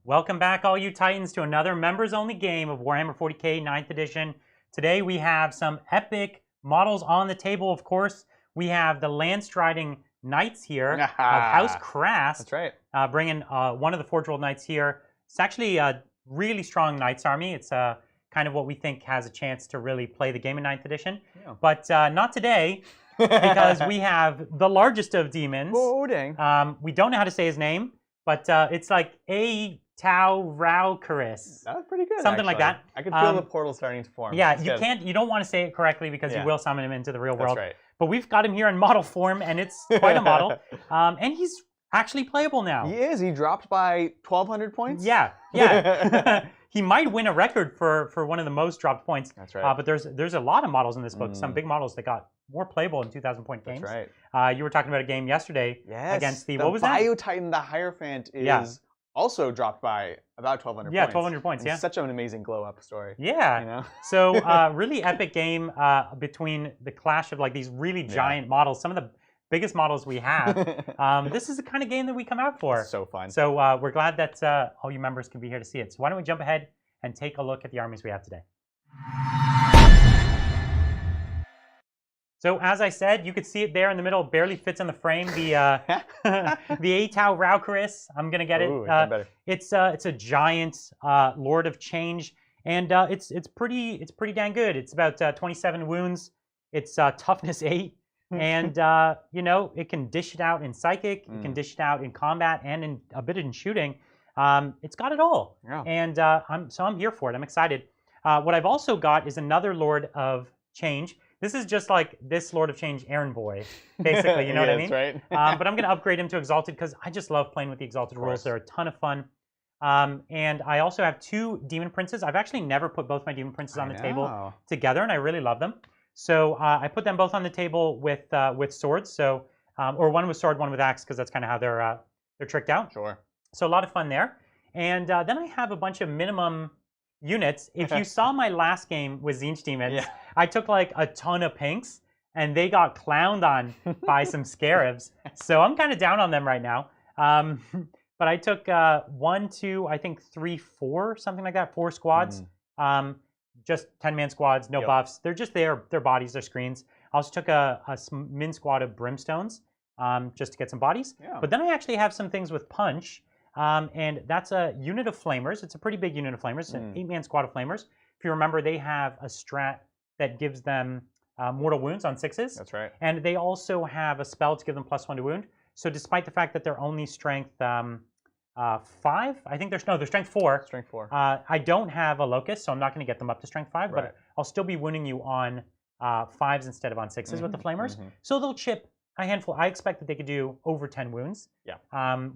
Welcome back, all you Titans, to another members-only game of Warhammer 40k 9th edition. Today we have some epic models on the table, of course. We have the Land-Striding Knights here of House Krast. That's right. Bringing one of the Forgeworld Knights here. It's actually a really strong Knights army. It's kind of what we think has a chance to really play the game in 9th edition. Yeah. But not today, because we have the largest of demons. Oh, dang. We don't know how to say his name, but it's like Krast. That was pretty good. Something like that. I could feel the portal starting to form. Yeah, you don't want to say it correctly because you will summon him into the real world. That's right. But we've got him here in model form, and it's quite a model. And he's actually playable now. He is. He dropped by 1,200 points. Yeah. He might win a record for one of the most dropped points. That's right. But there's a lot of models in this book. Some big models that got more playable in 2,000-point games. That's right. You were talking about a game yesterday against the what was that? Bio-Titan, the Hierophant, is also dropped by about 1,200 points. Yeah, 1,200 points, It's such an amazing glow-up story. Yeah. You know? So really epic game between the clash of like these really giant models, some of the biggest models we have. This is the kind of game that we come out for. It's so fun. So we're glad that all you members can be here to see it. So why don't we jump ahead and take a look at the armies we have today. So as I said, you could see it there in the middle. It barely fits in the frame. The the Atau Raukaris. I'm gonna get it. Ooh, it's a giant Lord of Change, and it's pretty dang good. It's about 27 wounds. It's toughness 8, and you know, it can dish it out in psychic. It can dish it out in combat and in a bit in shooting. It's got it all, and I'm here for it. I'm excited. What I've also got is another Lord of Change. This is just like this Lord of Change errand boy, basically, you know what I mean? Right. But I'm going to upgrade him to Exalted because I just love playing with the Exalted rules. They're a ton of fun. And I also have 2 Demon Princes. I've actually never put both my Demon Princes on the table together, and I really love them. So I put them both on the table with swords. So or one with sword, one with axe, because that's kind of how they're tricked out. Sure. So a lot of fun there. And then I have a bunch of minimum units. If you saw my last game with Tzeentch Daemons, I took like a ton of pinks, and they got clowned on by some scarabs. So I'm kind of down on them right now. But I took 1, 2, I think 3, 4, something like that, 4 squads. Just 10-man squads, no buffs. They're just there. Their bodies, their screens. I also took a min squad of brimstones just to get some bodies. But then I actually have some things with punch. And that's a unit of flamers. It's a pretty big unit of flamers, an 8-man squad of flamers. If you remember, they have a strat that gives them mortal wounds on 6s. That's right. And they also have a spell to give them +1 to wound. So despite the fact that they're only strength 5, I think they're strength 4. Strength 4. I don't have a locust, so I'm not going to get them up to strength 5, but I'll still be wounding you on 5s instead of on 6s with the flamers. So they'll chip a handful. I expect that they could do over 10 wounds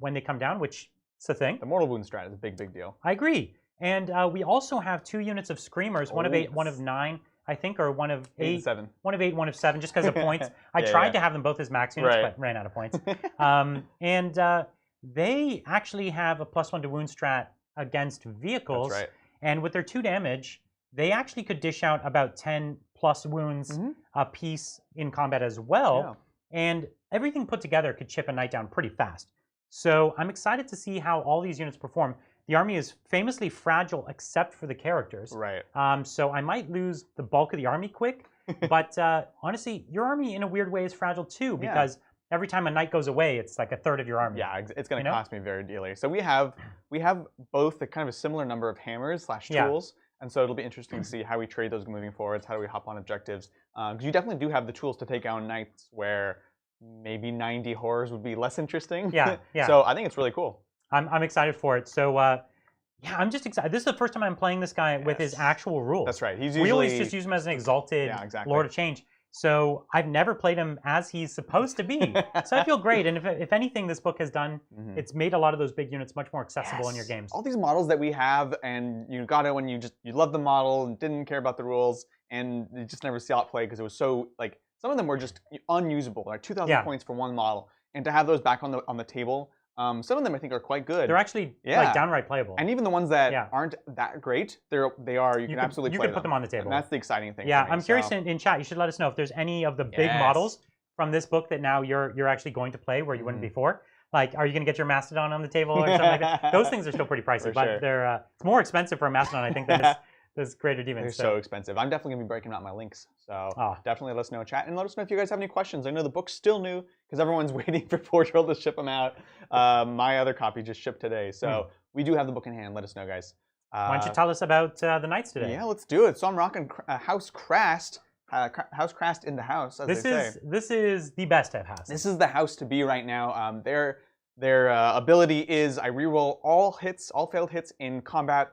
when they come down, which is the thing. The mortal wound strat is a big deal. I agree. And we also have 2 units of Screamers, one of 8, one of 9, I think, or one of 8, 7. One of 8, one of 7, just because of points. I tried to have them both as max units, but ran out of points. And they actually have a +1 to wound strat against vehicles. That's right. And with their 2 damage, they actually could dish out about 10 plus wounds a piece in combat as well. And everything put together could chip a knight down pretty fast. So I'm excited to see how all these units perform. The army is famously fragile except for the characters. Right. So I might lose the bulk of the army quick. But honestly, your army in a weird way is fragile too, because every time a knight goes away, it's like a third of your army. Yeah, it's going to cost me very dearly. So we have both the kind of a similar number of hammers / tools. And so it'll be interesting to see how we trade those moving forwards. How do we hop on objectives? Because you definitely do have the tools to take down knights where maybe 90 horrors would be less interesting. Yeah. So I think it's really cool. I'm excited for it. So yeah, I'm just excited. This is the first time I'm playing this guy with his actual rules. That's right. We always just use him as an exalted Lord of Change. So I've never played him as he's supposed to be. So I feel great. And if anything this book has done, it's made a lot of those big units much more accessible in your games. All these models that we have, and you got it when you love the model and didn't care about the rules, and you just never saw it play because it was so, like, some of them were just unusable, like 2,000 points for one model. And to have those back on the table, some of them I think are quite good. They're actually like downright playable. And even the ones that aren't that great, you can absolutely play them. You can put them on the table. And that's the exciting thing. Yeah, I'm curious in chat. You should let us know if there's any of the big models from this book that now you're actually going to play where you wouldn't before. Like, are you going to get your Mastodon on the table or something like that? Those things are still pretty pricey, but they're it's more expensive for a Mastodon, I think, than this Greater Demons. They're so expensive. I'm definitely going to be breaking out my links. So definitely let us know in chat. And let us know if you guys have any questions. I know the book's still new because everyone's waiting for Forgeworld to ship them out. My other copy just shipped today. So we do have the book in hand. Let us know, guys. Why don't you tell us about the Knights today? Yeah, let's do it. So I'm rocking House Krast. House Krast in the house, as they say. This is the best of houses. This is the house to be right now. Their ability is I reroll all hits, all failed hits in combat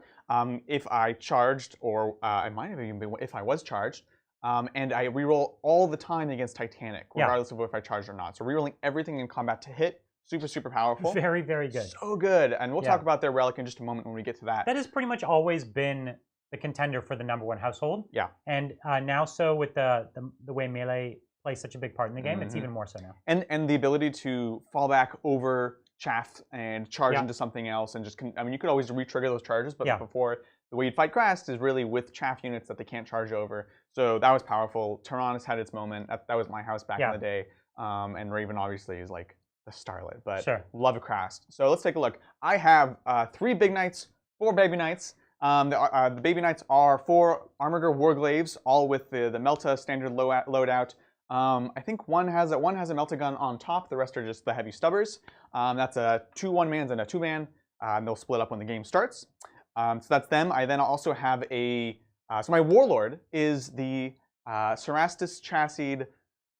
if I charged, or I might have even been if I was charged. And I reroll all the time against Titanic, regardless of if I charged or not. So rerolling everything in combat to hit. Super, super powerful. Very, very good. So good. And we'll talk about their relic in just a moment when we get to that. That has pretty much always been the contender for the #1 household. Yeah. And now so with the way melee plays such a big part in the game, it's even more so now. And the ability to fall back over chaff and charge into something else and just, I mean, you could always re-trigger those charges, but before, the way you'd fight Krast is really with chaff units that they can't charge over. So that was powerful. Tyrannus had its moment. That was my house back in the day. And Raven obviously is like the starlet, but love a Krast. So let's take a look. I have 3 big knights, 4 baby knights. The baby knights are 4 Armiger Warglaves, all with the Melta standard loadout. I think one has a Melta gun on top. The rest are just the heavy stubbers. That's a 2 1-mans and a 2-man. They'll split up when the game starts. So that's them. I then also have a so my Warlord is the Cerastus chassied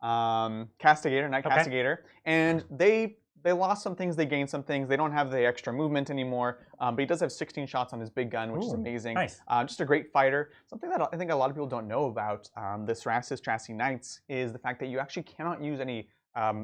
Castigator, Knight Castigator, and they lost some things, they gained some things. They don't have the extra movement anymore, but he does have 16 shots on his big gun, which is amazing. Nice. Just a great fighter. Something that I think a lot of people don't know about the Cerastus Chassis Knights is the fact that you actually cannot use any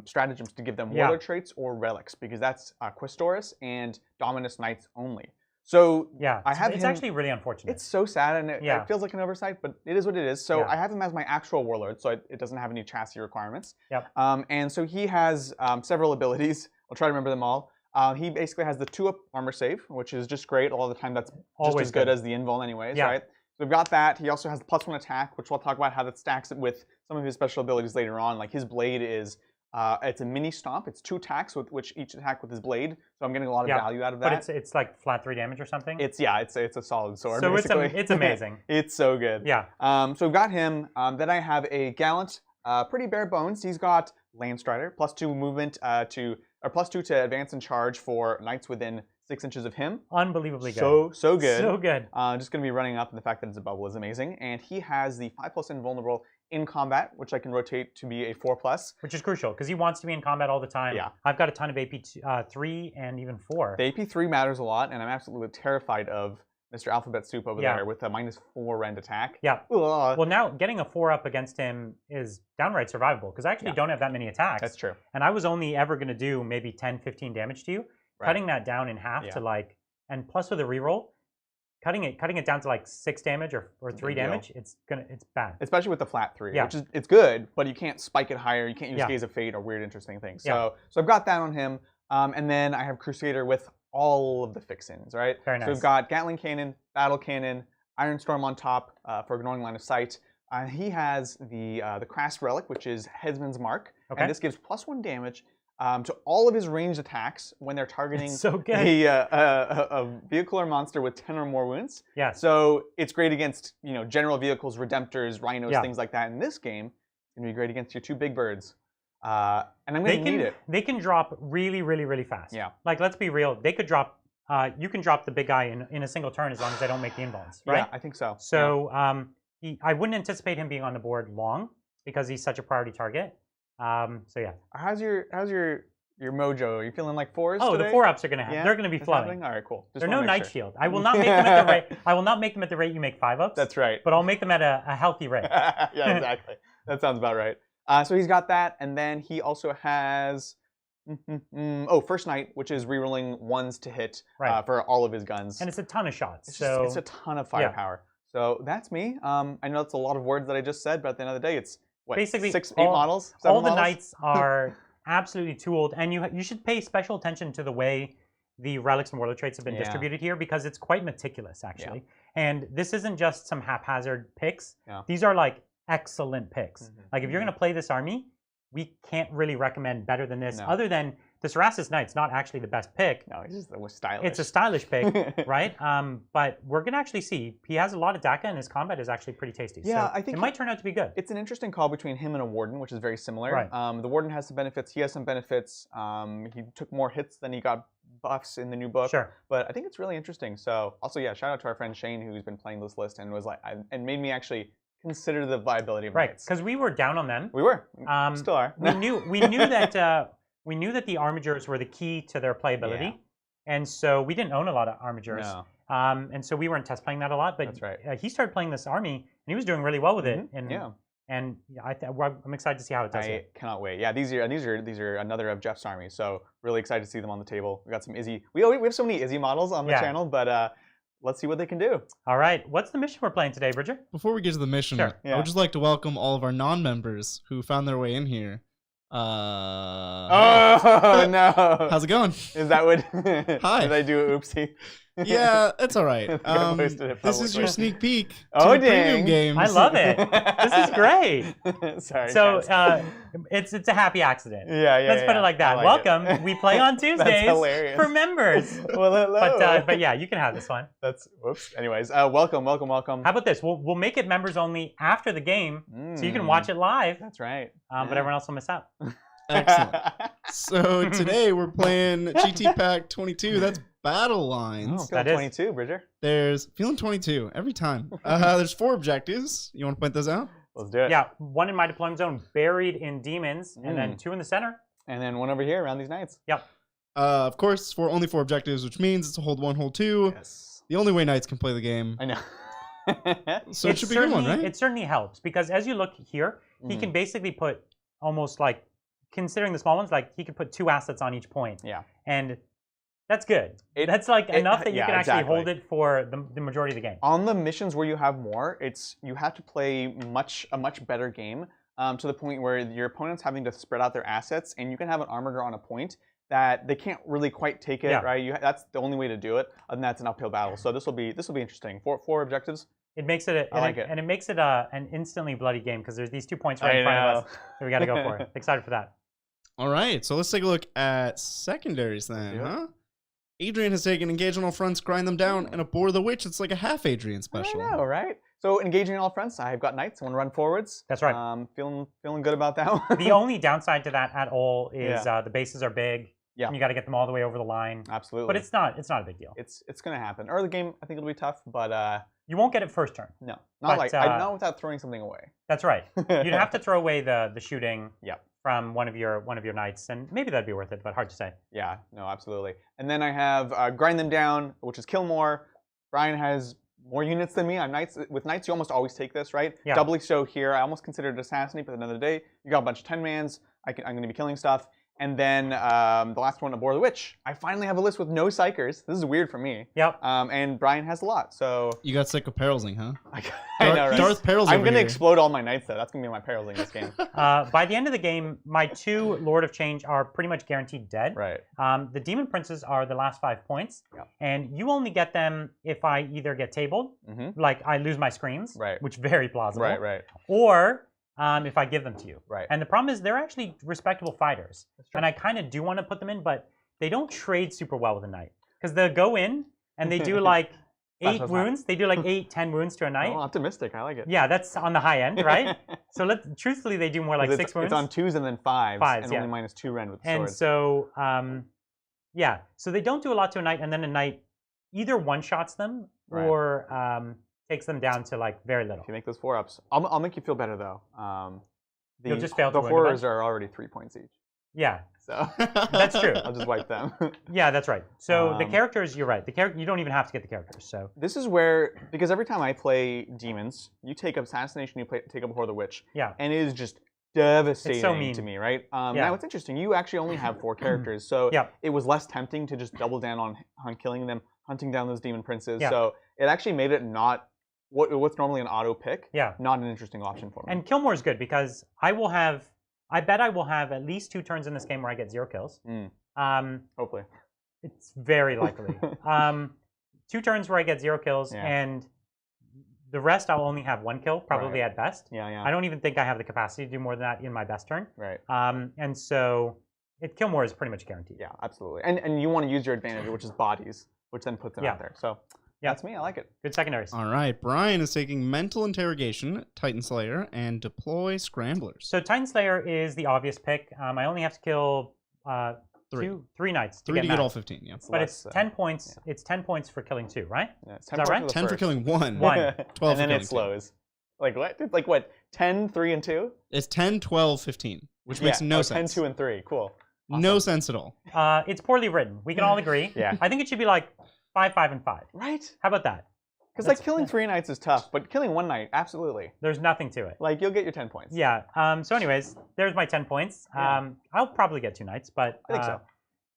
stratagems to give them Warlord traits or relics, because that's Questoris and Dominus Knights only. So I have it's actually really unfortunate. It's so sad, and it feels like an oversight, but it is what it is. So I have him as my actual Warlord, so it doesn't have any chassis requirements. And so he has several abilities. I'll try to remember them all. He basically has the 2-up armor save, which is just great all the time. That's just as good as the invul anyways, right? So we've got that. He also has the +1 attack, which we'll talk about how that stacks it with some of his special abilities later on. Like his blade is it's a mini stomp. It's 2 attacks with which each attack with his blade. So I'm getting a lot of value out of that. But it's like flat 3 damage or something. It's it's a solid sword. So basically. it's amazing. It's so good. Yeah. So we've got him. Then I have a Gallant, pretty bare bones. He's got Landstrider, +2 movement +2 to advance and charge for knights within 6 inches of him. Unbelievably good. So good. So good. Just going to be running up, and the fact that it's a bubble is amazing. And he has the 5+ invulnerable in combat, which I can rotate to be a 4+. Which is crucial, because he wants to be in combat all the time. Yeah. I've got a ton of AP 3 and even 4. The AP 3 matters a lot, and I'm absolutely terrified of Mr. Alphabet Soup over there with a -4 rend attack. Yeah. Well, now getting a 4-up against him is downright survivable, because I actually don't have that many attacks. That's true. And I was only ever going to do maybe 10, 15 damage to you. Right. Cutting that down in half to like, and plus with a reroll, cutting it down to like 6 damage or 3 damage, it's bad. Especially with the flat 3, which is it's good, but you can't spike it higher. You can't use Gaze of Fate or weird interesting things. So I've got that on him, and then I have Crusader with all of the fixins, right? Very nice. So we've got Gatling Cannon, Battle Cannon, Iron Storm on top for ignoring line of sight. He has the Krast relic, which is Headsman's Mark, and this gives +1 damage to all of his ranged attacks when they're targeting a vehicle or monster with 10 or more wounds. Yeah. So it's great against general vehicles, Redemptors, Rhinos, things like that. In this game, it's gonna be great against your 2 big birds. And I'm gonna need it. They can drop really, really, really fast. Yeah. Like, let's be real. They could drop. You can drop the big guy in a single turn as long as they don't make the invulns, right? Yeah, I think so. So I wouldn't anticipate him being on the board long because he's such a priority target. So yeah. How's your mojo? Are you feeling like 4s? Oh, today? The 4-ups are gonna have. They're gonna be flowing. All right, cool. There's no Night Shield. I will not make them at the rate. I will not make them at the rate you make 5-ups. That's right. But I'll make them at a healthy rate. Yeah, exactly. That sounds about right. So he's got that, and then he also has First Knight, which is rerolling 1s to hit for all of his guns. And it's a ton of shots. It's a ton of firepower. So that's me. I know that's a lot of words that I just said, but at the end of the day, it's what, basically 8 models? 7 all models? the knights are absolutely tooled, and you should pay special attention to the way the relics and warlord traits have been distributed here, because it's quite meticulous actually. And this isn't just some haphazard picks. These are like excellent picks. Like if you're going to play this army, we can't really recommend better than this, other than the Cerastus Knight's not actually the best pick. No, it's just stylish. It's a stylish pick, right? But we're going to actually see. He has a lot of DACA, and his combat is actually pretty tasty. Yeah, so I think it might turn out to be good. It's an interesting call between him and a Warden, which is very similar. Right. The Warden has some benefits. He has some benefits. He took more hits than he got buffs in the new book. Sure. But I think it's really interesting. So also, yeah, shout out to our friend Shane, who's been playing this list and was like, and made me actually consider the viability of Right, because we were down on them. We were. Still are. we knew that we knew that the Armigers were the key to their playability, and so we didn't own a lot of Armigers. No. And so we weren't test playing that a lot. But that's right. He started playing this army, and he was doing really well with it. And And I'm excited to see how it does. I cannot wait. Yeah, these are another of Jeff's armies. So really excited to see them on the table. We got some Izzy. We have so many Izzy models on the channel, but let's see what they can do. All right, what's the mission we're playing today, Bridger? Before we get to the mission, I would just like to welcome all of our non-members who found their way in here. Oh no! How's it going? Is that what? Hi. Did I do an oopsie? Yeah, it's all right. This is your sneak peek to premium games. I love it. This is great. Sorry. So it's a happy accident. Yeah. Let's put it like that. Welcome. We play on Tuesdays for members. Well, hello. But yeah, you can have this one. That's whoops. Anyways, welcome. How about this? We'll make it members only after the game, so you can watch it live. That's right. But everyone else will miss out. Excellent. So today we're playing GT Pack 22. That's Battle Lines. Oh, feeling 22, Bridger. There's feeling 22 every time. There's 4 objectives. You want to point those out? Let's do it. Yeah, 1 in my deployment zone, buried in demons, and then 2 in the center. And then 1 over here around these knights. Yep. Of course, only 4 objectives, which means it's a hold 1, hold 2. Yes. The only way knights can play the game. I know. So it should be a good one, right? It certainly helps because as you look here, he can basically put almost like, considering the small ones, like he could put 2 assets on each point. Yeah. And that's good. That's like enough that you can actually hold it for the majority of the game. On the missions where you have more, you have to play a much better game to the point where your opponent's having to spread out their assets, and you can have an Armiger on a point that they can't really quite take it, right? That's the only way to do it, and that's an uphill battle. So this will be interesting. 4 objectives. It makes it, and it makes it an instantly bloody game because there's these 2 points right in front of us, so we got to go for it. Excited for that. All right, so let's take a look at secondaries then, huh? Adrian has taken engage on all fronts, grind them down, and abhor the witch. It's like a half Adrian special. I know, right? So engaging on all fronts, I've got knights. I want to run forwards. That's right. Feeling good about that one. The only downside to that at all is the bases are big. Yeah. And you got to get them all the way over the line. Absolutely. But it's not a big deal. It's going to happen. Early game, I think it'll be tough, but you won't get it first turn. No, not without throwing something away. That's right. You'd have to throw away the shooting. Yeah. From one of your knights, and maybe that'd be worth it, but hard to say. Yeah, no, absolutely. And then I have grind them down, which is kill more. Brian has more units than me. I'm knights. With knights, you almost always take this, right? Yeah. Doubly so here. I almost considered it assassinate, but another day you got a bunch of 10-mans. I'm going to be killing stuff. And then the last one, Abhor the Witch. I finally have a list with no psychers. This is weird for me. Yep. And Brian has a lot, so... You got sick of Perilsing, huh? I know, right? Darth Perils I'm going to explode all my knights, though. That's going to be my Perilsing this game. By the end of the game, my 2 Lord of Change are pretty much guaranteed dead. Right. The Demon Princes are the last 5 points. Yep. And you only get them if I either get tabled, like I lose my screens, which very plausible. Right. Or... if I give them to you. Right. And the problem is they're actually respectable fighters. And I kind of do want to put them in, but they don't trade super well with a knight. Because they'll go in and they do like 8 wounds. They do like 8, 10 wounds to a knight. Oh, optimistic. I like it. Yeah, that's on the high end, right? So truthfully, they do more like 6 wounds. It's on 2s and then 5s. And only minus 2 rend with the swords. And so, so they don't do a lot to a knight, and then a knight either one-shots them or... takes them down to like very little. If you make those 4-ups, I'll make you feel better though. You'll just fail to the win horrors are already 3 points each. Yeah, so that's true. I'll just wipe them. Yeah, that's right. So the characters, you're right. You don't even have to get the characters. So this is where, because every time I play demons, you take up assassination, take up Abhor the Witch. Yeah, and it is just devastating so mean to me, right? Now it's interesting. You actually only have 4 characters, so it was less tempting to just double down on killing them, hunting down those demon princes. Yeah. So it actually made it not what's normally an auto pick. Yeah. Not an interesting option for me. And kill more is good because I bet I will have at least 2 turns in this game where I get 0 kills. Hopefully. It's very likely. 2 turns where I get 0 kills, and the rest I'll only have 1 kill, probably at best. Yeah. I don't even think I have the capacity to do more than that in my best turn. Right. And so kill more is pretty much guaranteed. Yeah, absolutely. And you want to use your advantage, which is bodies, which then puts them out there. So that's me. I like it. Good secondaries. All right, Brian is taking Mental Interrogation, Titan Slayer, and Deploy Scramblers. So Titan Slayer is the obvious pick. I only have to kill three knights to get all 15. Yeah, but it's 10 points. Yeah. It's 10 points for killing 2, right? Yeah, is that right? 10 for killing 1. 1. 12 and then it slows. Like what? Like what? 10, 3, and 2? It's 10, 12, 15, which makes no sense. 10, 2, and 3. Cool. Awesome. No sense at all. It's poorly written. We can all agree. Yeah. I think it should be like 5, 5, and 5. Right? How about that? Because like killing 3 knights is tough, but killing 1 knight, absolutely. There's nothing to it. Like you'll get your 10 points. Yeah. So anyways, there's my 10 points. Yeah. I'll probably get 2 knights, but I think so.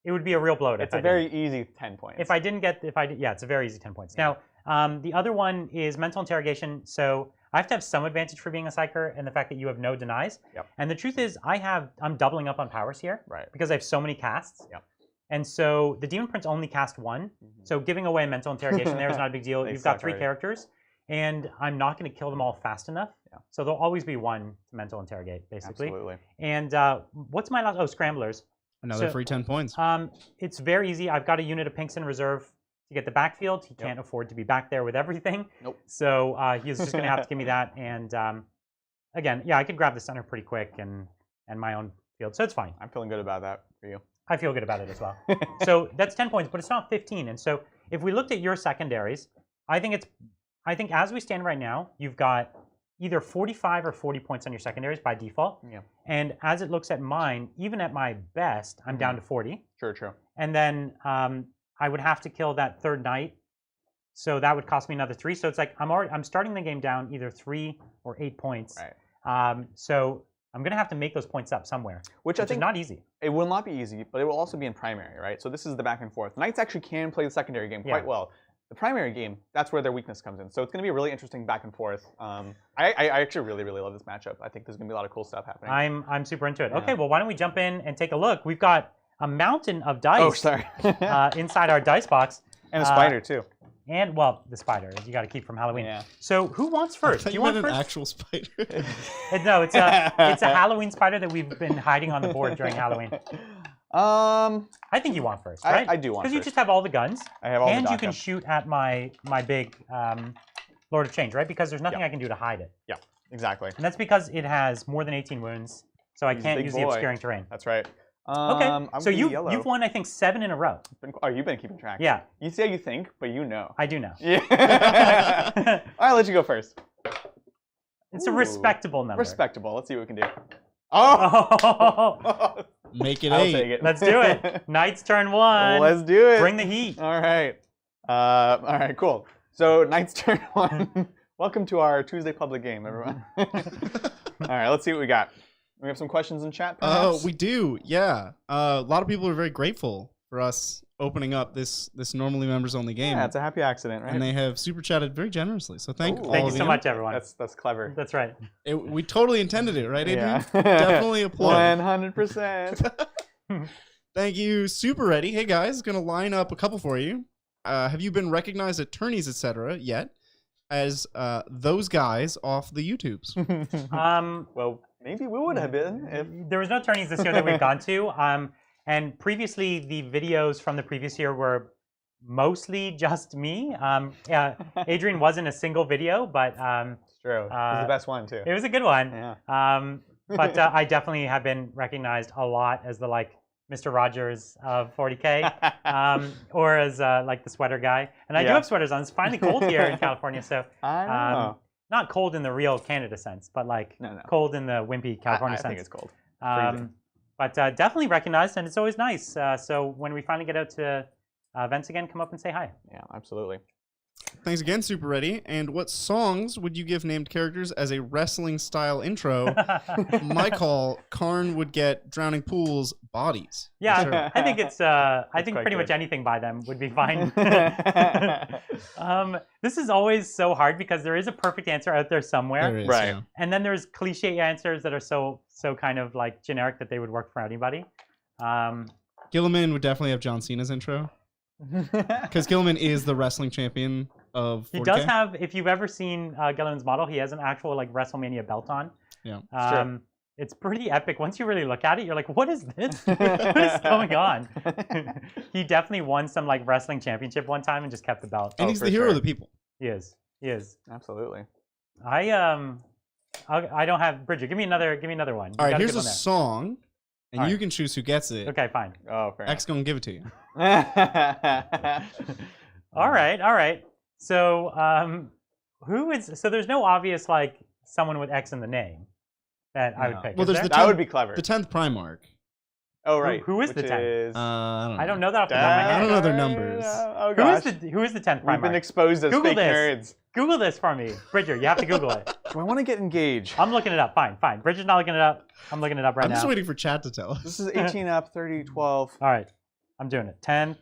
It would be a real bloat. It's a very easy 10 points. If I didn't get, yeah, it's a very easy 10 points. Yeah. Now, the other one is Mental Interrogation. So I have to have some advantage for being a psyker and the fact that you have no denies. Yep. And the truth is, I'm doubling up on powers here. Right. Because I have so many casts. Yep. And so the Demon Prince only cast 1. So giving away Mental Interrogation there is not a big deal. You've got 3 characters. And I'm not going to kill them all fast enough. Yeah. So there'll always be 1 to Mental Interrogate, basically. Absolutely. And what's my last? Oh, Scramblers. Another free 10 points. It's very easy. I've got a unit of pinks in reserve to get the backfield. He can't afford to be back there with everything. Nope. So he's just going to have to give me that. And again, yeah, I could grab the center pretty quick and my own field. So it's fine. I'm feeling good about that for you. I feel good about it as well. So that's 10 points, but it's not 15. And so if we looked at your secondaries, I think as we stand right now, you've got either 45 or 40 points on your secondaries by default. Yeah. And as it looks at mine, even at my best, I'm down to 40. True. And then I would have to kill that 3rd knight. So that would cost me another 3. So it's like I'm starting the game down either 3 or 8 points. Right. So I'm going to have to make those points up somewhere, which I think is not easy. It will not be easy, but it will also be in primary, right? So this is the back and forth. Knights actually can play the secondary game quite well. The primary game, that's where their weakness comes in. So it's going to be a really interesting back and forth. I actually really, really love this matchup. I think there's going to be a lot of cool stuff happening. I'm super into it. Yeah. Okay, well, why don't we jump in and take a look? We've got a mountain of dice inside our dice box. And a spider, too. And, well, the spider. You got to keep from Halloween. Yeah. So who wants first? Do you want first? An actual spider? No, it's a Halloween spider that we've been hiding on the board during Halloween. I think you want first, right? I do want first. Because you just have all the guns. I have all the And you can shoot at my big Lord of Change, right? Because there's nothing I can do to hide it. Yeah, exactly. And that's because it has more than 18 wounds, so I can't use the obscuring terrain. That's right. Okay, so you've won, I think, 7 in a row. You've been keeping track. Yeah. You say you think, but you know. I do know. Yeah. All right, I'll let you go first. It's a respectable number. Respectable. Let's see what we can do. Oh! Make it I'll 8. take it. Let's do it. Knight's turn 1. Let's do it. Bring the heat. All right. All right, cool. So Knight's turn 1. Welcome to our Tuesday public game, everyone. All right, let's see what we got. We have some questions in chat, perhaps? Oh, we do, yeah. A lot of people are very grateful for us opening up this normally members-only game. Yeah, it's a happy accident, right? And they have super chatted very generously, so thank all of you. Thank you so much, everyone. That's clever. That's right. We totally intended it, right, Adrian? Yeah. Definitely applaud. 100%. Thank you, Super Ready. Hey, guys, going to line up a couple for you. Have you been recognized at tourneys, etc. yet as those guys off the YouTubes? Well, maybe we would have been if there was no tourneys this year that we've gone to. And previously, the videos from the previous year were mostly just me. Adrian wasn't a single video, but it's true. It was the best one too. It was a good one. Yeah. But I definitely have been recognized a lot as the Mr. Rogers of 40K, or as like the sweater guy. And I do have sweaters on. It's finally cold here in California, so not cold in the real Canada sense, but cold in the wimpy California sense. I think it's cold. But definitely recognized, and it's always nice. So when we finally get out to events again, come up and say hi. Yeah, absolutely. Thanks again, Super Ready. And what songs would you give named characters as a wrestling-style intro? My call, Karn would get Drowning Pool's Bodies. Yeah, sure. I think it's. I think pretty much anything by them would be fine. This is always so hard because there is a perfect answer out there somewhere, There is, right? yeah. And then there's cliche answers that are so kind of like generic that they would work for anybody. Gilliman would definitely have John Cena's intro. Because Gilliman is the wrestling champion of 40K. He does have, if you've ever seen Gilliman's model, he has an actual WrestleMania belt on. Yeah, true. It's pretty epic. Once you really look at it, you're like, what is this? What is going on? He definitely won some like wrestling championship one time and just kept the belt. And he's the hero of the people. He is. He is. Absolutely. I don't have Bridger. Give me another one. All right, here's a song, and All you right. can choose who gets it. Okay, fine. Oh, fair X gonna give it to you. All right. So who is? So there's no obvious like someone with X in the name that I would pick. Well, is there's there? That would be clever. The 10th Primarch. Oh, right. Who is the Which 10th? is- I I don't know that off the top of my I head. don't know their numbers. Oh, Who is gosh. who is the 10th We've been Primarch? exposed as Google fake this. nerds. Google this for me, Bridger. You have to Google it. Do I want to get engaged? I'm looking it up. Fine. Bridger's not looking it up. I'm looking it up right I'm now. just waiting for chat to tell us. This is 18 up, 30, 12. All right, I'm doing it. 10th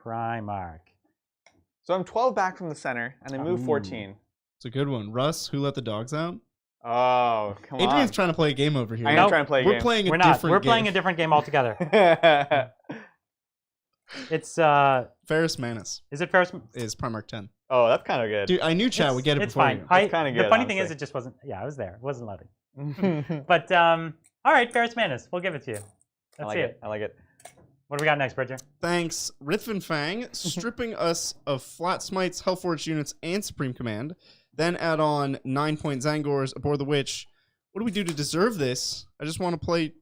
Primarch. So I'm 12 back from the center, and I move 14. It's a good one. Russ, who let the dogs out? Oh, come Adrian's on. trying to play a game over here. I am Nope. trying to play a We're game. playing a We're not. different We're game. playing a different game altogether. It's Ferris Manus is it Ferris? is Primarch 10. Oh, that's kind of good. Dude, I knew chat would get it It's before fine. you. That's kinda The good, funny thing is, honestly. it just wasn't. Yeah, I was there. It wasn't loading. I But all right, Ferris Manus. We'll give it to you. Let's like see it. I like it. What do we got next, Bridger? Thanks, Rithvin Fang, stripping us of Flat Smites, Hellforge units, and Supreme Command. Then add on 9-point Zangors aboard the Witch. What do we do to deserve this? I just want to play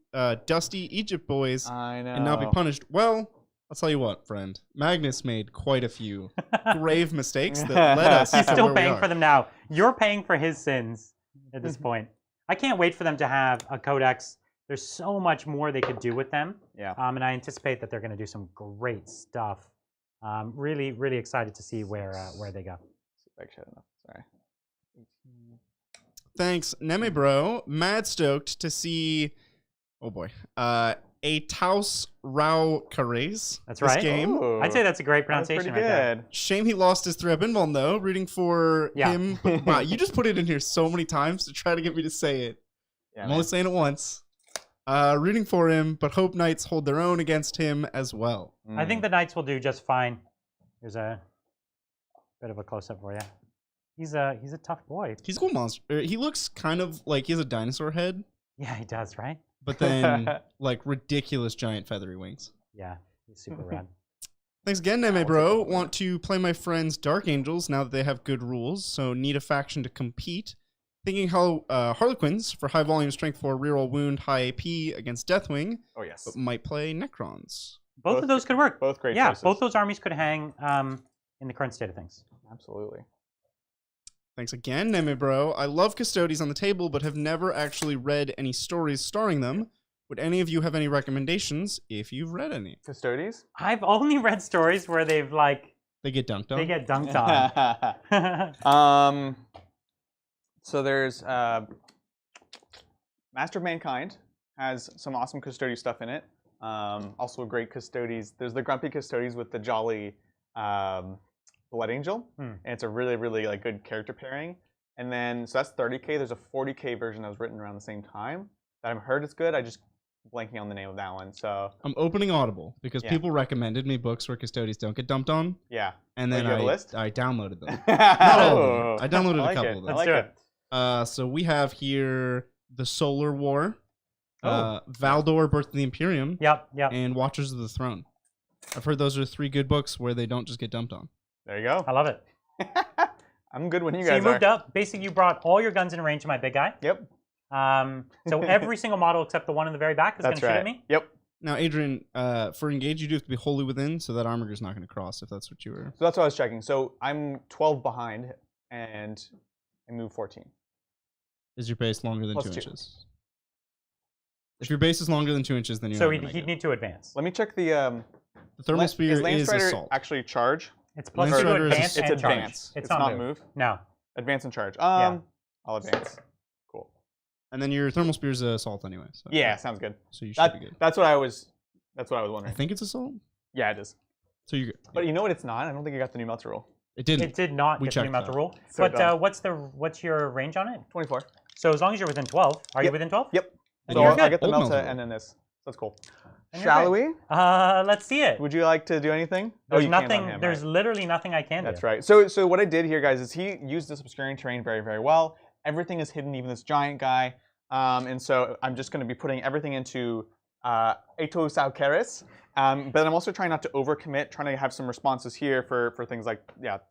Dusty Egypt Boys I know. and not be punished. Well, I'll tell you what, friend. Magnus made quite a few grave mistakes that led us He's to still where we paying are. for them now. You're paying for his sins at this point. I can't wait for them to have a codex. There's so much more they could do with them. Yeah. And I anticipate that they're going to do some great stuff. Really, really excited to see where they go. Sorry. Thanks, Neme Bro. Mad stoked to see, oh boy, a Taos Rao Carres That's this right. game. Ooh, I'd say that's a great that's pronunciation pretty right there. good. Shame he lost his threat involved though. Rooting for Yeah. him. But, wow, you just put it in here so many times to try to get me to say it. Yeah, I'm man. only saying it once. Rooting for him, but hope Knights hold their own against him as well. I think the Knights will do just fine. Here's a bit of a close-up for you. He's a tough boy. He's a cool monster. He looks kind of like he has a dinosaur head, Yeah, he does, right? but then like ridiculous giant feathery wings. Yeah, he's super rad. Thanks again, Neme Bro. Want to play my friends Dark Angels now that they have good rules, so need a faction to compete. Thinking how Harlequins for high volume strength 4 reroll wound high AP against Deathwing, Oh, yes. but might play Necrons. Both of those could work. Both great Yeah, choices. both those armies could hang in the current state of things. Absolutely. Thanks again, Neme Bro. I love Custodies on the table, but have never actually read any stories starring them. Would any of you have any recommendations if you've read any? Custodies? I've only read stories where they've like They get dunked on? they get dunked on. So there's Master of Mankind has some awesome Custodies stuff in it. Also a great Custodies. There's the Grumpy Custodies with the Jolly Blood Angel. And it's a really, really like good character pairing. And then, so that's 30K. There's a 40K version that was written around the same time that I've heard is good. I just blanking on the name of that one. So I'm opening Audible because Yeah. people recommended me books where Custodies don't get dumped on. yeah. And Oh, then you have a list? I downloaded them. Not all of them. I downloaded a couple of them. I Let's like do it. it. So we have here the Solar War, Oh. Valdor, Birth of the Imperium, Yep. and Watchers of the Throne. I've heard those are 3 good books where they don't just get dumped on. There you go. I love it. I'm good when you So guys you moved are. up. Basically, you brought all your guns in range of my big guy. Yep. So every single model except the one in the very back is going That's to shoot right. at me. Yep. Now, Adrian, for Engage, you do have to be wholly within, so that Armiger's not going to cross, if that's what you were... So that's what I was checking. So I'm 12 behind, and I move 14. Is your base longer than Plus 2 2. inches? If your base is longer than 2 inches, then you're So not he'd, gonna make he'd it. need to advance. Let me check the. The Thermal Spear Lance is Strider assault. actually charge? It's plus Lance 2 Rider is advance It's and charge. advance. It's not not move. No. Advance and charge. Yeah. I'll advance. Cool. And then your Thermal Spear is assault anyway. So. Yeah, sounds good. So you should be good. That's what I was I wondering. think it's assault. Yeah, it is. So you're good. But you know what? It's not. I don't think I got the new Melter rule. It didn't. It did not We get the new checked amount that. of rule. So But dumb. what's your range on it? 24. So as long as you're within 12, are you Yep. within 12? Yep. Then So you're I good. get the Old Melta Melter and then this. That's cool. Then you're Shall great. we? Let's see it. Would you like to do anything? There's you can't on nothing. him, There's right. literally nothing I can That's do. right. So what I did here, guys, is he used this obscuring terrain very, very well. Everything is hidden, even this giant guy. And so I'm just going to be putting everything into Eto Saukeris. But I'm also trying not to overcommit, trying to have some responses here for things like,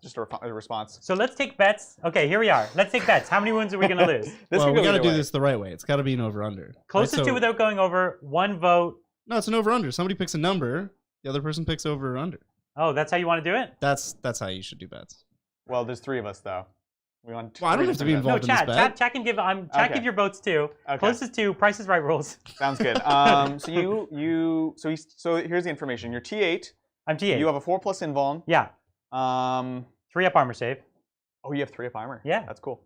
just a response. So let's take bets. Okay, here we are. Let's take bets. How many wounds are we going to lose? Well, we got to do this the right way. It's got to be an over-under. Closest right? to without going over, 1 vote. No, it's an over-under. Somebody picks a number, the other person picks over or under. Oh, that's how you want to do it? That's how you should do bets. Well, there's 3 of us, though. We want I don't have to be involved no, in this bet. Chat can give. Give your votes too. Okay. Closest to Price is Right rules. Sounds good. So here's the information. You're T8. I'm T8. You have a 4+ invuln. Yeah. 3 up armor save. Oh, you have 3 up armor. Yeah. That's cool.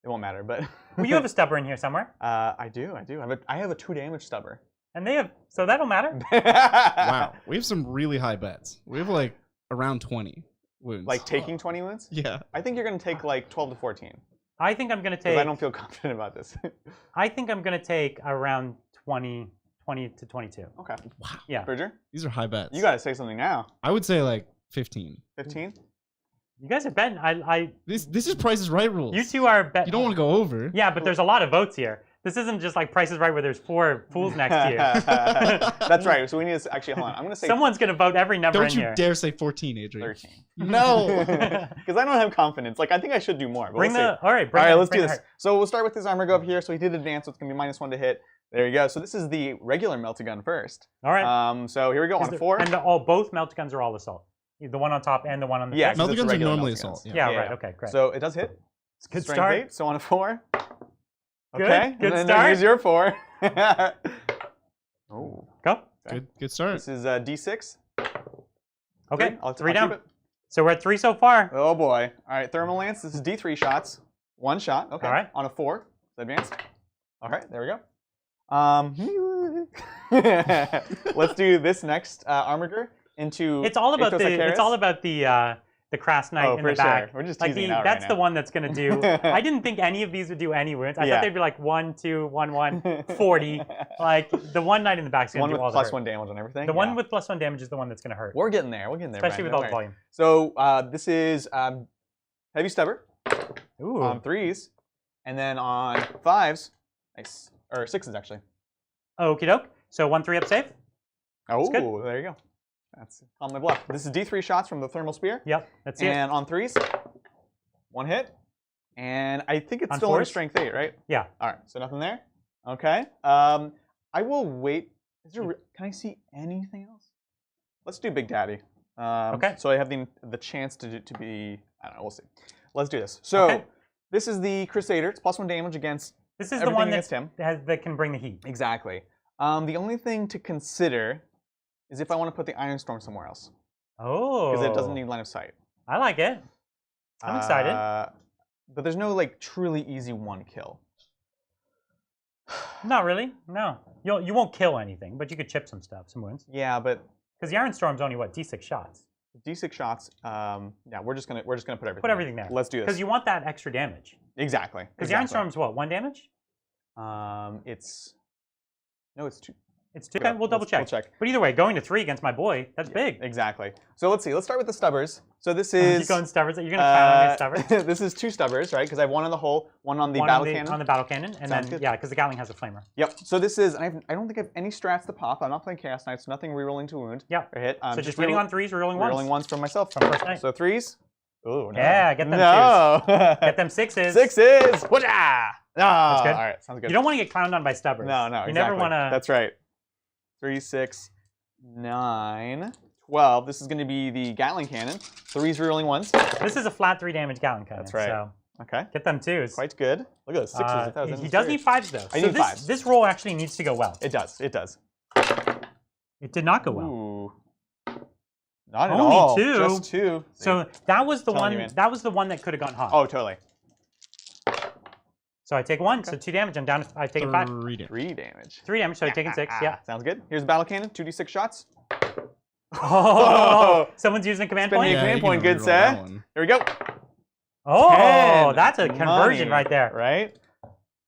It won't matter, but. Well, you have a stubber in here somewhere. I do. I have a 2 damage stubber. And they have, so that'll matter. Wow, we have some really high bets. We have like around 20 wounds. Like taking 20 wounds? Yeah. I think you're gonna take like 12 to 14. I think I'm gonna take. I don't feel confident about this. I think I'm gonna take around 20 to 22. Okay. Wow. Yeah. Bridger, These are high bets. you gotta say something now. I would say like 15. 15? You guys are betting. This is Price is Right rules. You two are betting. You don't want to go over. Yeah, but there's a lot of votes here. This isn't just like Price is Right where there's 4 fools next to you. That's right. So we need to actually hold on. I'm gonna say Someone's gonna vote every number Don't in you here. dare say 14, Adrian. 13. No. Because I don't have confidence. Like I think I should do more. But Bring we'll the. see. All right. All right, let's bring do the this. heart. So we'll start with this armor go up here. So he did advance, so it's gonna be -1 to hit. There you go. So this is the regular meltagun first. All right. So here we go on 4. And both melt guns are all assault. The one on top and the one on the Yeah, fist. so it's Meltaguns are regular normally meltaguns. assault. Yeah. Yeah, Yeah. right. Okay, great. So it does hit. Good Strength start. 8, so on a 4. Good, Okay. good and then start. here's your 4. Oh. Go. Good start. This is D6. Okay. 3. I'll 3 keep down. it. So we're at 3 so far. Oh boy. All right, Thermal Lance. This is D3 shots. 1 shot. Okay. All right. On a 4. Advance. All right. There we go. Let's do this next Armiger into. It's all about Ethos Icarus. It's all about the Krast Knight in for the back. sure. We're just Like teasing it out that's right the now. one that's gonna do. I didn't think any of these would do any wounds. I Yeah. thought they'd be like 1, 2, 1, 1, 40. Like the one knight in the back's gonna One do with all the hurt. +1 damage on everything. The one yeah. with +1 damage is the one that's gonna hurt. We're getting there. We're getting there. Especially Brian, with don't all the worry. volume. So this is heavy stubber Ooh. on 3s, and then on 5s, nice, or 6s actually. Okie doke. So 1 3 up save. Oh, good. there you go. That's on my bluff. This is D3 shots from the thermal spear. Yep. That's it. And on 3s, 1 hit. And I think it's On still under 4s? strength 8, right? Yeah. All right, so nothing there. Okay. I will wait. Can I see anything else? Let's do Big Daddy. Okay. So I have the chance to be. I don't know. We'll see. Let's do this. So Okay. this is the Crusader. It's +1 damage against. This is the everything one against that's, him. that can bring the heat. Exactly. The only thing to consider is if I want to put the Iron Storm somewhere else, Oh. because it doesn't need line of sight. I like it. I'm excited. But there's no like truly easy 1 kill. Not really. No. You won't kill anything, but you could chip some stuff, some wounds. Yeah, but Because the Iron Storm's only what, D6 shots. D6 shots. Yeah, we're just gonna put everything. Put everything there. Let's do this. Because you want that extra damage. Exactly. Because the Iron Storm's what, 1 damage? It's 2. It's 2. Okay, we'll double check. We'll check. But either way, going to 3 against my boy, that's big. Exactly. So let's see. Let's start with the stubbers. So this You're is. going stubbers. You're going to count on your stubbers. This is 2 stubbers, right? Because I have 1 on the hole, 1 on the One battle cannon. on the battle cannon, and Sounds then good. yeah, because the Gatling has a flamer. Yep. So this is. I don't think I have any strats to pop. I'm not playing Chaos Knights. So nothing rerolling to wound. Yep. Or hit. So just hitting on 3s, rolling 1s. Rerolling 1s from myself. From first night. So 3s. Ooh, no. Yeah, get them no. 2s. Get them 6s. 6s. Whatcha! That's good. All right, sounds good. You don't want to get clowned on by stubbers. No, You exactly. never want to. That's right. 3, 6, 9, 12. This is going to be the Gatling cannon. 3s rerolling 1s. This is a flat 3 damage Gatling cannon. That's right. So Okay. get them 2s. Quite good. Look at those 6s. I thought it was He does need 5s though. I so need 5s. This roll actually needs to go well. It does. It does. It did not go well. Ooh. Not at Only all. 2? Just 2. So that was the Telling one. you, man. That was the one that could have gone hot. Oh, totally. So I take 1. So 2 damage. I'm down. I take it 5. 3 damage. 3 damage. 3 damage. So I'm taking 6. Yeah. Sounds good. Here's battle cannon. 2d6 shots. Oh, someone's using a command Spend point. the command you point. can Good reroll sir. that one. Here we go. Oh, 10 that's a conversion money, right there. Right?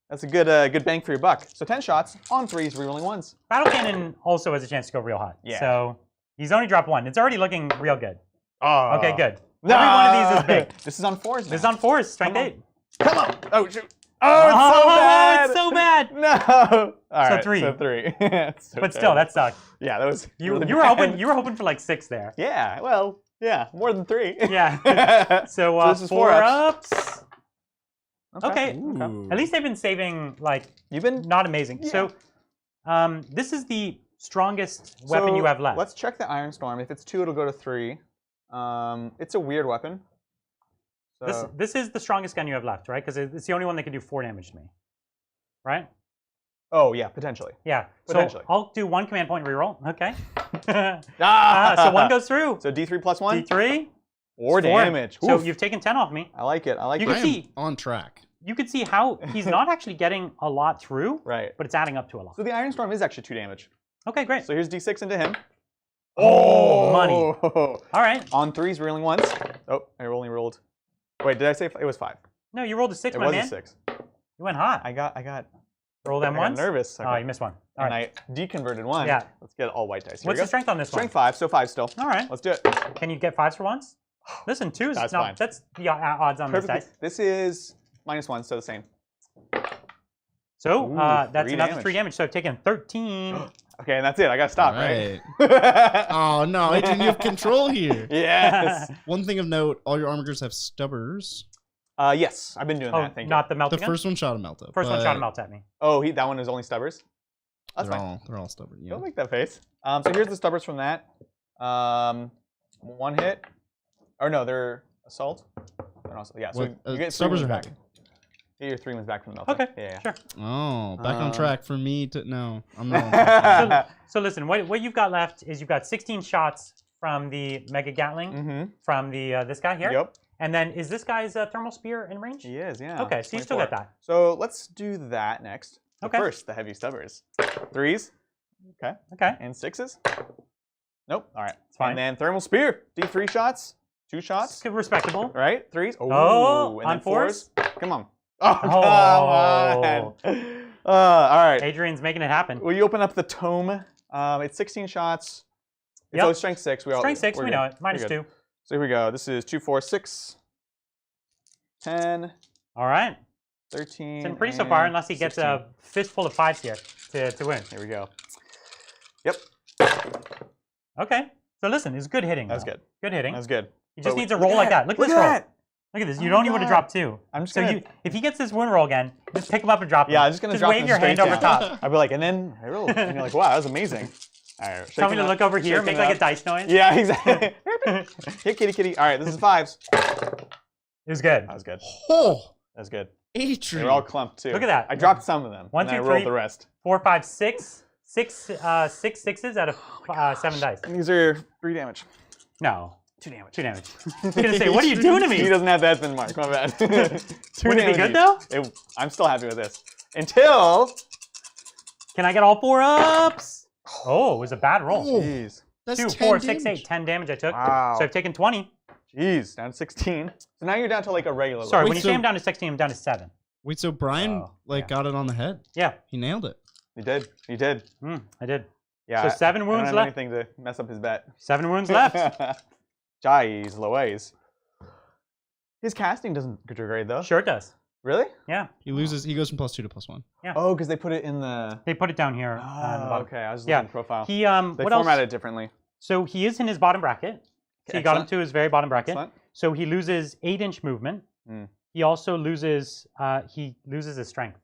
That's a good bang for your buck. So 10 shots on 3s, rerolling 1s. Battle cannon also has a chance to go real hot. Yeah. So he's only dropped 1. It's already looking real good. Oh. Okay, good. No. Every one of these is big. This is on 4s now. This is on 4s, strength Come on. 8. Come on. Oh, shoot. Oh, it's so bad. No. All So right, 3. So 3. So But still, terrible. that sucked. Yeah, that was. You really were bad. hoping for like 6 there. Yeah. Well. Yeah. More than 3. Yeah. So, this is 4 4 ups. Okay. Ooh. At least they've been saving like You've been. not amazing. Yeah. So, this is the strongest weapon you have left. Let's check the Iron Storm. If it's 2, it'll go to 3. It's a weird weapon. So, This is the strongest gun you have left, right? Because it's the only one that can do 4 damage to me. Right? oh yeah, potentially. Yeah. Potentially. So I'll do 1 command point reroll. Okay. Ah! So 1 goes through. So D3 plus 1. D3. 4 damage. So Oof. you've taken 10 off me. I like it. I like You it. can see. on track. You could see how he's not actually getting a lot through, Right. but it's adding up to a lot. So the Iron Storm is actually 2 damage. Okay, great. So here's D6 into him. Oh, money. All right. On 3s, reeling once. Oh, I only rolled. Wait, did I say it was 5? No, you rolled a 6, It my was man. a 6. You went hot. I got Roll them I got once. nervous. Oh, you missed one. All And right. I deconverted 1. Yeah. Let's get all white dice. Here What's we the go. strength on this Strength one? 5, so 5 still. All right. Let's do it. Can you get 5s for once? Listen, 2 is That's not. fine. That's the odds on this Perfectly. dice. This is -1, so the same. So Ooh, that's 3 another damage. 3 damage. So I've taken 13. Okay, and that's it. I gotta stop, Right. right? Oh no, Adrian, you have control here. Yes. One thing of note: all your armigers have stubbers. Yes, I've been doing Oh, that. Thank not you. the melt The gun? first one shot a melta. First one but shot him out at me. Oh, that one is only stubbers. That's They're fine. all stubborn. Yeah. Don't make that face. So here's the stubbers from that. 1 hit. Or no, they're assault. They're also, yeah, so What, you get 3 stubbers ones are back. heavy. Get your 3 ones back from the melta. Okay. Yeah. Sure. Oh, back on Um, track for me to no. I'm not. On track. So listen, what you've got left is you've got 16 shots from the Mega Gatling Mm-hmm. from the this guy here. Yep. And then is this guy's thermal spear in range? He is, yeah. Okay, so you still 24. got that. So let's do that next. But Okay. first, the heavy stubbers. 3s. Okay. Okay. And 6s. Nope. All right. It's fine. And then thermal spear. D3 shots. 2 shots. It's respectable. Right? 3s. Oh, and on then 4s. 4s? Come on. Oh, come Oh. on. All right. Adrian's making it happen. Will you open up the tome? It's 16 shots. It's Yep. always strength 6. Strength 6, we're we good. know it. We're -2. good. So here we go. This is 2, 4, 6, 10, All right. 13. It's been pretty so far, and unless he gets 16. a fistful of 5s here to win. Here we go. Yep. Okay. So listen, it's good hitting. That was though. good. Good hitting. That was good. He just But needs a look roll at like that. that. Look at this Look at roll. that. Look at this. Oh You my don't even want to God. drop 2. I'm just So gonna. if he gets this win roll again, just pick him up and drop him. Yeah, I'm just gonna drop wave him your straight hand over down. top. I'll be like, and then I roll, and you're like, wow, that was amazing. All right. Tell me shaking to up, look over here, shaking make like up. a dice noise. Yeah, exactly. Hit kitty kitty. All right, this is 5s. It was good. That was good. Oh, That was good. Adrian. They were all clumped too. Look at that. I dropped some of them. 1, and 2, I rolled 3. the rest. 4, 5, 6. 6 6s out of 7 dice. And these are 3 damage. No. 2 damage. 2 damage. I'm gonna say, what are you doing to He me? doesn't have that spin mark. My bad. 2 Wouldn't it be damage good each. though? I'm still happy with this. Until. Can I get all 4 ups? Oh, it was a bad roll. Oh. Jeez. That's 2, 10 4, 6, damage. 8, 10 damage I took. Wow. So I've taken 20. Jeez. Down to 16. So now you're down to like a regular Sorry, level. when you say I'm down to 16, I'm down to 7. Wait, so Brian Oh, like got it on the head? Yeah. He nailed it. You did. You did. I did. Yeah. So 7 I wounds don't have left. anything to mess up his bet. 7 wounds left. Jeez Louise. His casting doesn't degrade though. Sure it does. Really? Yeah. He loses. He goes from +2 to +1. Oh, because they put it in the. They put it down here. on the Oh, bottom. okay. I was Yeah. looking at profile. He They what else? formatted it differently. So he is in his bottom bracket. So you got him Excellent. to his very bottom bracket. Excellent. So he loses 8-inch movement. Mm. He also loses his strength.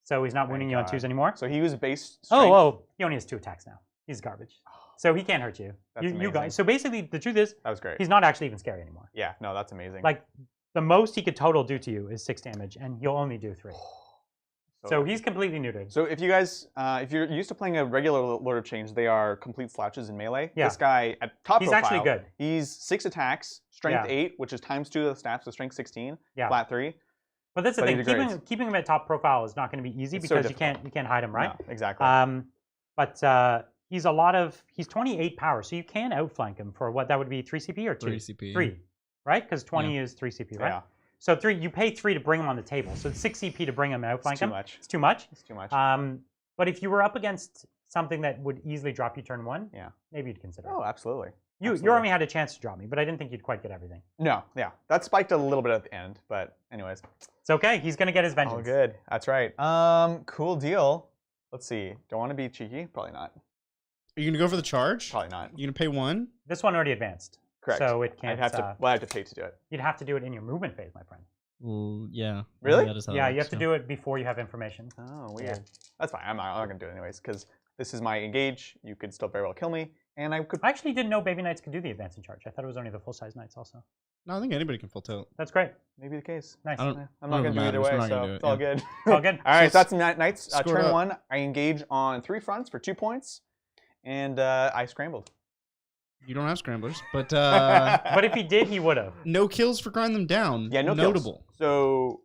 So he's not Thank winning you on God. 2s anymore. So he was base. Strength. Oh, he only has 2 attacks now. He's garbage. So he can't hurt you. That's You amazing. guys. So basically, the truth is, That was great. he's not actually even scary anymore. Yeah. No, that's amazing. Like the most he could total do to you is 6 damage, and he'll only do 3. So he's completely neutered. So if you guys, if you're used to playing a regular Lord of Change, they are complete slouches in melee. Yeah. This guy at top He's profile, actually good. He's 6 attacks, strength Yeah. 8, which is ×2 of the stats, so strength 16, Yeah. flat 3. But that's the But he thing. degrades. Keeping him at top profile is not going to be easy It's so because you difficult. can't hide him, right? No, exactly. But he's 28 power, so you can outflank him for what that would be 3 CP or 2? 3 CP. 3, right? Because 20 is 3 CP, right? Yeah. So 3, you pay 3 to bring him on the table. So it's 6 CP to bring him and outflank It's too him. much. It's too much. It's too much. But if you were up against something that would easily drop you turn 1, Yeah. maybe you'd consider it. Oh, absolutely. Your army had a chance to draw me, but I didn't think you'd quite get everything. No, yeah. That spiked a little bit at the end, but anyways. It's okay. He's going to get his vengeance. Oh, good. That's right. Cool deal. Let's see. Do I want to be cheeky? Probably not. Are you going to go for the charge? Probably not. You going to pay 1? This one already advanced. Correct. So it can't. I have to pay to do it. You'd have to do it in your movement phase, my friend. Well, yeah. Really? Yeah, you have to do it before you have information. Oh, weird. Yeah. That's fine. I'm not going to do it anyways, because this is my engage. You could still very well kill me, and I could... I actually didn't know baby knights could do the advance and charge. I thought it was only the full-size knights also. No, I think anybody can full tilt. That's great. Maybe the case. Nice. I'm not going to do either way, so it's all good. It's all good. All right, so that's Knights. Score Turn up. 1, I engage on 3 fronts for 2 points, and I scrambled. You don't have scramblers, but But if he did, he would have. no kills for grind them down. Yeah, no Notable. kills. So,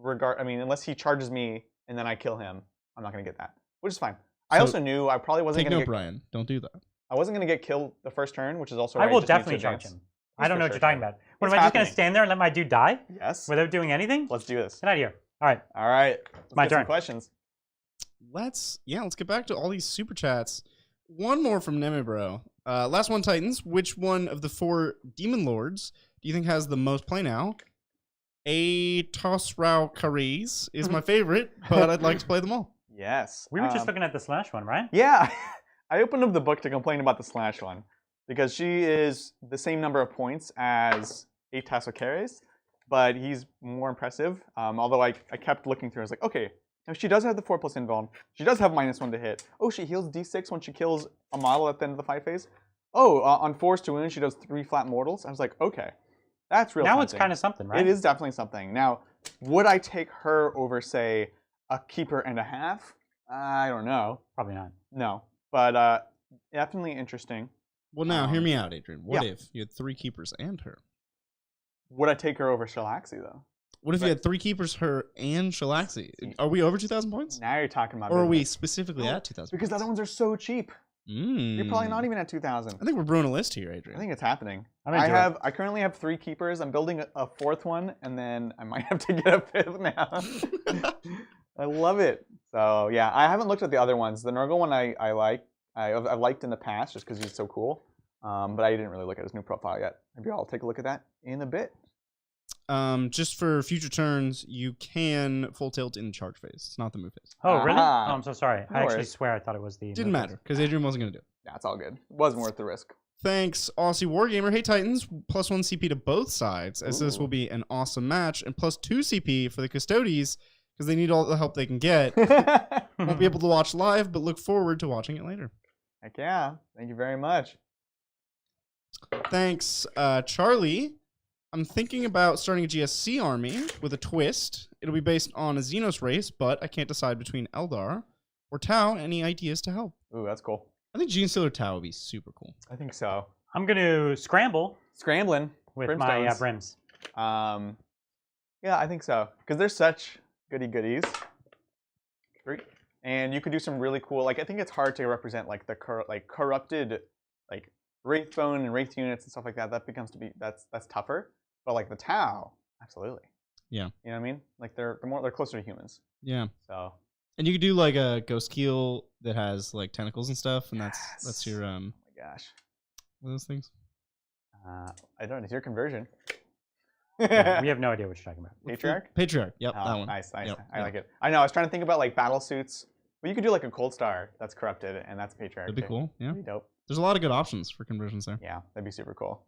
unless he charges me and then I kill him, I'm not going to get that, which is fine. I So, also knew I probably wasn't Take going note, to get... Brian. Don't do that. I wasn't going to get killed the first turn, which is also I right. will Just needs to definitely charge advance. him. I don't know what you're talking about. What, It's am I just going happening. to stand there and let my dude die Yes. without doing anything? Let's do this. Get out of here. All right. All right. Let's My get some turn. questions. Let's get back to all these super chats. One more from Nemibro. Last one, Titans. Which one of the 4 demon lords do you think has the most play now? Tosrau Karis is my favorite, but I'd like to play them all. Yes. We were just looking at the slash one, right? Yeah. I opened up the book to complain about the slash one because she is the same number of points as Tasocares, but he's more impressive. Although I kept looking through, I was like, okay, now she does have the 4+ invuln. She does have -1 to hit. Oh, she heals D6 when she kills a model at the end of the fight phase. Oh, on force to wound, she does 3 flat mortals. I was like, okay, that's real. Now it's tempting. kind of something, right? It is definitely something. Now, would I take her over, say, a keeper and a half? I don't know. Probably not. No, but definitely interesting. Well, now, hear me out, Adrian. What yeah. if you had 3 keepers and her? Would I take her over Shalaxi, though? What if you had 3 keepers, her, and Shalaxi? Are we over 2,000 points? Now you're talking about Or are we business. specifically at 2,000 Because the other ones are so cheap. You're probably not even at 2,000. I think we're brewing a list here, I Adrian. think it's happening. I currently have 3 keepers. I'm building a 4th one, and then I might have to get a 5th now. I love it. So yeah, I haven't looked at the other ones. The Nurgle one I like. I've liked in the past just because he's so cool. But I didn't really look at his new profile yet. Maybe I'll take a look at that in a bit. Just for future turns, you can full tilt in the charge phase. It's not the move phase. Oh, really? Oh, Ah. I'm so sorry. No I actually worries. swear I thought it was the... Didn't matter, because Adrian wasn't going to do it. Yeah, it's all good. It wasn't worth the risk. Thanks, Aussie Wargamer. Hey, Titans. +1 CP to both sides, as this will be an awesome match. And +2 CP for the Custodies, because they need all the help they can get. Won't be able to watch live, but look forward to watching it later. Heck yeah. Thank you very much. Thanks, Charlie. I'm thinking about starting a GSC army with a twist. It'll be based on a Xenos race, but I can't decide between Eldar or Tau. Any ideas to help? Ooh, that's cool. I think Genestealer Tau would be super cool. I think so. I'm going to scramble Scrambling with my Brimstones. brims. Yeah, I think so. Because they're such goodies. 3. And you could do some really cool, like, I think it's hard to represent, like, the corrupted, like, Wraithbone and Wraith units and stuff like that. That becomes to be, that's tougher. But, like, the Tau, absolutely. Yeah. You know what I mean? Like, they're closer to humans. Yeah. So. And you could do like a Ghost Keel that has like tentacles and stuff, and that's your Oh my gosh. what are those things? I don't know. It's your conversion. Yeah, we have no idea what you're talking about. Patriarch? Patriarch. Yep, Oh, that one. nice. Yep, I yep. like it. I know. I was trying to think about like battle suits. But you could do like a Cold Star that's corrupted, and that's Patriarch. That'd be too. cool. Yeah. That'd be dope. There's a lot of good options for conversions there. Yeah, that'd be super cool.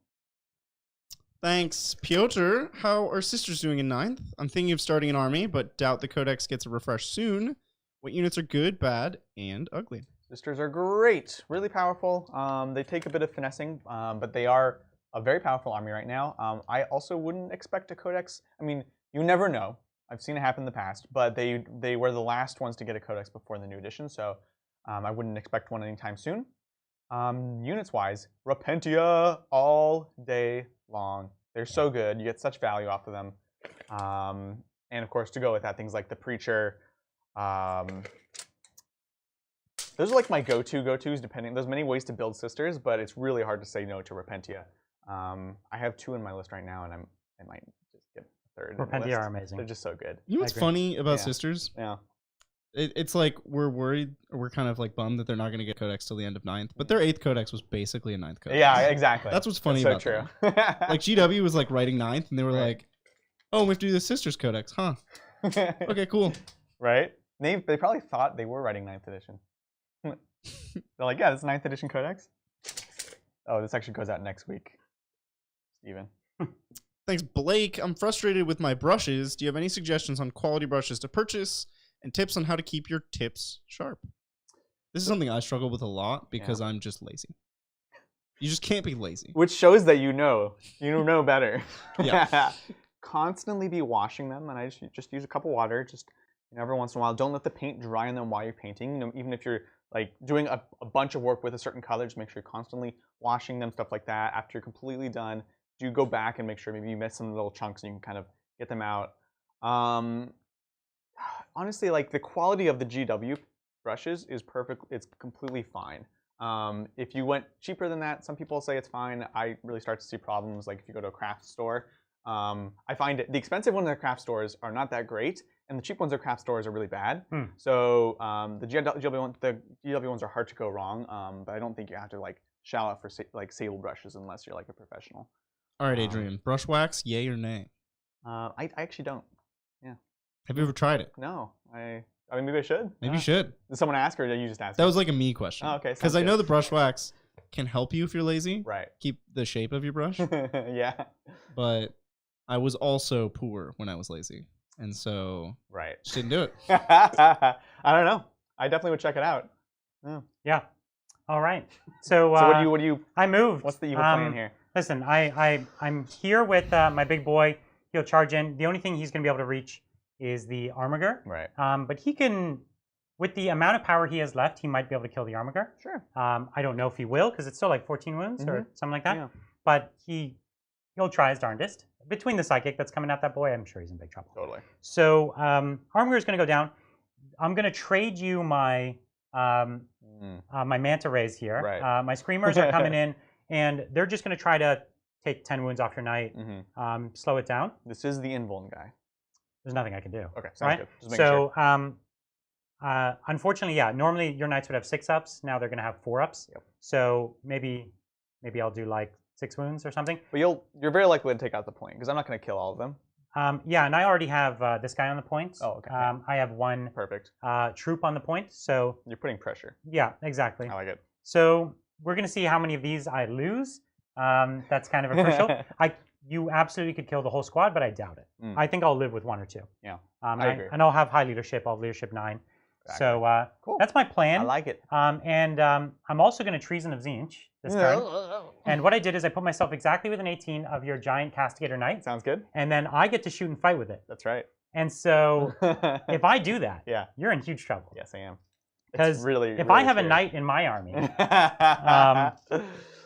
Thanks, Piotr. How are sisters doing in 9th? I'm thinking of starting an army, but doubt the codex gets a refresh soon. What units are good, bad, and ugly? Sisters are great, really powerful. They take a bit of finessing, but they are a very powerful army right now. I also wouldn't expect a codex. I mean, you never know. I've seen it happen in the past, but they were the last ones to get a codex before the new edition, so I wouldn't expect one anytime soon. Units-wise, Repentia all day long. They're so good. You get such value off of them. And of course, to go with that, things like the Preacher. Those are like my go-tos, depending. There's many ways to build sisters, but it's really hard to say no to Repentia. I have 2 in my list right now, and I might just get a 3rd. Repentia are amazing. They're just so good. You know what's agree. funny about Yeah. sisters? Yeah. It's like we're worried, or we're kind of like bummed that they're not going to get Codex till the end of 9th. But their 8th Codex was basically a 9th Codex. Yeah, exactly. That's what's funny That's about so true. them. Like GW was like writing 9th, and they were Right. like, "Oh, we have to do the Sisters Codex, huh? Okay, cool." Right? They probably thought they were writing 9th edition. They're like, yeah, this is 9th edition Codex. Oh, this actually goes out next week. Steven. Thanks, Blake. I'm frustrated with my brushes. Do you have any suggestions on quality brushes to purchase and tips on how to keep your tips sharp? This is something I struggle with a lot because I'm just lazy. You just can't be lazy. Which shows that you know better. Yeah. Constantly be washing them, and I just use a cup of water, just every once in a while. Don't let the paint dry on them while you're painting. Even if you're like doing a bunch of work with a certain color, just make sure you're constantly washing them, stuff like that. After you're completely done, do go back and make sure maybe you missed some little chunks and you can kind of get them out. Honestly, like the quality of the GW brushes is perfect. It's completely fine. If you went cheaper than that, some people say it's fine. I really start to see problems. Like if you go to a craft store, I find the expensive ones at craft stores are not that great, and the cheap ones at craft stores are really bad. So the GW ones are hard to go wrong, but I don't think you have to like shell out for like sable brushes unless you're like a professional. All right, Adrian. Brush wax, yay or nay? I actually don't. Yeah. Have you ever tried it? No. I mean, maybe I should. Maybe you should. Did someone ask, or did you just ask? That was like a me question. Oh, okay. Because I know the brush wax can help you if you're lazy. Right. Keep the shape of your brush. Yeah. But I was also poor when I was lazy. And so just didn't do it. I don't know. I definitely would check it out. Yeah. All right. So, what do you? I moved. What's the evil plan here? Listen, I'm here with my big boy. He'll charge in. The only thing he's going to be able to reach is the Armiger. Right. But he can, with the amount of power he has left, he might be able to kill the Armiger. Sure. I don't know if he will, because it's still like 14 wounds or something like that. Yeah. But he'll try his darndest. Between the psychic that's coming at that boy, I'm sure he's in big trouble. Totally. So Armiger is going to go down. I'm going to trade you my my manta rays here. Right. My screamers are coming in, and they're just going to try to take 10 wounds off your knight, slow it down. This is the invuln guy. There's nothing I can do. Okay, sounds right? good. Just making sure. So unfortunately, yeah, normally your knights would have 6 ups. Now they're going to have 4 ups. Yep. So maybe I'll do like 6 wounds or something. But you're very likely to take out the point, because I'm not going to kill all of them. Yeah, and I already have this guy on the point. Oh, okay. I have 1 Perfect. troop on the point, so... You're putting pressure. Yeah, exactly. I like it. So we're going to see how many of these I lose. That's kind of crucial. You absolutely could kill the whole squad, but I doubt it. I think I'll live with 1 or 2. Yeah, I agree. And I'll have high leadership. I'll have leadership 9. Exactly. So cool. That's my plan. I like it. And I'm also going to Treason of Tzeentch this turn. And what I did is I put myself exactly with an 18 of your giant Castigator Knight. Sounds good. And then I get to shoot and fight with it. That's right. And so if I do that, you're in huge trouble. Yes, I am. Because really, if I have a knight in my army,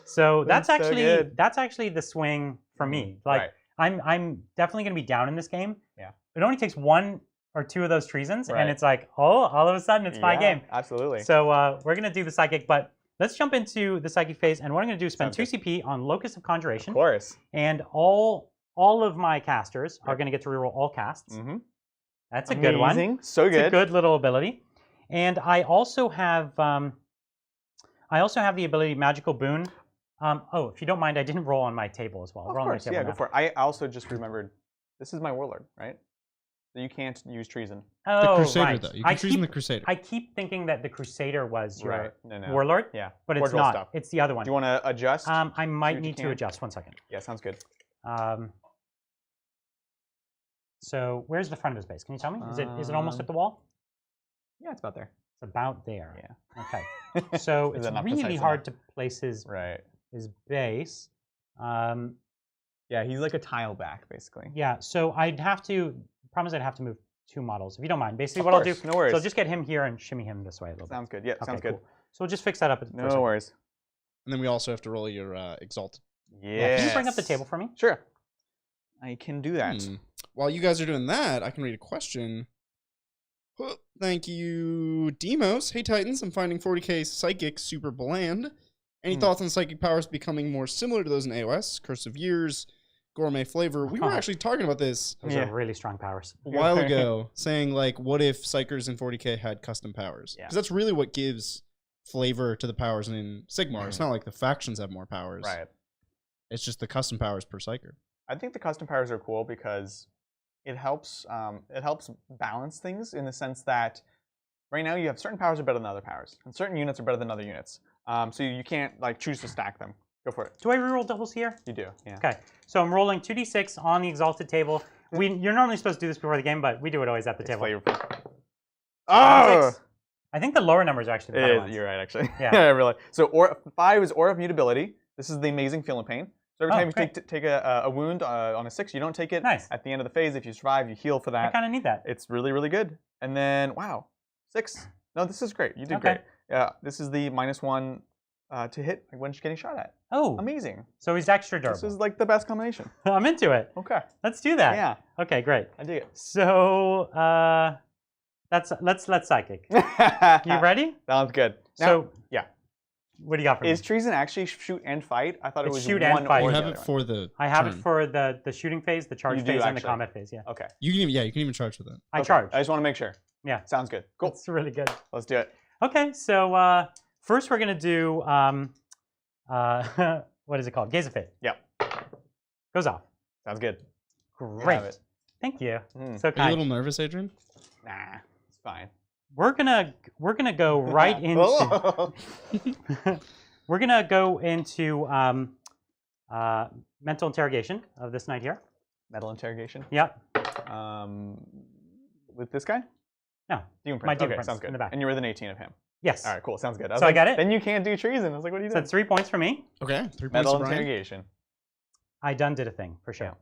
so that's actually the swing for me. Like I'm definitely going to be down in this game. Yeah. It only takes 1 or 2 of those treasons, and it's like, all of a sudden it's my game. Absolutely. So we're going to do the psychic, but let's jump into the psychic phase. And what I'm going to do is spend 2 CP on Locus of Conjuration. Of course. And all of my casters are going to get to reroll all casts. That's a good one. So good. It's a good little ability. And I also have the ability Magical Boon. Oh, if you don't mind, I didn't roll on my table as well. Of course, yeah, go for it. I also just remembered, this is my Warlord, right? So you can't use treason. Oh, the Crusader, right. though. You can treason the Crusader. I keep thinking that the Crusader was your No. Warlord. Yeah. But it's not. Stuff. It's the other one. Do you want to adjust? I might need to adjust. 1 second. Yeah, sounds good. So where's the front of his base? Can you tell me? Is it almost at the wall? Yeah, it's about there. It's about there. Yeah. Okay. So it's really hard to place his base. Yeah, he's like a tile back, basically. Yeah, so I'd have to move 2 models, if you don't mind. Basically, what I'll do, no worries. So I'll just get him here and shimmy him this way a little bit. Sounds good. Yeah, sounds good. Cool. So we'll just fix that up. No worries. And then we also have to roll your Exalted. Yeah. Can you bring up the table for me? Sure. I can do that. While you guys are doing that, I can read a question. Thank you, Demos. Hey, Titans. I'm finding 40k Psychic super bland. Any thoughts on Psychic powers becoming more similar to those in AOS? Curse of Years, gourmet flavor. We were actually talking about this Those are really strong powers. a while ago, saying like, what if Psychers in 40k had custom powers? Yeah. Because that's really what gives flavor to the powers in Sigmar. It's not like the factions have more powers. Right. It's just the custom powers per Psyker. I think the custom powers are cool because it helps balance things in the sense that right now you have certain powers are better than other powers, and certain units are better than other units. So you can't like choose to stack them. Go for it. Do I reroll doubles here? You do, yeah. Okay, so I'm rolling 2d6 on the exalted table. You're normally supposed to do this before the game, but we do it always at the table. Flavorful. Oh! I think the lower numbers are actually the better ones. You're right, actually. Yeah. I realized. So 5 is Aura of Mutability. This is the amazing Feel and Pain. So every time you take a wound on a 6, you don't take it. Nice. At the end of the phase, if you survive, you heal for that. I kind of need that. It's really, really good. And then, wow, 6. No, this is great. You did great. Yeah, this is the -1 to hit when you're getting shot at. Oh. Amazing. So he's extra durable. This is like the best combination. I'm into it. Okay. Let's do that. Yeah. Okay, great. I dig it. So let's psychic. You ready? Sounds good. Now, So yeah. What do you got for me? Is treason actually shoot and fight? I thought it It's was shoot one and fight. or You the have other it one. for the I have it turn. for the shooting phase, the charge You do, phase, and the actually. combat phase. Yeah. Okay. You can even charge with that. I Okay. charge. I just want to make sure. Yeah. Sounds good. Cool. It's really good. Let's do it. Okay, so first we're gonna do what is it called? Gaze of Fate. Yep. Goes off. Sounds good. Great. it. Thank you. Mm. So Are you a kind. little nervous, Adrian? Nah, it's fine. We're gonna go right into Oh. we're gonna go into mental interrogation of this knight here. Metal interrogation. Yep. With this guy? No. Demon Prince. My Demon Okay, Prince sounds good. in the back. And you're within 18 of him. Yes. All right, cool. Sounds good. So I got it? Then you can't do treason. I was like, what are you So doing? that's 3 points for me. Okay, 3 points Metal to Brian. interrogation. I done did a thing for sure.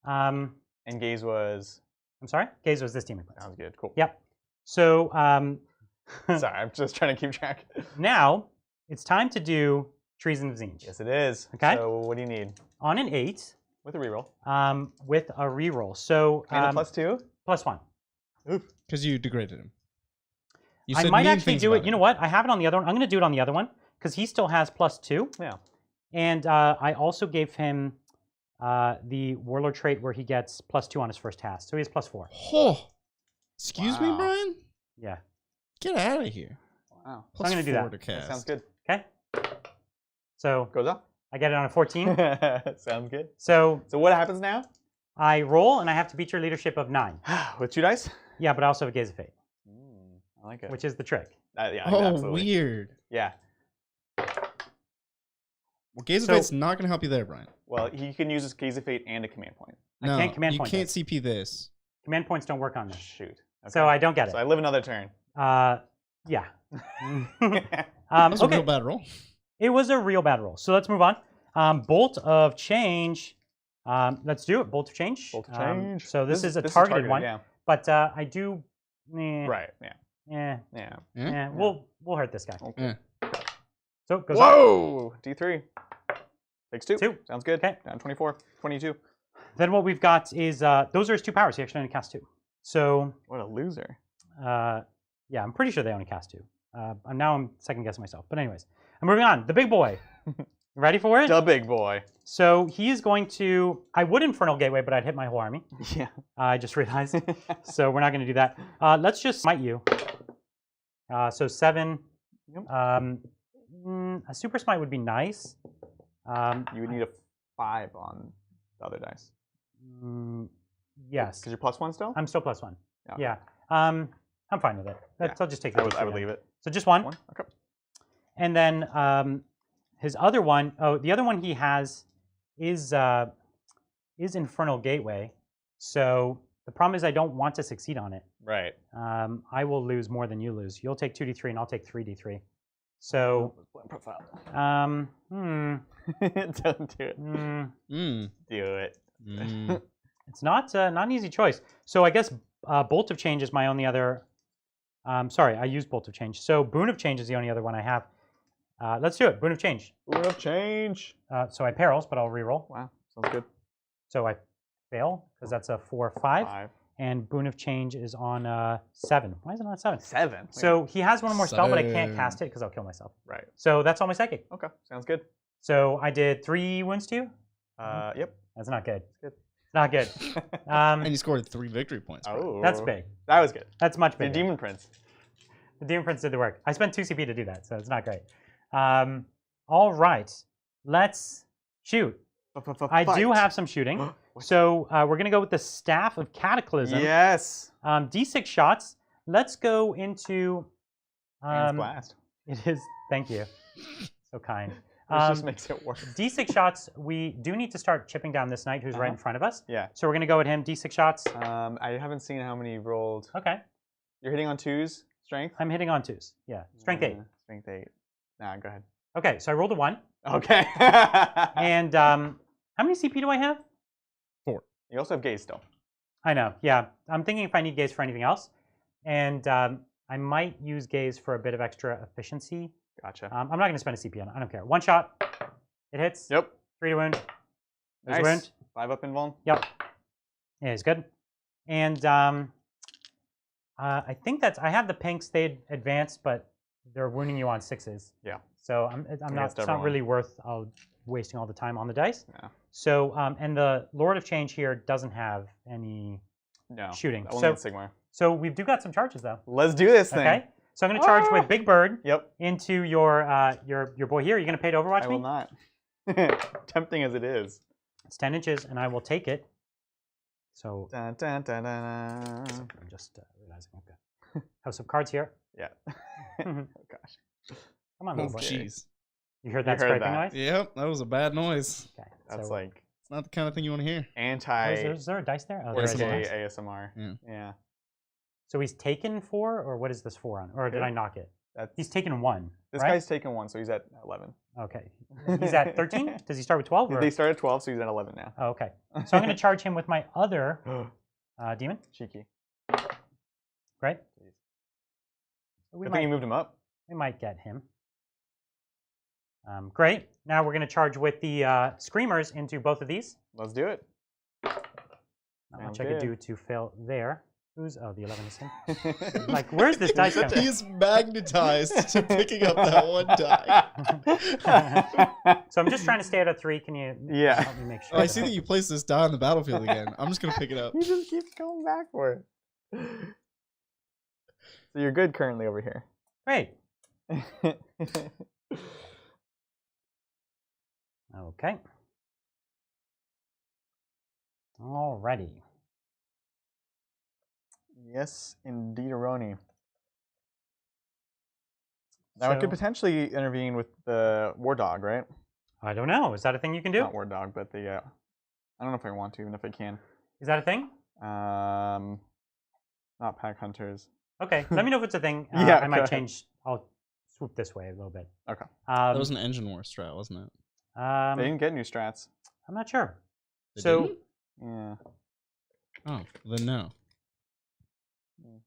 I'm And gaze was. sorry. Gaze was this Demon Prince. Sounds good. Cool. Yep. So Sorry, I'm just trying to keep track. now it's time to do Treason of Tzeentch. Yes, it is. Okay. So what do you need? On an 8, With a reroll. with a reroll. So And a +2? +1. Because you degraded him. You I said might mean actually things do about it. You know what? I have it on the other one. I'm going to do it on the other one because he still has +2. Yeah. And I also gave him the Warlord trait where he gets +2 on his first task. So he has +4. Oh, excuse me, Wow. Brian? Yeah. Get out of here. Wow. So I'm gonna do that. +4 to That cast. sounds good. Okay. So Goes up. I get it on a 14. Sounds good. So So what happens now? I roll and I have to beat your leadership of 9. With 2 dice? Yeah, but I also have a Gaze of Fate, I like it. which is the trick. Yeah, Oh, absolutely. weird. Yeah. Well, Gaze of So- Fate's not going to help you there, Brian. Well, he can use his Gaze of Fate and a command point. I No, can't command you point can't this. CP this. Command points don't work on this. Shoot. So Okay. I don't get it. So I live another turn. Yeah. That's a Okay. real bad roll. It was a real bad roll. So let's move on. Bolt of Change. Let's do it. Bolt of Change. Bolt of change. So this is a targeted one. Yeah. But I do. Right. Yeah. Yeah. Yeah. Yeah? We'll hurt this guy. Okay. Yeah. So it goes up. Whoa! D3. Takes 2. 2. Sounds good. Okay. Down 24. 22. Then what we've got is those are his 2 powers. He actually only casts 2. So What a loser. yeah, I'm pretty sure they only cast 2. I'm second guessing myself. But anyways, I'm moving on. The big boy. Ready for it? The big boy. So he is going to. I would Infernal Gateway, but I'd hit my whole army. Yeah. I just realized. So we're not going to do that. Let's just smite you. So 7. Yep. A super smite would be nice. You would need a 5 on the other dice. Yes. Because you're +1 still? I'm still +1. Okay. Yeah. I'm fine with it. I'll just take that. I would leave it. So just 1. 1? Okay. And then his other one, the other one he has is Infernal Gateway. So the problem is I don't want to succeed on it. Right. I will lose more than you lose. You'll take 2d3 and I'll take 3d3. So, Profile. Don't do it. Do it. It's not an easy choice. So I guess Bolt of Change is my only other. Sorry, I used Bolt of Change. So Boon of Change is the only other one I have. Let's do it. Boon of Change. Boon of change. So I perils, but I'll reroll. Wow. Sounds good. So I fail because that's a 4 or 5. 5. And Boon of Change is on 7. Why is it on 7? 7. So he has one more spell, but I can't 7. cast it because I'll kill myself. Right. So that's all my psychic. Okay. Sounds good. So I did 3 wounds to you. Yep. That's not good. Good. It's not good. And you scored 3 victory points. Oh, That's big. That was good. That's much The bigger. Demon Prince. The Demon Prince did the work. I spent 2 CP to do that, so it's not great. All right, let's shoot. I do have some shooting. So we're going to go with the Staff of Cataclysm. Yes. D6 shots. Let's go into... Blast. It is... Thank you. So kind. This just makes it worse. D6 shots. We do need to start chipping down this knight who's right in front of us. Yeah. So we're going to go at him. D6 shots. I haven't seen how many you've rolled. Okay. You're hitting on 2s, strength? I'm hitting on 2s. Yeah. Strength 8. Strength 8. Nah, go ahead. Okay, so I rolled a 1. Okay. And how many CP do I have? 4. You also have gaze still. I know, yeah. I'm thinking if I need gaze for anything else. And I might use gaze for a bit of extra efficiency. Gotcha. I'm not going to spend a CP on it. I don't care. 1 shot. It hits. Yep. 3 to wound. There's Nice. a wound. 5 up invuln. Yep. Yeah, it's good. And I think that's... I have the pinks. They advanced, but they're wounding you on 6s. Yeah. So I'm not... It's not really worth wasting all the time on the dice. Yeah. So, and the Lord of Change here doesn't have any shooting. Only Sigmar. So we do got some charges though. Let's do this thing. Okay. So I'm going to charge with Big Bird. Yep. Into your boy here. Are you going to pay to Overwatch me? I will not. Tempting as it is. It's 10 inches, and I will take it. So Dun, dun, dun, dun, dun. I'm just realizing I've got House of Cards here. Yeah. Oh gosh. Come on, Oh, little boy. jeez. You heard that You heard scraping that. noise? Yep, that was a bad noise. Okay. That's so, like It's not the kind of thing you want to hear. anti is there a dice there? Oh, there is a 4K dice. ASMR. Yeah. Yeah. So he's taken 4, or what is this 4 on? Or did I knock it? That's, He's taken 1. this right? guy's taken 1, so he's at 11. Okay. He's at 13? Does he start with 12? Or? They start at 12, so he's at 11 now. Oh, okay. So I'm going to charge him with my other demon. Cheeky. Great. So Good thing you moved him up. we might get him. Great. Now we're going to charge with the Screamers into both of these. Let's do it. Not much I could do to fail there. Who's... Oh, the 11 is him. Like, Like, where's this dice coming? He is magnetized to picking up that one die. So I'm just trying to stay out of 3. Can you Yeah. help me make sure? Oh, I see that you placed this die on the battlefield again. I'm just going to pick it up. He just keeps going back for it. So you're good currently over here. Great. Okay. Alrighty. Yes, indeed, Aroni. Now I could So- potentially intervene with the War Dog, right? I don't know. Is that a thing you can do? Not War Dog, but the. I don't know if I want to, even if I can. Is that a thing? Not Pack Hunters. Okay. Let me know if it's a thing. Yeah, I go might ahead. change. I'll swoop this way a little bit. Okay. That was an engine war strat, wasn't it? They didn't get new strats. I'm not sure. They So didn't? Yeah. Oh, then no.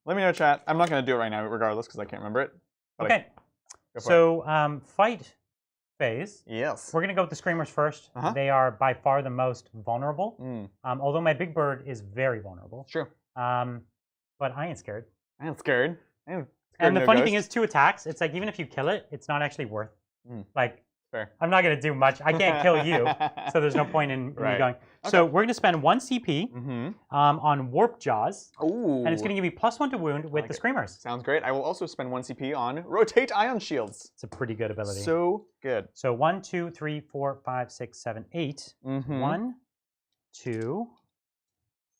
Let me know, chat. I'm not going to do it right now, regardless, because I can't remember it. But okay. go for it. So fight phase. Yes. We're gonna go with the Screamers first. Uh-huh. They are by far the most vulnerable. Mm, Although my Big Bird is very vulnerable. true. But I ain't scared. I am scared. And the funny thing is, 2 attacks. It's like even if you kill it, it's not actually worth. Mm. Like Fair. I'm not gonna do much. I can't kill you, so there's no point in me Right. going. So we're gonna spend 1 CP Mm-hmm. on Warp Jaws, Ooh. and it's gonna give you +1 to wound with like the it. Screamers. Sounds great. I will also spend 1 CP on Rotate Ion Shields. It's a pretty good ability. So good. So 1, 2, 3, 4, 5, 6, 7, 8. Mm-hmm. 1, 2,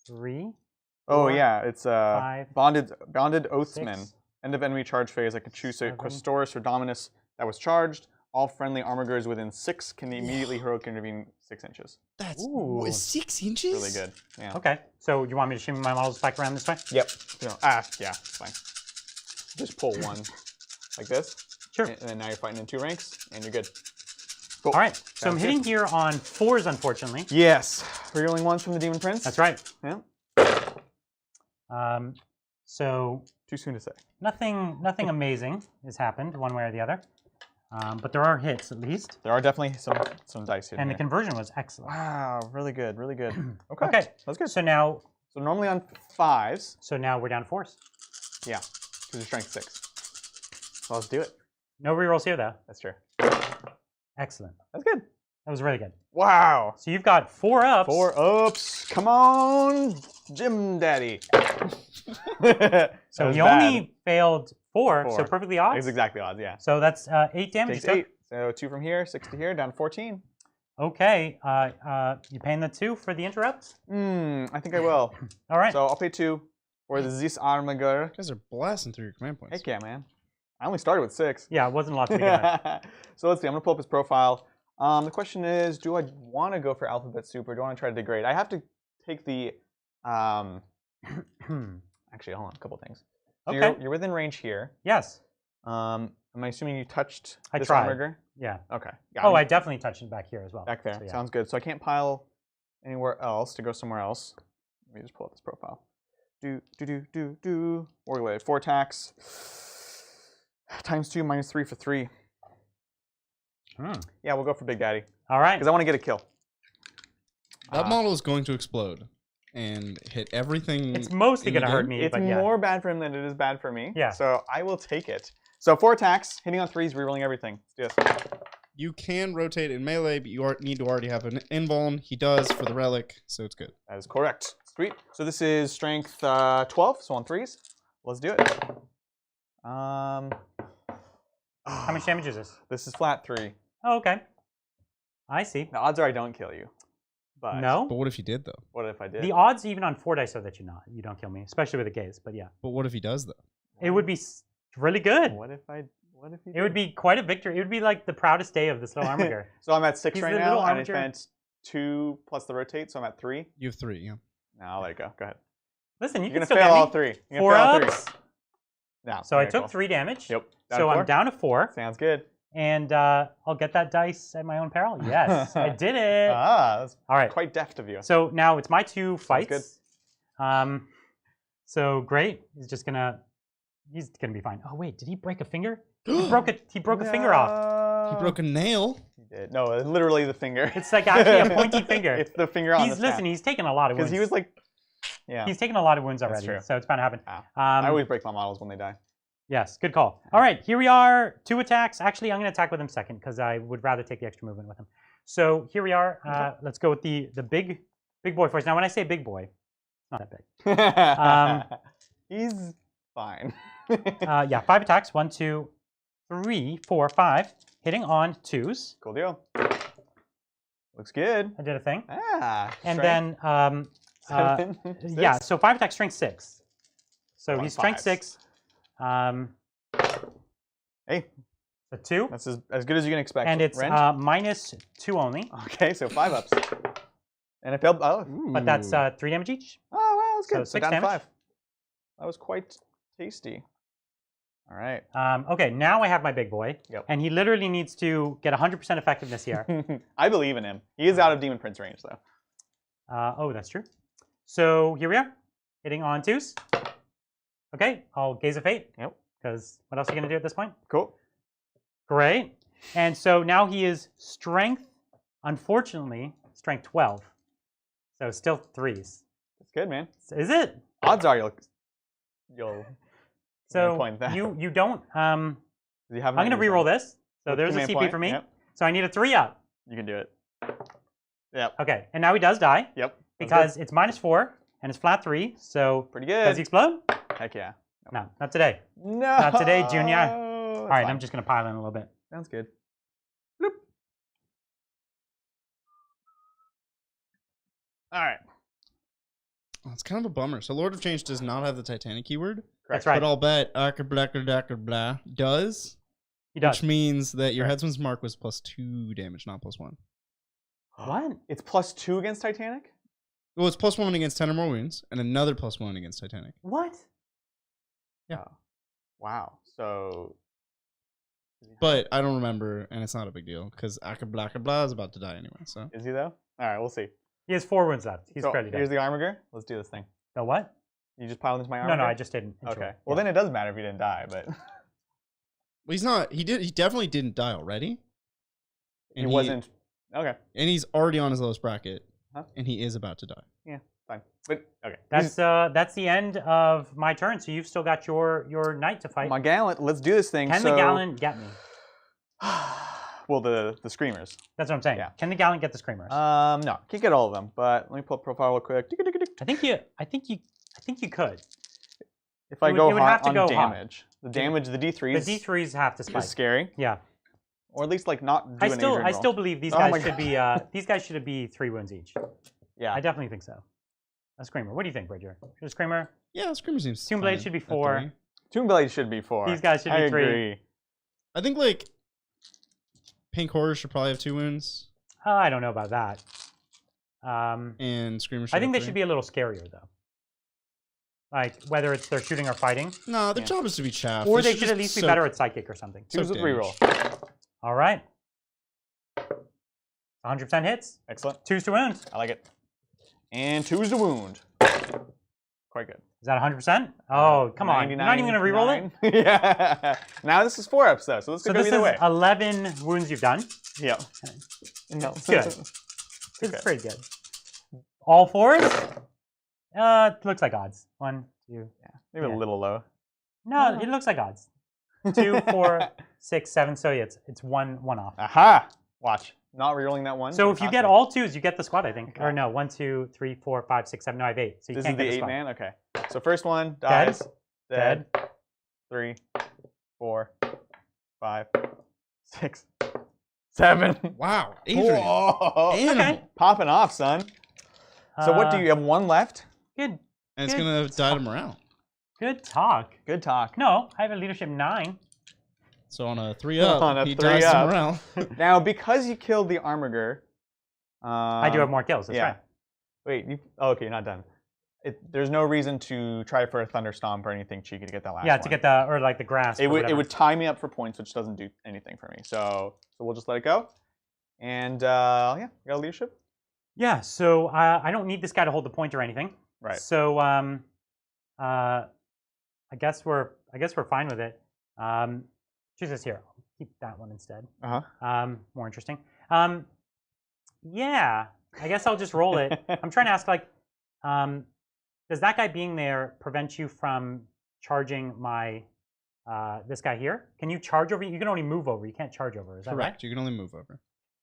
3. Oh 4, yeah, it's 5, bonded Oathsmen. 6. End of enemy charge phase. I could choose a 7. Questoris or Dominus that was charged. All friendly Armigers within 6 can immediately heroic intervene 6 inches. That's Ooh. 6 inches? Really good. Yeah. Okay. So you want me to shimmy my models back around this way? Yep. Yeah, it's fine. Just pull one like this. Sure. And then now you're fighting in 2 ranks, and you're good. Cool. All right. So I'm Sounds hitting good. here on 4s, unfortunately. Yes. Rerolling 1s from the Demon Prince. That's right. Yeah. So Too soon to say. nothing amazing has happened one way or the other, but there are hits at least, There are definitely some dice here. and the conversion was excellent. Wow, really good, really good. Okay. Okay. That's good. So now normally on 5s, we're down to 4s. yeah, because your strength 6. So let's do it. No rerolls here though. That's true. Excellent. That's good. That was really good. Wow. So you've got 4 ups. 4 ups. Come on, Jim Daddy. So he only failed 4, so 4. perfectly odds. It's exactly odds, yeah. So that's 8 damage. Takes 8. So 2 from here, 6 to here, down to 14. Okay. You paying the 2 for the interrupt? I think I will. All right. So I'll pay 2 for this Armiger. You guys are blasting through your command points. Heck yeah, man. I only started with 6. Yeah, it wasn't a lot to begin with. So let's see. I'm going to pull up his profile. The question is, do I want to go for alphabet soup or do I want to try to degrade? I have to take the... Actually, hold on. A couple things. So Okay. you're within range here. Yes. Am I assuming you touched this tried. Armiger? Yeah. Okay. Oh, I definitely touched it back here as well. Back there. So, yeah. Sounds good. So I can't pile anywhere else to go somewhere else. Let me just pull up this profile. War-related 4 attacks. Times 2, minus 3 for 3. Yeah, we'll go for Big Daddy. All right. Because I want to get a kill. That model is going to explode and hit everything. It's mostly going to hurt me, It's but yeah. more bad for him than it is bad for me. Yeah. So I will take it. So 4 attacks, hitting on 3s, rerolling everything. Let's do this. You can rotate in melee, but you need to already have an invuln. He does for the relic, so it's good. That is correct. Sweet. So this is strength 12, so on 3s. Let's do it. How much damage is this? This is flat 3. Oh, okay. I see. The odds are I don't kill you. But No? But what if he did, though? what if I did? The odds even on 4 dice are that you don't kill me, especially with a gaze, but yeah. But what if he does, though? It would be really good. What if he It would be quite a victory. It would be like the proudest day of this little Armiger. So I'm at 6 He's right the now, little and I armature. spent 2 plus the rotate, so I'm at 3. You have 3, yeah. No, I'll let it go. Go ahead. Listen, you You're can going to still fail get all me. 3. You're 4 gonna fail all ups. 3. No. So I okay, took cool. 3 damage. Yep. So I'm down to 4. Sounds good. And I'll get that dice at my own peril. Yes, I did it. That's All right. quite deft of you. So now it's my 2 fights. good. So great. He's gonna be fine. Oh wait, did he break a finger? He broke a finger off. He broke a nail. He did. No, literally the finger. It's like actually a pointy finger. It's the finger on the Listen, he's taken a lot of wounds. because he was like, yeah. He's taken a lot of wounds That's already, true. so it's bound to happen. Wow. I always break my models when they die. Yes, good call. All right, here we are. 2 attacks. Actually, I'm going to attack with him second because I would rather take the extra movement with him. So here we are. Let's go with the big boy first. Now, when I say big boy, it's not that big. He's fine. Yeah, 5 attacks. 1, 2, 3, 4, 5. Hitting on 2s. Cool deal. Looks good. I did a thing. strength. And then, 7, yeah, 6. so 5 attacks, strength 6. So Go on he's strength 5s. 6. Hey, A 2. that's as good as you can expect. And it's Rend? minus 2 only. Okay, so 5 ups. And it failed. Oh, But that's 3 damage each. oh wow, that's good. So So 6 down to damage. 5. That was quite tasty. All right. Okay, now I have my big boy. Yep. And he literally needs to get 100% effectiveness here. I believe in him. He is out of Demon Prince range, though. Oh, that's true. So here we are, hitting on 2s. Okay, I'll Gaze of Fate. Yep. Because what else are you going to do at this point? Cool. Great. And so now he is strength, unfortunately, strength 12. So still 3s. That's good, man. Is it? Odds are you'll So point that. you don't. I'm Do you have going to reroll this. So With there's a command CP point, for me. yep. So I need a 3 up. You can do it. Yep. Okay, and now he does die. Yep. That's Because it's minus 4 and it's flat 3. So good. Pretty good. does he explode? Heck yeah. No, not today. No. Not today, Junior. All All right, I'm just going to pile in a little bit. Sounds good. All right. Oh, it's kind of a bummer. So Lord of Change does not have the Titanic keyword. That's right. But I'll bet blah does. He does. Which means that your Correct. headsman's mark was +2 damage, not +1. What? It's +2 against Titanic? Well, it's +1 against 10 or more wounds, and another +1 against Titanic. What? Yeah. Oh. Wow. So. But I don't remember, and it's not a big deal, because blah is about to die anyway, so. Is he, though? All right, we'll see. He has 4 wounds left. He's So, fairly here's dead. the Armiger. Let's do this thing. The what? You just piled into my Armiger? No, I just didn't. Okay. Well, then it doesn't matter if he didn't die, but. Well, he's not. He definitely didn't die already. He wasn't. Okay. And he's already on his lowest bracket, Huh? and he is about to die. Yeah, fine. But, okay. That's the end of my turn. So you've still got your knight to fight. My gallant, let's do this thing. Can the gallant get me? Well, the screamers. That's what I'm saying. Yeah. Can the Gallant get the screamers? No, can't get all of them. But let me pull up profile real quick. I think you could. If I It go would have hot to on go hot. damage, the damage, the D3s, The D3s have to spike. is scary. Yeah. Or at least like not do an Adrian I still roll. believe these Oh guys my should be these guys should be 3 wounds each. Yeah. I definitely think so. A screamer. What do you think, Bridger? Should a screamer? Yeah, Screamer seems Tomb Blade should be at 4. 3. Tomb Blade should be 4. These guys should I be 3. agree. I think like Pink Horror should probably have 2 wounds, Oh, I don't know about that. and Screamer should I think have they 3. should be a little scarier though. Like whether it's they're shooting or fighting, No, their job is to be chaff. or they should at least be better at psychic or something. Choose a Soak 3-roll. All right. 100% hits. Excellent. 2s to wound. I like it. And 2's to wound. Quite good. Is that 100%? Oh, come on. You're not even going to reroll it? Yeah. Now this is 4-ups though, so this could So go this either is way. 11 wounds you've done. Yep. It's good. It's pretty good. All 4s? Looks like odds. 1, 2. Yeah. Maybe a little low. No, it looks like odds. 2, 4, 6, 7. So yeah, it's one off. Aha! Watch. Not rerolling that one. So if you get fantastic. all 2s, you get the squad, I think. Okay. Or no, 1, 2, 3, 4, 5, 6, 7. No, I have 8. So you This can't is get the the 8 squad. man? Okay. So first one dies. Dead. 3, 4, 5, 6, 7. Wow, Adrian. Whoa. Okay. Popping off, son. So what do you have? 1 left? Good. And it's Good gonna die to morale. Good talk. Good talk. No, I have a leadership 9. So on a 3-up, On a he 3 dies to up. morale. Now, because you killed the Armiger. I do have more kills. That's yeah. right. Wait. Okay, you're not done. There's no reason to try for a Thunder Stomp or anything cheeky to get that last Yeah, one. to get the or like the grass. It would tie me up for points, which doesn't do anything for me. So we'll just let it go. And yeah, you got a leadership. Yeah. So I don't need this guy to hold the point or anything. Right. So I guess we're fine with it. Choose this here. I'll keep that one instead. More interesting. Yeah. I guess I'll just roll it. I'm trying to ask like, does that guy being there prevent you from charging my this guy here? Can you charge over? You can only move over. You can't charge over. Is that right? Correct. You can only move over.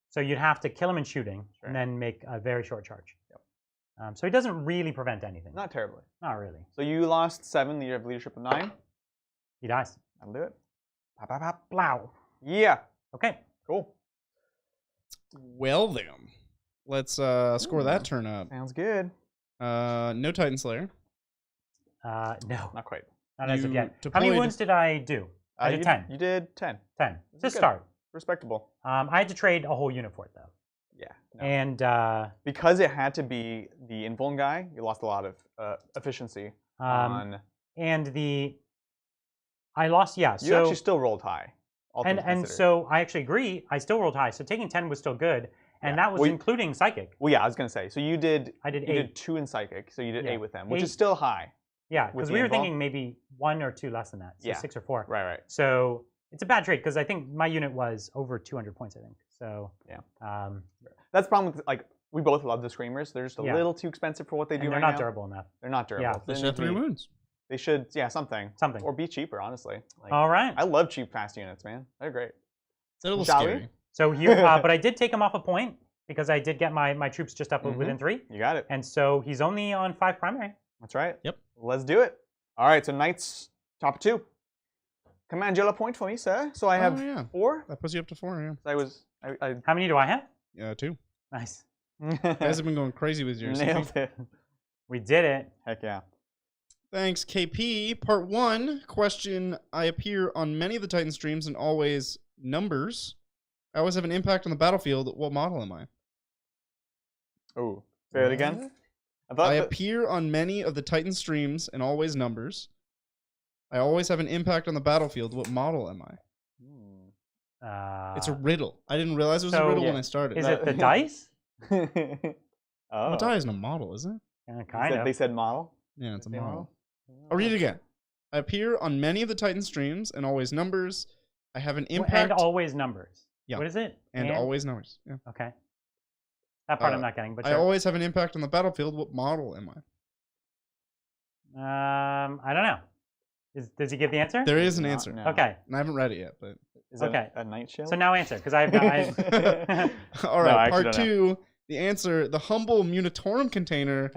So you'd have to kill him in shooting Sure. and then make a very short charge. Yep. So he doesn't really prevent anything. Not terribly. Not really. So you lost 7. You have leadership of 9. He dies. That'll do it. Pop, pop, pop. Blow. Yeah. Okay. Cool. Well then, let's score that turn up. Sounds good. No Titan Slayer. No, Not quite. not as of You yet. How many deployed- wounds did I do? I did 10. You did 10. 10. This To is good. start. Respectable. I had to trade a whole unit for it though. Yeah. No. And Because it had to be the invuln guy, you lost a lot of efficiency on. and I lost. Yeah. You So actually still rolled high. All things and considered. so I actually agree. I still rolled high. So taking 10 was still good, and Yeah. that was Well, including psychic. Well, yeah, I was gonna say. So you did. I did You 8. did 2 in psychic, so you did Yeah. 8 with them, which 8. is still high. Yeah, with because the we were invuln. thinking maybe 1 or 2 less than that. So Yeah. 6 or 4. Right, right. So it's a bad trade because I think my unit was over 200 points. I think so. Yeah. That's the problem with like we both love the screamers. They're just a Yeah. little too expensive for what they do they're right not now. durable enough. They're not durable. Yeah. They They should have 3 need- wounds. They should, yeah, something. Something. Or be cheaper, honestly. Like, All right. I love cheap fast units, man. They're great. It's a little Shall we? scary. So here, but I did take him off a point because I did get my troops just up Mhm. within 3, You got it. and so he's only on 5 primary. That's right. Yep. Let's do it. All right, so Knights top 2. Command yellow point for me, sir. So I have Oh, yeah. 4. That puts you up to 4, yeah. I How many do I have? Yeah, 2. Nice. You guys have been going crazy with yours. nailed it. We did it. Heck yeah. Thanks, KP. Part 1, question. I appear on many of the Titan streams and always numbers. I always have an impact on the battlefield. What model am I? Oh, say it again. I thought I that- appear on many of the Titan streams and always numbers. I always have an impact on the battlefield. What model am I? It's a riddle. I didn't realize it was a so- riddle when Yeah. I started. Is it the dice? Oh. A die isn't a model, is it? Kind of. They said model. Yeah, it's a Say model. I'll read it again. I appear on many of the Titan streams and always numbers. I have an impact And always numbers. Yeah. What is it? and always numbers. Yeah. Okay. That part Uh, I'm not getting, but I sure. always have an impact on the battlefield. What model am I? I don't know. Does he give the answer? There is an Not- answer. no. Okay. And I haven't read it yet, but Is Okay. it a knight shield? So now answer, because I've got. All No, I right, actually part don't know. 2. The answer, the humble Munitorum container.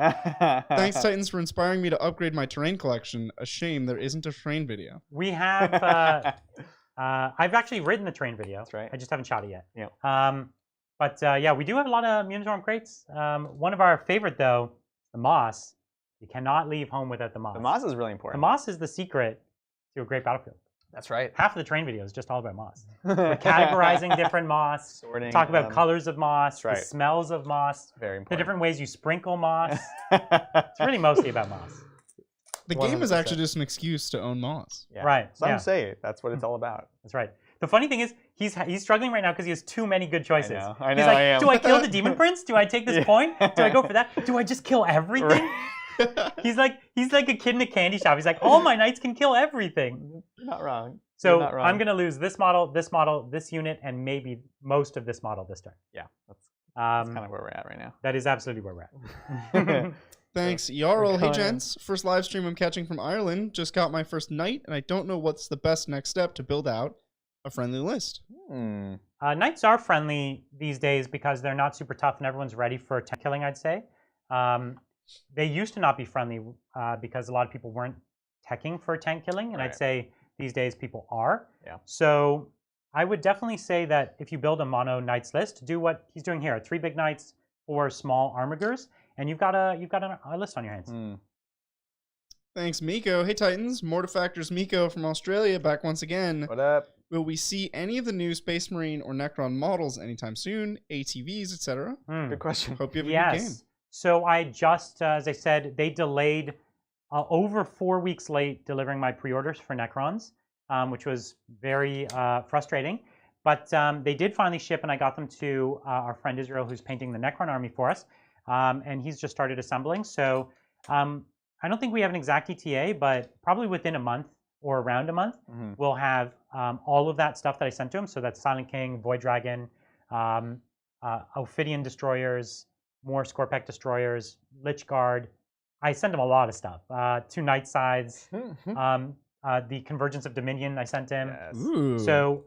Thanks, Titans, for inspiring me to upgrade my terrain collection. A shame there isn't a terrain video. We have. I've actually written the train video. That's right. I just haven't shot it yet. Yeah. But yeah, we do have a lot of Munitorum crates. One of our favorite, though, the moss. You cannot leave home without the moss. The moss is really The important. moss is the secret to a great battlefield. That's right. Half of the train video is just all about moss. We're categorizing different moss. Sorting Talk about them. colors of moss, That's right. the smells of moss, Very the important. different ways you sprinkle moss. It's really mostly about moss. The game is 100%. actually just an excuse to own moss. Yeah. Right, Some yeah. say that's what it's all about. That's right. The funny thing is, he's struggling right now because he has too many good choices. I know, He's I like, am. do I kill the demon prince? Do I take this Yeah. point? Do I go for that? Do I just kill everything? He's like a kid in a candy shop. He's like, all my knights can kill everything. You're not wrong. So You're not wrong. I'm gonna lose this model, this unit, and maybe most of this model this turn. Yeah, that's Um, kind of where we're at right now. that is absolutely where we're at. Thanks, Jarl. Hey, going- gents. First live stream I'm catching from Ireland. Just got my first knight, and I don't know what's the best next step to build out a friendly list. Knights are friendly these days because they're not super tough and everyone's ready for tank killing, I'd say. They used to not be friendly because a lot of people weren't teching for tank killing, and I'd Right. say these days people are. Yeah. So I would definitely say that if you build a mono knights list, do what he's doing here: 3 big knights, 4 small armigers, and you've got a list on your hands. Thanks, Miko. Hey, Titans. Mortifactors Miko from Australia back once again. What up? Will we see any of the new Space Marine or Necron models anytime soon? ATVs, etc. Good question. Hope you have a good game. Yes. So I just, as I said, they delayed over 4 weeks late delivering my pre-orders for Necrons, which was very frustrating. But they did finally ship, and I got them to our friend Israel, who's painting the Necron army for us. And he's just started assembling. So I don't think we have an exact ETA, but probably within a month or around a month, we'll have all of that stuff that I sent to him. So that's Silent King, Void Dragon, Ophidian destroyers, more Scorpec destroyers, Lich Guard. I sent him a lot of stuff. 2 Night Sides, the Convergence of Dominion I sent him. Yes. Ooh. So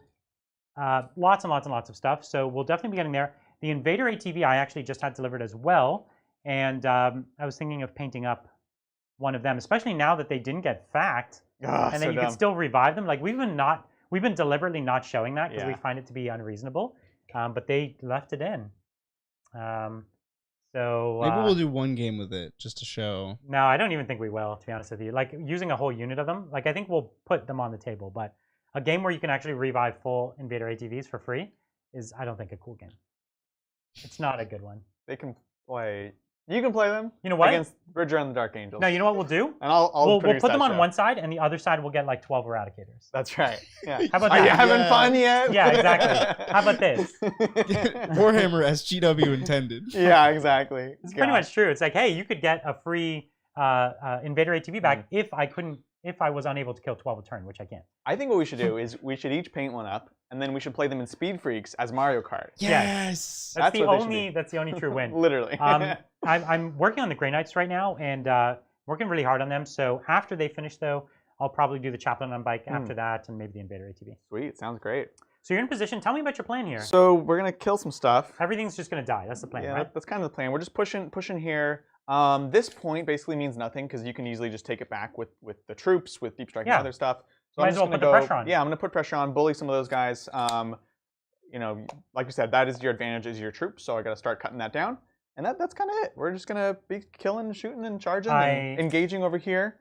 lots and lots and lots of stuff. So we'll definitely be getting there. The Invader ATV I actually just had delivered as well. And I was thinking of painting up one of them, especially now that they didn't get fact. And then you can still revive them. Like we've been deliberately not showing that because we Yeah. find it to be unreasonable. But they left it in. So Maybe we'll do one game with it just to show. no, I don't even think we will, to be honest with you. Like using a whole unit of them, like I think we'll put them on the table, but a game where you can actually revive full Invader ATVs for free is, I don't think, a cool game. It's not a good one. They can play. You can play them. You know what? Against Bridger and the Dark Angels. No, you know what we'll do? And I'll We'll put put them on one side, and the other side we'll get like 12 Eradicators. That's right. Yeah. How about Are you that? having Yeah. fun yet? Yeah, exactly. How about this? Warhammer as GW intended. Yeah, exactly. It's pretty much true. It's like, hey, you could get a free Invader ATV back if I was unable to kill 12 a turn, which I can't. I think what we should do is we should each paint one up, and then we should play them in Speed Freaks as Mario Kart. Yes. That's what they should be. That's the only true win. Literally. I'm working on the Grey Knights right now and working really hard on them. So after they finish, though, I'll probably do the Chaplain on bike after that, and maybe the Invader ATV. Sweet. Sounds great. So you're in position. Tell me about your plan here. So we're gonna kill some stuff. Everything's just gonna die. That's the plan, Yeah, right? that's kind of the plan. We're just pushing here. This point basically means nothing because you can easily just take it back with the troops, with deep strike Yeah. and other stuff. So Might I'm as just well gonna put the go. pressure on. Yeah, I'm gonna put pressure on, bully some of those guys. You know, like you said, that is your advantage, is your troops. So I got to start cutting that down, and that's kind of it. We're just gonna be killing, shooting, and charging, and engaging over here.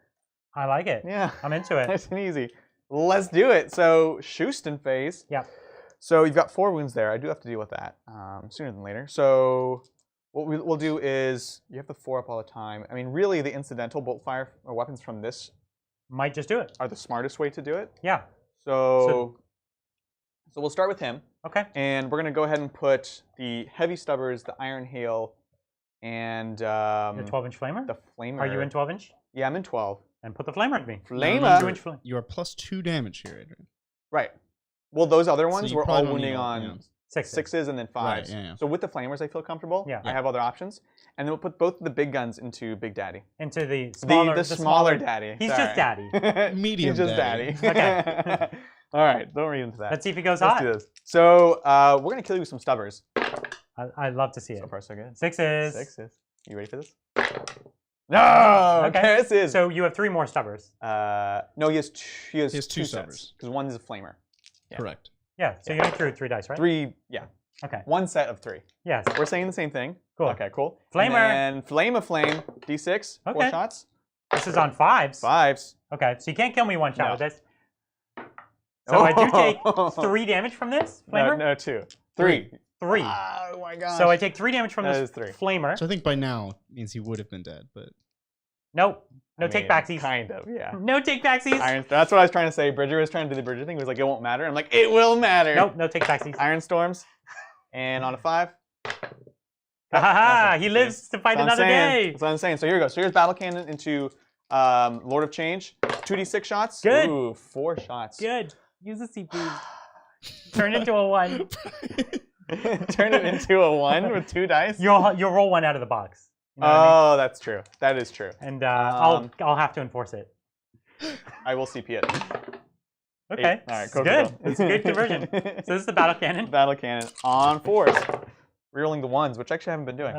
I like it. Yeah, I'm into it. nice and easy. Let's do it. So Schusten phase. Yeah. So you've got 4 wounds there. I do have to deal with that sooner than later. So what we'll do is you have the 4 up all the time. I mean, really, the incidental bolt fire or weapons from this Might just do it. are the smartest way to do it. Yeah. So we'll start with him, Okay. and we're gonna go ahead and put the heavy stubbers, the iron hail, and The 12-inch flamer. the flamer. Are you in 12-inch? Yeah, I'm in 12. And put the flamer at me. Flamer. 2-inch flame. You are +2 damage here, Adrian. Right. Well, those other ones you were probably all don't wounding need all- on yeah. 6s and then 5s. Right, yeah. So with the flamers, I feel comfortable. Yeah. I have other options, and then we'll put both the big guns into Big Daddy. Into the smaller. The smaller daddy. He's Sorry. just daddy. Medium He's just daddy. daddy. Okay. All right, don't read into that. Let's see if he goes Let's hot. do this. So we're gonna kill you with some stubbers. I'd love to see it. So far, so good. Sixes. Sixes. You ready for this? No. Okay. Kisses. So you have 3 more stubbers. No, he has two stubbers. because one is a flamer. Yeah. Correct. Yeah. So you only threw 3 dice, right? 3. Yeah. Okay. 1 set of 3. Yes. We're saying the same thing. Cool. Okay, cool. Flamer. And flame of flame. D6. 4 Okay. shots. This is on 5s. 5s. Okay. So you can't kill me 1 shot No. with this. So I do take Oh. 3 damage from this flamer. No, 2. 3. 3. Oh my gosh. So I take 3 damage from That this is 3. flamer. So I think by now means he would have been dead, but Nope. No I take mean, backsies. Kind of, yeah. No take backsies. That's what I was trying to say. Bridger was trying to do the Bridger thing. He was like, it won't matter. I'm like, it will matter. Nope. No take backsies. Iron Storms. And on a 5. Ha! He lives to fight That's what I'm another saying. day. That's what I'm saying. So here we go. So here's Battle Cannon into Lord of Change. 2d6 shots. Good. Ooh, 4 shots. Good. Use the CP. Turn into a 1. Turn it into a 1 with 2 dice. You'll roll 1 out of the box. You know what I mean? Oh, that's true. That is true. And I'll have to enforce it. I will CP it. Okay. 8. All right, It's cool, good. cool. It's a good conversion. So this is the battle cannon. Battle Cannon on 4s. Rerolling the 1s, which actually I haven't been doing.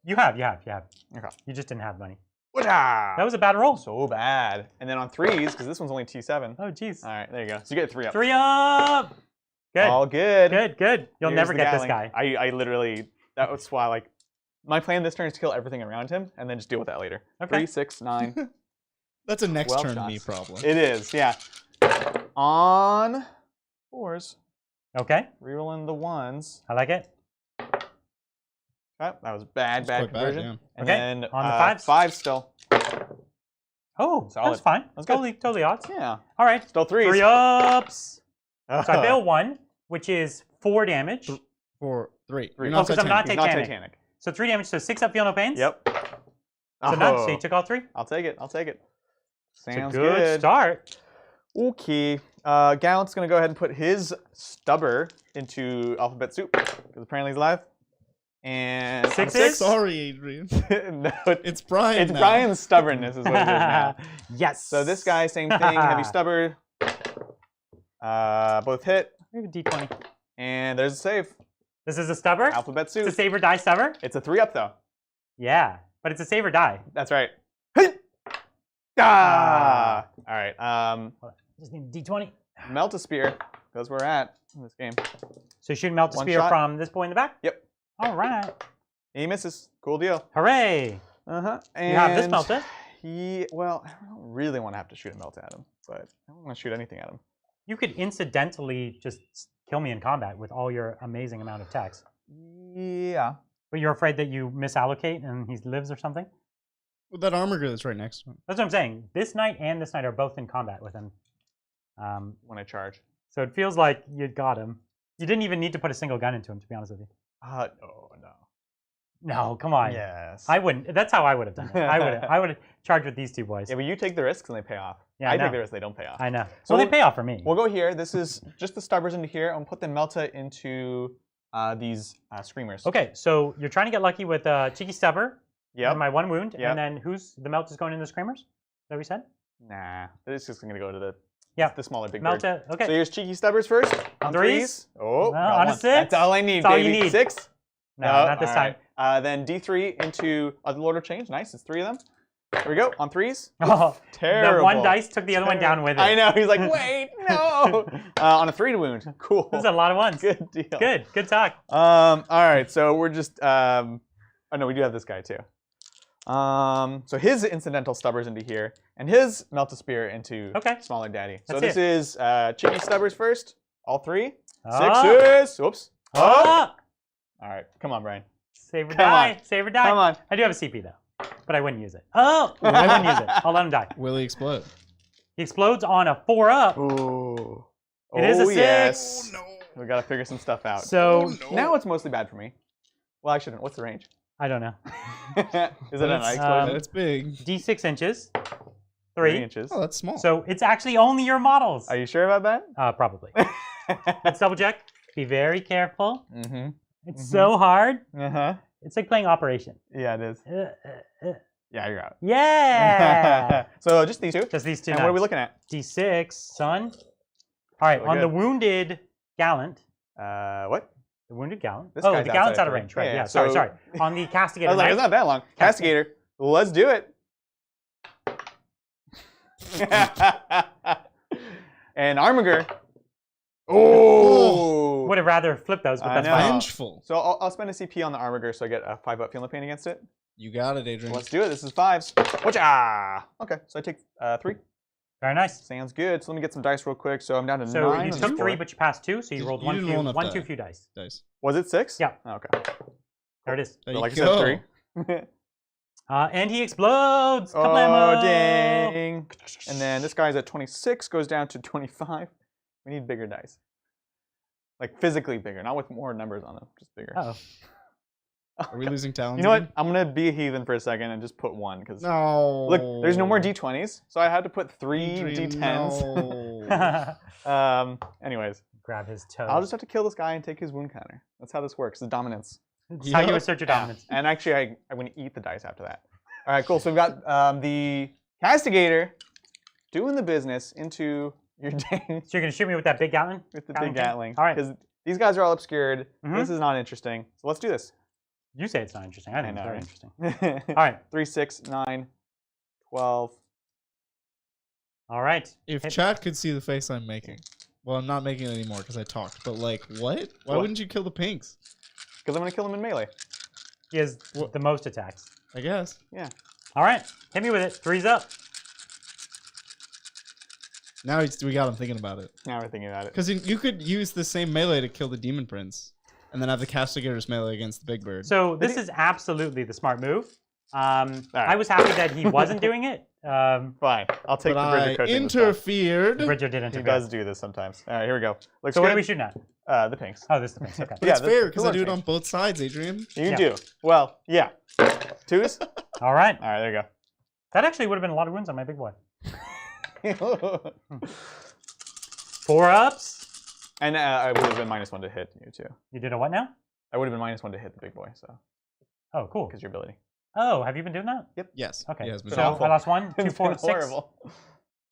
You have. Okay. You just didn't have money. That That was a bad roll. so bad. And then on 3s, because this one's only T7. Oh, jeez. All right, there you go. So you get 3 up. 3 up. Good. All good. Good. You'll Here's never the get this Gatling. guy. I literally, that was why, like, my plan this turn is to kill everything around him and then just deal with that later. Okay. 3, 6, 9. that's a next 12 turn shots. me problem. It is, yeah. On 4s, Okay. rerolling the 1s. I like it. Okay, that was bad quite bad, conversion. yeah. And Okay, then on the 5s. 5 still. Oh, Solid. that's fine. That's good. Totally odds. Yeah. All right. Still 3s. 3 ups. So I fail 1, which is 4 damage. 4, 3. Three. You're not Oh, 'cause I'm not Titanic. He's not Titanic. Titanic. So 3 damage, so 6 up, feel no pains? Yep. So none, so you took all 3? I'll take it. It's a Sounds good start. Okay. Gallant's going to go ahead and put his stubber into alphabet soup because apparently he's alive. And on Sixes? Sorry, Adrian. no, It's Brian. it's now. Brian's stubbornness is what it is now. Yes. So this guy, same thing, heavy stubber. Both hit, We have a D20. and there's a save. This is a stubber? Alphabet It's a soup. save or die stubber? It's a 3 up though. Yeah, but it's a save or die. That's right. Ah! All right. Just need a D20. Melt a spear. That's where we're at in this game. So you shoot melt the One spear shot. from this point in the back? Yep. All right. He misses. Cool deal. Hooray. Uh-huh. And You have this melted. Well, I don't really want to have to shoot a melt at him, but I don't want to shoot anything at him. You could incidentally just kill me in combat with all your amazing amount of attacks. Yeah. But you're afraid that you misallocate and he lives or something? With that Armiger that's right next to him. That's what I'm saying. This knight and this knight are both in combat with him. When I charge. So it feels like you got him. You didn't even need to put a single gun into him, to be honest with you. Oh, no. No, come on. Yes. I wouldn't. That's how I would have done it. I would have charged with these 2 boys. Yeah, but you take the risks and they pay off. Yeah, I I know. take the risks, they don't pay off. I know. So Well, they we'll- pay off for me. We'll go here. This is just the stubbers into here. I'm going to put the melta into these screamers. Okay, so you're trying to get lucky with Cheeky Stubber Yep. and my 1 wound, Yep. and then the melt is going in the screamers? Is that what we said? Nah. It's just going to go to the Yeah. the smaller big bird. Melta, okay. So here's cheeky stubbers first. On Threes. Oh, Well, got on a one. 6. That's all I need, That's all baby. you need. 6. No, not this all time. right. Then D3 into the Lord of Change. Nice. It's 3 of them. There we go. On 3s. Oh, Terrible. the 1 dice took the other one down with it. I know. He's like, wait, no. On a 3 to wound. Cool. This is a lot of ones. Good deal. Good talk. All right. So we're just. Oh no, we do have this guy too. So his incidental stubbers into here, and his melt a spear into Okay. smaller daddy. So That's this is cheeky stubbers first. All 3. Ah. 6s. Oops. Oh. Ah! All right. Come on, Brian. Save or Come die. on. Save or die. Come on. I do have a CP though, but I wouldn't use it. Oh, I wouldn't use it. I'll let him die. Will he explode? He explodes on a 4 up. Ooh. It is a 6. Yes. Oh, We gotta figure some stuff out. So Now it's mostly bad for me. Well, I shouldn't. What's the range? I don't know. Is it an eye explosion? That's big. D6 inches. 3 3. inches. Oh, that's small. So it's actually only your models. Are you sure about that? Probably. Let's double check. Be very careful. Mm-hmm. It's so hard. Uh-huh. It's like playing Operation. Yeah, it is. Yeah, you're out. Yeah. So just these 2. Just these 2. And what are we looking at? D6, son. All right, Really on the good. wounded gallant. What? The wounded gallant. This Oh, guy's the gallant's outside out of of range, right? yeah, Yeah, so- sorry. On the I castigator. was like, it's knight, not that long. Castigator. Let's do it. And Armiger. Oh. would have rather flipped those, but I that's know. fine. Vengeful. So I'll spend a CP on the Armiger so I get a 5 up feeling pain against it. You got it, Adrian. Let's do it. This is 5s. Watcha! Okay, so I take 3. Very nice. Sounds good. So let me get some dice real quick. So I'm down to So 9. you on took this 3, board. but you passed 2, so you You rolled didn't roll enough one die. too few dice. Dice. Was it 6? Yeah. Okay. There it is. There So you like I go. said, 3. And he explodes. Oh, Kablamo! dang. And then this guy's at 26, goes down to 25. We need bigger dice. Like physically bigger, not with more numbers on them, just bigger. Uh-oh. Are we losing talents? You know what? again? I'm going to be a heathen for a second and just put 1. Because No. look, there's no more D20s, so I had to put 3 Adrian, D10s. no. Anyways, Grab his toe. I'll just have to kill this guy and take his wound counter. That's how this works, the dominance. That's how you Yep. assert your dominance. And actually, I'm going to eat the dice after that. All right, cool. So we've got the Castigator doing the business into your dang So you're going to shoot me with that big Gatling? with the Gatling big thing? Gatling. All right. Because these guys are all obscured. Mhm. This is not interesting. So let's do this. You say it's not interesting. I think know, it's very right? interesting. All right. 3, 6, 9, 12. All right. If Hit- chat could see the face I'm making. Well, I'm not making it anymore because I talked. But like, what? Why What? wouldn't you kill the pinks? Because I'm going to kill him in melee. He has the most attacks. I guess. Yeah. All right. Hit me with it. 3's up. Now we got him thinking about it. Now we're thinking about it. Because you could use the same melee to kill the demon prince, and then have the castigator's melee against the big bird. So this is absolutely the smart move. I right. was happy that he wasn't doing it. Fine. I'll take but the Bridger I coaching this time. interfered. Bridger did He interfere. does do this sometimes. All right, here we go. Looks So good. what are we shooting at? The pinks. Oh, this is the pinks. Okay. But it's Yeah, fair the because I do it color on both sides, Adrian. You Yeah. do. Well, yeah. 2s? All right. All right, there you That actually would have been a lot of wounds on my big boy. go. 4 ups. And I would have been -1 to hit you, too. You did a what now? I would have been -1 to hit the big boy, so. Oh, cool. Because your ability. Oh, have you been doing that? Yes. Okay. He has been So doing awful. I lost 1, 2, It's 4, been 6. horrible.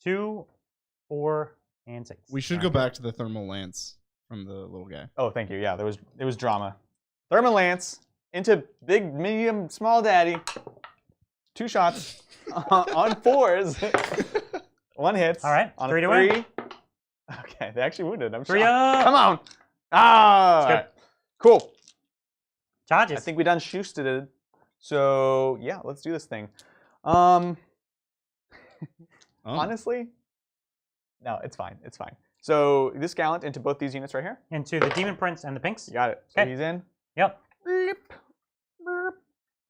2, 4, and 6. We should go back to the thermal lance from the little guy. Oh, thank you. Yeah, there was drama. Thermal Lance into big, medium, small daddy. 2 shots on 4s. 1 hits. All right, On 3 a to 3. win. Okay, they actually wounded. I'm 3 shocked. up. Come on. Ah. Let's go. All right. Cool. Charges. I think we done shoosted it. So yeah, let's do this thing. Oh. Honestly, no, it's fine. It's fine. So this gallant into both these units right here. Into the Demon Prince and the pinks. You got it. So Okay. he's in. Yep. Blip, blip,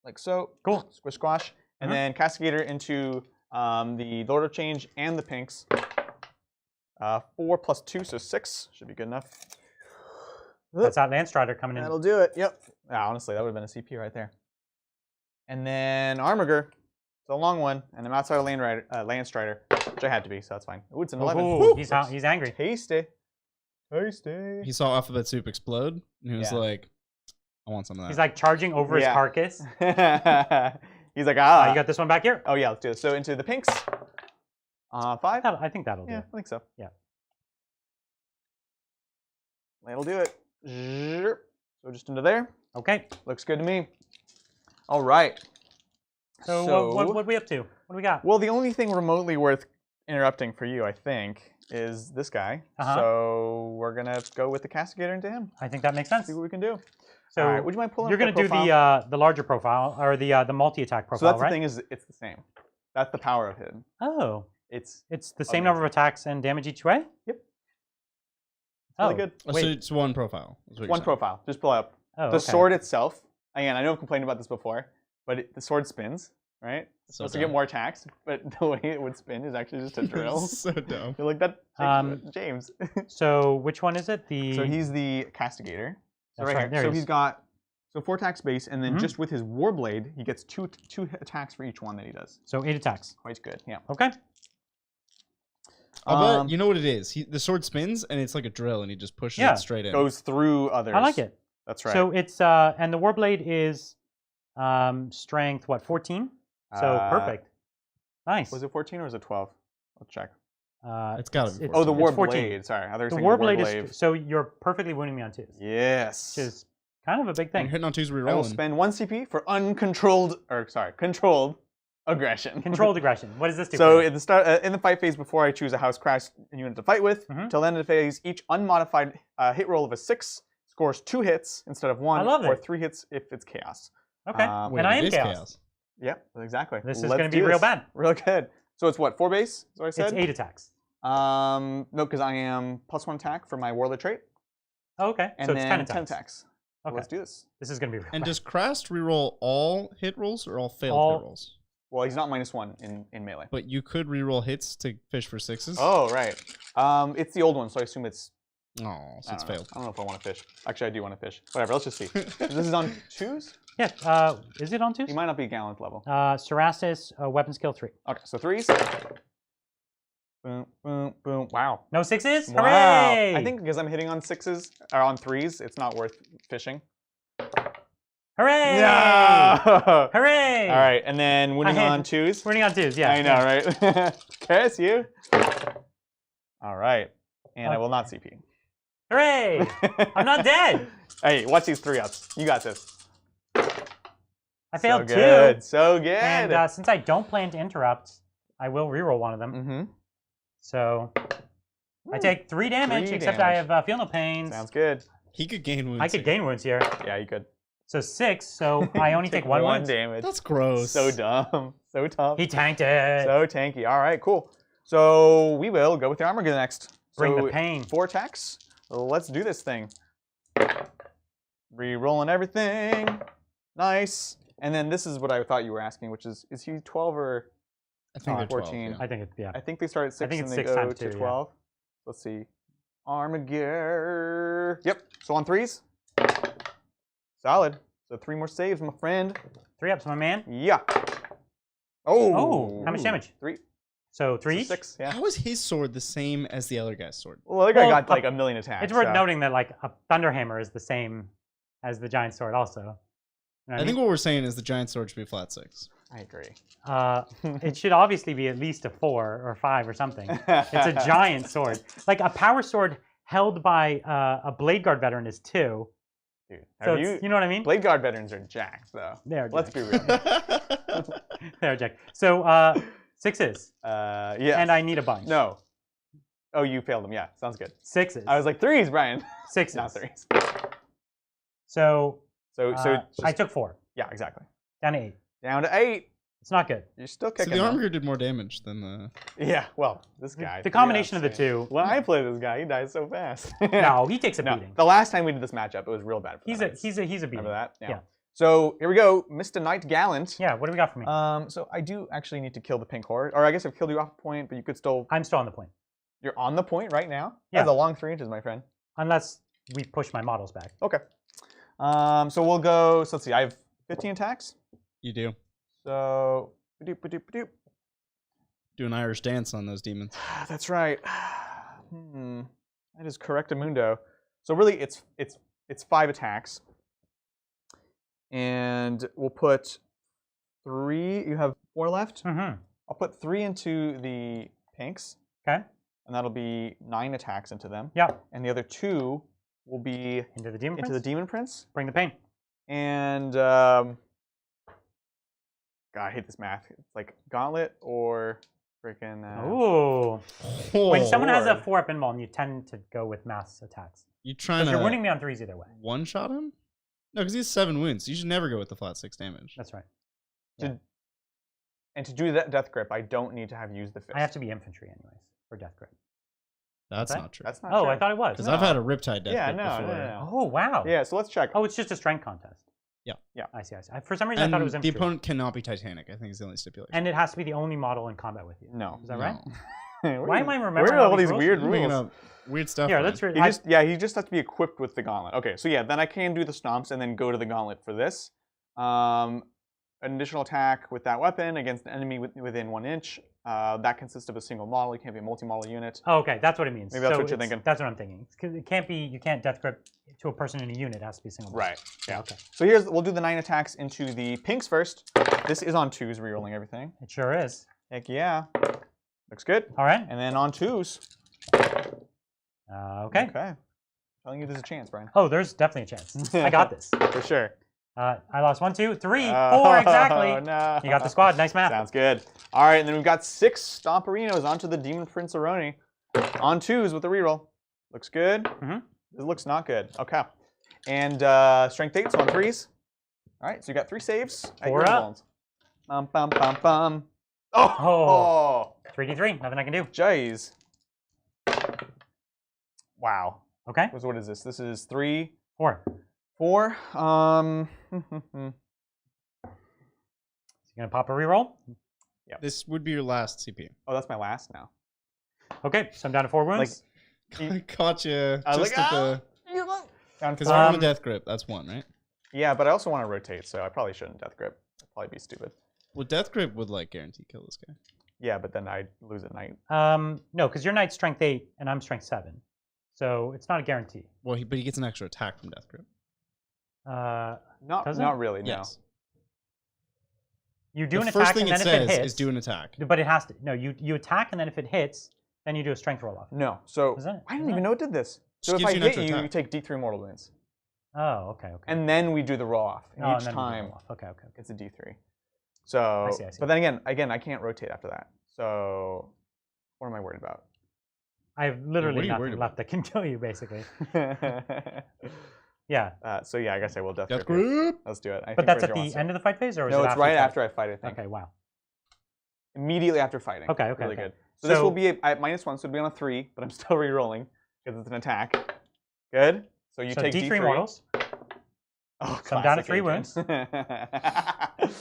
like so. Cool. Squish squash. And Mhm. then Castigator into the Lord of Change and the pinks. 4 plus 2, so 6 should be good enough. That's that Land Strider coming in. That'll do it. Yep. Yeah, honestly, that would have been a CP right there. And then Armiger. It's a long one, and I'm outside of Land Strider, which I had to be, so that's fine. Ooh, it's an 11. Ooh, Woo! he's angry. Tasty. Tasty. He saw alphabet soup explode, and he was Yeah. like, "I want some of that." He's like charging over his Yeah. carcass. He's like, ah. You got this one back here. Oh, yeah, let's do this. So into the pinks. 5? I think that'll Yeah, do. I think so. Yeah. That'll do it. Zhirp. So just into there. Okay. Looks good to me. All right. So, what are we up to? What do we got? Well, the only thing remotely worth interrupting for you, I think, is this guy. Uh-huh. So we're gonna go with the Castigator into him. I think that makes sense. See what we can do. So All right, would you mind pulling you're up going to that do profile? the larger profile or the multi-attack profile, So that's right? the thing is, it's the same. That's the power of him. Oh, It's it's the same number of attacks and damage each way. Yep. Oh, really good. So Wait. it's one profile. is what you're One saying. profile. Just pull up. Oh, The okay. sword itself. Again, I know I've complained about this before, but the sword spins, right? It's So supposed to get dumb. more attacks, but the way it would spin is actually just a drill. so dumb. You're like that, James. So which one is it? The So he's the Castigator. So That's right, here. there So he he's is. got 4 attacks base, and then Mhm. just with his Warblade, he gets two attacks for each one that he does. so 8 attacks. Quite good. Yeah. Okay. I bet you know what it is. The sword spins, and it's like a drill, and he just pushes Yeah. it straight in. Goes through others. I like it. That's right. So it's and the Warblade is strength what 14? So Uh, perfect. Nice. Was it 14 or was it 12? Let's check. It's got to be. Oh, the it's War 14. Blade. Sorry, I thought you were The saying War the War Blade Blade. is so you're perfectly wounding me on 2s. Yes. Which is kind of a big thing. You're hitting on 2s, I will rerolling. spend 1 CP for controlled aggression. Controlled aggression. What does this do? So for you? at the start, in the fight phase, before I choose a House Krast unit to fight with, till the end of the phase, each unmodified hit roll of a 6 scores 2 hits instead of 1, I love or it. 3 hits if it's chaos. Okay. Wait, and I it am is chaos. Yep, exactly. This is Let's going to do be real this. bad. Real good. So it's what, 4 base? Is what I said? It's 8 attacks. No, because I am +1 attack for my Warlord trait. Oh, okay. And So then it's 10 attacks. 10 attacks. Okay. Let's do this. This is going to be real And bad. does Krast reroll all hit rolls or all failed All- hit rolls? Well, he's not -1 in melee. But you could reroll hits to fish for 6s. Oh, right. It's the old one, so I assume it's... Oh, so I it's don't know. failed. I don't know if I want to fish. Actually, I do want to fish. Whatever, let's just see. This is on 2s? Yeah. Is it on 2s? You might not be Gallant level. Cerastus, weapon skill 3. Okay, so 3s. Boom, boom, boom. Wow. No 6s? Wow. Hooray! I think because I'm hitting on 6s, or on 3s, it's not worth fishing. Hooray! No! Hooray! All right, and then winning I- on 2s. Winning on 2s, yeah. I know, right? Chris, you? All right. And I will not CP. Hooray! I'm not dead! Hey, watch these 3-ups. You got this. I failed so good. 2. So good. And since I don't plan to interrupt, I will reroll one of them. Mm-hmm. So I take 3 damage, 3 except damage. I have feel no pains. Sounds good. He could gain wounds. I could gain wounds here. Yeah, you could. So 6, so I only take 1 wound. damage. That's gross. So dumb. So tough. He tanked it. So tanky. All right, cool. So we will go with the Armiger next. Bring so the pain. 4 attacks. Let's do this thing. Re-rolling everything. Nice. And then this is what I thought you were asking, which is he 12 or I think they're 12, 14? yeah. I think it's, yeah. I think they start at 6 think and it's they 6 go times to 2, 12. Let's see. Armiger. Yep. So on 3s. Solid. So 3 more saves, my friend. 3 ups, my man. Yeah. Oh. Oh, how much damage? 3. So 3 each? 6, yeah. How is his sword the same as the other guy's sword? Well, the other guy Well, got like a million attacks. It's worth so. noting that like a Thunderhammer is the same as the Giant Sword also. You know what I think what we're saying is the giant sword should be flat 6. I agree. it should obviously be at least a 4 or 5 or something. It's a giant sword. Like a power sword held by a Blade Guard veteran is 2. Dude, So have you know what I mean? Blade Guard veterans are jacked, though. They are Let's jacked. be real. They're jacked. So 6s. Yeah. And I need a bunch. No. Oh, you failed them. Yeah, sounds good. 6s. I was like 3s, Brian. 6s. Not 3s. So So I took 4. yeah, exactly. Down to 8. Down to 8. It's not good. You're still So kicking. the though. Armiger did more damage than the... Yeah. Well, this guy. The combination of the two. When I play this guy, he dies so fast. No, he takes a No, beating. the last time we did this matchup, it was real bad. For He's the a Knights. beating. Remember that? Yeah. So here we go, Mr. Knight Gallant. Yeah. What do we got for me? So I do actually need to kill the pink horde, or I guess I've killed you off point, but you could still. I'm still on the point, You're on the point right now. Yeah. That's a long 3 inches, my friend. unless we push my models back. Okay. So we'll go. So let's see. I have 15 attacks. You do. So. Ba-doop, ba-doop, ba-doop. Do an Irish dance on those demons. That's right. That is correctamundo. So really, it's 5 attacks, and we'll put 3. You have 4 left. Mm-hmm. I'll put 3 into the pinks, Okay. and that'll be 9 attacks into them. Yeah. And the other 2 will be Into the demon into prince. the demon prince. Bring the pain. And God, I hate this math. It's like gauntlet or freaking. Ooh. When someone has a Lord. 4-up involved, you tend to go with mass attacks. You trying Because to you're winning me on 3s either way. one-shot him? No, because he has 7 wounds. You should never go with the flat 6 damage. That's right. And to do that death grip, I don't need to have used the fist. I have to be infantry anyways for death grip. That's Okay. not true. That's not Oh, true. I thought it was. Because I've had a Riptide death Yeah, grip no, before. no. Oh, wow. Yeah, so let's check. Oh, it's just a strength contest. Yeah. Yeah. I see. For some reason, And I thought it was the infantry. opponent cannot be Titanic, I think is the only stipulation. And it has to be the only model in combat with you. No. Is that right? No. Why am I remembering Where are all all these these weird You're making rules? up weird stuff. Here, man. let's read. He just has to be equipped with the gauntlet. Okay, so yeah, then I can do the stomps and then go to the gauntlet for this. An additional attack with that weapon against an enemy within 1 inch. That consists of a single model. It can't be a multi-model unit. Oh, okay, that's what it means. Maybe that's So what you're it's- thinking. That's what I'm thinking. It can't be. You can't death grip to a person in a unit. It has to be a single. Right. Yeah. Okay. So we'll do the 9 attacks into the pinks first. This is on 2s, rerolling everything. It sure is. Heck yeah. Looks good. All right. And then on 2s. Okay. Okay. Telling you there's a chance, Brian. Oh, there's definitely a chance. I got this. For sure. I lost 1, 2, 3, 4 exactly. Oh, no. You got the squad. Nice math. Sounds good. All right, and then we've got 6 Stomperinos onto the Demon Prince Aroni. On 2s with the reroll. Looks good. This looks not good. Okay. And Strength 8, so on 3s. All right, so you got 3 saves. 4 up. Bum, bum, bum, bum. Oh! 3d3. Nothing I can do. Jeez. Wow. Okay. So what is this? This is 3, 4. 4. You gonna pop a reroll? Yep. This would be your last CP. Oh, that's my last now. Okay, so I'm down to 4 wounds. I caught you I was just like, at the... Down Because 4. I'm on the death grip. That's 1, right? Yeah, but I also want to rotate, so I probably shouldn't death grip. That'd probably be stupid. Well, death grip would like guarantee kill this guy. Yeah, but then I'd lose at night. No, because your knight's strength 8 and I'm strength 7. So it's not a guarantee. Well, but he gets an extra attack from death grip. Not really. No. Yes. You do an The first attack thing and it then if it says hits. is do an attack. But it has to. No, you attack and then if it hits, then you do a strength roll off. No. So Is it? I didn't Is even it? know it did this. So Just if I gives you an hit extra you, you attack. take D3 mortal wounds, Oh, okay. and then we do the roll off. And Oh, each and then you time roll off. Okay. it's a D3. So, I see. but then again, I can't rotate after that. So, what am I worried about? I have What are literally you worried nothing about? left that can kill you, basically. Yeah. So yeah, I guess I will death Death grip. Here. grip. Let's do it. I But think that's at Bridger wants the to. end of the fight phase, or is No, it it's after right you fight? after I fight. I think. Okay. Wow. Immediately after fighting. Okay. Really Okay. good. So this will be at -1, so it'll be on a 3, but I'm still re-rolling because it's an attack. Good. So you take D3 D3 mortals. Oh, So I'm down to classic 3 Adrian. wounds.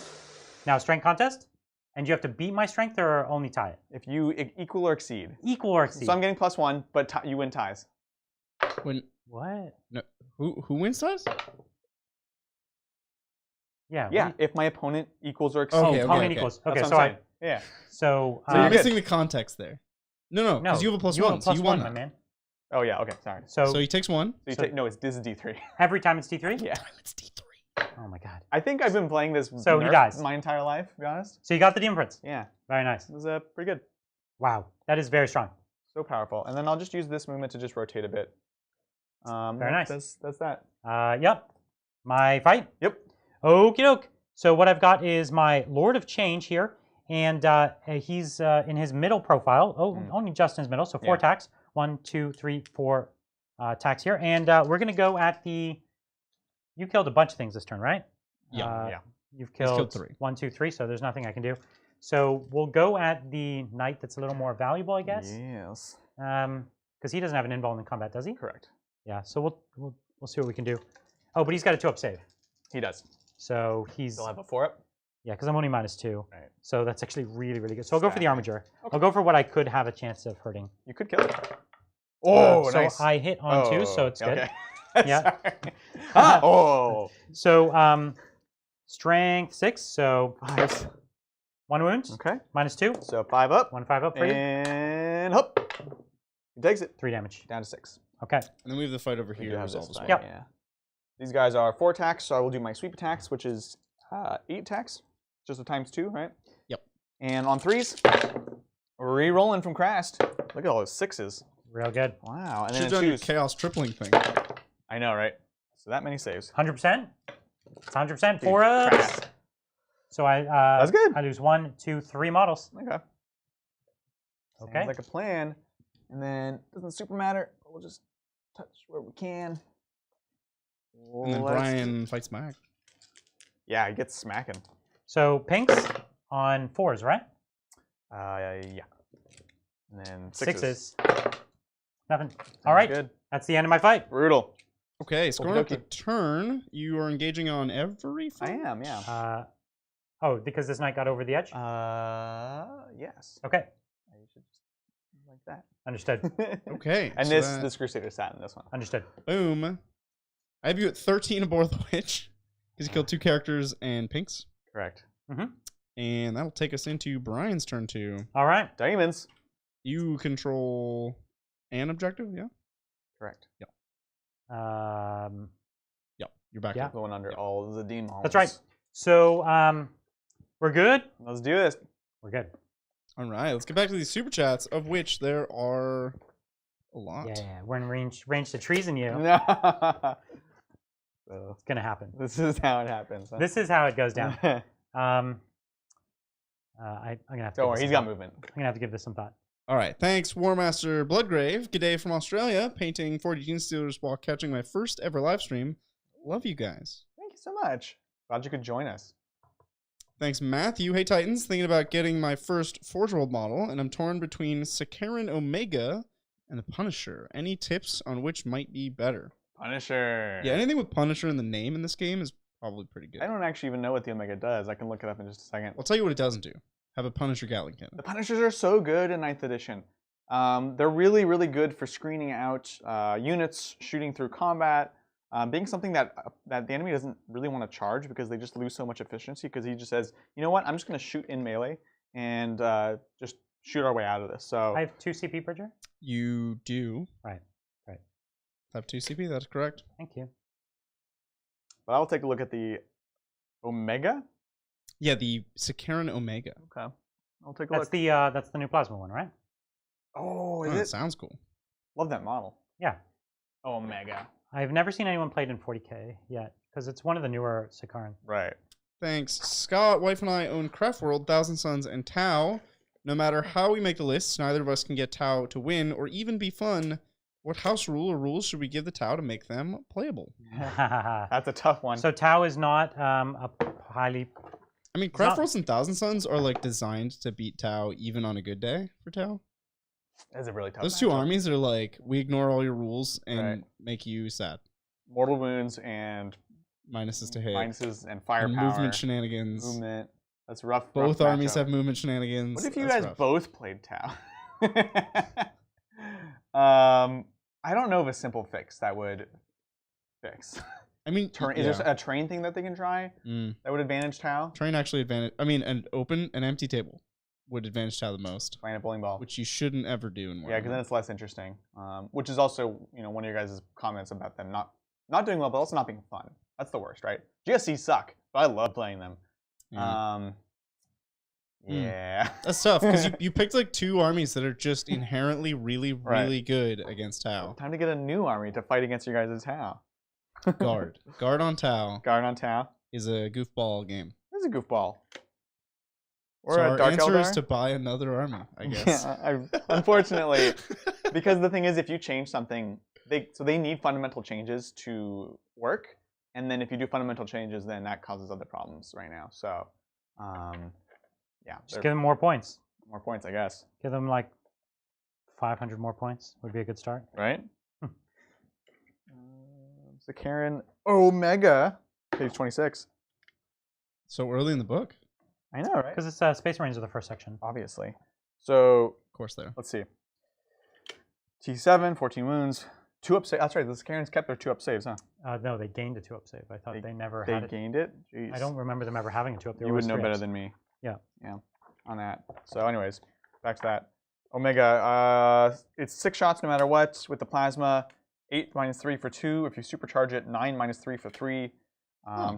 Now strength contest, and you have to beat my strength or only tie it. If you equal or exceed. Equal or exceed. So I'm getting +1, but you win ties. When What? no, who wins ties? Yeah. Yeah, what if my opponent equals or do exceeds. you- Okay, oh, okay, opponent okay. equals. That's Okay. what So I'm I. saying. Yeah. So. So you're good. missing the context there. No, because you have a +1, You have a so you won +1, my that. man. Oh yeah. Okay. Sorry. So, So he takes 1. So you so- take no. It's this is D3. every time it's D3. Yeah. It's D3. Oh my god. I think I've been playing this So he nerf dies. my entire life. To be honest. So you got the Demon Prince. Yeah. Very nice. It was pretty good. Wow. That is very strong. So powerful. And then I'll just use this movement to just rotate a bit. Very nice. That's that. Yep. My fight. Yep. Okie doke. So what I've got is my Lord of Change here, and he's in his middle profile. Oh, only just in his middle. So 4 Yeah. attacks. 1, 2, 3, 4 attacks here, and we're gonna go at the. You killed a bunch of things this turn, right? Yeah. Yeah. You've killed killed 3. 1, 2, 3. So there's nothing I can do. So we'll go at the knight that's a little more valuable, I guess. Yes. Because he doesn't have an invuln in combat, does he? Correct. Yeah. So we'll see what we can do. Oh, but he's got a 2-up save. He does. So he's Still have a 4-up. yeah, because I'm only -2. Right. So that's actually really, really good. So I'll go for the Stacked. Armiger. Okay. I'll go for what I could have a chance of hurting. You could kill it. Oh, so nice. I hit on 2, so it's good. Okay. Yeah. Sorry. Ah, oh. So strength 6, so 5. 1 wound, Okay. -2, So 5 up. 1 5 up for you, And up. He takes it. 3 damage. Down to 6. Okay. And then we have the fight over We here do to have resolve this as well. fight, Yep. Yeah. These guys are 4 attacks, so I will do my sweep attacks, which is 8 attacks. Just a ×2, right? Yep. And on 3s, re-rolling from Krast. Look at all those 6s. Real good. Wow. And then Should have in done your 2s. chaos tripling thing. I know, right? So that many saves. 100%. It's 100%. Dude, 4 ups. Krast. So I That's good. I lose 1, 2, 3 models. Okay. Okay. Sounds like a plan. And then doesn't super matter. We'll just touch where we can. And then Let's- Brian fights back. Yeah, he gets smacking. So pinks on 4s, right? Yeah. And then 6s. Nothing. All right. Good. That's the end of my fight. Brutal. Okay, scoring up the Okey-dokey. turn. You are engaging on everything? I am, yeah. Oh, because this knight got over the edge? Yes. Okay. You should just like that. Understood. Okay. And so this Crusader sat in this one. Understood. boom. I have you at 13 aboard the witch. Because you killed 2 characters and pinks. Correct. And that'll take us into Brian's turn 2. All right. Diamonds. You control an objective, yeah? Correct. Yep. You're back. Yeah. up. Going under all the demons. That's right. So we're good. Let's do this. We're good. All right, let's get back to these super chats, of which there are a lot. Yeah, we're in range to treason you. So, It's gonna happen. this is how it happens. Huh? This is how it goes down. I'm gonna have to. Don't worry, he's got movement. I'm gonna have to give this some thought. All right, thanks, Warmaster Bloodgrave. G'day from Australia, painting 40 Gene Stealers while catching my first ever live stream. Love you guys. Thank you so much. Glad you could join us. Thanks, Matthew. Hey, Titans. Thinking about getting my first Forgeworld model, and I'm torn between Sakaran Omega and the Punisher. Any tips on which might be better? Punisher. Yeah, anything with Punisher in the name in this game is probably pretty good. I don't actually even know what the Omega does. I can look it up in just a second. I'll tell you what it doesn't do. Have a Punisher Gatling cannon. The Punishers are so good in 9th edition. They're really, really good for screening out units, shooting through combat, being something that the enemy doesn't really want to charge because they just lose so much efficiency because he just says, you know what, I'm just going to shoot in melee and just shoot our way out of this. So I have 2 CP, Bridger. You do. Right. Have 2 CP, that's correct. Thank you. But I'll take a look at the Omega. Yeah, the Sakaran Omega. Okay. I'll take a look. That's the new plasma one, right? Oh, is Oh, it? that sounds cool. Love that model. Yeah. Omega. I've never seen anyone played in 40K yet because it's one of the newer Sakaran. Right. Thanks. Scott, wife and I own Craftworld, Thousand Suns, and Tau. No matter how we make the lists, neither of us can get Tau to win or even be fun. What house rule or rules should we give the Tau to make them playable? That's a tough one. So Tau is not a highly. I mean, Craftworlds and Thousand Suns are like designed to beat Tau even on a good day for Tau. That's a really tough Those 2 matchup. armies are like, we ignore all your rules and Right. make you sad. Mortal wounds and Minuses to hit. minuses and And firepower. movement shenanigans. Movement. That's rough. Both rough armies matchup. have movement shenanigans. What if you That's guys rough. both played Tau? I don't know of a simple fix that would fix. I mean, Is there a train thing that they can try that would advantage Tau? Train actually advantage. I mean, an empty table would advantage Tau the most, Playing a bowling ball. which you shouldn't ever do in Warhammer. Yeah, because then it's less interesting. Which is also, one of your guys' comments about them not doing well, but also not being fun. That's the worst, right? GSCs suck, but I love playing them. Yeah. Yeah. That's tough because you picked like 2 armies that are just inherently really, really good against Tau. Time to get a new army to fight against your guys' Tau. Guard on Tau Guard on Tau. is a goofball game. This is a goofball. Or So a our Dark answer is Eldar. to buy another army, I guess. Unfortunately, because the thing is, if you change something, they need fundamental changes to work, and then if you do fundamental changes, then that causes other problems right now. So, yeah, Just give them more points. more points, I guess. Give them like 500 more points would be a good start. Right? So Karen Omega, page 26. So early in the book, I know, right? Because it's Space Marines are the first section. Obviously. So of course, there. let's see. T7, 14 wounds, 2 up save. That's right. This Karen's kept their 2 up saves, huh? No, they gained a 2-up save. I thought they never They had it. gained it. Jeez. I don't remember them ever having a 2-up. You would know better than me. Yeah. Yeah. On that. So, anyways, back to that. Omega. It's 6 shots no matter what with the plasma. 8 -3 for 2. If you supercharge it, 9 -3 for 3.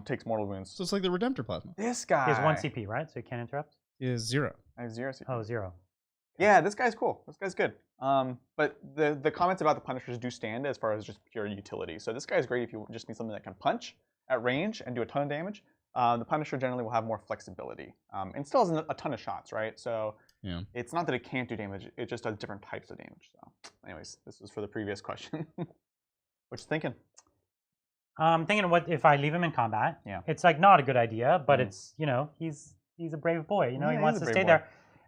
Takes mortal wounds. So it's like the Redemptor Plasma. This guy. He has 1 CP, right? So he can't interrupt? Is 0. I have 0 CP. Oh, 0. Yeah, this guy's cool. This guy's good. But the comments about the Punishers do stand as far as just pure utility. So this guy's great if you just need something that can punch at range and do a ton of damage. The Punisher generally will have more flexibility. And still has a ton of shots, right? So Yeah. it's not that it can't do damage, it just does different types of damage. So anyways, this was for the previous question. What you thinking? I'm thinking, what if I leave him in combat? Yeah. It's like not a good idea, but it's, he's a brave boy. He Yeah, wants he's a to brave stay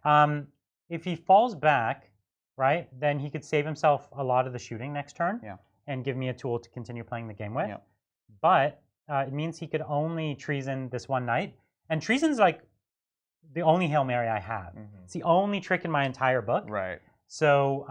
there. If he falls back, right, then he could save himself a lot of the shooting next turn. Yeah. And give me a tool to continue playing the game with. Yeah. But it means he could only treason this one night. And treason's like the only Hail Mary I have. It's the only trick in my entire book. Right. So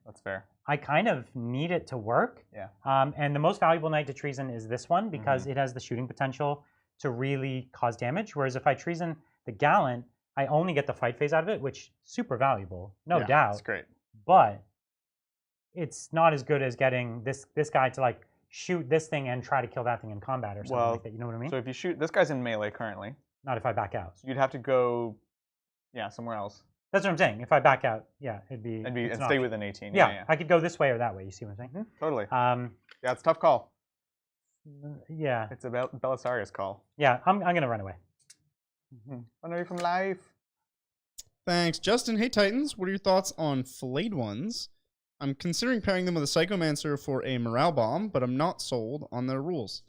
That's fair. I kind of need it to work. Yeah. And the most valuable knight to treason is this one because it has the shooting potential to really cause damage. Whereas if I treason the Gallant, I only get the fight phase out of it, which super valuable, no doubt. That's great. But it's not as good as getting this guy to like shoot this thing and try to kill that thing in combat or something like that. You know what I mean? So if you shoot, this guy's in melee currently. Not if I back out. So you'd have to go, somewhere else. That's what I'm saying. If I back out, yeah, It'd stay within 18. Yeah, I could go this way or that way. You see what I'm saying? Totally. Yeah, it's a tough call. Yeah. It's a Belisarius call. Yeah, I'm gonna run away. Run away from life. Thanks, Justin. Hey, Titans. What are your thoughts on flayed ones? I'm considering pairing them with a Psychomancer for a morale bomb, but I'm not sold on their rules.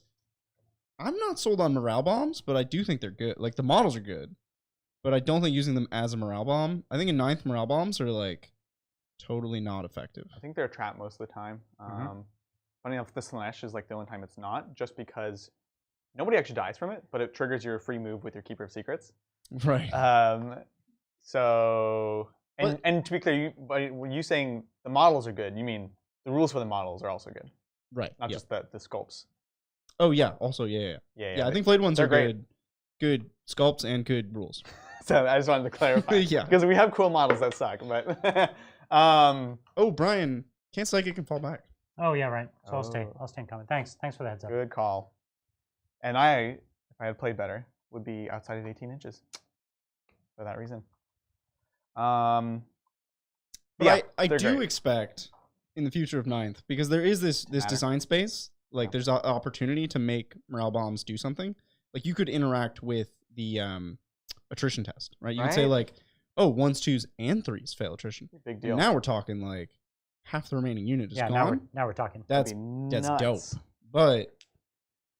I'm not sold on morale bombs, but I do think they're good. Like, the models are good. But I don't think using them as a morale bomb. I think in 9th morale bombs are like totally not effective. I think they're a trap most of the time. Funny enough, the Slanesh is like the only time it's not, just because nobody actually dies from it, but it triggers your free move with your Keeper of Secrets. Right. So and to be clear, when you saying the models are good, you mean the rules for the models are also good, right? Not just the sculpts. Oh yeah. Also yeah. I think flayed ones are great. Good sculpts and good rules. So I just wanted to clarify. Yeah. Because we have cool models that suck, but oh, Brian, can't psychic and fall back. Oh yeah, right. So I'll stay in combat. Thanks for the heads up. Good call. And if I had played better, would be outside of 18 inches. For that reason. But I do expect in the future of 9th, because there is this design space, like there's an opportunity to make morale bombs do something. Like you could interact with the attrition test, right? You could say like, oh, 1s, 2s, and 3s fail attrition. Big deal. And now we're talking like half the remaining unit is gone. Now we're talking. That's dope. But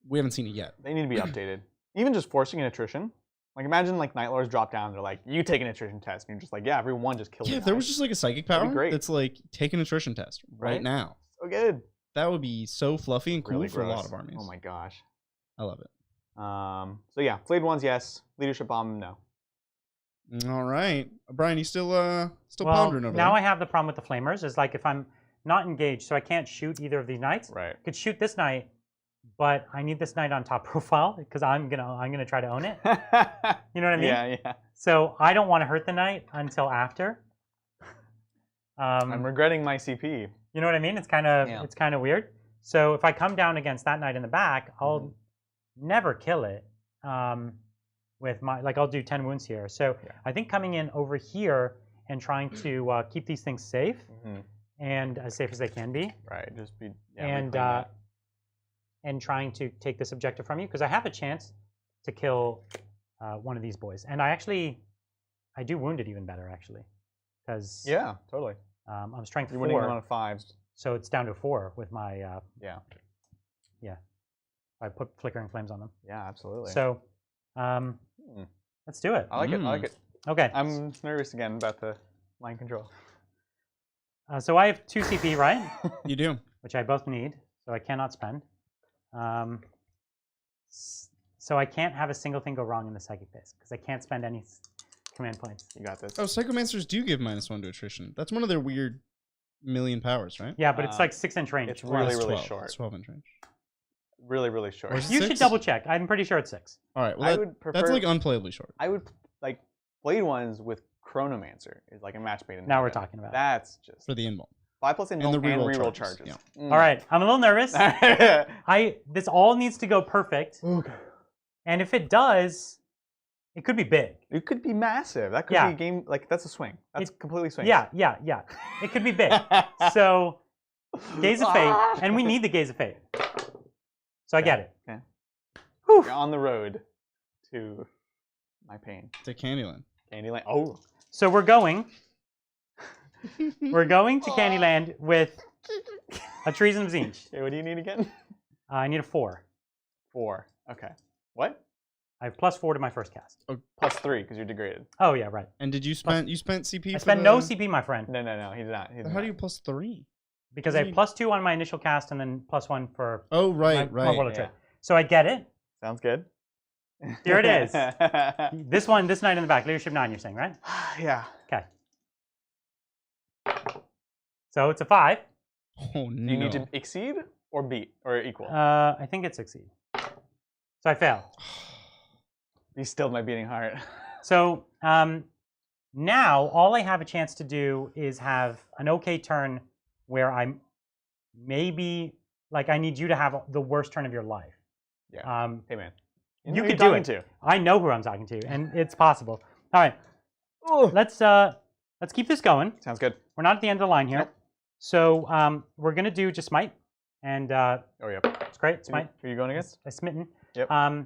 we haven't seen it yet. They need to be updated. Even just forcing an attrition. Like imagine like Night Lords drop down, they're like, you take an attrition test, and you're just like, yeah, everyone just kills. Yeah, if there was just like a psychic power that's like, take an attrition test right now. So good. That would be so fluffy and cool really for gross. a lot of armies. Oh my gosh. I love it. So yeah, flayed ones, yes. Leadership bomb, no. All right, Brian, you still pondering over now there? I have the problem with the flamers. Is like if I'm not engaged, so I can't shoot either of these knights. Right. I could shoot this knight, but I need this knight on top profile because I'm gonna try to own it. You know what I mean? Yeah. So I don't want to hurt the knight until after. I'm regretting my CP. You know what I mean? It's kind of weird. So if I come down against that knight in the back, I'll never kill it. With my I'll do 10 wounds here. So I think coming in over here and trying to keep these things safe and as safe as they can be. Right. Just be and trying to take this objective from you because I have a chance to kill one of these boys. And I do wound it even better actually, because totally. I'm strength 4. You're winning them on 5s. So it's down to 4 with my yeah. I put flickering flames on them. Yeah, absolutely. So let's do it. I like it. I like it. Okay. I'm nervous again about the mind control. So I have 2 CP, right? You do. Which I both need, so I cannot spend. So I can't have a single thing go wrong in the psychic phase because I can't spend any command points. You got this. Oh, Psychomancers do give -1 to attrition. That's one of their weird million powers, right? Yeah, but it's like 6-inch range. It's really, really 12. short. It's 12-inch range. Really, really short. You should double check. I'm pretty sure it's 6. All right. Well, that's like unplayably short. I would like Blade ones with Chronomancer is like a match made in. Now we're talking about. That's just for the invuln. 5+ invuln and reroll charges. Yeah. All right, I'm a little nervous. This all needs to go perfect. Okay. And if it does, it could be big. It could be massive. That could be a game. Like that's a swing. That's completely swing. Yeah. It could be big. So, Gaze of Fate, and we need the Gaze of Fate. So I get it. Okay. You're on the road to my pain. To Candyland. Candyland. Oh. So we're going to Candyland with a Treason of Tzeentch. Okay, what do you need again? I need a 4. 4. Okay. What? I have +4 to my first cast. Oh, +3 because you're degraded. Oh yeah, right. And did you spend CP? I spent no CP, my friend. No, he did not. How do you +3? Because I have +2 on my initial cast and then +1 for right. Yeah. So I get it. Sounds good. Here it is. This knight in the back, leadership 9. You're saying, right? Yeah. Okay. So it's a 5. Oh no. Do you need to exceed or beat or equal? I think it's exceed. So I fail. Be still my beating heart. So now all I have a chance to do is have an okay turn where I'm maybe I need you to have the worst turn of your life. Yeah. Hey man. You could do it. I know who I'm talking to, and it's possible. All right. Let's let's keep this going. Sounds good. We're not at the end of the line here. Nope. So we're going to do just smite. And Oh, yep. it's great. Smite. Who are you going against? A smitten. Yep. I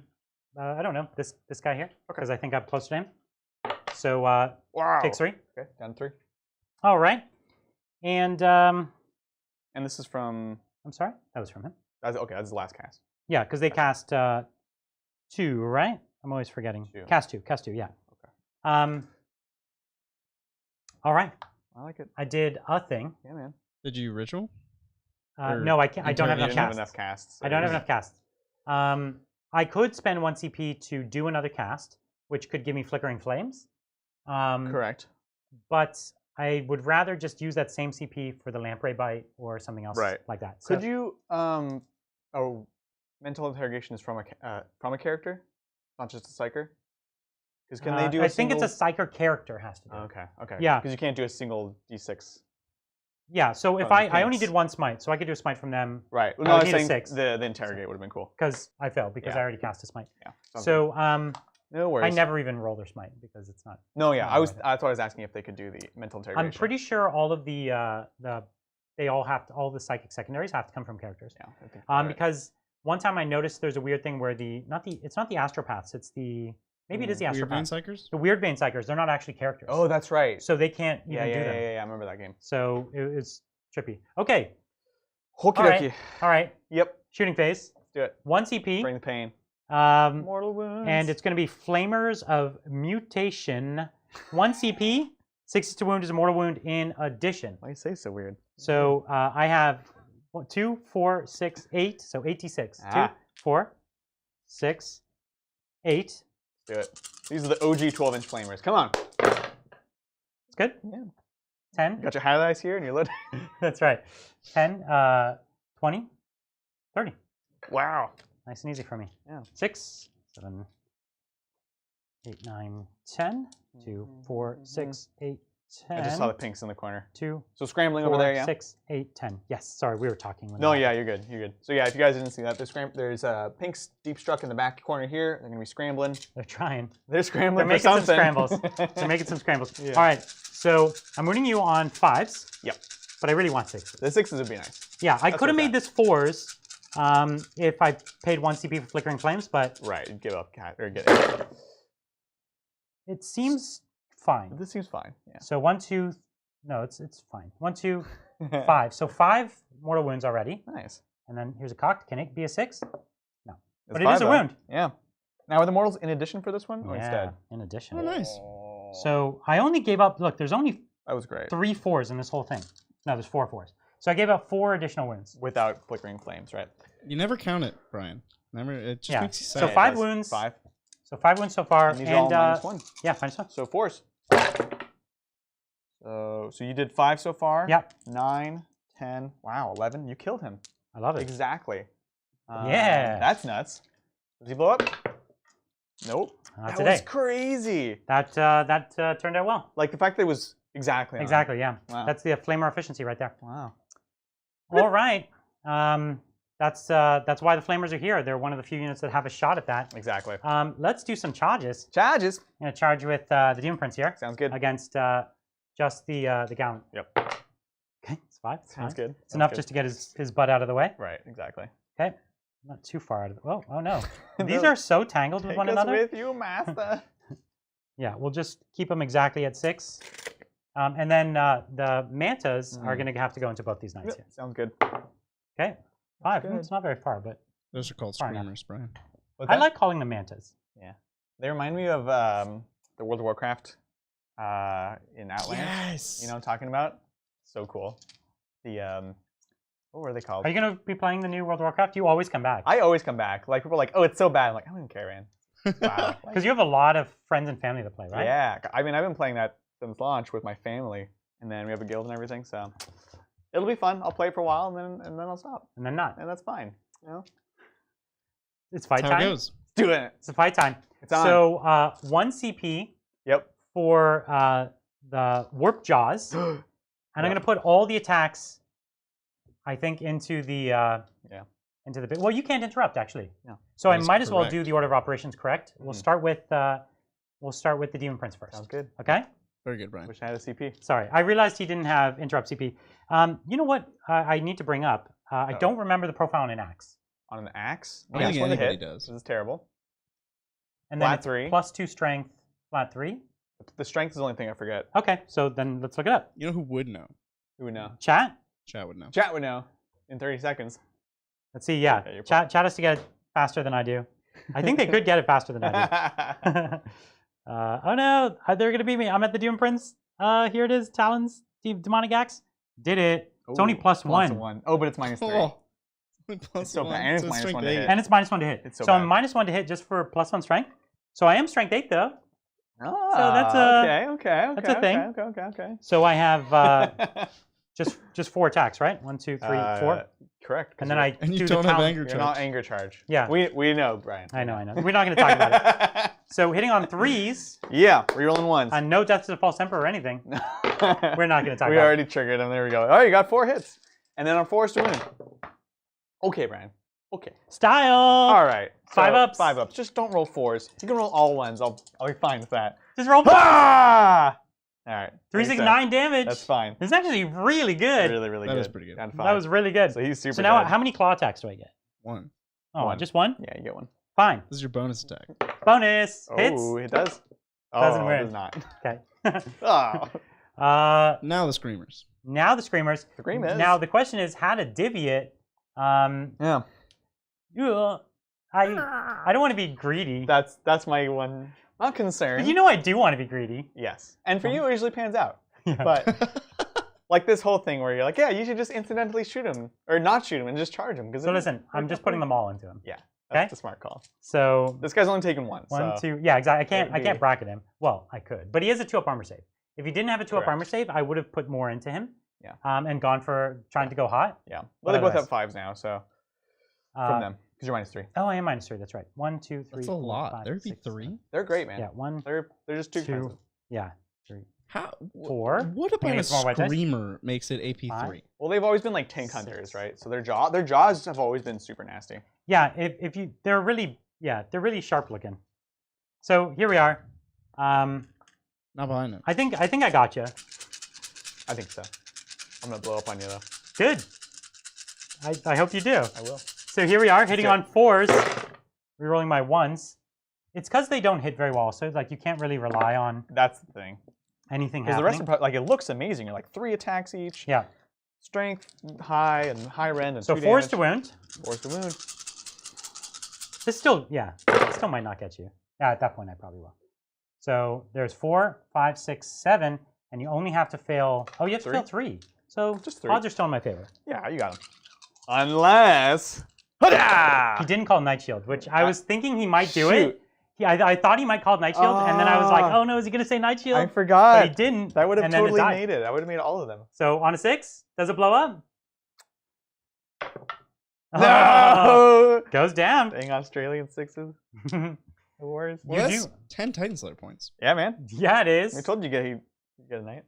don't know. This guy here. Because I think I'm closer to him. So Wow. take 3. Okay, down 3. All right. And And this is from. I'm sorry, that was from him. Okay, that's the last cast. Yeah, because they cast 2, right? I'm always forgetting. 2. Cast 2, yeah. Okay. All right. I like it. I did a thing. Yeah, man. Did you ritual? No, I can't. I don't have You enough didn't have casts. enough casts. I don't have enough casts. I could spend 1 CP to do another cast, which could give me Flickering Flames. Correct. But I would rather just use that same CP for the Lamprey Bite or something else like that. So, Could you? Oh, mental interrogation is from a character, not just a psyker. Because can they do? I think it's a psyker character has to do. Okay. Okay. Yeah. Because you can't do a single D6. Yeah. So if I only did 1 smite, so I could do a smite from them. Right. Well, I no, I would was need a saying 6. the interrogate would have been cool. Because I failed because I already cast a smite. Yeah. So no worries. I never even roll their smite because it's not. No, yeah. not That's why I was asking if they could do the mental interrogation. I'm pretty sure all of all the psychic secondaries have to come from characters. Yeah. I think right. Because one time I noticed there's a weird thing where it's not the astropaths, it's the maybe it is the Weird Vein astropaths. Psychers? The weird vein psychers, they're not actually characters. Oh, that's right. So they can't even do them. Yeah. I remember that game. So it's trippy. Okay. Okie All right. dokie. All right. Yep. Shooting phase. Let's do it. 1 CP. Bring the pain. Mortal wounds. And it's going to be Flamers of Mutation. 1 CP. 62 wound is a mortal wound in addition. Why do you say so weird? So I have 2, 4, 6, 8. So 86. 2, 4, 6, 8. Let's do it. These are the OG 12-inch flamers. Come on. It's good. Yeah. 10. Got your highlights here and you're loading. That's right. 10, 20, 30. Wow. Nice and easy for me. Yeah. 6, 7, 8, 9, 10. 2, 4, 6, 8, 10. I just saw the pinks in the corner. 2. So scrambling 4, over there, yeah? 6, 8, 10. Yes, sorry, we were talking. No, yeah, you're good. You're good. So yeah, if you guys didn't see that, there's pinks deep struck in the back corner here. They're gonna be scrambling. They're trying. They're scrambling. They're making some scrambles. They're making some scrambles. Yeah. All right, so I'm winning you on 5s. Yep. But I really want 6s. The 6s would be nice. Yeah, I could have made this 4s if I paid 1 CP for Flickering Flames, but Right, you'd give up or get it. it seems fine. This seems fine. Yeah. So 1, 2, no, it's fine. 1, 2, 5. So 5 mortal wounds already. Nice. And then here's a cocked. Can it be a 6? No. It's But it 5, is a though. wound. Yeah. Now are the mortals in addition for this one or Yeah, instead? in addition. Oh, nice. So I only gave up, look, there's only That was great. 3 4s in this whole thing. No, there's 4 4s. So I gave up 4 additional wounds. Without flickering flames, right? You never count it, Brian. Never. It just makes you sad. So Yeah, it 5 does. wounds. 5. So 5 wounds so far. And these are all -1. Yeah, -1. So 4s. So you did 5 so far. Yep. 9, 10. Wow, 11. You killed him. I love it. Exactly. Yeah. That's nuts. Does he blow up? Nope. Not that today. was crazy. That turned out well. Like the fact that it was exactly on. Exactly, yeah. Wow. That's the flamer efficiency right there. Wow. All right. That's why the flamers are here. They're one of the few units that have a shot at that. Exactly. Let's do some charges. Charges. I'm gonna charge with the Demon Prince here. Sounds good. Against just the Gallant. Yep. Okay, it's 5. Sounds good. It's enough just to get his butt out of the way. Right. Exactly. Okay. Not too far out of the oh no. These are so tangled with Take one us another. with you, master. Yeah, we'll just keep them exactly at 6. And then the mantas are going to have to go into both these knights here. Sounds good. Okay, 5. good. It's not very far, but Those are called Far enough. screamers, Brian. What's I that? like calling them mantas. Yeah. They remind me of the World of Warcraft in Outland. Yes. You know what I'm talking about? So cool. The what were they called? Are you going to be playing the new World of Warcraft? You always come back. I always come back. Like people are like, oh, it's so bad. I'm like, I don't even care, man. Wow. Because you have a lot of friends and family that play, right? Yeah. I mean, I've been playing that since launch with my family, and then we have a guild and everything. So it'll be fun. I'll play for a while, and then I'll stop, And then not. and that's fine. You know, It's fight That's how it time. goes. let's do it. It's a fight time. It's on. So 1 CP Yep. for the Warp Jaws. And I'm going to put all the attacks, I think, into the into the bit. Well, you can't interrupt actually. Yeah. So That I is might as well do correct. the order of operations correct. We'll start with the Demon Prince first. Sounds good. Okay. Very good, Brian. Wish I had a CP. Sorry, I realized he didn't have interrupt CP. You know what I need to bring up? I don't remember the profile on an axe. On an axe? I don't think one to anybody hit. does. This is terrible. And then Flat it's 3. +2 strength, flat 3. The strength is the only thing I forget. Okay, so then let's look it up. You know who would know? Who would know? Chat? Chat would know. Chat would know in 30 seconds. Let's see, yeah. Okay, Chat has to get it faster than I do. I think they could get it faster than I do. Oh no, they're gonna beat me. I'm at the Doom Prince. Here it is, Talons, Demonic Axe. Did it. It's only +1. Oh, but it's -3. Oh. It's so bad. And it's So -1 to strength hit. eight. And it's -1 to hit. It's so I'm bad. -1 to hit just for +1 strength. So I am strength 8 though. Oh, that's a- okay. that's a thing. Okay. So I have just 4 attacks, right? 1, 2, 3, 4. Correct. And then I And you do don't the have talent. anger You're charge. not anger charge. Yeah. We know, Brian. I know. We're not going to talk about it. So hitting on 3s, Yeah, rerolling ones. and no death to the false temper or anything. We're not going to talk We about already triggered him. There we go. Oh, you got 4 hits. And then on 4s to win. Okay, Brian. Okay. it. Style. All right. So, 5 ups. 5 ups. Just don't roll 4s. You can roll all 1s. I'll be fine with that. Just roll. Ah! All right. 3, 6, 37. 9 damage. That's fine. This is actually really good. Really, really That good. is pretty good. Down 5. That was really good. So he's super So now, dead. how many claw attacks do I get? 1. Oh, 1. just 1? Yeah, you get 1. Fine. This is your bonus attack. Bonus. Hits. Oh, it does? Doesn't Oh, win. it does not. Okay. Oh. Now the screamers. Now the screamers. Screamers. Now the question is how to divvy it. Yeah. I don't want to be greedy. That's my one. Not concern. But you know I do want to be greedy. Yes. And for you, it usually pans out. Yeah. But like this whole thing where you're like, yeah, you should just incidentally shoot him or not shoot him and just charge him. So listen, I'm just putting them all into him. Yeah. That's Okay. the smart call. So This guy's only taken 1. 1, so 2, yeah, exactly. I would can't be- bracket him. Well, I could, but he has a 2-up armor save. If he didn't have a 2-up Correct. armor save, I would have put more into him. Yeah. And gone for trying to go hot. Yeah. Well, they both Otherwise. have 5s now, so from them because you're -3. Oh, I am -3. That's right. 1, 2, 3. That's a 4, lot. 5, There'd be 6, 3. 7. They're great, man. Yeah, 1, They're just too 2. expensive. Yeah, 3. How? 4. What about a Make more white dice. screamer makes it AP3? Well, they've always been like tank hunters, right? So their jaws have always been super nasty. Yeah, if you, they're really sharp looking. So here we are. Not behind it. I think I got you. I think so. I'm gonna blow up on you though. Good. I hope you do. I will. So here we are hitting Okay. on 4s, rerolling my 1s. It's because they don't hit very well, so like you can't really rely on That's the thing. anything Because happening. the rest are like it looks amazing. You're like 3 attacks each. Yeah. Strength high and high rend and So 2 4s damage. to wound. 4s to wound. This still, still might not get you. Yeah, at that point I probably will. So there's 4, 5, 6, 7, and you only have to fail. Oh, you have to 3? fail 3. So Just 3. odds are still in my favor. Yeah, you got him. Unless. Hada! He didn't call Night Shield, which I was thinking he might do Shoot. it. I thought he might call Night Shield, and then I was like, Ah. oh no, is he going to say Night Shield? I forgot. But he didn't. That would have and then it totally died. made it. I would have made all of them. So on a 6, does it blow up? No! Goes down. Dang Australian 6s. The worst. Well, You that's do. 10 Titan Slayer points. Yeah, man. Yeah, it is. I told you you get a night.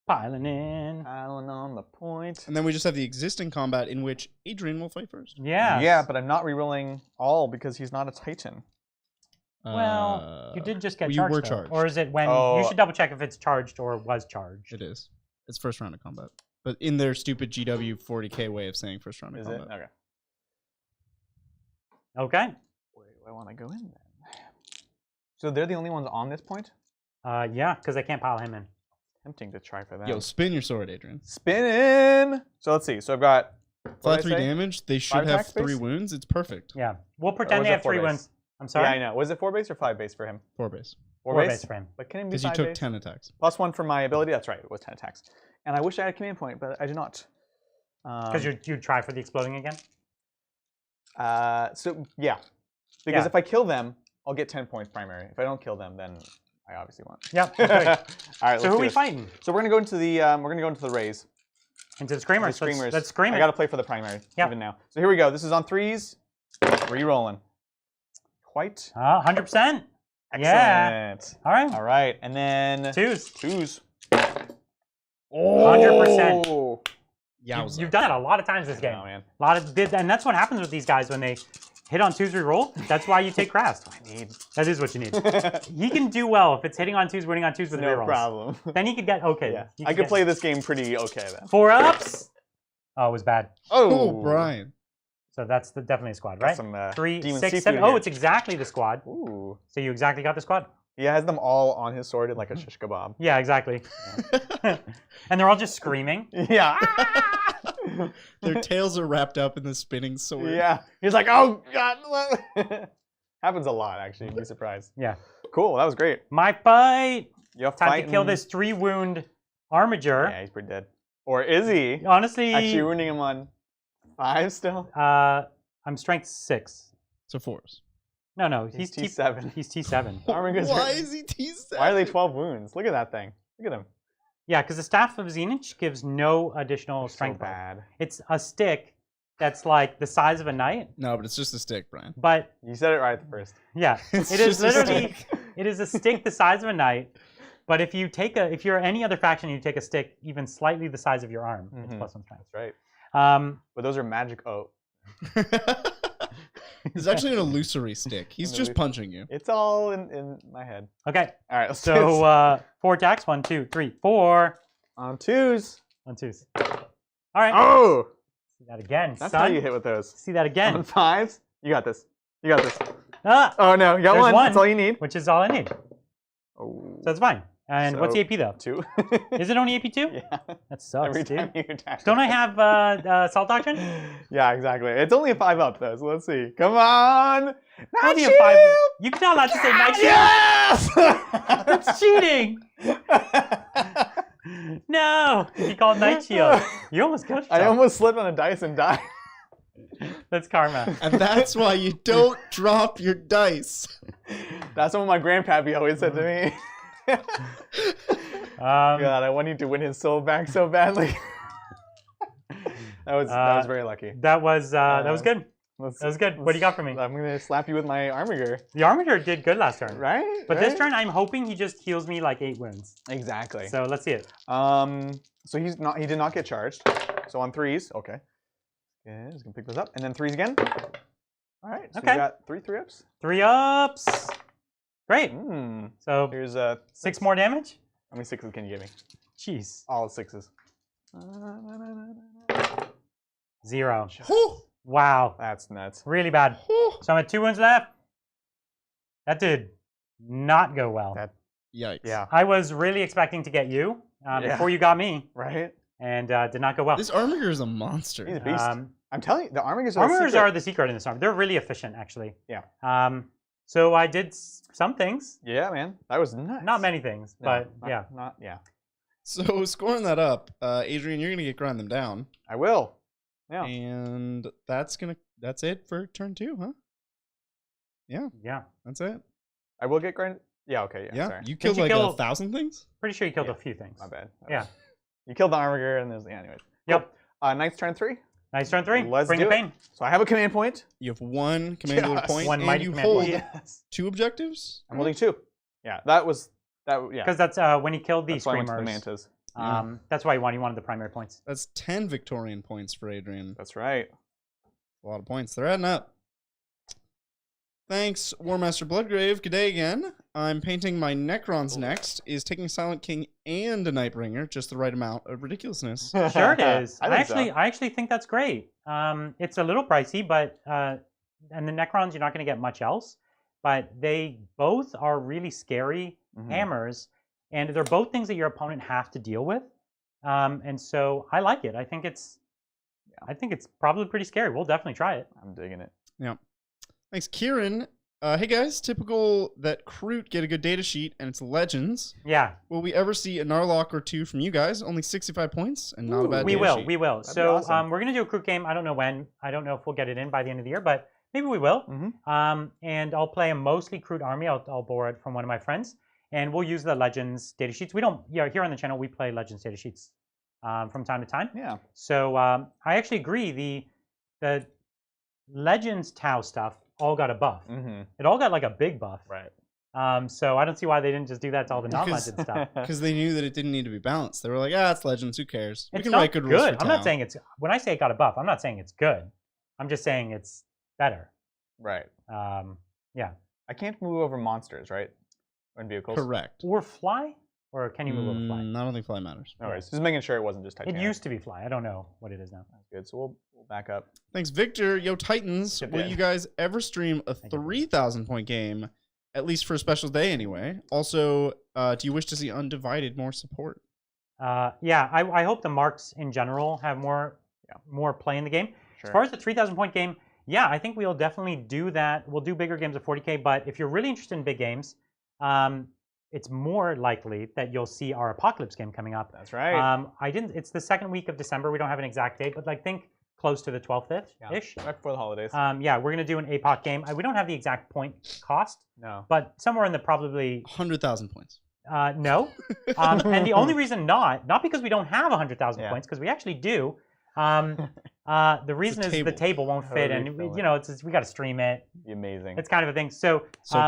Piling in. Piling on the point. And then we just have the existing combat in which Adrian will fight first. Yeah. Yeah, but I'm not rerolling all because he's not a Titan. Well, you did just get you charged. were though. charged. Or is it when Oh. you should double check if it's charged or was charged? It is. It's first round of combat. But in their stupid GW 40k way of saying first round of Is it? combat. Okay. Okay. Where do I want to go in then? So they're the only ones on this point? Yeah, because I can't pile him in. Tempting to try for that. Yo, spin your sword, Adrian. Spinning! So let's see. So I've got. what Flat did I 3 say? damage. They should 5 have attack 3 space? wounds. It's perfect. Yeah. We'll Or pretend was they it have 3 4 base? wounds. I'm sorry. Yeah, I know. Was it 4 base or 5 base for him? 4 base. 4 4 base? base for him. But can he be Because you 5 took base? 10 attacks. +1 for my ability. That's right. It was 10 attacks. And I wish I had a command point, but I do not. Because you try for the exploding again? So, yeah. Because Yeah. if I kill them, I'll get 10 points primary. If I don't kill them, then I obviously won't. Yeah. All Okay. right, let's So who do are we this. fighting? So we're gonna go into the raise. Into the Screamers. The Screamers. Let's scream I it. gotta play for the primary Yeah. even now. So here we go. This is on 3s. Re-rolling. Quite 100%. Yeah. excellent. All right. All right, and then 2s. 2s. 100%. Oh, Yowza. You've done it a lot of times this game. Oh man. A lot of, and that's what happens with these guys when they hit on 2s reroll. That's why you take Krast. That is what you need. He can do well if it's hitting on 2s, winning on 2s with No rerolls. problem. Then he could get okay. Yeah. He I could play this game pretty okay then. 4-ups. Oh, it was bad. Oh, Brian. So that's definitely a squad, right? Some, 3, demon 6, seafood 7. here. Oh, it's exactly the squad. Ooh. So you exactly got the squad. He has them all on his sword in like a shish kebab. Yeah, exactly. And they're all just screaming. Yeah. Their tails are wrapped up in the spinning sword. Yeah. He's like, oh god. Happens a lot actually. You'd be surprised. Yeah. Cool. That was great. My fight. You're Time fighting. to kill this 3-wound Armiger. Yeah, he's pretty dead. Or is he? Honestly, Actually wounding him on 5 still. I'm strength 6. So 4s. No, He's T7. He's T7. Armigers Why are- is he T7? Why are they 12 wounds? Look at that thing. Look at him. Yeah, because the Staff of Tzeentch gives no additional So strength. bad. It's a stick that's like the size of a knight, No, but it's just a stick, Brian. but You said it right at the first. yeah, It's it is just a literally stick. it is a stick the size of a knight. But if you're any other faction, you take a stick even slightly the size of your arm. It's Mhm. +1 strength. That's right. But those are magic. Oh, It's actually an illusory stick. He's An just illusion. punching you. it's all in my head. Okay, All right. Let's do this. so 4 attacks. 1, 2, 3, 4. On 2s. 1, 2s. All right. Oh, See that again, that's son. how you hit with those. See that On again. 5s. You got this. You got this. Ah, Oh no, you got There's one. one. That's all you need. which is all I need. Oh. So it's fine. And what's the So- AP though? 2. Is it only AP2? Yeah. That sucks, Every dude. time you attack. Don't I have Assault Doctrine? Yeah, exactly. It's only a 5 up though, so let's see. Come on. Night Only a 5. Shield! You can not allowed to say Night Shield. Yes! That's cheating. No, he called Night Shield. You almost killed yourself. I almost slipped on a dice and died. That's karma. And that's why you don't drop your dice. That's what my grandpappy always said to me. God, I want you to win his soul back so badly. that was very lucky. That was good. Let's- That was good. What do you got for me? I'm gonna slap you with my Armiger, The Armiger did good last turn. right? But this Right? turn, I'm hoping he just heals me like 8 wounds. Exactly. So let's see it. So he did not get charged. So on 3s, okay. Yeah, just gonna pick those up, and then 3s again. All right. So Okay. we got 3-ups. 3 ups. Great. So Here's 6 more damage. How many 6s can you give me? Jeez. All 6s. 0. Whew. Wow. That's nuts. Really bad. Whew. So I'm at 2 wounds left. That did not go well. Yikes. Yeah. I was really expecting to get you Yeah. before you got me, Right? and did not go well. This Armiger is a monster. He's a beast. I'm telling you, the Armigers are Armors the are the secret in this armor. They're really efficient, actually. Yeah. So I did some things, Yeah, man. That was nuts. not many things, No, but not- yeah. Not, yeah. So scoring that up, Adrian, you're gonna get grind them down. I will. Yeah. And that's it for turn 2, huh? Yeah, Yeah. that's it. I will get grind. Yeah, okay. Yeah, Yeah, sorry. you killed you like kill- 1,000 things. Pretty sure you killed Yeah. a few things. My bad. Yeah. You killed the Armiger, and there's. Yeah, anyways. Yep. Knight's turn 3. Nice turn 3. Let's Bring do the it. pain. So I have a command point. You have 1 commanderly Yes. point, One and mighty you command hold point. Yes. 2 objectives. I'm holding 2. Yeah, that was. Yeah. Because that's when he killed the That's why I went to the screamers. Mantas. That's why he wanted the primary points. That's 10 Victorian points for Adrian. That's right. A lot of points. They're adding up. Thanks, Warmaster Bloodgrave. Good day again. I'm painting my Necrons next. Is taking Silent King and a Nightbringer just the right amount of ridiculousness. Sure it is. I think so. I actually think that's great. It's a little pricey, but and the Necrons you're not going to get much else, but they both are really scary Mhm. hammers, and they're both things that your opponent have to deal with. And so I like it. I think it's probably pretty scary. We'll definitely try it. I'm digging it. Thanks, Kieran. Hey guys, typical that Kroot get a good data sheet and it's legends. Yeah, Will we ever see a Narlock or 2 from you guys? Only 65 points and not a bad we data will. sheet. We will. That'd be So awesome. we're going to do a Kroot game. I don't know when. I don't know if we'll get it in by the end of the year, but maybe we will. Mhm. And I'll play a mostly Kroot army. I'll borrow it from one of my friends, and we'll use the Legends data sheets. We don't. Yeah, here on the channel we play Legends data sheets from time to time. Yeah. So I actually agree. The Legends Tau stuff all got a buff. Mm-hmm. It all got like a big buff. Right. So I don't see why they didn't just do that to all the Because- non-Legend stuff. Because they knew that it didn't need to be balanced. They were like, it's legends, who cares? We It's can not write good rules for I'm not Tau. saying it's. When I say it got a buff, I'm not saying it's good. I'm just saying it's better. Right. Yeah. I can't move over monsters, right? In vehicles. Correct. Or fly? Or can you move over fly? I don't think fly matters. No worries. Just making sure it wasn't just Titanic. It used to be fly. I don't know what it is now. That's good. So we'll back up. Thanks, Victor. Yo, Titans, Good will bit. you guys ever stream a 3,000 point game, at least for a special day anyway? Also, do you wish to see Undivided more support? Yeah, I hope the marks in general have more play in the game. Sure. As far as the 3,000 point game, yeah, I think we'll definitely do that. We'll do bigger games of 40K, but if you're really interested in big games, it's more likely that you'll see our Apocalypse game coming up. That's right. It's the second week of December. We don't have an exact date, but like think close to the 12th-ish. Right before the holidays. Yeah, we're gonna do an APOC game. We don't have the exact point cost, No. but somewhere in the probably 100,000 points. no. And the only reason not because we don't have 100,000 Yeah. points, because we actually do. The reason is the table won't fit, and refill you know we got to stream it. Be amazing. It's kind of a thing. So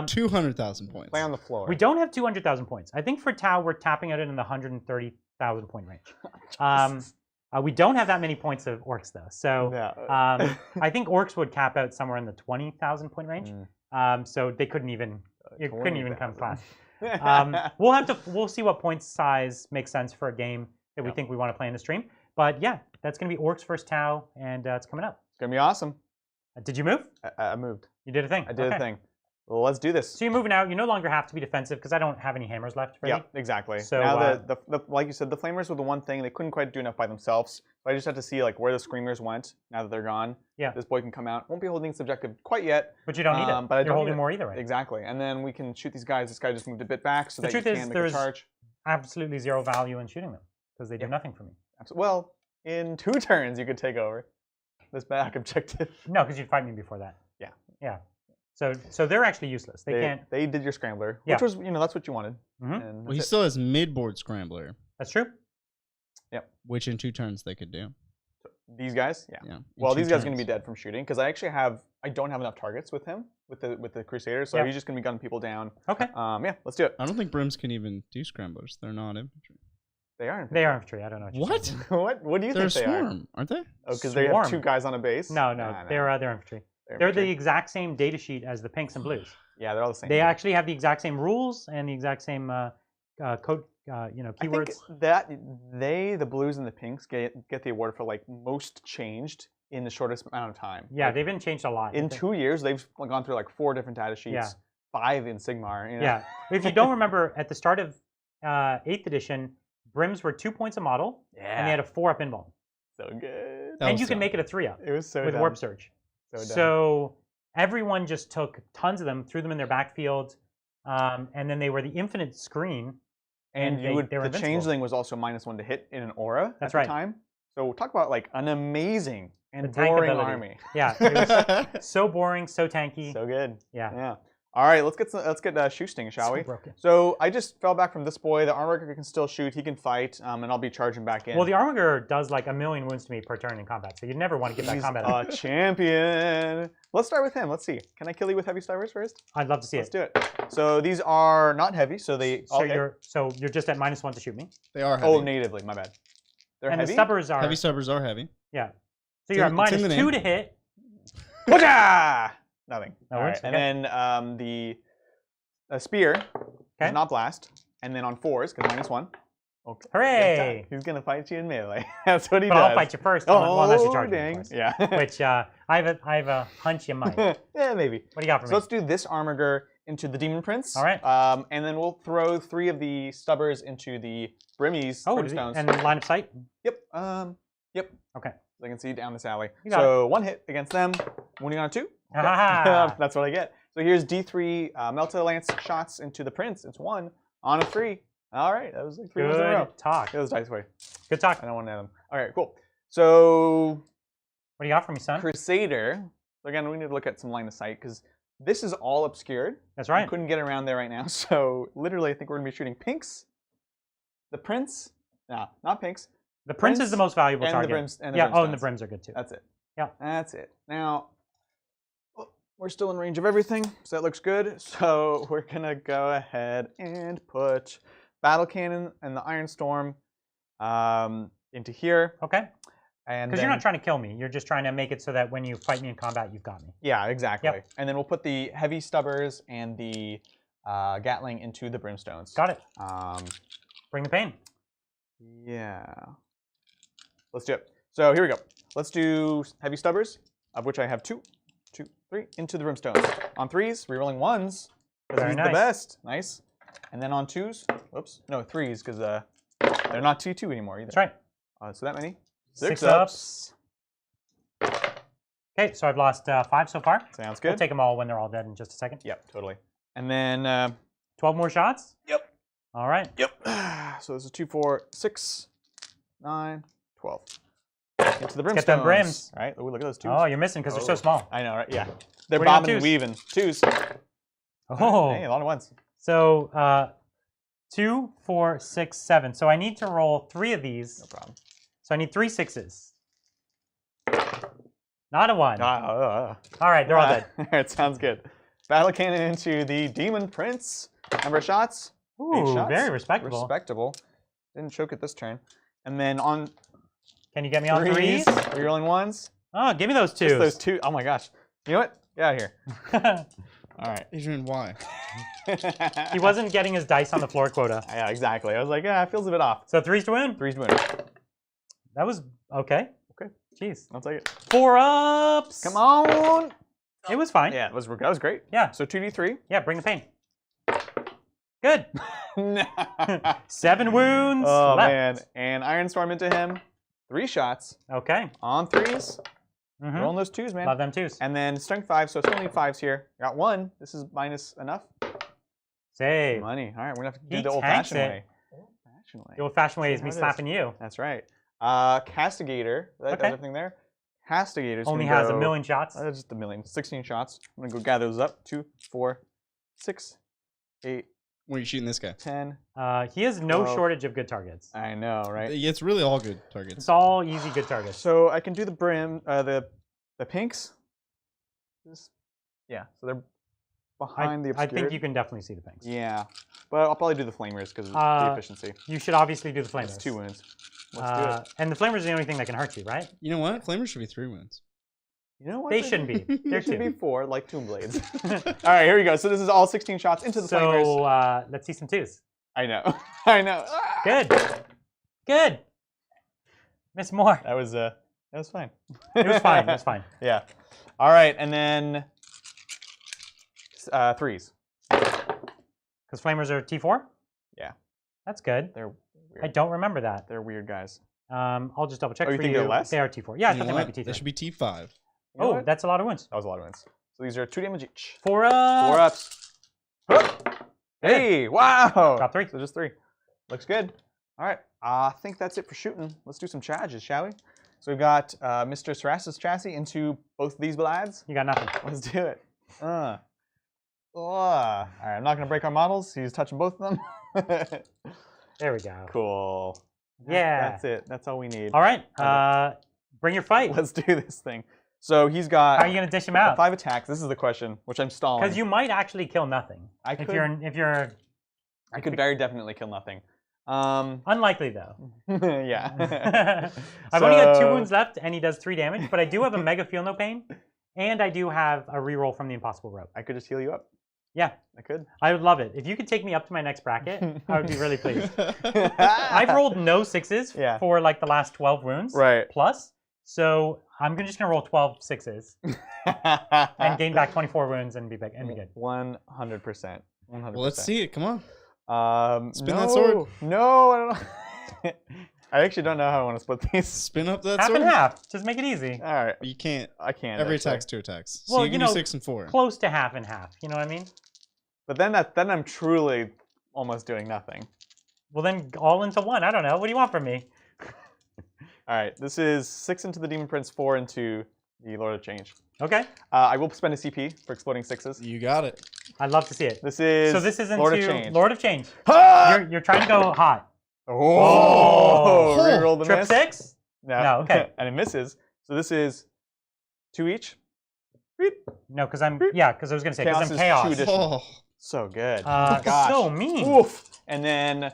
200,000 points. Play on the floor. we don't have 200,000 points. I think for Tau we're tapping out it in the 130,000 point range. We don't have that many points of orcs though, so Yeah. I think orcs would cap out somewhere in the 20,000 point range. So they couldn't even come class. We'll see what point size makes sense for a game that we think we want to play in the stream. But yeah, that's gonna be orcs versus Tau, and it's coming up. It's gonna be awesome. Did you move? I moved. You did a thing. I did a thing. Well, let's do this. So you're moving out. You no longer have to be defensive because I don't have any hammers left. Really. Yeah, exactly. So now the like you said, the flamers were the one thing they couldn't quite do enough by themselves. So I just had to see like where the screamers went. Now that they're gone, yeah, this boy can come out. Won't be holding subjective quite yet. But you don't need it. But you're holding more either way. Exactly. And then we can shoot these guys. This guy just moved a bit back so the that you truth can is, make a charge. Absolutely zero value in shooting them because they do nothing for me. Well, in 2 turns you could take over this back objective. No, because you'd fight me before that. Yeah. Yeah. So they're actually useless. They can't. They did your scrambler, which was that's what you wanted. Well, he still has mid-board scrambler. That's true. Yep. Which in 2 turns they could do. So these guys, yeah. Well, these guys are gonna be dead from shooting because I don't have enough targets with him with the Crusader, so he's just gonna be gunning people down. Okay. Yeah, let's do it. I don't think Brims can even do scramblers. They're not infantry. They are infantry. They are infantry. I don't know what. What do you they're think they are? Swarm, aren't they? Oh, because they have 2 guys on a base. No. They're infantry. They're the exact same data sheet as the pinks and blues. Yeah, they're all the same. They actually have the exact same rules and the exact same code, keywords. I think that the blues and the pinks get the award for like most changed in the shortest amount of time. Yeah, like, they've been changed a lot. In 2 years, they've gone through like 4 different data sheets. Yeah. 5 in Sigmar. You know? Yeah. If you don't remember, at the start of 8th edition, Brims were 2 points a model, and they had a 4-up invuln. So good. And you can make it a 3-up. It was so with dumb. Warp Surge. So everyone just took tons of them, threw them in their backfield, and then they were the infinite screen. And they were the invincible. Changeling was also -1 to hit in an aura That's at right. the time. So talk about like an amazing and The boring tankability. army. Yeah, it was so boring, so tanky. So good. Yeah. Yeah. All right, let's get shoosting, shall we? Broken. So I just fell back from this boy. The Armiger can still shoot. He can fight, and I'll be charging back in. Well, the Armiger does like 1,000,000 wounds to me per turn in combat, so you'd never want to get that He's combat a out. champion. Let's start with him. Let's see. Can I kill you with heavy stubbers first? I'd love to see Let's do it. So these are not heavy, so they. So you're just at -1 to shoot me. They are heavy. Oh, natively. My bad. They're and heavy. the stubbers are Heavy stubbers are heavy. Yeah. So you're at -2 to hit. Whatcha! Nothing. That All works, right. okay. And then the spear does not blast, and then on 4s because -1. Okay. Hooray! He's gonna fight you in melee. That's what he But does. I'll fight you first. Oh, unless you charge me, dang. of course. Yeah. Which I have a hunch you might. What Yeah, maybe. do you got for So me? let's do this Armiger into the Demon Prince. All right. And then we'll throw 3 of the stubbers into the Brimmies. Brimstones. and line of sight. Yep. Yep. Okay. So I can see down this alley. You got So 1 hit against them, wounding on 2. Ah. That's what I get. So here's D3 Melta Lance shots into the Prince. It's 1 on a 3. All right, that was like 3 ones in a row. Good talk. Get those dice away. Good talk. I don't want to add them. All right, cool. So What do you got for me, son? Crusader. So again, we need to look at some line of sight because this is all obscured. That's right. I couldn't get around there right now. So literally, I think we're going to be shooting pinks. The Prince. No, not pinks. The Prince is the most valuable and target. The brims, and the yeah. Oh, and the brimstones. brims are good too. That's it. Yeah. That's it. Now, we're still in range of everything, so that looks good. So we're going to go ahead and put Battle Cannon and the Iron Storm into here. Okay. And because you're not trying to kill me. You're just trying to make it so that when you fight me in combat, you've got me. Yeah, exactly. Yep. And then we'll put the heavy stubbers and the Gatling into the brimstones. Got it. Bring the pain. Yeah. Let's do it. So here we go. Let's do heavy stubbers, of which I have 2, 2, 3, into the brimstones. On 3s, rerolling 1s, because Very he's nice. the best. Nice. And then on 2s, whoops, no, 3s, because they're not T2 anymore either. That's right. So that many. 6 ups. Okay, so I've lost 5 so far. Sounds good. We'll take them all when they're all dead in just a second. Yep, totally. And then 12 more shots? Yep. All right. Yep. So this is 2, 4, 6, 9, 12. Into the brimstones. Get them brims. All right. Ooh, look at those 2s. Oh, you're missing because they're so small. I know, right? Yeah. They're What do you got, bobbing and 2s? weaving. 2s. Oh. Hey, a lot of 1s. So 2, 4, 6, 7. So I need to roll 3 of these. No problem. So I need 3 6s. Not a 1. All All right, they're all dead. All right, sounds good. Battle cannon into the Demon Prince. Number of shots? 8 Ooh, shots. very respectable. Respectable. Didn't choke it this turn. And then on Can you get me on 3s, 3s? rerolling 1s. Oh, give me those 2s. Just those 2. Oh my gosh. You know what? Get out of here. All right. Adrian, why? He wasn't getting his dice on the floor quota. Yeah, exactly. I was like, yeah, it feels a bit off. So 3s to win? 3's to win. That was okay. Okay. Jeez. I'll take it. 4 ups. Come on. It was fine. Yeah, that was great. Yeah. So 2d3. Yeah, bring the pain. Good. No. 7 wounds Oh, left. man. And Iron Storm into him. 3 shots. Okay. On 3s. Mhm. Rolling those 2s, man. Love them 2s. And then strength 5, so still need 5s here. Got 1. This is minus enough. Save. Money. All right, we're going to have to He do the tanks old-fashioned it. way. Old-fashioned way. The old-fashioned way is How me it is. slapping you. That's right. Castigator. That Okay. does everything there. Castigator's Only gonna has go, a million shots. Just a million. 16 shots. I'm going to go gather those up. 2, 4, 6, 8, When are you shooting this guy? 10. He has no 12. shortage of good targets. I know, right? It's really all good It's targets. all easy good targets. So I can do the brim, the pinks. Yeah, so they're behind the I obscured. think you can definitely see the things. Yeah, but I'll probably do the flamers because of the efficiency. You should obviously do the flamers. That's 2 wounds. Let's do it. And the flamers are the only thing that can hurt you, right? You know what? Flamers should be 3 wounds. You know what? They shouldn't be. They're There should be 2. 4, like Tomb Blades. All right, here we go. So this is all 16 shots into the flamers. So let's see some 2s. I know. I know. Ah! Good. Good. Miss more. That was fine. It was fine. It was fine. Yeah. All right, and then 3s. Because flamers are T4? Yeah. That's good. They're weird. I don't remember that. They're weird guys. I'll just double check Oh, you for think you. they're less? They are T4. Yeah, I You thought know they might what? be T3. They should be T5. You know Oh, what? that's a lot of wounds. That was a lot of wounds. So these are 2 damage each. 4 ups. 4 ups. Hup. Hey, wow. Got 3. So just 3. Looks good. All right. I think that's it for shooting. Let's do some charges, shall we? So we've got Mr. Saras's chassis into both of these lads. You got nothing. Let's do it. All right, I'm not going to break our models. He's touching both of them. There we go. Cool. Yeah. That's it. That's all we need. All right. Bring your fight. Let's do this thing. So he's got How are you going to dish him out? 5 attacks. This is the question, which I'm stalling. Because you might actually kill nothing. I If could- you're I could very definitely kill nothing. unlikely though. Yeah. I've only got 2 So- wounds left, and he does 3 damage. But I do have a mega feel no pain, and I do have a reroll from the impossible rope. I could just heal you up. Yeah, I could. I would love it. If you could take me up to my next bracket, I would be really pleased. I've rolled no 6s Yeah. for like the last 12 wounds. Right. Plus, so I'm just gonna roll 12 6s and gain back 24 wounds and be big and be good. 100%. 100%. Well, let's see it. Come on. Spin no, that sword. No, I don't know. I actually don't know how I want to split these. Spin up that Half sword. and half. Just make it easy. Uh, All right. You can't. I can't. Every actually. attack's 2 attacks. So Well, you can you do know, 6 and 4. Close to half and half. You know what I mean? But then I'm truly almost doing nothing. Well, then all into 1. I don't know. What do you want from me? All right. This is 6 into the Demon Prince, 4 into the Lord of Change. Okay. I will spend a CP for exploding 6s. You got it. I'd love to see it. This is So this is into Lord of Change. Lord of Change. Ah! You're trying to go hot. Oh! Reroll the Trip miss. 6? No. No, okay. And it misses. So this is 2 each. Beep. No, because I'm because I was gonna say because Chaos I'm is chaos. 2 additional. Oh. So good. Gosh. So mean. Oof. And then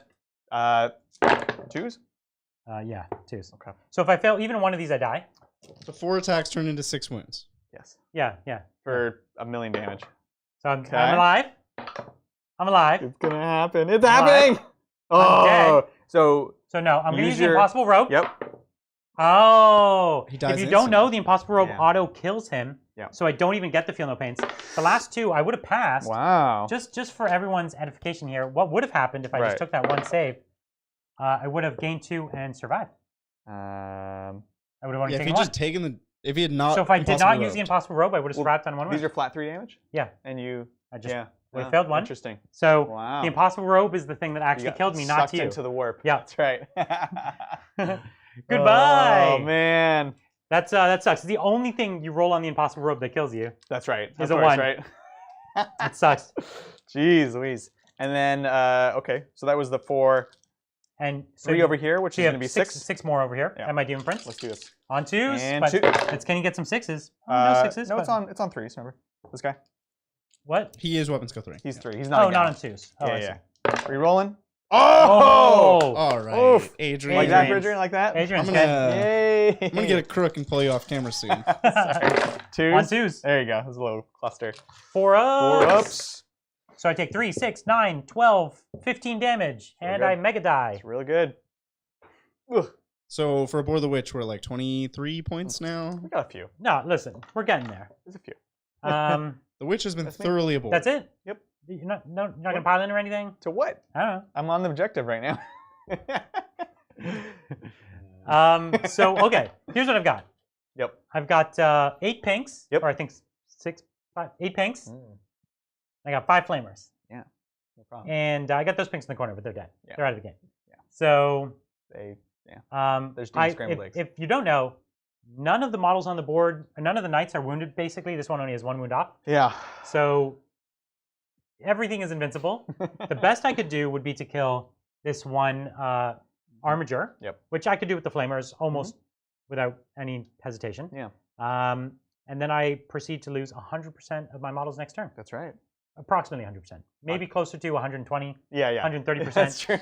2s. Yeah, 2s. Okay. So if I fail even one of these, I die. So 4 attacks turn into 6 wounds. Yes. Yeah. For 1,000,000 damage. So I'm Okay. alive. I'm alive. It's gonna happen. It's happening. I'm dead. So no, I'm gonna use the your- impossible rope. Yep. Oh. He dies if you don't know, instantly. the impossible rope Yeah. auto kills him. Yeah. So I don't even get the feel no pains. The last 2 I would have passed. Wow. Just for everyone's edification here, what would have happened if I Right. just took that one save? I would have gained 2 and survived. I would have only Yeah, if taken he 1. just taken the, if he had not. So if I did not use the roped. impossible rope, I would have Well, survived on 1 These win. are flat 3 damage. Yeah. And you. I just Yeah. would have failed 1. Interesting. So Wow. the impossible rope is the thing that You actually got killed me, not sucked you. into the warp. Yeah. That's right. Goodbye. Oh man. That sucks. The only thing you roll on the impossible rope that kills you. That's right. Is Of a course, 1. right? That sucks. Jeez Louise. And then okay, so that was the 4. And so 3 over here, which so is you going to have be 6. 6 more over here. Yeah. And my demon prince. Let's do this. On 2s. And but 2. Can you get some 6s? Oh, no 6s. No, but- it's on 3s. Remember this guy? What? He is weapon skill 3. He's 3. He's not. Oh, a not gal. on 2s. Oh, I see. Yeah. Re-rolling. Oh! Oh! All right, Oof. Adrian. Like that, Adrian. Adrian? Like that? Adrian's I'm good. gonna, Yay! I'm gonna get a crook and pull you off camera soon. Twos. On 2s. There you go. There's a little cluster. 4 ups. 4 ups. So I take 3, 6, 9, 12, 15 damage, Really and good. I mega die. It's really good. Ugh. So for Aboard the Witch, we're like 23 points now. We got a few. No, listen, we're getting there. There's a few. The Witch has been That's me. thoroughly aboard. That's it? Yep. You're not gonna pile in or anything? To what? I don't I'm on the objective right now. know. So okay, here's what I've got. Yep. I've got 8 pinks, Yep. or I think 6, 5, 8 pinks. Mm, I got 5 flamers, no problem. and I got those pinks in the corner, but they're dead. Yeah. They're out of the game. Yeah. So They, There's I, scrambled eggs. if you don't know, none of the models on the board, none of the knights are wounded. Basically, this one only has 1 wound off. yeah. So everything is invincible. The best I could do would be to kill this one Armiger, Yep. which I could do with the flamers almost without any hesitation. Yeah. And then I proceed to lose 100% of my models next turn, That's right. approximately 100%, maybe closer to 120, Yeah. 130%. That's true.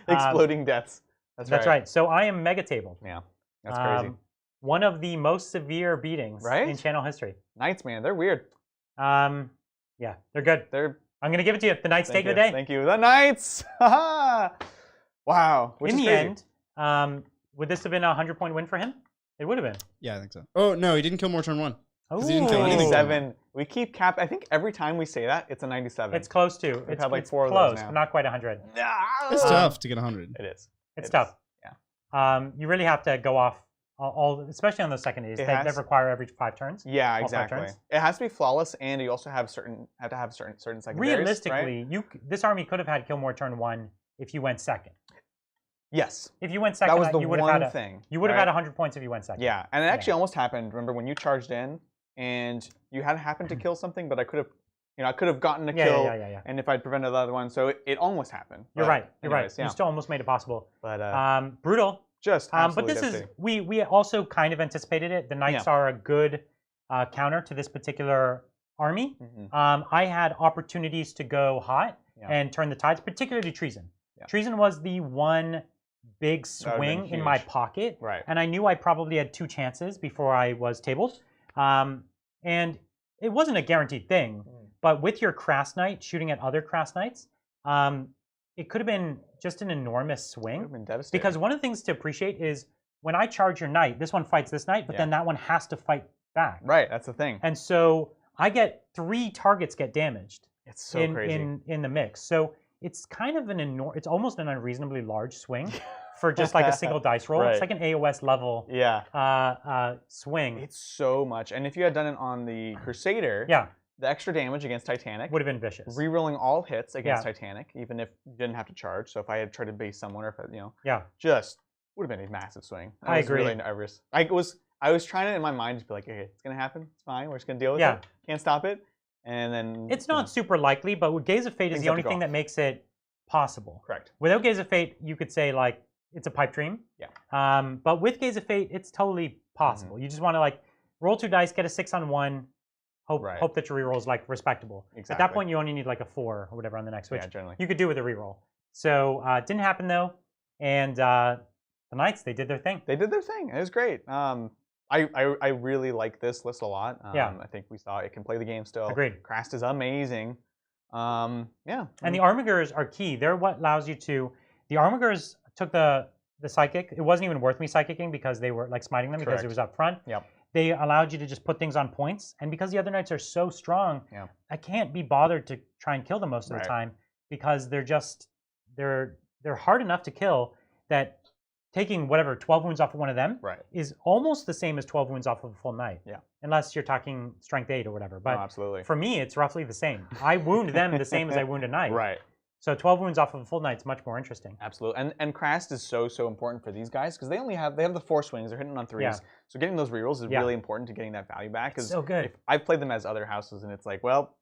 Exploding deaths. That's right. So I am mega tabled. Yeah. That's crazy. One of the most severe beatings Right? in channel history. Knights, man, they're weird. Yeah, they're good. They're. I'm gonna give it to you. The Knights Thank take you. the day. Thank you. The Knights. Wow. Which In is the crazy. end, would this have been a 100-point win for him? It would have been. Yeah, I think so. Oh no, he didn't kill more turn 1. Oh, he didn't kill anything. 97. We keep cap. I think every time we say that, it's a 97. It's close to. We've It's, had like it's 4 of close, those now. but not quite 100. It's tough to get 100. It is. It's It tough. is. You really have to go off all especially on those secondaries. It They has- require every 5 turns. Yeah, All 5 exactly. turns. It has to be flawless, and you also have to have certain secondaries. Realistically, right? this army could have had kill more turn 1 if you went second. Yes, If you went second, that was the you would have one had thing. you would have right? had 100 points if you went second. Yeah, and it actually Yeah. almost happened. Remember when you charged in, and you had happened to kill something, but I could have gotten a kill, Yeah. and if I'd prevented the other one, so it almost happened. You're But right. You're anyways, right. Yeah. You still almost made it possible. But Brutal. just But absolutely this is devastating. we also kind of anticipated it. The Knights are a good counter to this particular army. Mhm. I had opportunities to go hot Yeah. and turn the tides, particularly Treason. Yeah. Treason was the one big That would've been swing in my huge. pocket, Right. and I knew I probably had 2 chances before I was tabled. And it wasn't a guaranteed thing, but with your Krast Knight shooting at other Krast Knights, it could have been just an enormous Would swing. have been devastating. Because one of the things to appreciate is when I charge your knight, this one fights this knight, but Yeah. then that one has to fight back. right, that's the thing. And so I get 3 targets get damaged It's so in, crazy. in the mix. So it's kind of it's almost an unreasonably large swing for just like a single dice roll. It's Right. like an AOS level Yeah, swing. it's so much. And if you had done it on the Crusader, Yeah, the extra damage against Titanic, would have been vicious. rerolling all hits against Yeah. Titanic, even if you didn't have to charge. So if I had tried to base someone, or if Yeah, just would have been a massive swing. I was agree. Really nervous. I was trying to in my mind just be like, okay, it's gonna happen. It's fine. We're just gonna deal with Yeah. it. Can't stop it. And then it's not super likely, but with Gaze of Fate is Things the have only to go thing off. that makes it possible. correct. Without Gaze of Fate, you could say like it's a pipe dream. Yeah. But with Gaze of Fate, it's totally possible. Mm-hmm. You just want to like roll 2 dice, get a 6 on 1, Right. hope that your reroll is like respectable. At that Exactly. point, you only need like a 4 or whatever on the next, which Yeah, generally. you could do with a reroll. So it didn't happen though, and The Knights, they did their thing. They did their thing. It was great. I really like this list a lot. Yeah. I think we saw it can play the game still. Agreed. Krast is amazing. Yeah. And the Armigers are key. They're what allows you to. The Armigers took the psychic. It wasn't even worth me psychicking because they were like smiting them because it was up front. Yep. They allowed you to just put things on points, and because the other knights are so strong, I can't be bothered to try and kill them most of the time because they're just they're hard enough to kill that taking whatever 12 wounds off of one of them is almost the same as 12 wounds off of a full knight. Yeah. Unless you're talking strength 8 or whatever. But absolutely. For me, it's roughly the same. I wound them the same as I wound a knight. Right. So 12 wounds off of a full knight's much more interesting. Absolutely. And Krast is so important for these guys because they have the 4 swings. They're hitting on 3s. Yeah. So getting those rerolls is really important to getting that value back. It's so good. I've played them as other houses, and it's like, well,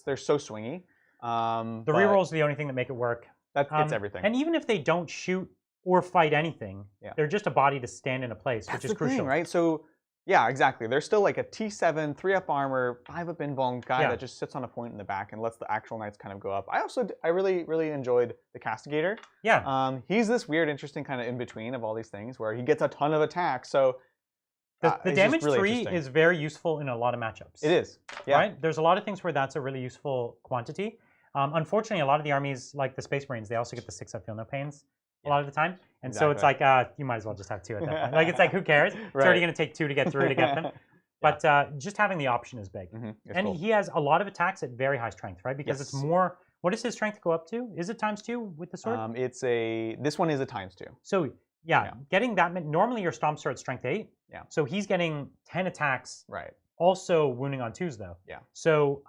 they're so swingy. The rerolls are the only thing that make it work. It's everything. And even if they don't shoot or fight anything, they're just a body to stand in a place, which is crucial. Thing, right? So, yeah, exactly. They're still like a T7, 3-up armor, 5-up invuln guy that just sits on a point in the back and lets the actual knights kind of go up. I really enjoyed the Castigator. Yeah. He's this weird, interesting kind of in between of all these things where he gets a ton of attacks. So the damage tree is very useful in a lot of matchups. It is. Yeah. Right? There's a lot of things where that's a really useful quantity. Unfortunately, a lot of the armies, like the Space Marines, they also get the 6-up Feel No Pains a lot of the time. And so it's like, you might as well just have 2 at that point. Like, it's like, who cares? It's already going to take 2 to get through to get them. But just having the option is big. And he has a lot of attacks at very high strength, right? Because it's more, what does his strength go up to? Is it ×2 with the sword? This one is a ×2. So, getting that, normally your stomps are at strength 8. Yeah. So he's getting 10 attacks. Right. Also wounding on 2s, though. Yeah. So,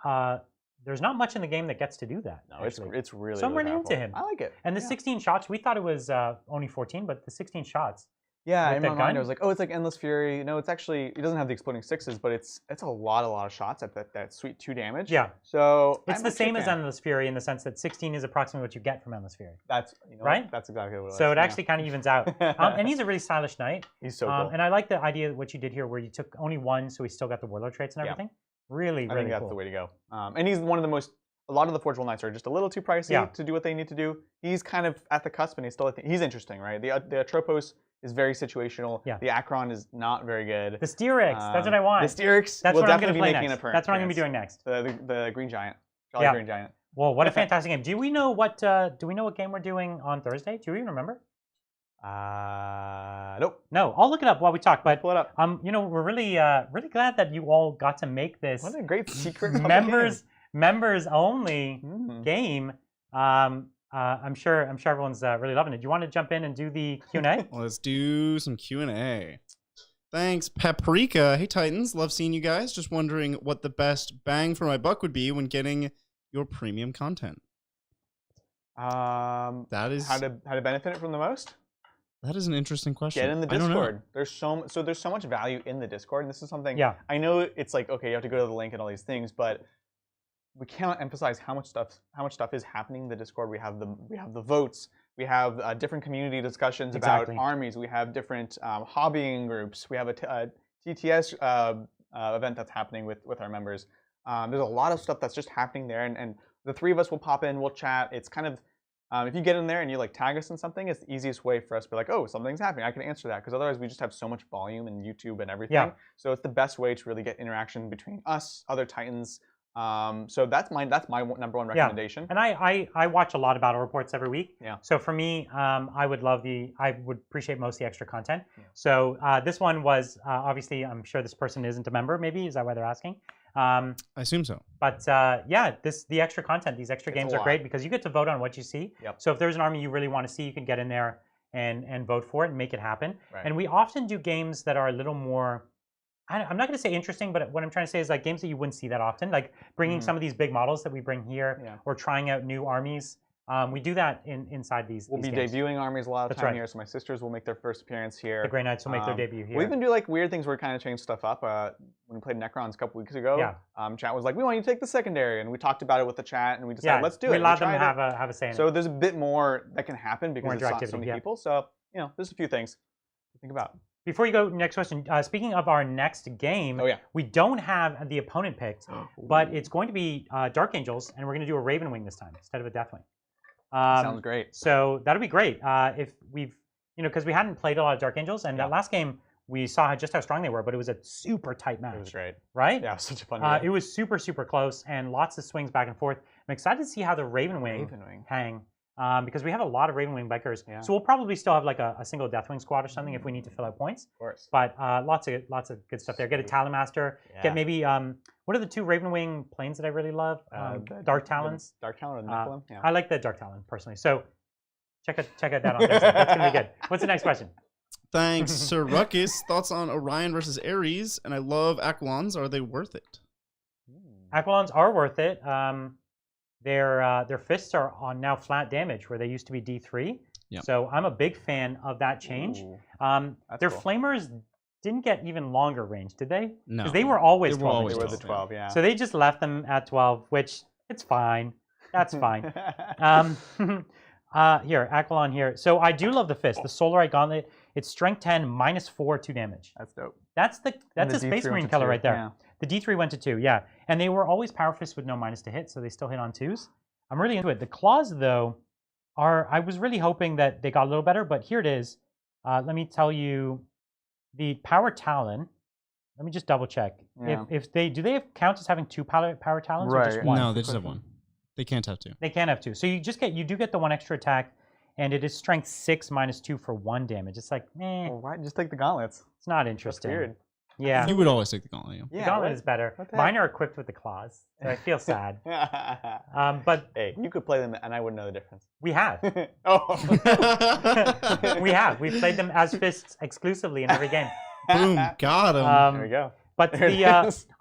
there's not much in the game that gets to do that. No, it's really. So I'm really really into him. I like it. And the 16 shots, we thought it was only 14, but the 16 shots. Yeah, in my mind I was like, oh, it's like Endless Fury. No, it's actually, it doesn't have the exploding 6s, but it's a lot of shots at that sweet 2 damage. Yeah. So it's the same as Endless Fury in the sense that 16 is approximately what you get from Endless Fury. That's right. That's exactly what it is. So it actually kind of evens out. And he's a really stylish knight. He's so cool. And I like the idea of what you did here, where you took only 1, so he still got the Warlord traits and everything. Really, I think that's the way to go. And he's one of the most. A lot of the Forgeworld Knights are just a little too pricey to do what they need to do. He's kind of at the cusp, and he's interesting, right? The Atropos is very situational. Yeah. The Akron is not very good. The Styrex, that's what I want. The Styrex that's will what definitely I'm be play making next. an appearance. That's what I'm going to be doing next. The Green Giant. Jolly Green Giant. Well, what a fantastic game. Do we know what game we're doing on Thursday? Do you even remember? Nope. No, I'll look it up while we talk. But pull it up. we're really glad that you all got to make this. What a great secret members only game. I'm sure everyone's really loving it. Do you want to jump in and do the Q&A? Let's do some Q&A. Thanks, Paprika. Hey, Titans. Love seeing you guys. Just wondering what the best bang for my buck would be when getting your premium content. That is how to benefit from the most. That is an interesting question. Get in the Discord. There's so much value in the Discord. And this is something. Yeah. I know it's like, okay, you have to go to the link and all these things, but we cannot emphasize how much stuff is happening in the Discord. We have the votes. We have different community discussions about armies. We have different hobbying groups. We have a TTS event that's happening with our members. There's a lot of stuff that's just happening there, and the 3 of us will pop in. We'll chat. It's kind of if you get in there and you like tag us in something, it's the easiest way for us to be like, oh, something's happening. I can answer that, because otherwise we just have so much volume in YouTube and everything. Yeah. So it's the best way to really get interaction between us, other Titans. So that's my number 1 recommendation. And I watch a lot of battle reports every week. Yeah. So for me, I would appreciate most of the extra content. Yeah. So this one was obviously, I'm sure this person isn't a member. Maybe is that why they're asking? I assume so. But yeah, the extra content, these extra games are great because you get to vote on what you see. Yep. So if there's an army you really want to see, you can get in there and vote for it and make it happen. Right. And we often do games that are a little more. I'm not going to say interesting, but what I'm trying to say is like games that you wouldn't see that often, like bringing some of these big models that we bring here, or trying out new armies. We do that inside these. We'll be games. debuting armies a lot of time here, so my sisters will make their first appearance here. The Grey Knights will make their debut here. We even do like weird things where we kind of change stuff up. When we played Necrons a couple weeks ago, chat was like, "We want you to take the secondary," and we talked about it with the chat, and we decided, let's do it. We allowed them to have a say in it. So there's a bit more that can happen because it's not so many people. So there's a few things to think about. Before you go, next question. Speaking of our next game, we don't have the opponent picked, but it's going to be Dark Angels, and we're going to do a Raven Wing this time instead of a Deathwing. Sounds great. So that'll be great. If we've you know, because we hadn't played a lot of Dark Angels, and that last game we saw just how strong they were, but it was a super tight match. It was great. Right? Yeah, it was such a fun game. It was super, super close, and lots of swings back and forth. I'm excited to see how the Ravenwing hang, because we have a lot of Ravenwing bikers. Yeah. So we'll probably still have like a single Deathwing squad or something if we need to fill out points. Of course. But lots of good stuff there. Get a Talonmaster. Yeah. Get maybe what are the 2 Ravenwing planes that I really love? Dark Talons. Dark Talon or Nephilim. Yeah. I like the Dark Talon personally. So check out that on Thursday. That's gonna be good. What's the next question? Thanks, Sir Ruckus. Thoughts on Orion versus Ares? And I love Aquilons. Are they worth it? Aquilons are worth it. Their fists are on now flat damage where they used to be D3. Yep. So I'm a big fan of that change. Their cool. Flamers didn't get even longer range, did they? No. Because they were always 12. They were the 12, yeah. So they just left them at 12, which it's fine. That's fine. Here, Aquilon here. So I do love the fist. The Solarite Gauntlet. It's strength 10, -4, 2 damage. That's dope. That's a Space Marine color right there. Yeah. The D3 went to 2, yeah. And they were always power fists with no minus to hit, so they still hit on 2s. I'm really into it. The claws, though, I was really hoping that they got a little better, but here it is. Let me tell you, the Power Talon. Let me just double check. Yeah. If they count as having 2 Power Talons or just 1? No, they just have 1. They can't have 2. They can't have 2. So you do get the 1 extra attack. And it is strength 6 -2 for 1 damage. It's like, Well, why just take the gauntlets? It's not interesting. That's weird. Yeah. You would always take the gauntlet. Yeah, the gauntlet is better. Mine are equipped with the claws. So I feel sad. But hey, you could play them and I wouldn't know the difference. We have. Oh. We have. We've played them as fists exclusively in every game. Boom, got him. There we go. But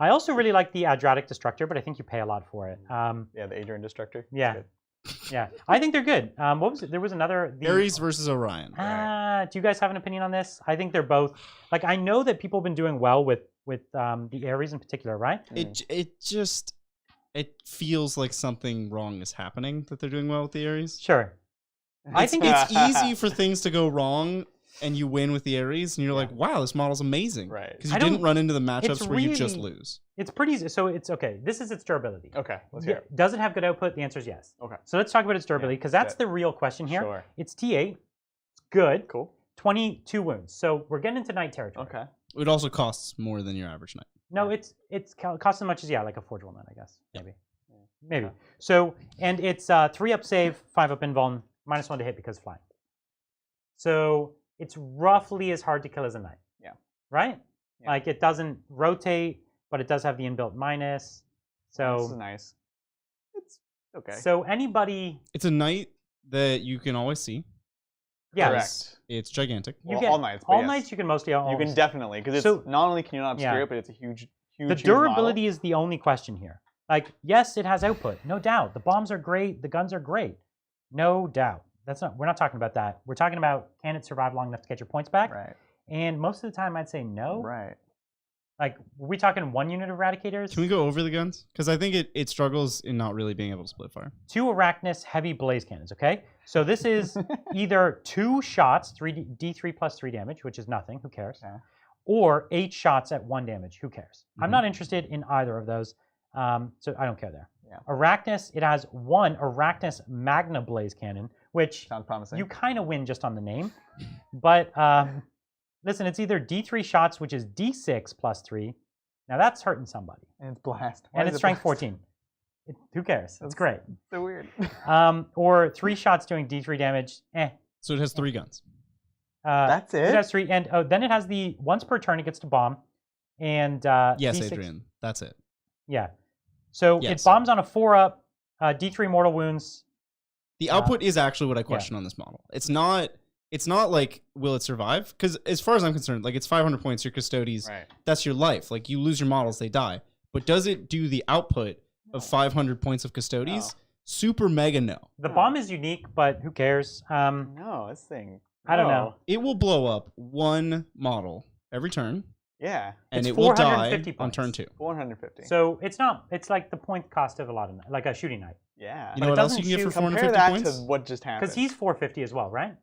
I also really like the Adratic Destructor, but I think you pay a lot for it. Yeah, the Adrian Destructor. Yeah. Yeah, I think they're good. What was it? There was another... Ares versus Orion. Do you guys have an opinion on this? I think they're both... Like, I know that people have been doing well with the Ares in particular, right? It feels like something wrong is happening that they're doing well with the Ares. Sure. I think it's easy for things to go wrong and you win with the Ares, and you're like, wow, this model's amazing. Right. Because you didn't run into the matchups where you just lose. It's pretty easy. So it's okay. This is its durability. Okay, let's hear it. Does it have good output? The answer is yes. Okay. So let's talk about its durability, because that's the real question here. Sure. It's T8. It's good. Cool. 22 wounds. So we're getting into Knight territory. Okay. It also costs more than your average Knight. No, it's costs as much as, like a Forgeworld Knight, I guess. Maybe. Maybe. Yeah. So, and it's 3 up save, 5 up invuln, -1 to hit because flying. So it's roughly as hard to kill as a Knight. Yeah. Right? Yeah. Like, it doesn't rotate, but it does have the inbuilt minus. So this is nice. It's okay. So anybody... It's a Knight that you can always see. Yeah. Correct. It's gigantic. All Knights. All Knights you can mostly... You can definitely, because it's not only can you not obscure it, but it's a huge The durability is the only question here. Like, yes, it has output, no doubt. The bombs are great, the guns are great, no doubt. We're not talking about that. We're talking about, can it survive long enough to get your points back? Right. And most of the time, I'd say no. Right. Like, were we talking 1 unit Eradicators? Can we go over the guns? Because I think it struggles in not really being able to split fire. 2 Arachnus heavy blaze cannons, okay? So this is either 2 shots, D3 plus 3 damage, which is nothing, who cares? Yeah. Or 8 shots at 1 damage, who cares? I'm not interested in either of those, so I don't care there. Yeah. Arachnus, it has 1 Arachnus Magna Blaze Cannon, which sounds promising. You kind of win just on the name. But listen, it's either D3 shots, which is D6 plus 3. Now that's hurting somebody. And it's blast. And it's strength 14. Who cares? That's great. So weird. Or 3 shots doing D3 damage. So it has 3 guns. That's it? It has 3. And then it has the once per turn it gets to bomb. And yes, D6. Adrian. That's it. Yeah. So it bombs on a 4-up, D3 mortal wounds. The output is actually what I question on this model. It's not like, will it survive? Because as far as I'm concerned, like, it's 500 points, your Custodes, that's your life. Like, you lose your models, they die. But does it do the output of 500 points of Custodes? No. Super mega no. The bomb is unique, but who cares? No, this thing. I don't know. It will blow up 1 model every turn. Yeah. And it will die on turn 2. 450. So it's not, it's like the point cost of a lot of, like a shooting Knight. Yeah. You know what else you can get for 450 Compare that points? to what just happened. Because he's 450 as well, right?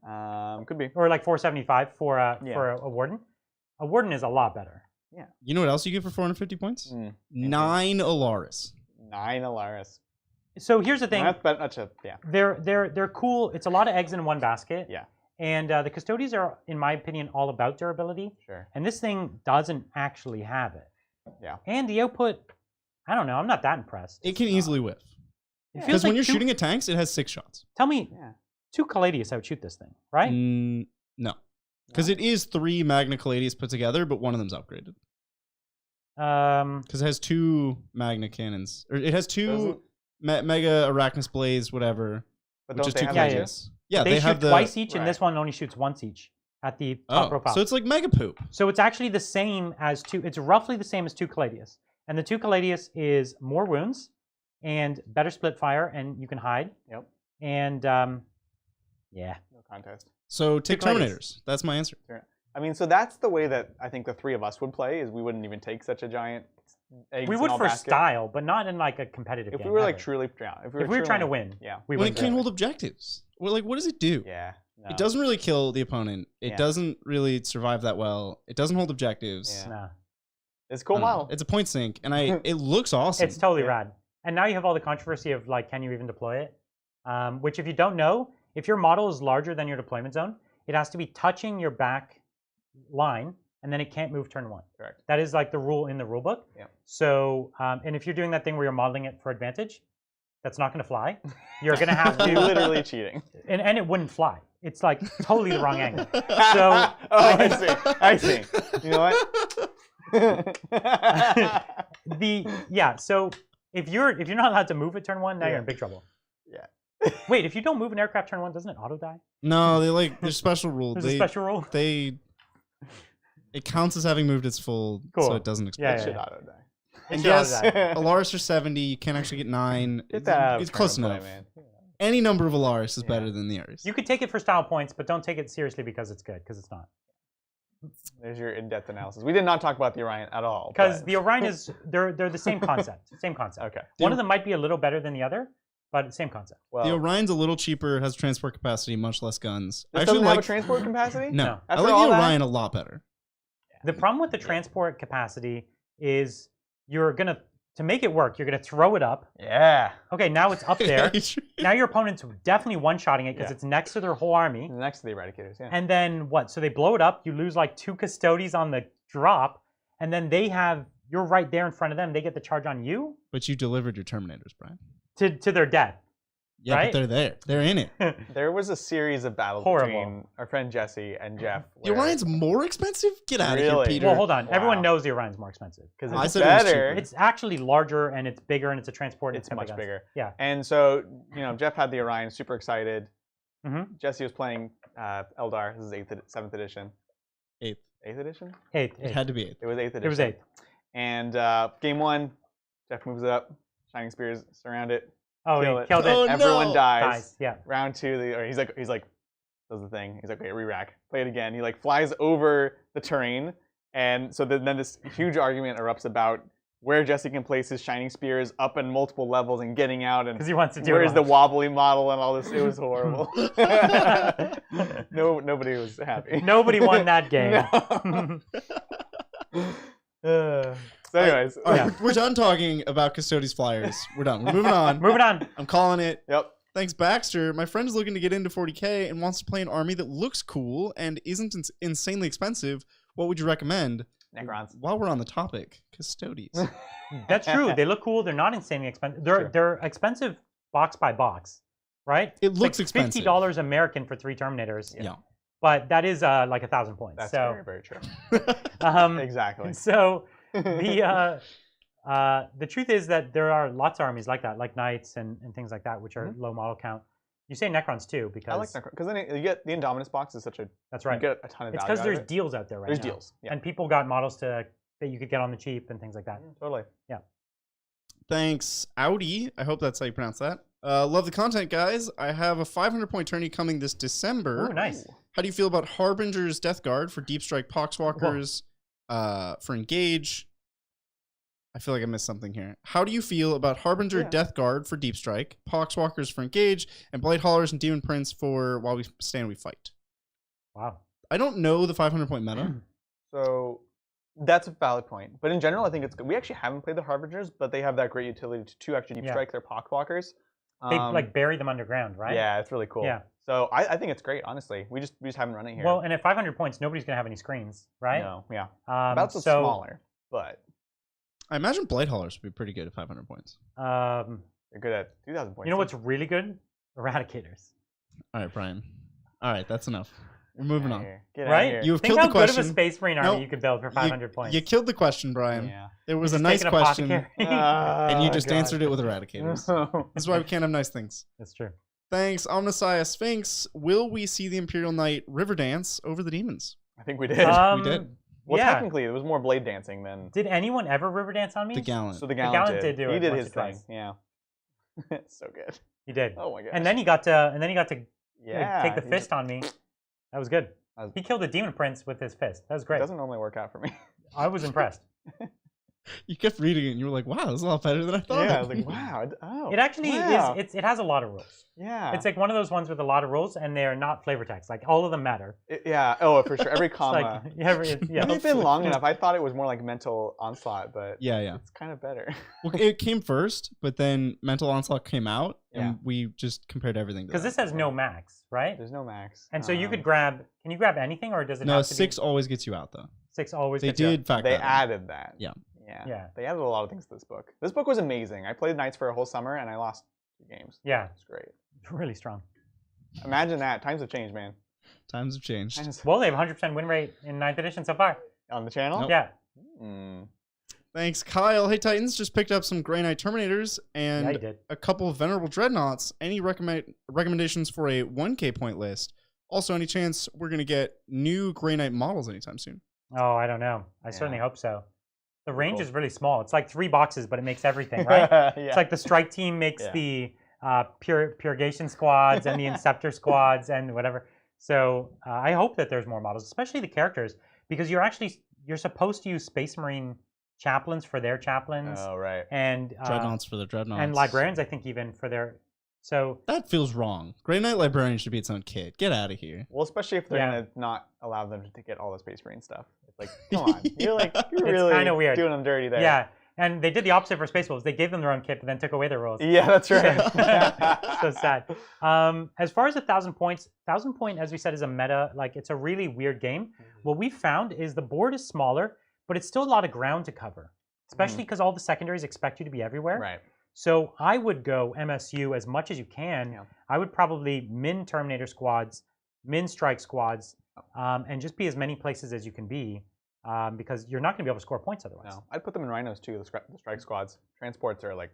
Could be. Or like 475 for a Warden. A Warden is a lot better. Yeah. You know what else you get for 450 points? 9 Alaris. 9 Alaris. So here's the thing. That's they're cool. It's a lot of eggs in one basket. Yeah. And the Custodians are, in my opinion, all about durability. Sure. And this thing doesn't actually have it. Yeah. And the output, I don't know. I'm not that impressed. It can easily whiff. It Because feels when like you're shooting at tanks, it has 6 shots. Tell me, Yeah. 2 Caladius outshoot this thing, right? No. Because it is 3 Magna Caladius put together, but one of them's upgraded. Because it has 2 Magna cannons. Or it has 2 Mega Arachnus Blaze, whatever. But which don't is they 2 have Yeah, Caladius. Yeah, they have shoot the twice each, and right. this one only shoots once each at the top profile. So it's like Mega Poop. So it's actually the same as 2. It's roughly the same as 2 Caladius. And the 2 Caladius is more wounds and better split fire, and you can hide. Yep. And yeah. No contest. So take Caladius. Terminators. That's my answer. I mean, so that's the way that I think the 3 of us would play. Is we wouldn't even take such a giant. Eggs We in would all for basket. style, but not in like a competitive If game. we were like ever. truly, yeah. If we If we were truly- trying to win, yeah. we When wouldn't it can't do hold objectives. Well, like, what does it do? Yeah. No. It doesn't really kill the opponent. It Yeah. doesn't really survive that well. It doesn't hold objectives. Yeah. Nah. It's a cool I don't know. model. It's a point sink, and it looks awesome. It's totally Yeah. rad. And now you have all the controversy of like, can you even deploy it? Which, if you don't know, if your model is larger than your deployment zone, it has to be touching your back line, and then it can't move turn 1. Correct. That is like the rule in the rule book. Yeah. So, and if you're doing that thing where you're modeling it for advantage, that's not going to fly. You're going to have to You're literally cheating. and it wouldn't fly. It's like totally the wrong angle. So, oh, I see. I see. You know what? So if you're not allowed to move at turn 1, now you're Yeah. in big trouble. Yeah. Wait, if you don't move an aircraft turn 1, doesn't it auto die? No, there's special rule. There's a special rule. It counts as having moved its full, so Cool. it doesn't Yeah, explode. It should auto die. And should auto yes, die. Alaris are 70. You can actually get 9. Get that out of It's close tournament enough. play, man. Any number of Alaris is Yeah. better than the Ares. You could take it for style points, but don't take it seriously because it's good, because it's not. There's your in-depth analysis. We did not talk about the Orion at all. Because but- the Orion is they're the same concept. Same concept. Okay. One of them might be a little better than the other, but same concept. Well, The Orion's a little cheaper, has transport capacity, much less guns. this doesn't have a transport capacity? No, No. I After like all the that? Orion a lot better. The problem with the transport capacity is you're gonna to make it work, you're gonna throw it up. Yeah. Okay, now it's up there. Now your opponent's definitely one-shotting it because Yeah. it's next to their whole army. Next to the Eradicators, yeah. And then what? So they blow it up. You lose like 2 Custodies on the drop, and then you're right there in front of them. They get the charge on you But you delivered your Terminators, Brian. to their death. Yeah, Right? but they're there. They're in it. There was a series of battles Horrible. between our friend Jesse and Jeff. The Orion's more expensive? Get out of here, Really? Peter. Well, hold on. Wow. Everyone knows the Orion's more expensive. Because I it's said it was better. cheaper. It's actually larger and it's bigger and it's a transport. And It's got much guns. bigger. Yeah. And so, Jeff had the Orion, super excited. Mhm. Jesse was playing Eldar. This is 7th edition. 8th. 8th edition? Eighth. It had to be 8th. It was 8th edition. It was 8th. And game 1, Jeff moves it up. Shining Spears surround it. Oh, Kill he it. killed it. Oh, Everyone no. dies. Yeah. Round 2, he's like, does the thing. He's like, okay, re-rack. Play it again. He like flies over the terrain. And so then this huge argument erupts about where Jesse can place his Shining Spears up in multiple levels and getting out. And Because he wants to do where's it. the wobbly model and all this? It was horrible. Nobody was happy. Nobody won that game. No. So anyways. All right, we're done talking about Custodes Flyers. We're done. We're moving on. Moving on. I'm calling it. Yep. Thanks, Baxter. My friend is looking to get into 40K and wants to play an army that looks cool and isn't insanely expensive. What would you recommend? Necrons. While we're on the topic, Custodes. That's true. They look cool. They're not insanely expensive. They're expensive box by box, right? It It's looks like expensive. $50 American for 3 Terminators. Yeah. But that is like 1,000 points. That's so, very, very true. Um, Exactly. So the truth is that there are lots of armies like that, like Knights and things like that, which are low model count. You say Necrons too, because I like Necron because then you get the Indominus box is such a that's you right. get a ton of It's value because out there's of it. deals out there right There's now. deals, yeah. And people got models that you could get on the cheap and things like that. Totally. Thanks, Audi. I hope that's how you pronounce that. Love the content, guys. I have a 500-point tourney coming this December. Oh, nice. How do you feel about Harbinger's Death Guard for Deep Strike Poxwalkers for Engage? I feel like I missed something here. How do you feel about Harbinger Death Guard for Deep Strike, Poxwalkers for Engage, and Blight Haulers and Demon Prince for While We Stand, We Fight? Wow. I don't know the 500-point meta. So that's a valid point. But in general, I think it's good. We actually haven't played the Harbingers, but they have that great utility to actually deep strike their Poxwalkers. They like bury them underground, right? Yeah, it's really cool. Yeah. So I think it's great, honestly. We just haven't run it here. Well, and at 500 points, nobody's gonna have any screens, right? No, yeah. That's smaller, but I imagine Blight Haulers would be pretty good at 500 points. they're good at 2,000 points. You know what's really good? Eradicators. All right, Brian. All right, that's enough. We're moving on. Get Right? out of here. You have Think killed how the question. good of a Space Marine army No, you could build for 500 points. You killed the question, Brian. Yeah. There was You're a just nice taking question, apothecary. and you just God. answered it with Eradicators. This is why we can't have nice things. That's true. Thanks, Omnissiah Sphinx. Will we see the Imperial Knight river dance over the demons? I think we did. We did. Well, yeah. technically, it was more blade dancing than. Did anyone ever river dance on me? The Gallant. So the Gallant Gallant did do He it did once his or twice. thing. Yeah. So good. He did. Oh my god. And then he got to yeah, take the he fist on me. That was good. was- He killed a demon prince with his fist. That was great. It doesn't normally work out for me. I was impressed. You kept reading it, and you were like, wow, this is a lot better than I thought. Yeah, I was like, wow. Oh. It actually wow. is. It has a lot of rules. Yeah. It's like one of those ones with a lot of rules, and they are not flavor text. Like all of them matter. Yeah. Oh, for sure. Every It's comma. like yeah. It's been long enough. I thought it was more like Mental Onslaught, but Yeah. it's kind of better. Well, it came first, but then Mental Onslaught came out, and Yeah. we just compared everything to Because that. this has no max, right? There's no max. And so you could grab. Can you grab anything, or does it No, have to 6 be always gets you out, though. 6 always? They gets you out? did fact They that in. added that. Yeah. Yeah. Yeah. They added a lot of things to this book. This book was amazing. I played Knights for a whole summer and I lost 2 games. Yeah. It's great. Really strong. Imagine that. Times have changed, man. Times have changed. Well, they have 100% win rate in 9th edition so far. On the channel? Nope. Yeah. Thanks, Kyle. Hey, Titans, just picked up some Grey Knight Terminators Yeah, you and did. a couple of Venerable Dreadnoughts. Any recommendations for a 1K point list? Also, any chance we're going to get new Grey Knight models anytime soon? Oh, I don't know. I certainly Yeah. hope so. The range Cool. is really small. It's like 3 boxes, but it makes everything, right? yeah. It's like the strike team makes Yeah. the purgation squads and the inceptor squads and whatever. So I hope that there's more models, especially the characters, because you're supposed to use Space Marine chaplains for their chaplains Oh, right. and Dreadnoughts for the Dreadnoughts. and librarians, I think, even for their. So That feels wrong. Grey Knight Librarian should be its own kit. Get out of here. Well, especially if they're Yeah. going to not allow them to get all the Space Marine stuff. It's like, come on. You're It's really kinda weird. doing them dirty there. yeah, and they did the opposite for Space Wolves. They gave them their own kit, but then took away their rules. Yeah, that's right. So sad. As far as 1,000 points, 1,000 point, as we said, is a meta. Like it's a really weird game. What we found is the board is smaller, but it's still a lot of ground to cover, especially because all the secondaries expect you to be everywhere. Right. So I would go MSU as much as you can. Yeah. I would probably min Terminator squads, min strike squads, and just be as many places as you can be, because you're not going to be able to score points otherwise. No, I'd put them in rhinos too. The strike squads, transports are like.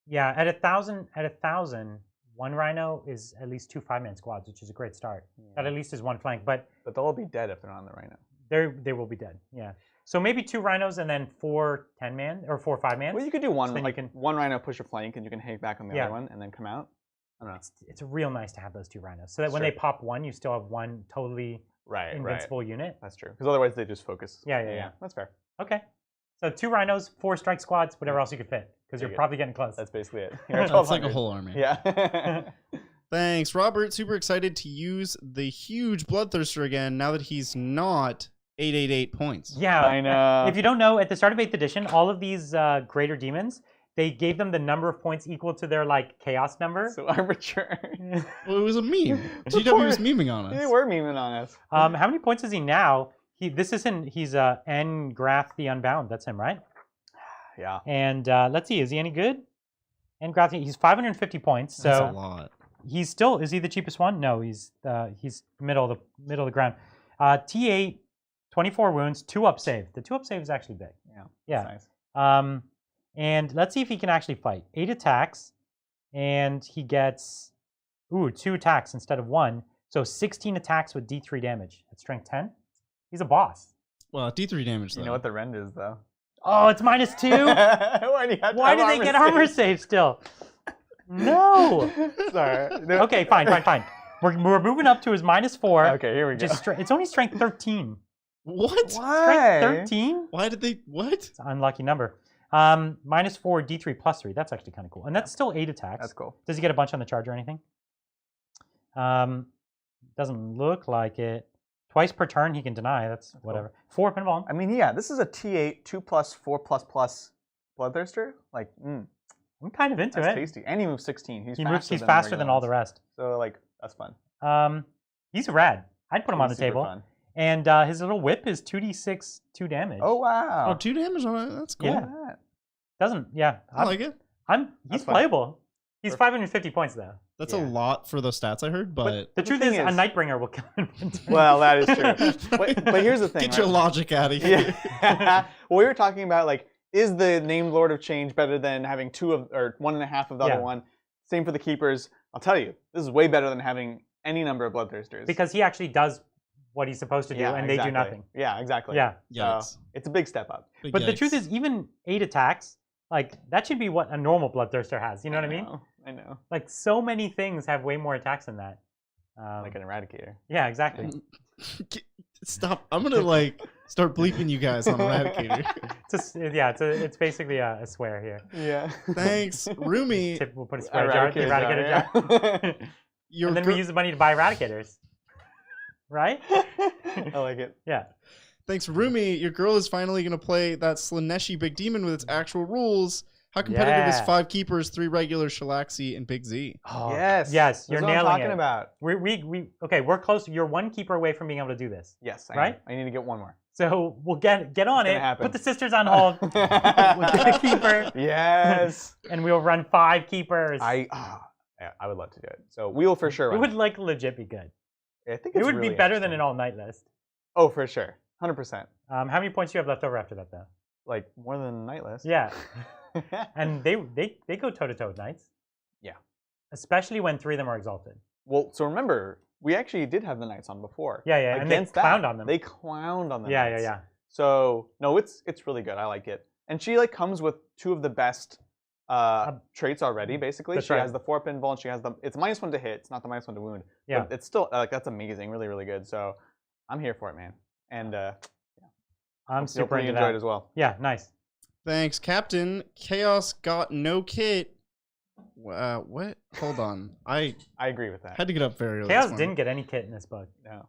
Yeah, at 1,000, one rhino is at least 2 5-man squads, which is a great start. That at least is one flank, but But they'll all be dead if they're not on the rhino. they will be dead. Yeah. So maybe 2 rhinos and then 4 10-man or 4 5-mans. Well, you could do one, So then you like can- one rhino push a flank, and you can hang back on the Yeah. other one, and then come out. I don't know. It's real nice to have those 2 rhinos, so that when Sure. they pop one, you still have one totally Right, invincible unit. That's true. Because otherwise they just focus. Yeah. That's fair. Okay. So 2 rhinos, 4 strike squads, whatever else you could fit, because you're Dig it. probably getting close. That's basically it. That's like a 1,200. whole army. Yeah. Thanks, Robert. Super excited to use the huge Bloodthirster again now that he's not 888 points. Yeah. I know. If you don't know, at the start of 8th edition, all of these greater demons, they gave them the number of points equal to their like chaos number. So arbitrary. Well, it was a meme. GW was memeing on They us. were memeing on us. How many points is he now? He's N Grath the Unbound. That's him, right? Yeah. And let's see, is he any good? N Grath, he's 550 points. So That's a lot. he's still, is he the cheapest one? No, he's middle of the ground. T8, 24 wounds, 2 up save. The 2 up save is actually big. Yeah. Yeah. That's nice. And let's see if he can actually fight. 8 attacks, and he gets 2 attacks instead of 1. So 16 attacks with D3 damage at strength 10. He's a boss. Well, D3 damage, though. You know what the rend is, though. Oh, it's -2? Why do you have to Why have do they get armor save still? No. Sorry. Okay, fine. We're moving up to his -4. Okay, here we go. It's only strength 13. What? Strength 13? Why did they... What? It's an unlucky number. -4 D3 +3. That's actually kind of cool. And that's still 8 attacks. That's cool. Does he get a bunch on the charge or anything? Doesn't look like it. Twice per turn he can deny. That's whatever. 4 pinball. I mean, yeah, this is a T8 2+4++ Bloodthirster. Like, I'm kind of into That's it. tasty. And he moves 16. He's faster than all the rest. So like that's fun. He's rad. I'd put him on the Super table. fun. And his little whip is 2d6, 2 damage. Oh wow. Oh, 2 damage on it. That's cool. Yeah. I like it. He's playable. He's 550 points though. That's a lot for those stats I heard, but the truth is, a Nightbringer will kill him. Well, that is true. but here's the thing. Get your logic out of here. Yeah. Well, we were talking about like, is the named Lord of Change better than having 2 of or 1.5 of the other one? Same for the Keepers. I'll tell you, this is way better than having any number of Bloodthirsters. Because he actually does what he's supposed to do, and they do nothing. Yeah, exactly. Yeah. So it's a big step up. But the truth is, even 8 attacks, like that should be what a normal Bloodthirster has. You know what I mean? I know. Like so many things have way more attacks than that. Like an Eradicator. Yeah, exactly. Stop! I'm gonna like start bleeping you guys on Eradicator. It's basically a swear here. Yeah. Thanks, Rumi. We'll put a swear jar, the Eradicator jar. And then we use the money to buy Eradicators. Right? I like it. Yeah. Thanks, Rumi. Your girl is finally going to play that Slaneshi Big Demon with its actual rules. How competitive is 5 Keepers, 3 regular, Shalaxi, and Big Z? Oh, yes, you're nailing it. That's what I'm talking about. We're close. You're 1 Keeper away from being able to do this. Yes, right? I need to get 1 more. So we'll get on it. Happen. Put the sisters on hold. We'll get a Keeper. Yes. And we'll run 5 Keepers. I would love to do it. So we will for sure run. It would like legit be good. I think it would really be better than an all-night list. Oh, for sure. 100%. How many points do you have left over after that, though? Like, more than a night list. Yeah. And they go toe-to-toe with Knights. Yeah. Especially when 3 of them are Exalted. Well, so remember, we actually did have the Knights on before. Yeah, and they clowned on them. They clowned on them. Yeah. So, no, it's really good. I like it. And she, like, comes with 2 of the best traits already, basically. She has the 4-pin ball, and she has it's -1 to hit. It's not the -1 to wound. Yeah. But it's still, like, that's amazing. Really, really good. So, I'm here for it, man. And, I'm super into enjoyed it as well. Yeah, nice. Thanks, Captain. Chaos got no kit. What? Hold on. I agree with that. Had to get up very early. Chaos didn't get any kit in this book. No.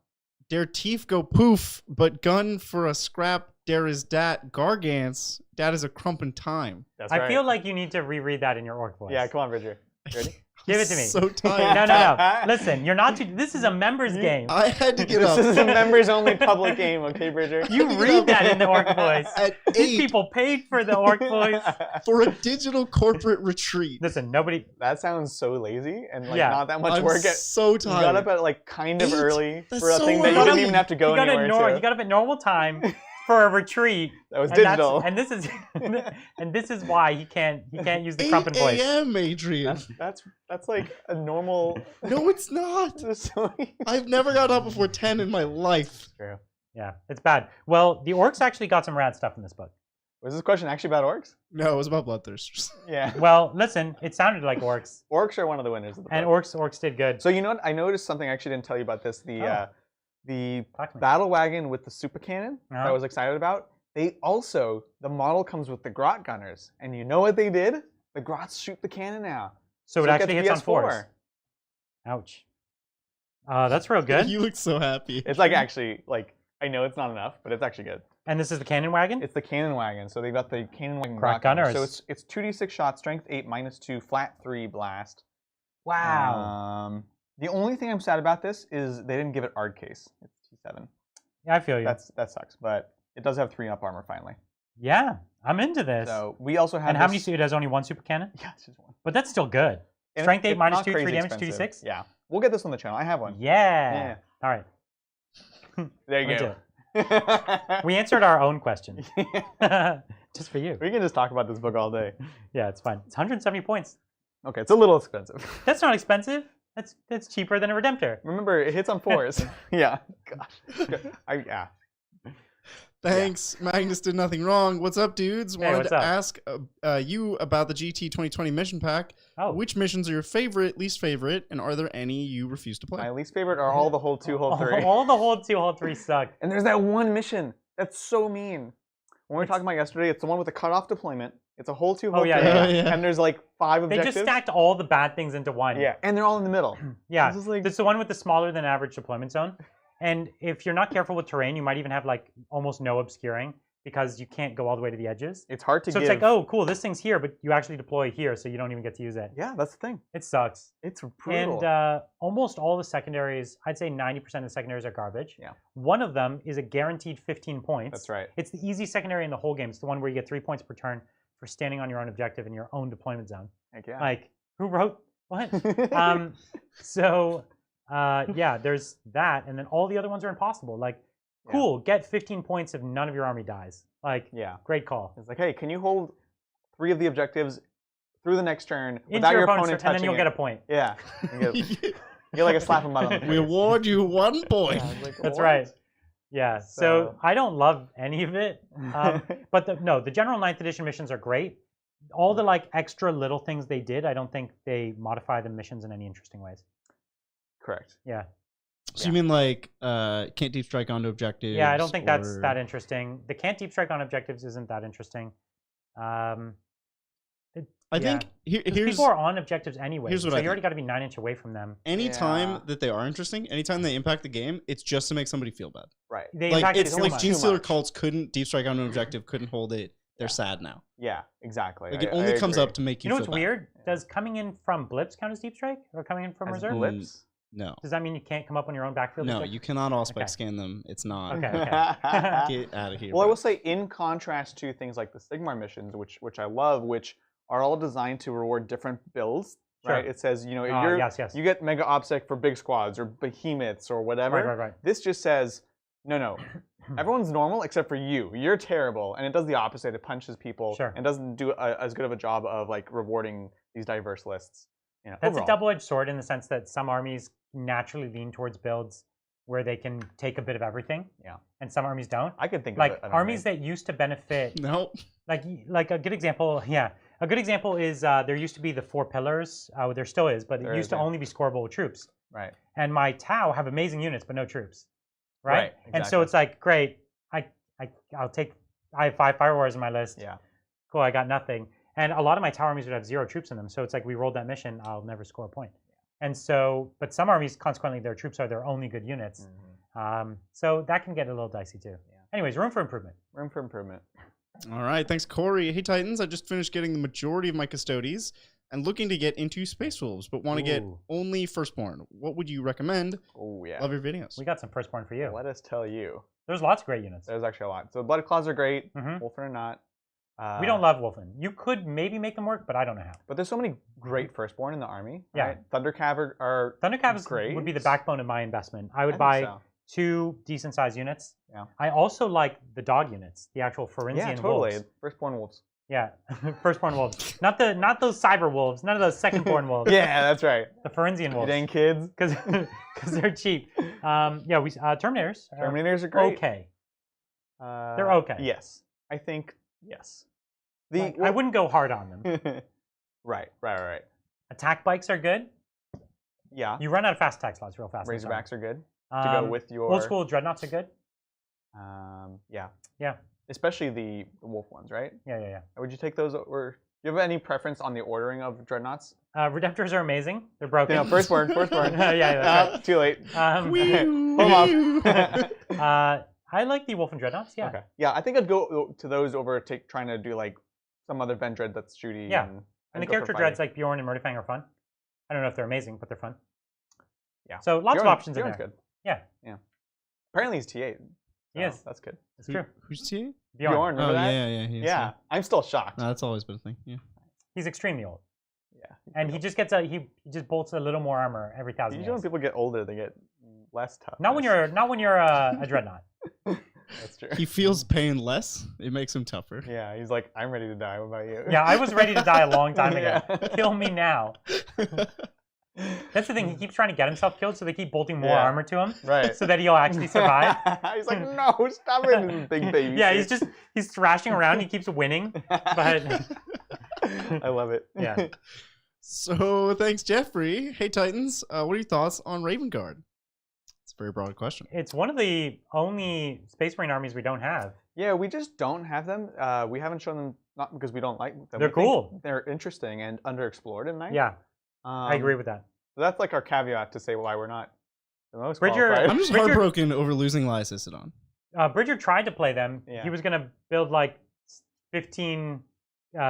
Der teeth go poof, but gun for a scrap. Der is dat gargants. Dat is a crump in time. That's right. I feel like you need to reread that in your orc voice. Yeah, come on, Bridger. You ready? Give it to me. So tired. No. Listen, you're not too. This is a members game. I had to get up. This is a members only public game, okay, Bridger? You read that in the orc voice. At 8 These people paid for the orc voice for a digital corporate retreat. Listen, nobody. That sounds so lazy and like not that much work. So tired. You got up at like kind of early That's for a so thing that you didn't even have to go anywhere to. You got up at normal time for a retreat. That was digital. And this is why he can't use the Crumpin voice. 8 a.m. Adrian. That's like a normal. No, it's not. I've never got up before 10 in my life. True. Yeah, it's bad. Well, the orcs actually got some rad stuff in this book. Was this question actually about orcs? No, it was about bloodthirsters. Yeah. Well, listen, it sounded like orcs. Orcs are one of the winners of the book. And orcs did good. So you know what? I noticed something. I actually didn't tell you about this. The battle wagon with the super cannon that I was excited about. The model comes with the Grot gunners, and you know what they did? The Grots shoot the cannon now. So it actually hits on 4s. Ouch. That's real good. You look so happy. It's like actually like I know it's not enough, but it's actually good. And this is the cannon wagon? It's the cannon wagon. So they've got the cannon wagon Grot gunners. So it's 2d6 shot, strength 8, -2, flat 3 blast. Wow. The only thing I'm sad about this is they didn't give it Ard case. It's T7. Yeah, I feel you. That sucks, but it does have 3 up armor finally. Yeah, I'm into this. So we also have. And how many? It has only 1 super cannon. Yeah, it's just 1. But that's still good. And Strength 8 -2, 3 crazy damage, expensive. 2d6. Yeah, we'll get this on the channel. I have one. Yeah. All right. There you go. We answered our own question. Just for you. We can just talk about this book all day. Yeah, it's fine. It's 170 points. Okay, it's a little expensive. That's not expensive. That's cheaper than a Redemptor. Remember, it hits on 4s. Yeah. Gosh. Yeah. Thanks. Magnus did nothing wrong. What's up, dudes? Wanted to ask you about the GT 2020 mission pack. Oh. Which missions are your favorite, least favorite, and are there any you refuse to play? My least favorite are all the hold 2, hold 3. All the hold 2, hold 3 suck. And there's that one mission that's so mean. When we were talking about yesterday, it's the one with the cutoff deployment. It's a hold 2, hold 3. Yeah. And there's like 5 objectives. They just stacked all the bad things into one. Yeah, and they're all in the middle. Yeah, it's the one with the smaller than average deployment zone. And if you're not careful with terrain, you might even have like almost no obscuring. because you can't go all the way to the edges. It's hard to So give. it's like, oh, cool, this thing's here, but you actually deploy here, so you don't even get to use it. Yeah, that's the thing. It sucks. It's brutal. And almost all the secondaries, I'd say 90% of the secondaries are garbage. Yeah. One of them is a guaranteed 15 points. That's right. It's the easy secondary in the whole game. It's the one where you get 3 points per turn for standing on your own objective in your own deployment zone. Heck yeah. Like, who wrote what? Yeah, there's that, and then all the other ones are impossible. Like, cool, get 15 points if none of your army dies. Like, great call. It's like, hey, can you hold 3 of the objectives through the next turn Into without your opponent touching and then you'll it? get a point. Yeah. You get like a slap him on the face. We award you 1 point. Yeah, like, That's what? right. Yeah, so I don't love any of it, but the general 9th edition missions are great. All the like extra little things they did, I don't think they modify the missions in any interesting ways. Correct. Yeah. So you mean like can't deep strike onto objectives? Yeah, I don't think that's that interesting. The can't deep strike on objectives isn't that interesting. I think here's people are on objectives anyway, here's what so I you already think. got to be 9 inch away from them. Anytime that they are interesting, anytime they impact the game, it's just to make somebody feel bad. Right. They Like impact it it's too like much. Gene Stealer cults couldn't deep strike onto an objective, couldn't hold it. They're sad now. Yeah, exactly. Like it only comes up to make you. You know feel what's bad. weird? Does coming in from blips count as deep strike, or coming in from As reserve? blips? No. Does that mean you can't come up on your own backfield? No, objective? you cannot all spec Okay. scan them. It's not. Okay. Get out of here. Well, I bro. will say, in contrast to things like the Sigmar missions, which I love, which are all designed to reward different builds. Sure. Right? It says, you know, Yes. you get Mega Obsec for big squads or behemoths or whatever. Right. This just says, no, everyone's normal except for you. You're terrible, and it does the opposite. It punches people Sure. and doesn't do as good of a job of like rewarding these diverse lists. You know, That's overall. a double-edged sword in the sense that some armies naturally lean towards builds where they can take a bit of everything. Yeah. And some armies don't. I could think Like of an armies that used to benefit. No. Like a good example. Yeah. A good example is there used to be the 4 pillars. There still is, but There it used is, to yeah. only be scoreable with troops. Right. And my Tau have amazing units, but no troops. Right. Right, And so exactly. it's like, great. I'll take. I have 5 Fire Wars in my list. Yeah. Cool. I got nothing. And a lot of my Tau armies would have 0 troops in them. So it's like we rolled that mission. I'll never score a point. And so, but some armies, consequently, their troops are their only good units. So that can get a little dicey too. Yeah. Anyways, room for improvement. Room for improvement. All right, thanks, Corey. Hey, Titans, I just finished getting the majority of my Custodies and looking to get into Space Wolves, but want to get Ooh. only Firstborn. What would you recommend? Oh yeah. Love your videos. We got some firstborn for you. Let us tell you. There's lots of great units. There's actually a lot. So Blood Claws are great. Mhm. Wolfen are not. We don't love Wolfen. You could maybe make them work, but I don't know how. But there's so many great Firstborn in the army. Yeah. Right? Thundercav are Thundercavs great. would be the backbone of my investment. I would think buy so. 2 decent sized units. Yeah. I also like the dog units, the actual Forensian Yeah, totally. wolves. Firstborn wolves. Yeah, firstborn wolves. Not those cyber wolves. None of those secondborn wolves. Yeah, that's right. The Forensian You wolves. dang kids. Because they're cheap. Yeah, we Terminators. Terminators are great. Okay. They're okay. Yes. I think yes. I wouldn't go hard on them. Right. Attack bikes are good. Yeah. You run out of fast attack slots real fast. Razorbacks are good to go with your Old school dreadnoughts are good. Yeah. Yeah. Especially the wolf ones, right? Yeah. Would you take those, or do you have any preference on the ordering of dreadnoughts? Redemptors are amazing. They're broken. No, firstborn. Yeah, that's right. Too late. Wee-oo. I like the Wolf and Dreadnoughts. Yeah. Okay. Yeah, I think I'd go to those over trying to do like some other Vendread that's shooty. Yeah. And And the go for character fighting. dreads like Bjorn and Murderfang are fun. I don't know if they're amazing, but they're fun. Yeah. So lots of Bjorn- options Bjorn's in there. good. Yeah. Apparently he's T8. Yes. So that's good. It's true. Who's T? Bjorn. Bjorn, Oh, remember that? yeah. he is, Yeah. I'm still shocked. No, that's always been a thing. Yeah. He's extremely old. Yeah. And he just gets he just bolts a little more armor every 1,000 Usually when years. people get older, they get less tough. Not when you're a dreadnought. That's true. He feels pain less. It makes him tougher. Yeah, he's like, I'm ready to die. What about you? Yeah, I was ready to die a long time ago. Yeah. Kill me now. That's the thing. He keeps trying to get himself killed, so they keep bolting more Yeah. armor to him, Right. so that he'll actually survive. He's like, no, stop it, big baby. Yeah, shit." he's thrashing around. He keeps winning, but I love it. Yeah. So thanks, Jeffrey. Hey, Titans. What are your thoughts on Raven Guard? It's a very broad question. it's one of the only Space Marine armies we don't have. Yeah, we just don't have them. We haven't shown them, not because we don't like them. They're We think cool. They're interesting and underexplored in Knight. Yeah, I agree with that. So that's like our caveat to say why we're not the most Bridger- qualified. I'm just Richard- heartbroken over losing Lysis Sidon. Bridger tried to play them. Yeah. He was gonna build like 15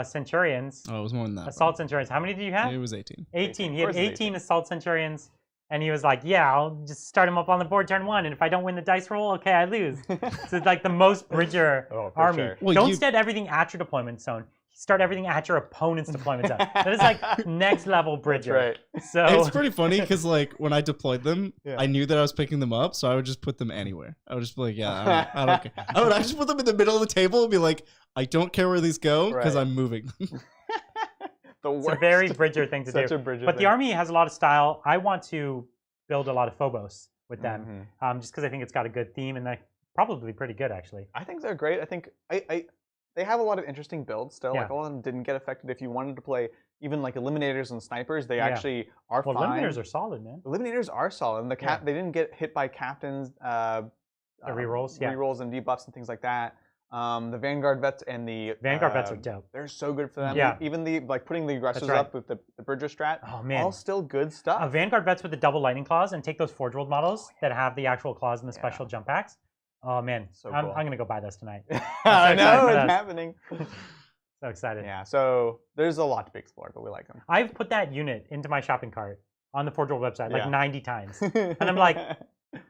Centurions, Oh, it was more than that. assault Centurions. How many did you have? It was 18. 18. He Of had course it's 18 assault Centurions, and he was like, "Yeah, I'll just start him up on the board turn 1, and if I don't win the dice roll, okay, I lose." So it's like the most Bridger Oh, for army. sure. Well, Don't you- start everything at your deployment zone. Start everything at your opponent's deployment zone. That is like next level Bridger. Right. So It's pretty funny because like when I deployed them, Yeah. I knew that I was picking them up, so I would just put them anywhere. I would just be like, yeah, I don't care. I would actually put them in the middle of the table and be like, I don't care where these go because Right. I'm moving. The it's a worst. very Bridger thing to Such do. a Bridger But thing. the army has a lot of style. I want to build a lot of Phobos with them, just because I think it's got a good theme and they're probably pretty good actually. I think they're great. I think they have a lot of interesting builds still. Yeah. Like a lot of them didn't get affected. If you wanted to play even like eliminators and snipers, they Yeah. actually are Well, fine. Eliminators are solid, man. Eliminators are solid. And Yeah. they didn't get hit by captains. Rerolls, yeah. Rerolls and debuffs and things like that. The Vanguard vets and the Vanguard vets are dope. They're so good for them. Yeah. Even the like putting the aggressors right. up with the Bridger strat. Oh man. All still good stuff. Vanguard vets with the double lightning claws and take those Forgeworld models that have the actual claws and the special jump packs. Oh man, So I'm cool. gonna go buy this tonight. I excited know for it's this. happening. So excited. Yeah. So there's a lot to be explored, but we like them. I've put that unit into my shopping cart on the Forgeworld website like Yeah. 90 times. And I'm like,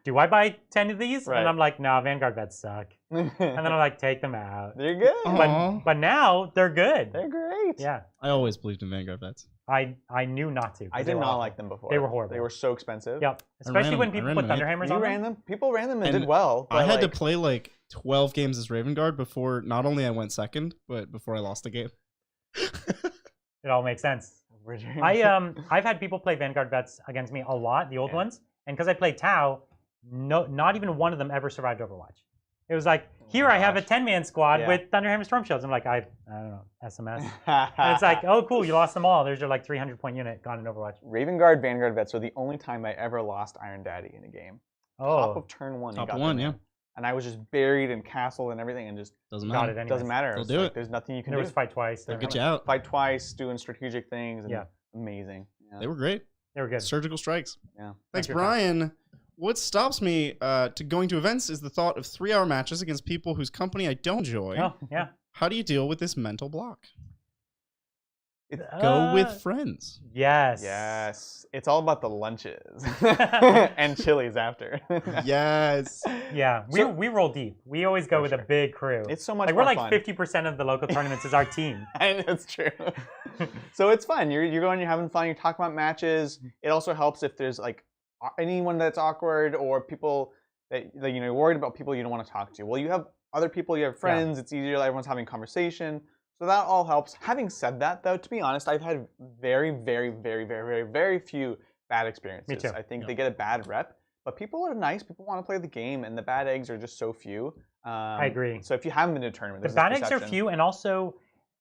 do I buy 10 of these? Right. And I'm like, no, Vanguard vets suck. and And then I'm like, take them out. they're good. Aw. But now they're good. They're great. Yeah. I always believed in Vanguard vets. I knew not to. 'cause I they did were not awful. like them before. They were horrible. They were so expensive. Yep. Especially them- when I people ran put them, Thunder Hammers You on ran them. them. People ran them and, And did well. I but, had to like, play like 12 games as Raven Guard before not only I went second, but before I lost the game. It all makes sense. I've had people play Vanguard vets against me a lot, the old Yeah. ones, and because I played Tau, not even one of them ever survived Overwatch. It was like, here I have a gosh. 10-man squad Yeah. with Thunderhammer Storm Shields. I'm like, I don't know, SMS. And it's like, oh cool, you lost them all. There's your like 300-point unit gone in Overwatch. Raven Guard, Vanguard vets are the only time I ever lost Iron Daddy in a game. Top Oh, of turn 1. Top you got one, them yeah. in. And I was just buried and castled and everything, and just Doesn't got matter. it anyways. doesn't matter. They'll It's do like, it. There's nothing you can There do. was fight twice. They'll They're get you gonna- out. Fight twice, doing strategic things. And Yeah. Amazing. Yeah. They were great. They were good. Surgical strikes. Yeah. Thanks, for your time. Brian. What stops me to going to events is the thought of 3-hour matches against people whose company I don't enjoy. Oh, yeah. How do you deal with this mental block? Go Uh, with friends. Yes. Yes. It's all about the lunches and chilies after. Yes. Yeah, So- we roll deep. We always go For with sure. a big crew. It's so much like more we're like fun. 50% of the local tournaments is our team. That's true. So it's fun. You're going, you're having fun. You're talking about matches. It also helps if there's like anyone that's awkward or people that you're worried about people you don't want to talk to. Well, you have other people. You have friends. It's easier. Everyone's having conversation. So that all helps. Having said that, though, to be honest, I've had very, very, very, very, very, very few bad experiences. Me too. I think Yeah. they get a bad rep, but people are nice. People want to play the game, and the bad eggs are just so few. I agree. So if you haven't been to a tournament, The there's bad this eggs are perception. few, and also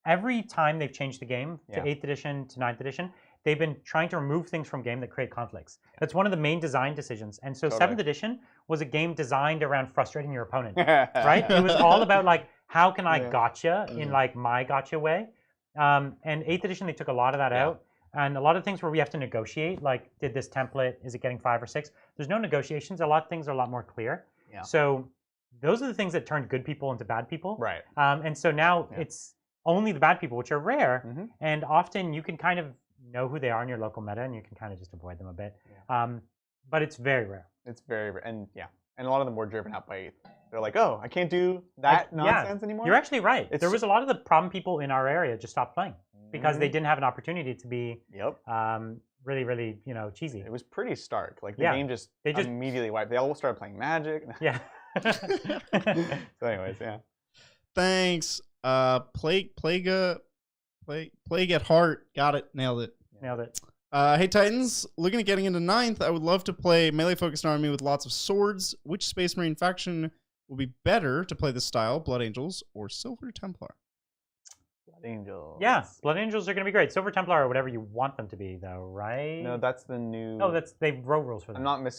every time they've changed the game to Yeah. 8th edition to 9th edition, they've been trying to remove things from game that create conflicts. That's one of the main design decisions. And so Totally. 7th edition was a game designed around frustrating your opponent, right? It was all about like, how can I Yeah. gotcha in Mhm. like my gotcha way? And 8th edition, they took a lot of that Yeah. out. And a lot of things where we have to negotiate, like, did this template, is it getting 5 or 6? There's no negotiations. A lot of things are a lot more clear. Yeah. So those are the things that turned good people into bad people. Right. And so now Yeah. it's only the bad people, which are rare. Mhm. And often you can kind of know who they are in your local meta and you can kind of just avoid them a bit. But it's very rare. It's very, and a lot of them were driven out by. They're like, oh, I can't do that yeah. nonsense anymore. You're actually right. It's- There was a lot of the problem people in our area just stopped playing because they Mhm. didn't have an opportunity to be Yep. really, really, cheesy. It was pretty stark. Like the Yeah. game just They just- immediately wiped. They all started playing Magic. Yeah. So, anyways, yeah. Thanks. Plague at heart. Got it. Nailed it. Nailed it. Hey Titans, looking at getting into 9th, I would love to play melee-focused army with lots of swords. Which Space Marine faction will be better to play this style, Blood Angels or Silver Templar? Blood Angels. Yeah, Blood Angels are going to be great. Silver Templar or whatever you want them to be, though, right? No, that's the new. Oh, they wrote rules for them. I'm not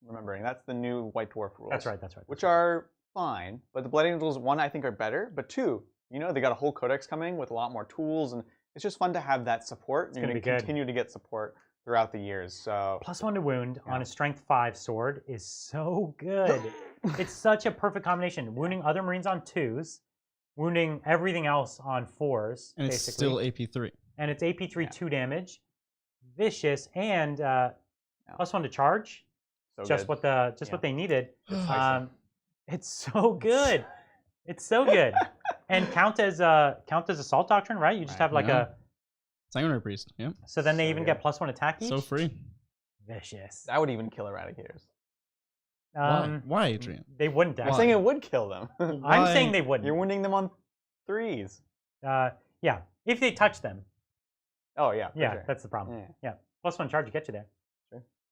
remembering. That's the new White Dwarf rules. That's right. That's right. Which are fine, but the Blood Angels, one, I think are better, but two, they got a whole codex coming with a lot more tools, and it's just fun to have that support. You're gonna going be to good. continue to get support throughout the years. So +1 to wound on a strength 5 sword is so good. It's such a perfect combination. Wounding other Marines on 2s, wounding everything else on 4s, And it's still AP3. And it's AP3 2 damage, vicious, and +1 to charge. so Just good. what they needed. It's It's so good. It's so good. And count as assault doctrine, right? You just have like Yeah. Sanguinary Priest, yeah. so then they So even good. get +1 attack each. So free. Vicious. That would even kill Eradicators. Why, Adrian? They wouldn't I'm actually. saying it would kill them. I'm saying they wouldn't. You're wounding them on 3s. Yeah, if they touch them. Oh yeah. Yeah, sure. that's the problem. Yeah. Yeah, +1 charge to get you there.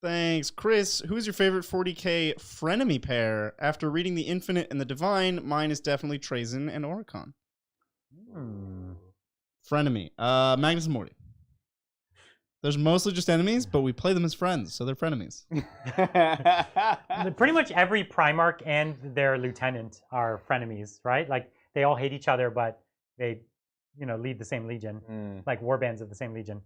Thanks. Chris, who's your favorite 40k frenemy pair? After reading The Infinite and the Divine, mine is definitely Trazen and Oricon. Frenemy. Magnus and Morty. There's mostly just enemies, but we play them as friends, so they're frenemies. Pretty much every Primarch and their lieutenant are frenemies, right? Like they all hate each other, but they, lead the same legion, like warbands of the same legion.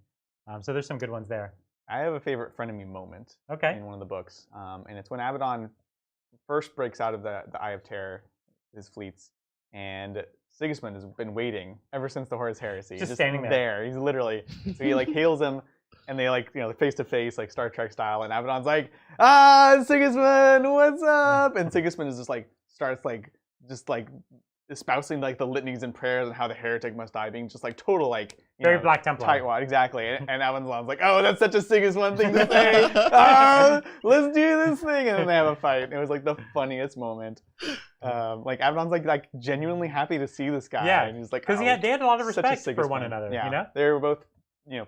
So there's some good ones there. I have a favorite frenemy moment Okay. in one of the books, and it's when Abaddon first breaks out of the Eye of Terror, his fleets, and Sigismund has been waiting ever since the Horus Heresy. Just standing there. He's literally, so he hails him, and they face to face, like Star Trek style, and Abaddon's like, Sigismund, what's up? And Sigismund is starts espousing the litanies and prayers and how the heretic must die, being just total Very Black Templar. tightwad, exactly. And Abaddon's like, oh, that's such a Sigismund thing to say. Let's do this thing, and then they have a fight. And it was the funniest moment. Abaddon's genuinely happy to see this guy. Yeah, and he's like, because they had a lot of such a respect for one Sigismund. another. Yeah, they were both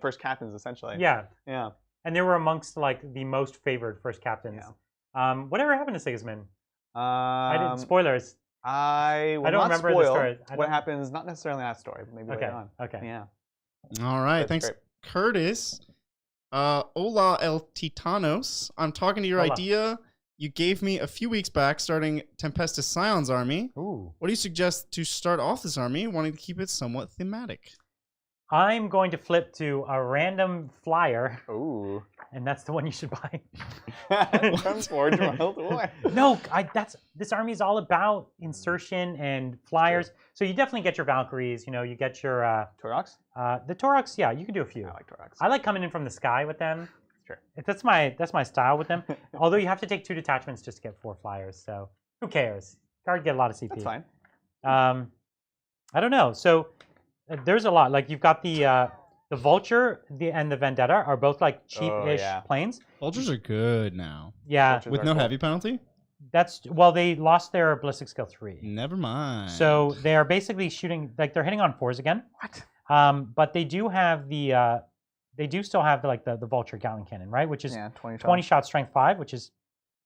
first captains essentially. Yeah. Yeah. And they were amongst the most favored first captains. Yeah. Whatever happened to Sigismund? I didn't. Spoilers. I will I don't not remember spoil the story. what happens, not necessarily in that story, but maybe Okay. later on. Okay. Yeah. All right, That's thanks, great. Curtis. Hola El Titanos. I'm talking to your Hola. idea you gave me a few weeks back starting Tempestus Scion's army. Ooh. What do you suggest to start off this army, wanting to keep it somewhat thematic? I'm going to flip to a random flyer, Ooh. and that's the one you should buy. From Forgeworld Lord. No, this army is all about insertion and flyers. So you definitely get your Valkyries. You get your Torox? the Torox. Yeah, you can do a few. I like Torox. I like coming in from the sky with them. Sure. That's my style with them. Although you have to take 2 detachments just to get 4 flyers. So who cares? Guard get a lot of CP. That's fine. I don't know. So there's a lot. You've got the Vulture and the Vendetta are both cheap-ish planes. Vultures are good now. Yeah, Vultures With are no cool. heavy penalty? they lost their ballistic skill 3. Never mind. So they are basically shooting they're hitting on 4s again. What? But they do have they do still have the Vulture Gatling cannon, right? Which is 20 shot strength 5, which is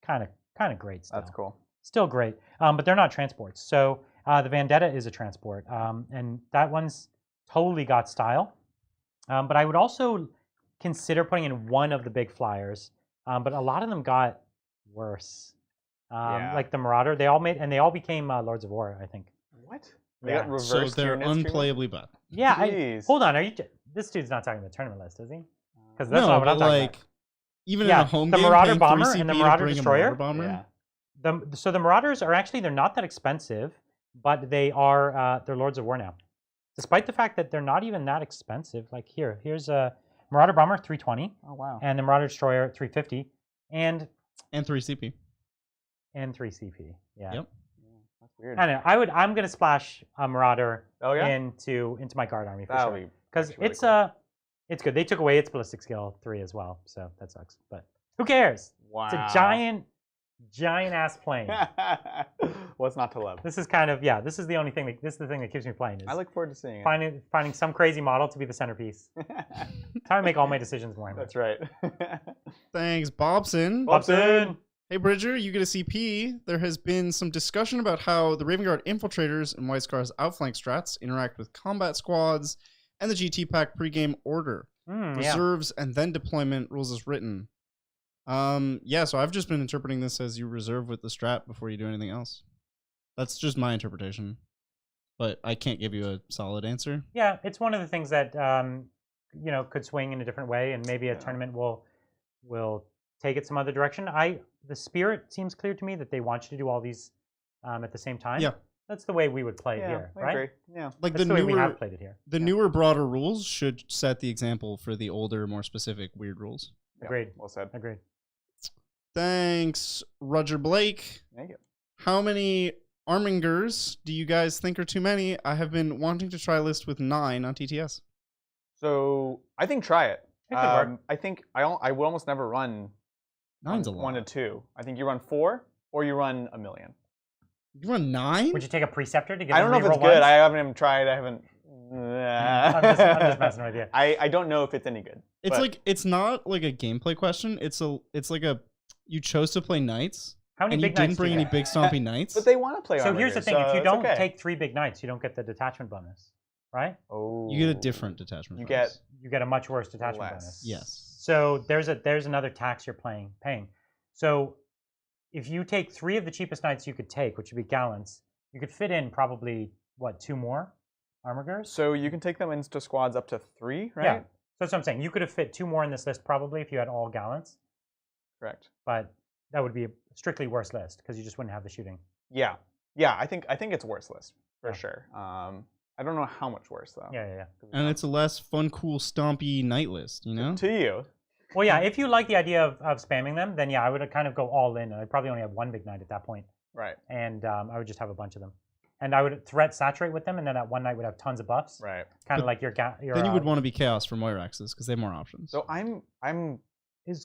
kind of great still. That's cool. Still great. But they're not transports. So the Vendetta is a transport, and that one's totally got style. But I would also consider putting in one of the big flyers. But a lot of them got worse. Like the Marauder, they all became Lords of War, I think. What? They Yeah. got reversed So they're tier list unplayably bad. Yeah, Jeez. hold on. This dude's not talking about the tournament list, is he? Because that's No, not what but I'm talking about. even Yeah, in a home the game, Marauder paying Bomber 3 and the CP to Marauder bring a Destroyer? Marauder Bomber? Yeah. So the Marauders are actually they're not that expensive, but they're Lords of War now. Despite the fact that they're not even that expensive. Here's a Marauder Bomber 320, Oh wow. and the Marauder Destroyer 350, and 3 CP. 3 CP. Yeah. Yep. That's weird. I don't know. I'm gonna splash a Marauder Oh yeah. into my guard army for That sure. would be Because actually really it's cool. it's good. They took away its ballistic skill 3 as well, so that sucks. But who cares? Wow. It's a giant ass plane. What's not to love? This is this is the only thing this is the thing that keeps me playing. Is I look forward to seeing it. finding some crazy model to be the centerpiece. Time to make all my decisions more. That's right. Thanks, Bobson. Bobson. Hey, Bridger, you get a CP. There has been some discussion about how the Raven Guard infiltrators and White Scar's outflank strats interact with combat squads and the GT Pack pregame order. Reserves and then deployment rules as written. So I've just been interpreting this as you reserve with the strat before you do anything else. That's just my interpretation. But I can't give you a solid answer. Yeah, it's one of the things that could swing in a different way, and maybe a tournament will take it some other direction. The spirit seems clear to me that they want you to do all these at the same time. Yeah. That's the way we would play it here, I right? agree. Yeah. Like That's the way we have played it here. The newer, broader rules should set the example for the older, more specific, weird rules. Agreed. Well said. Agreed. Thanks, Roger Blake. Thank you. How many Armigers do you guys think are too many? I have been wanting to try a list with 9 on TTS. So I think try it. It could work. I think I would almost never run 9's a lot. 1 to 2. I think you run 4 or you run a million. You run 9? Would you take a preceptor to get? I don't know if it's good. Ones? I haven't even tried. I haven't. I'm just messing with you. I don't know if it's any good. It's but like it's not like a gameplay question. It's like you chose to play knights. How many and big you didn't knights bring do you any big stompy knights. But they want to play. So here's the Armigers, thing: if you it's don't okay. take 3 big knights, you don't get the detachment bonus, right? Oh, You get a different detachment. You bonus. You get a much worse detachment less. bonus. Yes. So there's another tax you're paying. So if you take 3 of the cheapest knights you could take, which would be gallants, you could fit in probably 2 more Armigers. So you can take them into squads up to 3, right? Yeah. So that's what I'm saying. You could have fit 2 more in this list probably if you had all gallants, Correct. but that would be a strictly worse list because you just wouldn't have the shooting. Yeah. I think it's worse list for sure. I don't know how much worse though. Yeah. And it's a less fun, cool, stompy knight list, you know? To you. Well, yeah, if you like the idea of spamming them, then yeah, I would kind of go all in. I'd probably only have 1 big knight at that point, Right. and I would just have a bunch of them. And I would threat saturate with them, and then that one knight would have tons of buffs. Right. Kind of like your Then you would want to be chaos for Moiraxes because they have more options. So I'm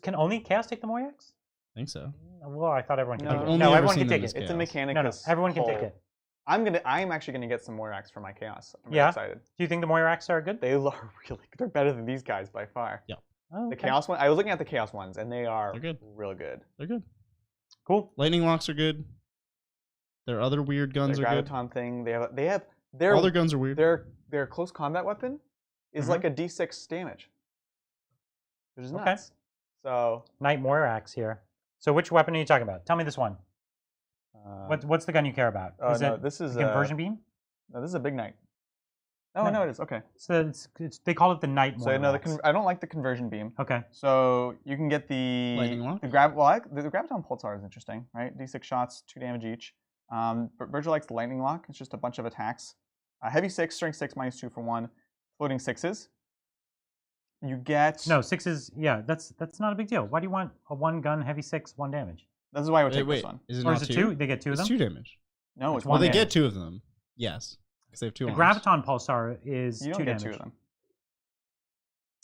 Can only chaos take the Moirax? I think so. Well, I thought everyone could No. take I've it. only No, ever everyone seen can them take as it. it's a chaos. mechanic. No, everyone can take whole. it. I'm actually gonna get some Moirax for my chaos. I'm really Yeah? excited. Do you think the Moirax are good? They are really they're better than these guys by far. Yeah. Oh, The okay. chaos one. I was looking at the chaos ones, and they are They're good. real good. They're good. Cool. Lightning locks are good. Their other weird guns Their are good. graviton thing. They have their All their guns are weird. their close combat weapon is like a D6 damage, which is nuts. So Knight Moirax here. So which weapon are you talking about? Tell me this one. What's the gun you care about? Oh Is no, it this is the conversion beam? No, this is a big knight. Oh No. no, it is okay. So they call it the Knight Moirax. So no, I don't like the conversion beam. Okay. So you can get the Lightning lock? the graviton pulsar is interesting, right? D6 shots, 2 damage each. Virgil likes the lightning lock. It's just a bunch of attacks. Heavy 6, strength 6, -2 for 1, floating 6s. You get No, 6s. Yeah, that's not a big deal. Why do you want a 1 gun heavy 6 1 damage? This is why I would take Wait, this one. is it Or not is it 2? 2? They get 2 of It's them. 2 damage. No, It's it's one Well, they damage. get 2 of them. Yes, because they have 2 The arms. graviton pulsar is You 2 don't get damage. 2 of them.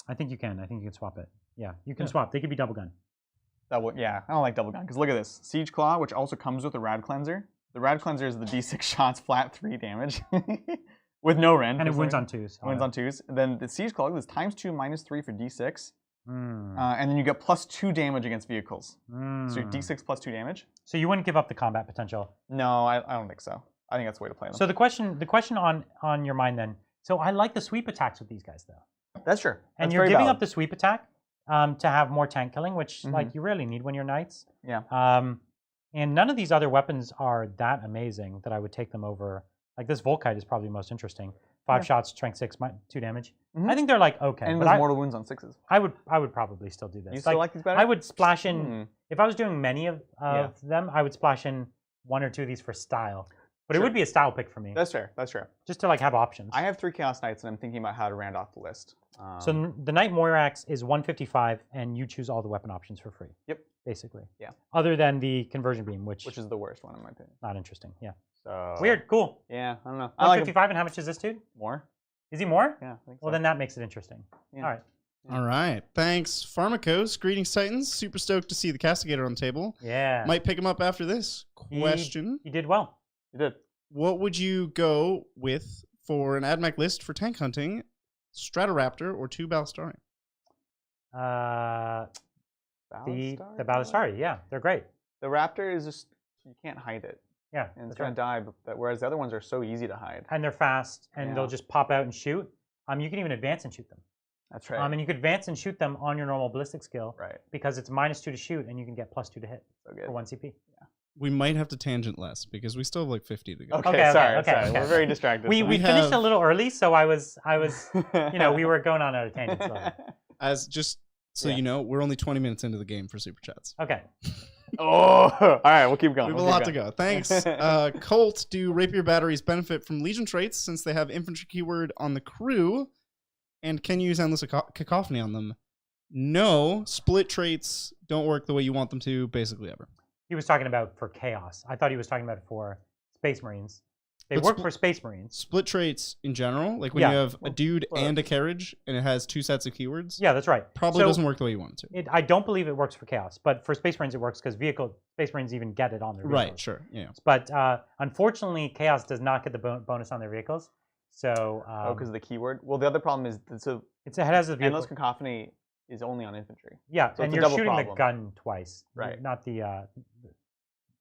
I think you can. I think you can swap it. Yeah, you can Yeah. swap. They could be double gun. Yeah, I don't like double gun because look at this siege claw, which also comes with the rad cleanser. The rad cleanser is the D6 shots, flat 3 damage, with no rend. And it for wins some on 2s. reason. Wins on 2s. And then the siege claw is ×2 -3 for D6, Mm. and then you get +2 damage against vehicles. Mm. So you're D6 +2 damage. So you wouldn't give up the combat potential. No, I don't think so. I think that's the way to play them. So the question on your mind then. So I like the sweep attacks with these guys though. That's true. And That's you're very giving valid. up the sweep attack to have more tank killing, which Mhm. like you really need when you're knights. Yeah. And none of these other weapons are that amazing that I would take them over. Like this Volkite is probably the most interesting. 5 Yeah. shots, strength 6, 2 damage. Mhm. I think they're like okay. And but with mortal wounds on 6s. I would probably still do this. You still like these better? I would splash in Hmm. if I was doing many of Yeah. them. I would splash in 1 or 2 of these for style. But it Sure. would be a style pick for me, That's fair. That's true. just to like have options. I have 3 Chaos Knights, and I'm thinking about how to round off the list. So the Knight Moirax is 155, and you choose all the weapon options for free. Yep. Basically. Yeah. Other than the conversion beam, which which is the worst one in my opinion. not interesting. Yeah. So Weird. Cool. Yeah, I don't know. I like 155, and how much is this dude? more. Is he more? Yeah, I think Well, so. then that makes it interesting. Yeah. All right. All right. Thanks, Pharmacos. Greetings, Titans. Super stoked to see the Castigator on the table. Yeah. Might pick him up after this. Question. You did well. You did. What would you go with for an AdMech list for tank hunting? Stratoraptor or 2 Ballistari? The Ballistari? Ballistari, yeah, they're great. The Raptor is just you can't hide it, Yeah, and it's that's gonna right. die. But whereas the other ones are so easy to hide. And they're fast, and Yeah. they'll just pop out and shoot. You can even advance and shoot them. That's right. And you could advance and shoot them on your normal ballistic skill Right. because it's -2 to shoot, and you can get +2 to hit So good. for 1 CP. We might have to tangent less because we still have like 50 to go. Okay, sorry. okay. We're very distracted. We finished a little early, so I was, we were going on a tangent. So. As just so you know, we're only 20 minutes into the game for super chats. Okay. Oh, all right. We'll keep going. We have a lot to go. Thanks. Colt, do rapier batteries benefit from Legion traits since they have infantry keyword on the crew? And can you use endless cacophony on them? No. Split traits don't work the way you want them to basically ever. He was talking about for Chaos. I thought he was talking about it for Space Marines. They work for Space Marines. Split traits in general, like when you have a dude and a carriage and it has 2 sets of keywords. Yeah, that's right. Probably doesn't work the way you want it to. I don't believe it works for Chaos, but for Space Marines it works because Space Marines even get it on their vehicles. Right, sure. Yeah. But unfortunately, Chaos does not get the bonus on their vehicles. So. Because of the keyword? Well, the other problem is it has the vehicle. Endless cacophony is only on infantry. Yeah, so and you're shooting the gun twice. Right. Not the.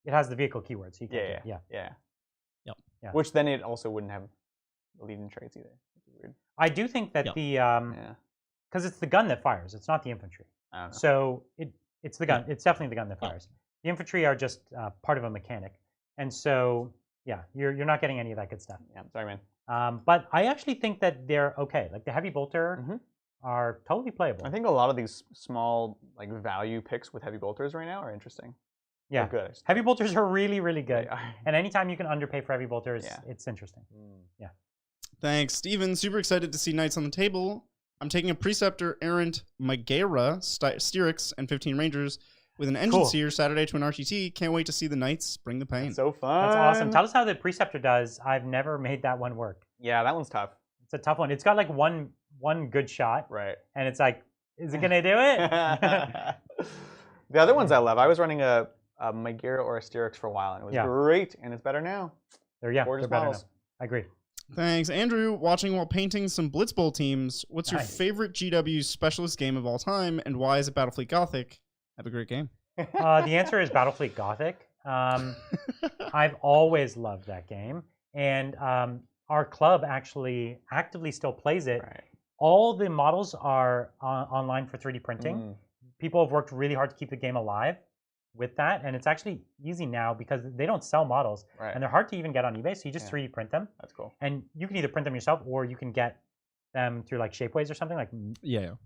It has the vehicle keyword, so you can't. Yeah. Yeah. Which then it also wouldn't have leading traits either. Which is weird. I do think that because it's the gun that fires, it's not the infantry. I don't know. So it's the gun. It's definitely the gun that fires. The infantry are just part of a mechanic, and so you're not getting any of that good stuff. Yeah, sorry, man. But I actually think that they're okay. Like the heavy bolter are totally playable. I think a lot of these small like value picks with heavy bolters right now are interesting. Yeah, good. Heavy bolters are really, really good. And anytime you can underpay for heavy bolters, it's interesting. Yeah. Thanks, Steven. Super excited to see Knights on the table. I'm taking a Preceptor, Errant, Megara, Styrex, and 15 Rangers with an Engine Seer Saturday to an RTT. Can't wait to see the Knights bring the pain. That's so fun. That's awesome. Tell us how the Preceptor does. I've never made that one work. Yeah, that one's tough. It's a tough one. It's got like one good shot. Right. And it's like, is it going to do it? The other ones I love. I was running a Megara or a Styrex for a while, and it was great, and it's better now. They're better now. I agree. Thanks. Andrew, watching while painting some Blitz Bowl teams, what's your favorite GW specialist game of all time, and why is it Battlefleet Gothic? Have a great game. The answer is Battlefleet Gothic. I've always loved that game, and our club actually actively still plays it. Right. All the models are online for 3D printing. People have worked really hard to keep the game alive with that, and it's actually easy now because they don't sell models, and they're hard to even get on eBay, so you just 3D print them. That's cool. And you can either print them yourself, or you can get them through like Shapeways or something, like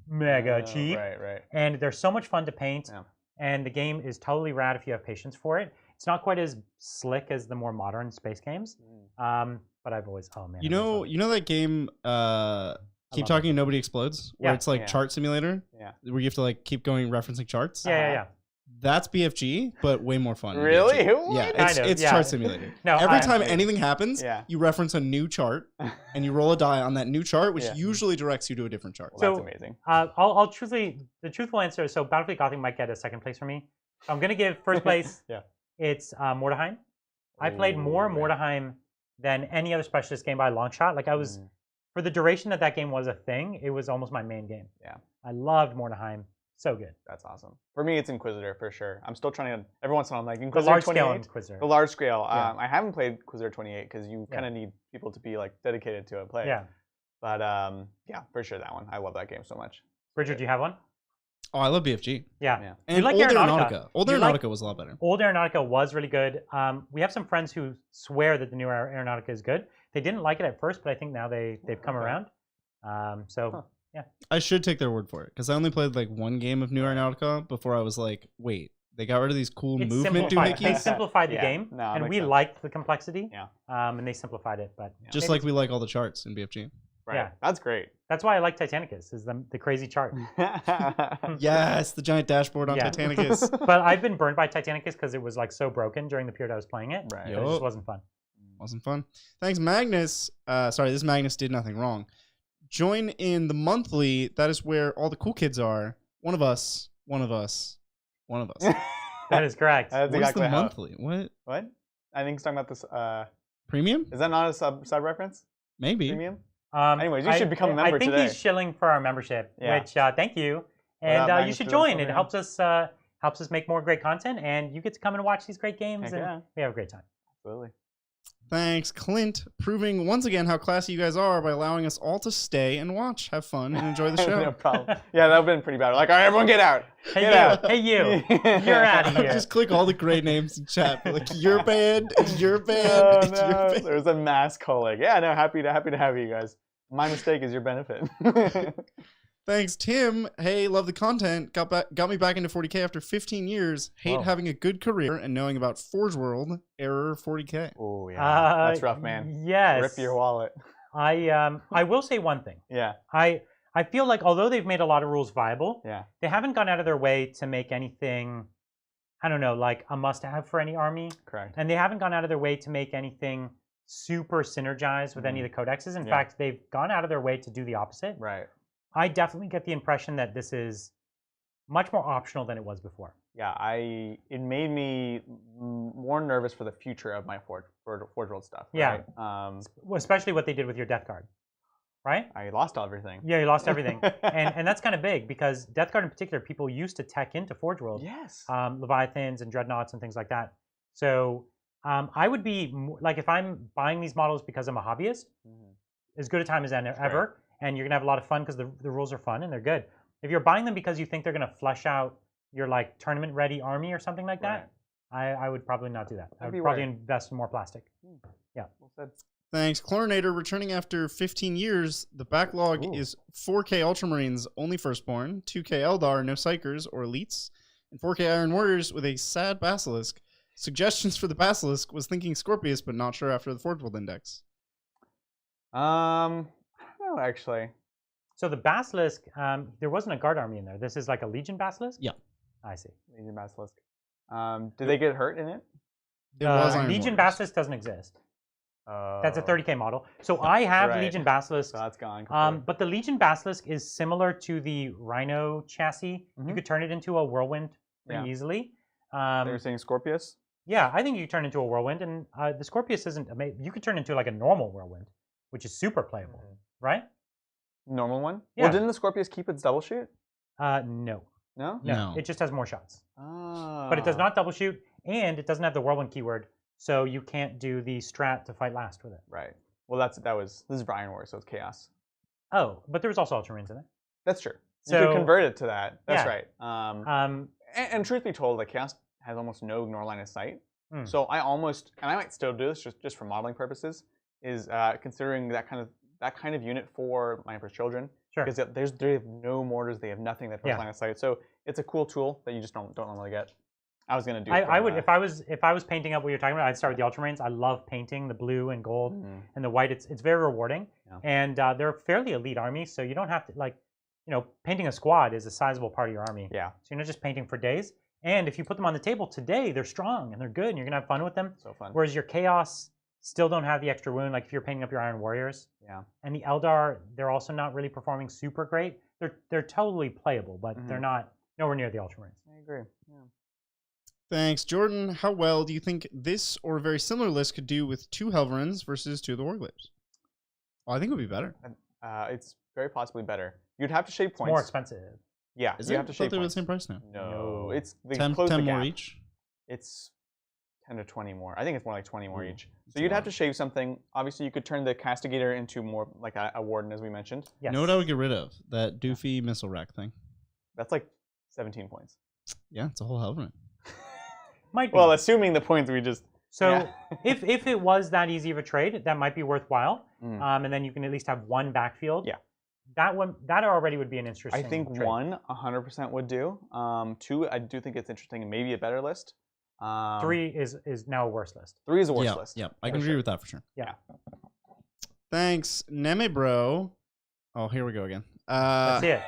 mega cheap. Right. And they're so much fun to paint, and the game is totally rad if you have patience for it. It's not quite as slick as the more modern space games, but I've always, you know that game, Keep Talking and Nobody Explodes, where it's like chart simulator, where you have to like keep going referencing charts. Yeah. That's BFG, but way more fun. Really? Yeah, it's chart simulator. No, every time anything happens, you reference a new chart, and you roll a die on that new chart, which usually directs you to a different chart. Well, that's amazing. I'll the truthful answer. So Battlefleet Gothic might get a second place for me. I'm gonna give first place. It's Mordheim. I played more Mordheim than any other specialist game by a long shot. Like I was, for the duration that game was a thing, it was almost my main game. Yeah. I loved Mordheim. So good. That's awesome. For me, it's Inquisitor for sure. I'm still trying to. Every once in a while, I'm like the Inquisitor large 28. scale Inquisitor. The large scale. I haven't played Inquisitor 28 because you kind of need people to be like dedicated to it and play. Yeah. But for sure that one. I love that game so much. Bridger, do you have one? Oh, I love BFG. Yeah. And like Old Aeronautica. Old Aeronautica was a lot better. Old Aeronautica was really good. We have some friends who swear that the new Aeronautica is good. They didn't like it at first, but I think now they've come around. Yeah. I should take their word for it because I only played like one game of New Aeronautica before I was like, wait, they got rid of these cool movement doohickeys. They simplified the game, and we liked the complexity. Yeah. And they simplified it, but just like we like all the charts in BFG. Right. Yeah, that's great. That's why I like Titanicus. Is the crazy chart. Yes, the giant dashboard on Titanicus. But I've been burned by Titanicus because it was like so broken during the period I was playing it. Right. It just wasn't fun. Wasn't fun. Thanks, Magnus. Sorry, this Magnus did nothing wrong. Join in the monthly. That is where all the cool kids are. One of us. That is correct. That's What's exactly the how. monthly? What? I think he's talking about this. Premium? Is that not a sub reference? Maybe. Premium? Anyways, you should become a member today. I think he's shilling for our membership, which thank you. And you should join. It helps us make more great content, and you get to come and watch these great games, and we have a great time. Absolutely. Thanks, Clint, proving once again how classy you guys are by allowing us all to stay and watch, have fun, and enjoy the show. No problem. Yeah, that would have been pretty bad. Like, all right, everyone get out. Hey, Get you. out. Hey, you. You're out of here. Just click all the great names in chat. Like, your band, your band, Oh, your no. band. There was a mass calling. Yeah, no, happy to have you guys. My mistake is your benefit. Thanks, Tim. Hey, love the content. Got me back into 40K after 15 years. Hate Whoa. having a good career and knowing about Forgeworld. Error 40K. Oh yeah, that's rough, man. Yes. Rip your wallet. I will say one thing. Yeah, I feel like although they've made a lot of rules viable, yeah, they haven't gone out of their way to make anything, I don't know, like a must-have for any army. correct. And they haven't gone out of their way to make anything super synergized with any of the codexes. In fact, they've gone out of their way to do the opposite. Right. I definitely get the impression that this is much more optional than it was before. Yeah, it made me more nervous for the future of my Forge World stuff. Yeah. Right? Especially what they did with your Death Guard, right? I lost everything. Yeah, you lost everything. and that's kind of big because Death Guard in particular, people used to tech into Forge World. Yes. Leviathans and Dreadnoughts and things like that. So I would be, like if I'm buying these models because I'm a hobbyist, as good a time as ever. And you're going to have a lot of fun because the rules are fun and they're good. If you're buying them because you think they're going to flesh out your like tournament ready army or something like that, I would probably not do that. I would probably invest in more plastic. Yeah. Well said. Thanks, Chlorinator. Returning after 15 years, the backlog is 4K Ultramarines, only Firstborn, 2K Eldar, no Psychers or Elites, and 4K Iron Warriors with a sad Basilisk. Suggestions for the Basilisk was thinking Scorpius, but not sure after the Forgeworld Index. I don't know, actually. So the Basilisk, there wasn't a guard army in there. This is like a Legion Basilisk? Yeah. I see. Legion Basilisk. Did they get hurt in it? It was Iron Legion Warriors. Basilisk doesn't exist. That's a 30K model. So I have Legion Basilisk. So that's gone. But the Legion Basilisk is similar to the Rhino chassis. You could turn it into a Whirlwind pretty easily. They were saying Scorpius? Yeah, I think you could turn into a Whirlwind. And the Scorpius isn't amazing. You could turn into like a normal Whirlwind, which is super playable, right? Normal one? Yeah. Well, didn't the Scorpius keep its double shoot? No. No? No. It just has more shots. Oh. But it does not double shoot, and it doesn't have the Whirlwind keyword, so you can't do the strat to fight last with it. Right. Well, this is Iron War, so it's Chaos. Oh, but there was also Ultramarines in it. That's true. So, you could convert it to that. That's yeah. right. And truth be told, like Chaos has almost no ignore line of sight. So I almost, and I might still do this just for modeling purposes, is considering that kind of unit for my Emperor's Children. Sure. Because they have no mortars, they have nothing that puts line of sight. So it's a cool tool that you just don't normally get. I was gonna do. I would if I was painting up what you're talking about. I'd start with the Ultramarines. I love painting the blue and gold and the white. It's very rewarding, and they're a fairly elite army. So you don't have to painting a squad is a sizable part of your army. Yeah. So you're not just painting for days. And if you put them on the table today, they're strong and they're good, and you're gonna have fun with them. So fun. Whereas your Chaos still don't have the extra wound. Like if you're painting up your Iron Warriors. Yeah. And the Eldar, they're also not really performing super great. They're totally playable, but they're not nowhere near the Ultramarines. I agree. Yeah. Thanks, Jordan. How well do you think this or a very similar list could do with 2 Helverins versus 2 of the Warglaives? Well, I think it would be better. It's very possibly better. You'd have to shave points. More expensive. Yeah. Is you it? have to I shave thought they were the points. same price now. No, it's they 10 close the more gap. each? It's 10 to 20 more. I think it's more like 20 more Ooh, each. that's So a you'd have lot. to shave something. Obviously, you could turn the Castigator into more like a Warden, as we mentioned. Yes. You know what I would get rid of? That doofy missile rack thing. That's like 17 points. Yeah, it's a whole Helverin. Might be. Well, assuming the points we just... So yeah. if it was that easy of a trade, that might be worthwhile. And then you can at least have one backfield. Yeah. That already would be an interesting I think trade. 1, 100% would do. 2, I do think it's interesting and maybe a better list. 3 is now a worse list. 3 is a worse list. Yeah, I can agree with that for sure. Yeah. Thanks, Neme Bro. Oh, here we go again. That's it.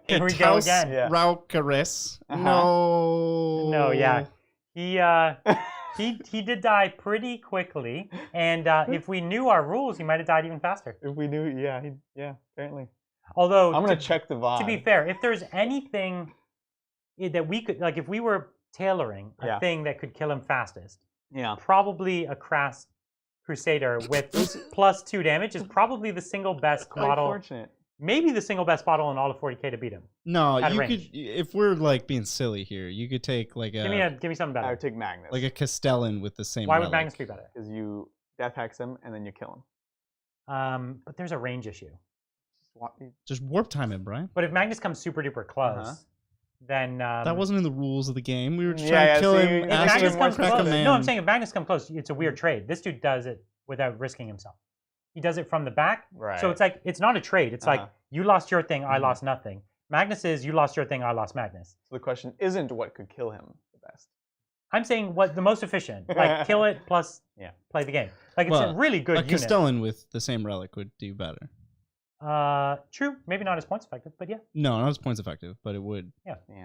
Here we go again. Yeah. Raukaris. No. No, yeah. He did die pretty quickly, and if we knew our rules, he might have died even faster. If we knew, yeah, apparently. Although I'm going to check the VOD. To be fair, if there's anything that we could, like if we were tailoring a thing that could kill him fastest, probably a Krast Crusader with +2 damage is probably the single best model. Unfortunate. Maybe the single best model in all of 40K to beat him. No, At you range. could. If we're like being silly here, you could take like a Give me something better. I would take Magnus. like a Castellan with the same. Why would relic. Magnus be better? Because you death hex him, and then you kill But there's a range issue. him. Just warp time it, Brian. But if Magnus comes super duper close, then That wasn't in the rules of the game. We were just Yeah, trying to yeah, kill so him. you- If Ask Magnus him comes crack close, a man. no, I'm saying if Magnus comes close, it's a weird trade. This dude does it without risking himself. He does it from the back. Right. So it's like it's not a trade. It's like you lost your thing, I Mhm. lost nothing. Magnus is you lost your thing, I lost Magnus. So the question isn't what could kill him the best. I'm saying what the most efficient. Like kill it plus play the game. Like it's a really good A unit. Castellan with the same relic would do better. True. Maybe not as points effective, but yeah. No, not as points effective, but it would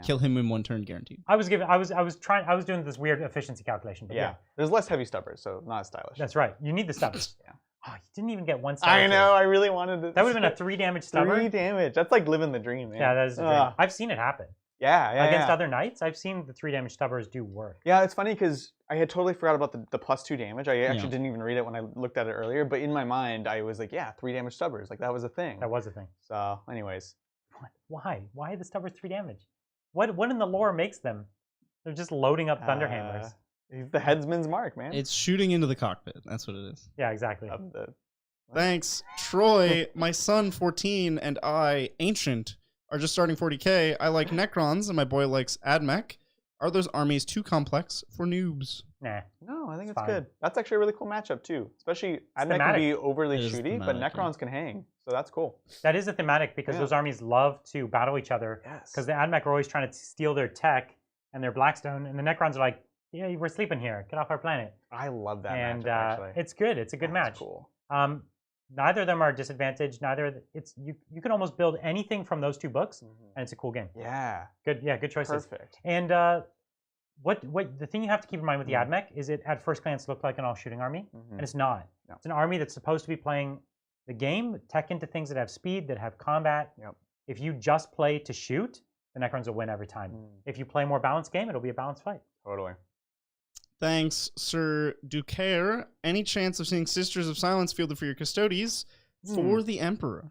kill him in 1 turn guaranteed. I was doing this weird efficiency calculation, but yeah. There's less heavy stubbers, so not as stylish. That's right. You need the stubbers. Yeah. Oh, you didn't even get 1 star. I know. I really wanted it. That would have been a 3 damage stubber. 3 damage. That's like living the dream, man. Yeah, that is a dream. I've seen it happen. Yeah. Against other knights, I've seen the 3 damage stubbers do work. Yeah, it's funny because I had totally forgot about the +2 damage. I actually didn't even read it when I looked at it earlier, but in my mind, I was like, 3 damage stubbers. Like, that was a thing. That was a thing. So, anyways. Why? Why are the stubbers 3 damage? What in the lore makes them? They're just loading up thunderhammers. He's the headsman's mark, man. It's shooting into the cockpit. That's what it is. Yeah, exactly. Thanks. Troy, my son 14 and I, Ancient, are just starting 40k. I like Necrons and my boy likes Admech. Are those armies too complex for noobs? Nah. No, I think it's good. That's actually a really cool matchup too. Especially Admech can be overly shooty, but Necrons can hang. So that's cool. That is a thematic because those armies love to battle each other. Because the Admech are always trying to steal their tech and their Blackstone, and the Necrons are like, yeah, we're sleeping here. Get off our planet. I love that matchup, actually. It's good. It's a good match. Cool. Neither of them are disadvantaged. You can almost build anything from those 2 books, and it's a cool game. Yeah. Good. Yeah. Good choices. Perfect. And what the thing you have to keep in mind with the Admech is it at first glance looked like an all-shooting army, and it's not. No. It's an army that's supposed to be playing the game, tech into things that have speed, that have combat. Yep. If you just play to shoot, the Necrons will win every time. If you play a more balanced game, it'll be a balanced fight. Totally. Thanks, Sir Ducaire. Any chance of seeing Sisters of Silence fielded for your Custodes for the Emperor?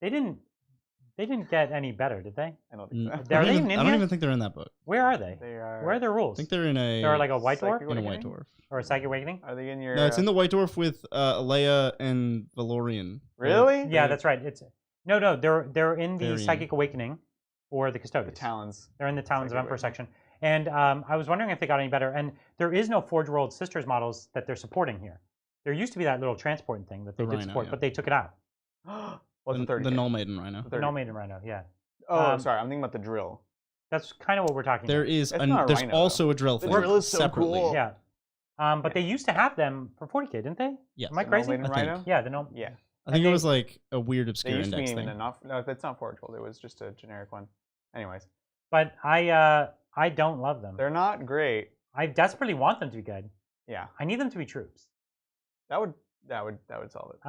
They didn't get any better, did they? I don't think so. Are they in India? I don't even think they're in that book. Where are they? They are. Where are their rules? I think they're in a. They're like a White Dwarf? In a White Dwarf. Or a Psychic Awakening? Are they in your? No, it's in the White Dwarf with Alea and Valorian. Really? Yeah, that's right. No. They're in the Psychic Awakening or the Custodians. The Talons. They're in the Talons of Emperor section. And I was wondering if they got any better. And there is no Forgeworld Sisters models that they're supporting here. There used to be that little transporting thing that they did support, but they took it out. What's the 30? The Null Maiden Rhino. The Null Maiden Rhino, yeah. Oh, sorry. I'm thinking about the drill. That's kind of what we're talking There about. is. There's Rhino, also a drill. The drill is so separately. cool. Yeah. But they used to have them for 40k, didn't they? Yes. Am I crazy? Rhino? Yeah, the Null. Yeah. I think it was like a weird They obscure used to be index even thing. enough. No, it's not Forgeworld. It was just a generic one. Anyways. But I don't love them. They're not great. I desperately want them to be good. Yeah. I need them to be troops. That would solve it.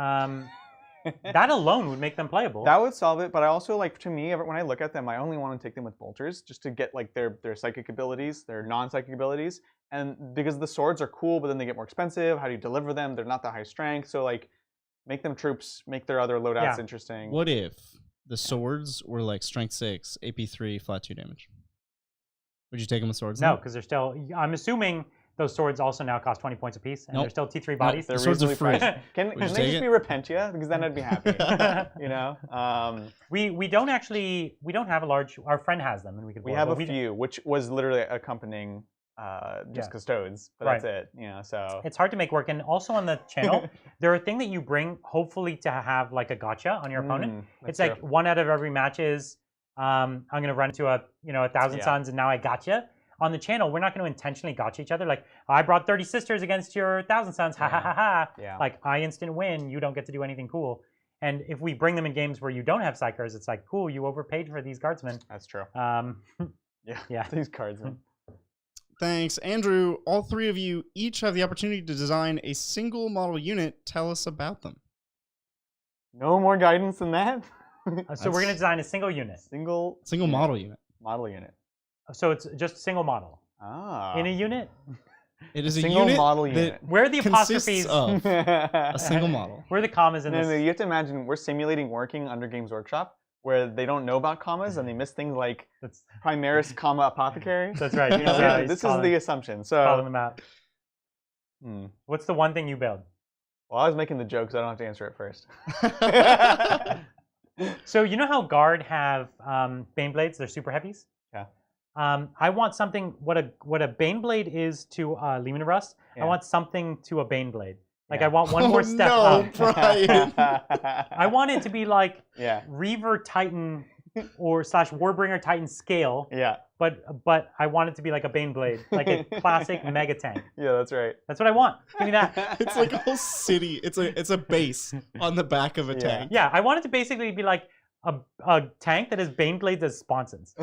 That alone would make them playable. That would solve it, but I also to me, when I look at them, I only want to take them with bolters just to get their psychic abilities, their non-psychic abilities, and because the swords are cool, but then they get more expensive. How do you deliver them? They're not that high strength, so make them troops, make their other loadouts interesting. What if the swords were like strength 6, AP 3, flat 2 damage? Would you take them with swords? No, because they're still. I'm assuming those swords also now cost 20 points apiece, and they're still T3 bodies. They're swords are free. Can they just be Repentia? Because then I'd be happy. You know. We don't have a large. Our friend has them, and we could. We have a few, which was literally accompanying just Custodes, but that's it. You know, so it's hard to make work. And also on the channel, they're a thing that you bring, hopefully, to have like a gotcha on your opponent. It's like true. 1 out of every match is I'm gonna run into a 1,000 Suns, and now I gotcha. On the channel, we're not going to intentionally gotcha each other. Like, I brought 30 Sisters against your 1,000 Suns. Ha ha ha ha. Yeah. Like, I instant win. You don't get to do anything cool. And if we bring them in games where you don't have Psychers, it's like, cool, you overpaid for these guardsmen. That's true. Yeah. These guardsmen. Thanks. Andrew, all 3 of you each have the opportunity to design a single model unit. Tell us about them. No more guidance than that? So we're going to design a single unit. Single model unit. Model unit. So it's just a single model. Ah. In a unit? It is a single unit model unit. Where are the apostrophes? Of a single model. Where are the commas in this? No, you have to imagine we're simulating working under Games Workshop where they don't know about commas and they miss things like Primaris, comma, apothecary. That's right. You know, this is the assumption. So calling them out. What's the one thing you build? Well, I was making the joke, so I don't have to answer it first. So you know how Guard have Bane Blades? They're super heavies. Yeah. I want something. What a Bane Blade is to Leman of Rust. Yeah. I want something to a Bane Blade. Like Yeah. I want one more step no, up. Brian. I want it to be like Yeah. Reaver Titan or / Warbringer Titan scale. Yeah. But I want it to be like a Bane Blade, like a classic mega tank. Yeah, that's right. That's what I want. Give me that. It's like a whole city. It's a base on the back of a tank. Yeah, I want it to basically be like a tank that has Bane Blades as sponsons.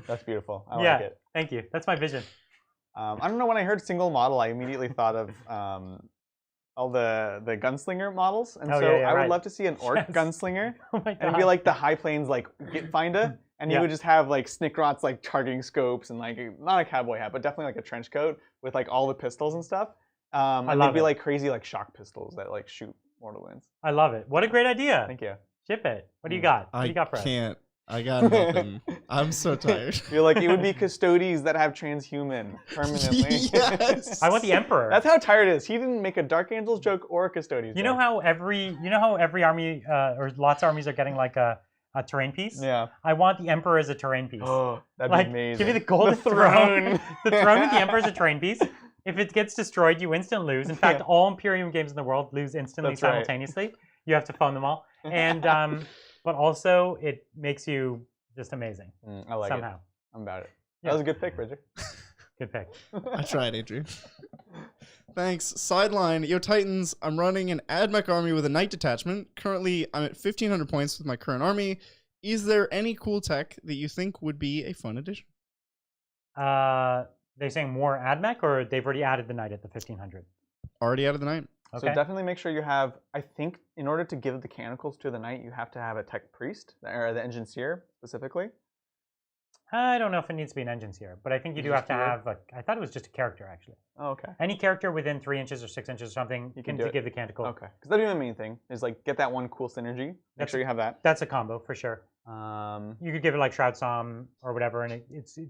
That's beautiful. I Yeah, like it. thank you. That's my vision. I don't know, when I heard single model, I immediately thought of all the gunslinger models. And Oh, so yeah, I would right. love to see an orc Yes. gunslinger. Oh my And it'd god. be like the High Plains, like, Get Finda. And Yeah. you would just have, like, Snickrot's, like, targeting scopes and, like, not a cowboy hat, but definitely, like, a trench coat with, like, all the pistols and stuff. And love they'd be, it. like, crazy, like, shock pistols that, like, shoot mortal wounds. I love it. What a great idea. Thank you. Ship it. What do you got? What I do you got for us? can't. I got nothing. I'm so tired. You're like, it would be custodies that have transhuman permanently. Yes. I want the Emperor. That's how tired it is. He didn't make a Dark Angels joke or a custodies You joke. know how every army or lots of armies are getting like a terrain piece? Yeah. I want the Emperor as a terrain piece. Oh, that'd Like, be amazing. give me the golden throne. the throne with the Emperor as a terrain piece. If it gets destroyed, you instantly lose. In fact, Yeah. all Imperium games in the world lose instantly That's right. simultaneously. You have to phone them all. And but also it makes you just amazing I like somehow. it. I'm about it. Yeah. That was a good pick, Bridger. Good pick. I tried, Adrian. Thanks. Sideline. Yo, Titans, I'm running an AdMech army with a Knight detachment. Currently, I'm at 1,500 points with my current army. Is there any cool tech that you think would be a fun addition? They're saying more AdMech, or they've already added the Knight at the 1500? Already out of the Knight. Okay. So definitely make sure you have, I think, in order to give the mechanicals to the Knight, you have to have a Tech Priest, or the Engine Seer specifically. I don't know if it needs to be an engine here, but I think you do have to have I thought it was just a character, actually. Oh, okay. Any character within 3 inches or 6 inches or something You can to do it. give the canticle. Okay. Because that'd be my main thing, is like get that one cool synergy. Make That's- sure you have that. That's a combo for sure. Um, You could give it like Shroud Psalm or whatever, and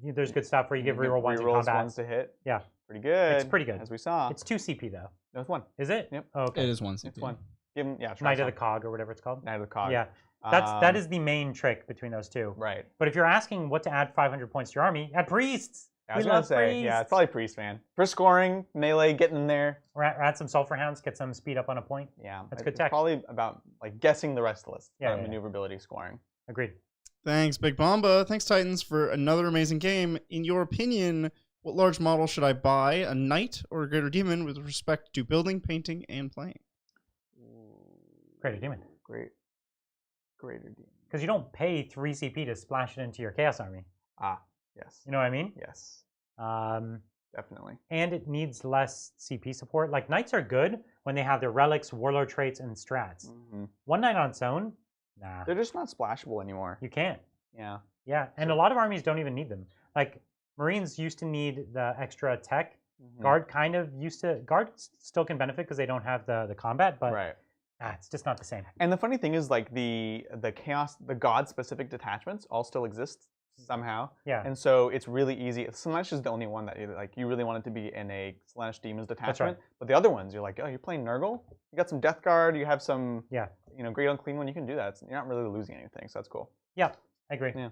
there's good stuff where you give reroll ones in rerolls combat. ones to hit. Yeah. Pretty good. It's pretty good. As we saw. It's 2 CP though. No, it's one. Is it? Yep. Oh, okay. It is one CP. It's one. Give him, yeah. Knight of the Cog or whatever it's called. Knight of the Cog. Yeah. That is the main trick between those two. Right. But if you're asking what to add 500 points to your army, add priests. I was We gonna love say, yeah, priests. it's probably Priest, man. For scoring, melee, getting in there. Or add some Sulfur Hounds, get some speed up on a point. Yeah, That's good it's tech. probably about like guessing the rest of the list. Yeah, not yeah, yeah. maneuverability, scoring. Agreed. Thanks, Big Bomba. Thanks, Titans, for another amazing game. In your opinion, what large model should I buy, a Knight or a Greater Demon, with respect to building, painting, and playing? Greater Demon. Greater Demon. Because you don't pay 3 CP to splash it into your Chaos Army. Ah, yes. You know what I mean? Yes, Um, definitely. and it needs less CP support. Like, Knights are good when they have their relics, warlord traits, and strats. One Knight on its own, nah, They're just not splashable anymore. you can't. Yeah. Yeah, and a lot of armies don't even need them. Like, Marines used to need the extra tech. Guard kind of used to. Guard still can benefit because they don't have the combat, but Right. It's just not the same. And the funny thing is, like the chaos, the god specific detachments all still exist somehow. Yeah. And so it's really easy. Slaanesh is the only one that you really want it to be in a Slaanesh Demons detachment. But the other ones, you're like, oh, you're playing Nurgle. You got some Death Guard. You have some, Great Unclean one. You can do that. You're not really losing anything, so that's cool. Yeah, I agree. Yeah.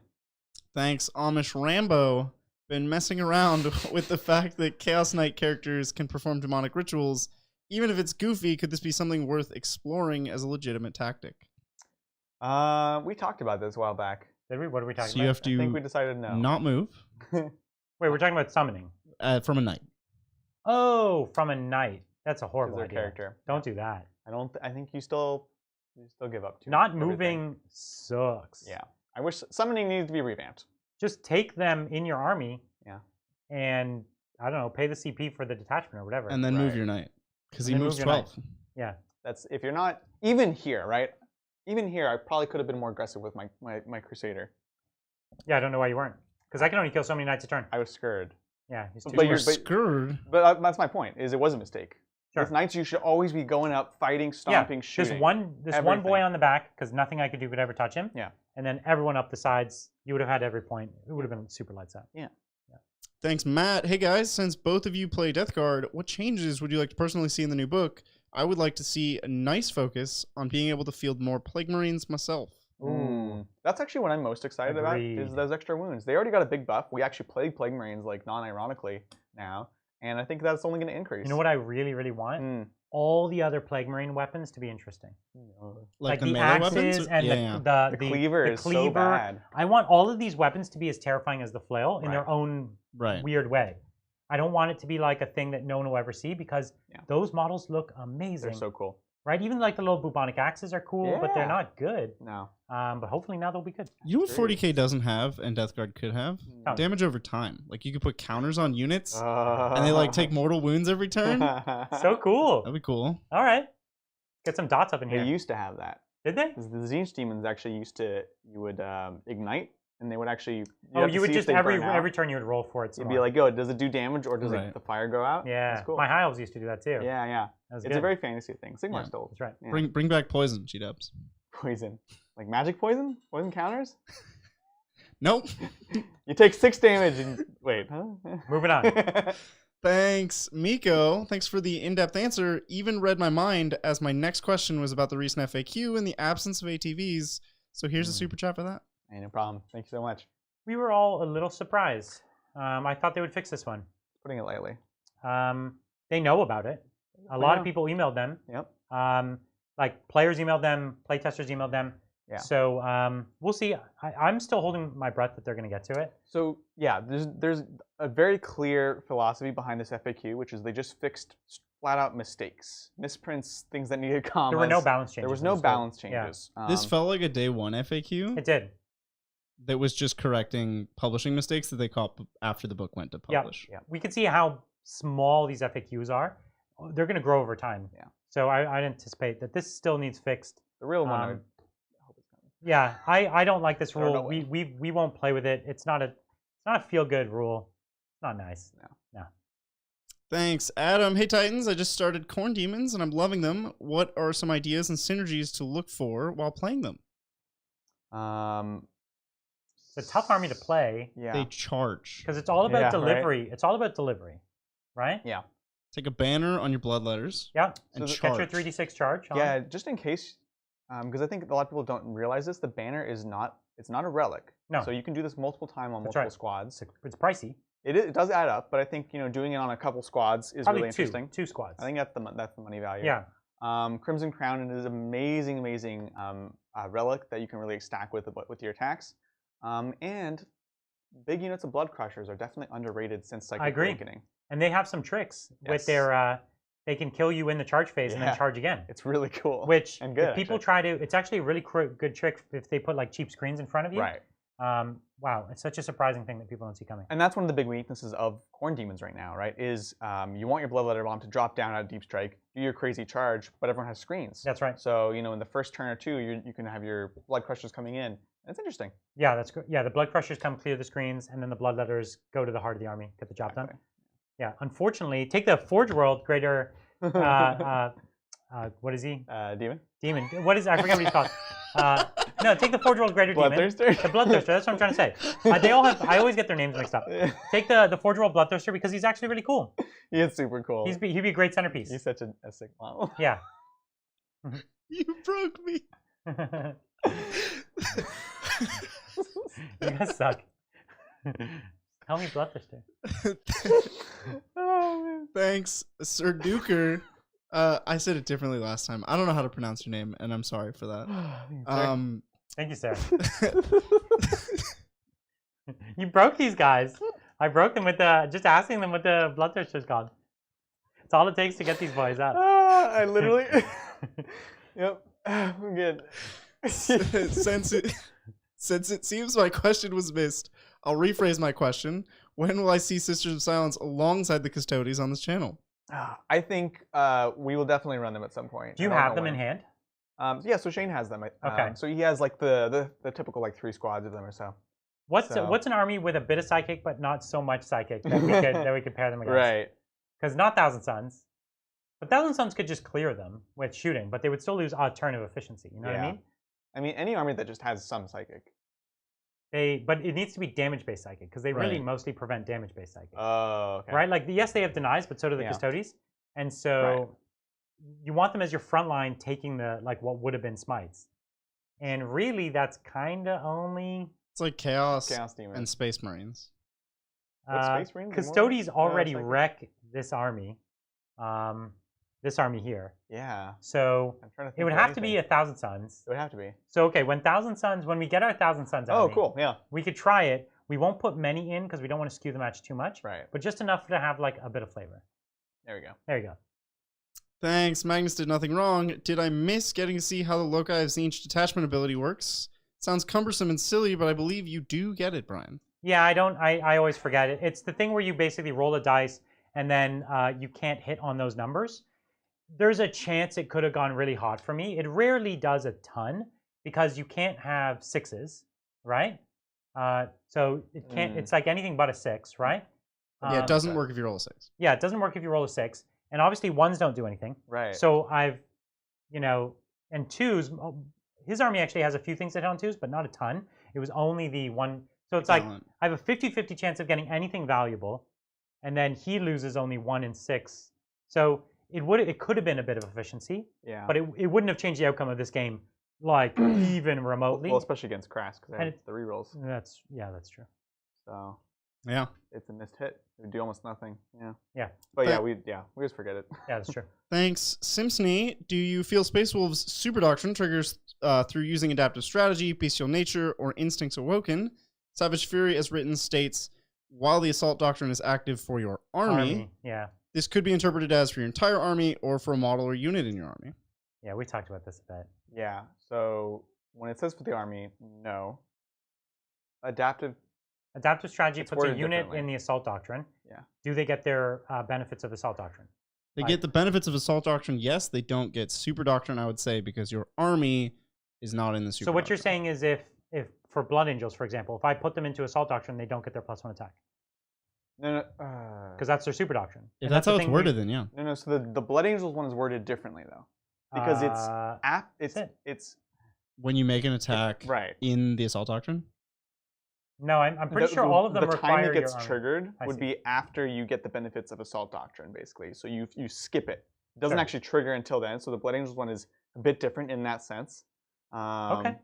Thanks, Amish Rambo. Been messing around with the fact that Chaos Knight characters can perform demonic rituals. Even if it's goofy, could this be something worth exploring as a legitimate tactic? We talked about this a while back. Did we? What are we talking So you about? have to I think we decided no. not move Wait, we're talking about summoning. from a Knight. Oh, from a Knight. That's a horrible their idea. character. Don't do that. I think you still give up to Not everything. moving sucks. Yeah. I wish summoning needs to be revamped. Just take them in your army. Yeah. And I don't know, pay the CP for the detachment or whatever. And then move Right. your Knight. Because he And then moves move your 12. yeah. That's if you're not even here, right? Even here, I probably could have been more aggressive with my Crusader. Yeah, I don't know why you weren't. Because I can only kill so many knights a turn. I was scared. Yeah, he's too But You were smart. scared. But that's my point. Is it was a mistake. Sure. With knights, you should always be going up, fighting, stomping, shooting. There's one everything. boy on the back, because nothing I could do could ever touch him. Yeah. And then everyone up the sides, you would have had every point. It would have been super lights out. Yeah. Thanks, Matt. Hey guys, since both of you play Death Guard, what changes would you like to personally see in the new book? I would like to see a nice focus on being able to field more Plague Marines myself. Ooh. That's actually what I'm most excited about, is those extra wounds. They already got a big buff. We actually play Plague Marines, like, non-ironically now, and I think that's only going to increase. You know what I really, really want? All the other Plague Marine weapons to be interesting. Like the melee axes weapons? and the cleaver is so bad. I want all of these weapons to be as terrifying as the flail in their own weird way. I don't want it to be like a thing that no one will ever see, because those models look amazing. They're so cool. Right? Even like the little bubonic axes are cool, but they're not good. No. But hopefully now they'll be good. You know what 40k doesn't have and Death Guard could have? Damage over time. Like, you could put counters on units, and they like take mortal wounds every turn. So cool. That'd be cool. All right. Get some dots up in here. They used to have that. Did they? The Tzeentch Daemons actually used to, you would ignite, and they would actually... You would just, every turn you would roll for it. You'd be like, yo, does it do damage, or does the fire go out? Yeah. That's cool. My high elves used to do that too. Yeah. It's a very fantasy thing. Sigmar's still. That's right. Yeah. Bring back poison, G-dubs. Poison. Like magic poison? Poison counters? Nope. You take 6 damage and... Wait, huh? Moving on. Thanks, Miko. Thanks for the in-depth answer. Even read my mind, as my next question was about the recent FAQ and the absence of ATVs. So here's a super chat for that. Hey, no problem. Thank you so much. We were all a little surprised. I thought they would fix this one. Putting it lightly. They know about it. A lot of people emailed them. Yep. Like players emailed them, playtesters emailed them. Yeah. So we'll see. I'm still holding my breath that they're going to get to it. So yeah, there's a very clear philosophy behind this FAQ, which is they just fixed flat out mistakes, misprints, things that needed commas. There were no balance changes. There was no balance changes. Yeah. This felt like a day one FAQ. It did. That was just correcting publishing mistakes that they caught after the book went to publish. Yeah. We can see how small these FAQs are. They're going to grow over time. Yeah. So I'd anticipate that this still needs fixed. The real one. I hope it's coming. Yeah, I don't like this rule. We won't play with it. It's not a feel good rule. It's not nice. No. Thanks, Adam. Hey Titans, I just started Corn Demons and I'm loving them. What are some ideas and synergies to look for while playing them? It's a tough army to play. Yeah. They charge. Because it's all about delivery. Right? It's all about delivery, right? Yeah. Take a banner on your bloodletters. Yeah. And so get your 3d6 charge. Yeah, just in case, because I think a lot of people don't realize this. The banner is not. It's not a relic. No. So you can do this multiple times on multiple squads. It's pricey. It does add up, but I think doing it on a couple squads is really interesting. Two squads. I think that's the money value. Yeah. Crimson Crown is an amazing relic that you can really stack with your attacks. And big units of Blood Crushers are definitely underrated since Psychic Awakening. And they have some tricks with their. They can kill you in the charge phase and then charge again. It's really cool. Which and good, if people try to, it's actually a really good trick if they put like cheap screens in front of you. Right. Wow, it's such a surprising thing that people don't see coming. And that's one of the big weaknesses of Corn Demons right now, right? Is you want your Bloodletter Bomb to drop down at a deep strike, do your crazy charge, but everyone has screens. That's right. So in the first turn or two, you can have your Blood Crushers coming in. It's interesting. Yeah, that's good. Yeah, the Blood Crushers come clear the screens, and then the Bloodletters go to the heart of the army, get the job done. Yeah, unfortunately, take the Forgeworld Greater. What is he? Demon. Demon. What is? I forget what he's called. No, take the Forgeworld Greater Demon. Bloodthirster. The Bloodthirster. That's what I'm trying to say. They all have. I always get their names mixed up. Take the Forgeworld Bloodthirster because he's actually really cool. He is super cool. He'd be a great centerpiece. He's such a sick model. Yeah. You broke me. You guys suck. Tell me Bloodthirster. Thanks, Sir Duker. I said it differently last time. I don't know how to pronounce your name, and I'm sorry for that. Thank you, Sarah. You broke these guys. I broke them with just asking them what the Bloodthirster's called. It's all it takes to get these boys up. I literally. Yep, I'm good. Since it seems my question was missed, I'll rephrase my question. When will I see Sisters of Silence alongside the Custodies on this channel? I think we will definitely run them at some point. Do you have them in hand? Yeah, so Shane has them. Okay. So he has like the typical like 3 squads of them or so. What's an army with a bit of psychic but not so much psychic that we could pair them against? Right. Because not Thousand Suns. But Thousand Suns could just clear them with shooting, but they would still lose a turn of efficiency. You know what I mean? I mean, any army that just has some psychic. but it needs to be damage-based psychic because they really Right. mostly prevent damage-based psychic. Oh, okay. Right? Like yes, they have denies, but so do the Yeah. Custodes, and so you want them as your front line taking the like what would have been smites, and really that's kind of only It's like Chaos Demons. and Space Marines. What, Space Marines? Custodes already psychic? wreck this army here. Yeah. So I'm trying to think it would of have to be anything. 1,000 Suns. It would have to be. So okay, when we get our 1,000 Suns Oh, army, cool. Yeah. we could try it. We won't put many in because we don't want to skew the match too much. Right. But just enough to have like a bit of flavor. There we go. There you go. Thanks. Magnus did nothing wrong. Did I miss getting to see how the Loci of Tzeentch detachment ability works? Sounds cumbersome and silly, but I believe you do get it, Brian. Yeah, I always forget it. It's the thing where you basically roll a dice and then you can't hit on those numbers. There's a chance it could have gone really hot for me. It rarely does a ton because you can't have sixes, right? So it can't. It's like anything but a 6, right? Yeah, it doesn't work if you roll a 6. Yeah, it doesn't work if you roll a 6, and obviously 1s don't do anything. Right. So I've, and 2s. His army actually has a few things that hit on 2s, but not a ton. It was only the one. So it's like I have a 50-50 chance of getting anything valuable, and then he loses only 1 in 6. So it could have been a bit of efficiency. Yeah. But it wouldn't have changed the outcome of this game, like even remotely. Well, especially against Krast because they And have the rerolls. That's true. So Yeah. it's a missed hit. It would do almost nothing. Yeah. Yeah. But we just forget it. Yeah, that's true. Thanks. Simpsony, do you feel Space Wolves' Super Doctrine triggers through using adaptive strategy, bestial nature, or instincts awoken? Savage Fury, as written, states, while the Assault Doctrine is active for your army, Yeah. this could be interpreted as for your entire army or for a model or unit in your army. Yeah, we talked about this a bit. Yeah. So when it says for the army, no. Adaptive Strategy It's puts a worded unit differently. in the Assault Doctrine. Yeah. Do they get their benefits of Assault Doctrine? They Right. get the benefits of Assault Doctrine, yes. They don't get Super Doctrine, I would say, because your army is not in the Super So what you're Doctrine. saying is if for Blood Angels, for example, if I put them into Assault Doctrine, they don't get their +1 attack. No. Because that's their Super Doctrine. If And that's the how it's thing worded, then yeah. No. So the Blood Angels one is worded differently though, because that's it. it's When you make an attack right. in the Assault Doctrine? No, I'm pretty sure all of them the require time it gets your army. triggered I would see. be after you get the benefits of Assault Doctrine, basically. So you skip it. It doesn't Sure. actually trigger until then. So the Blood Angels one is a bit different in that sense. Okay.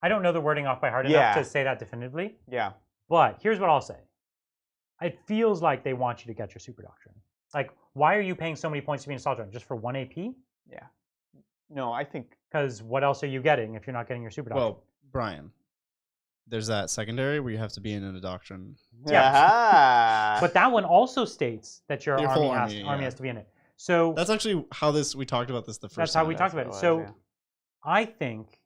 I don't know the wording off by heart enough Yeah. to say that definitively. Yeah. But here's what I'll say. It feels like they want you to get your Super Doctrine. Like, why are you paying so many points to be an Assault Doctrine? Just for 1 AP? Yeah. No, I think. Because what else are you getting if you're not getting your Super Doctrine? Well, Brian, there's that secondary where you have to be in a doctrine. Yeah. But that one also states that your Your army, whole has, army, army yeah. has to be in it. So That's actually how we talked about this the first that's time. how we talked about it. was, So yeah. I think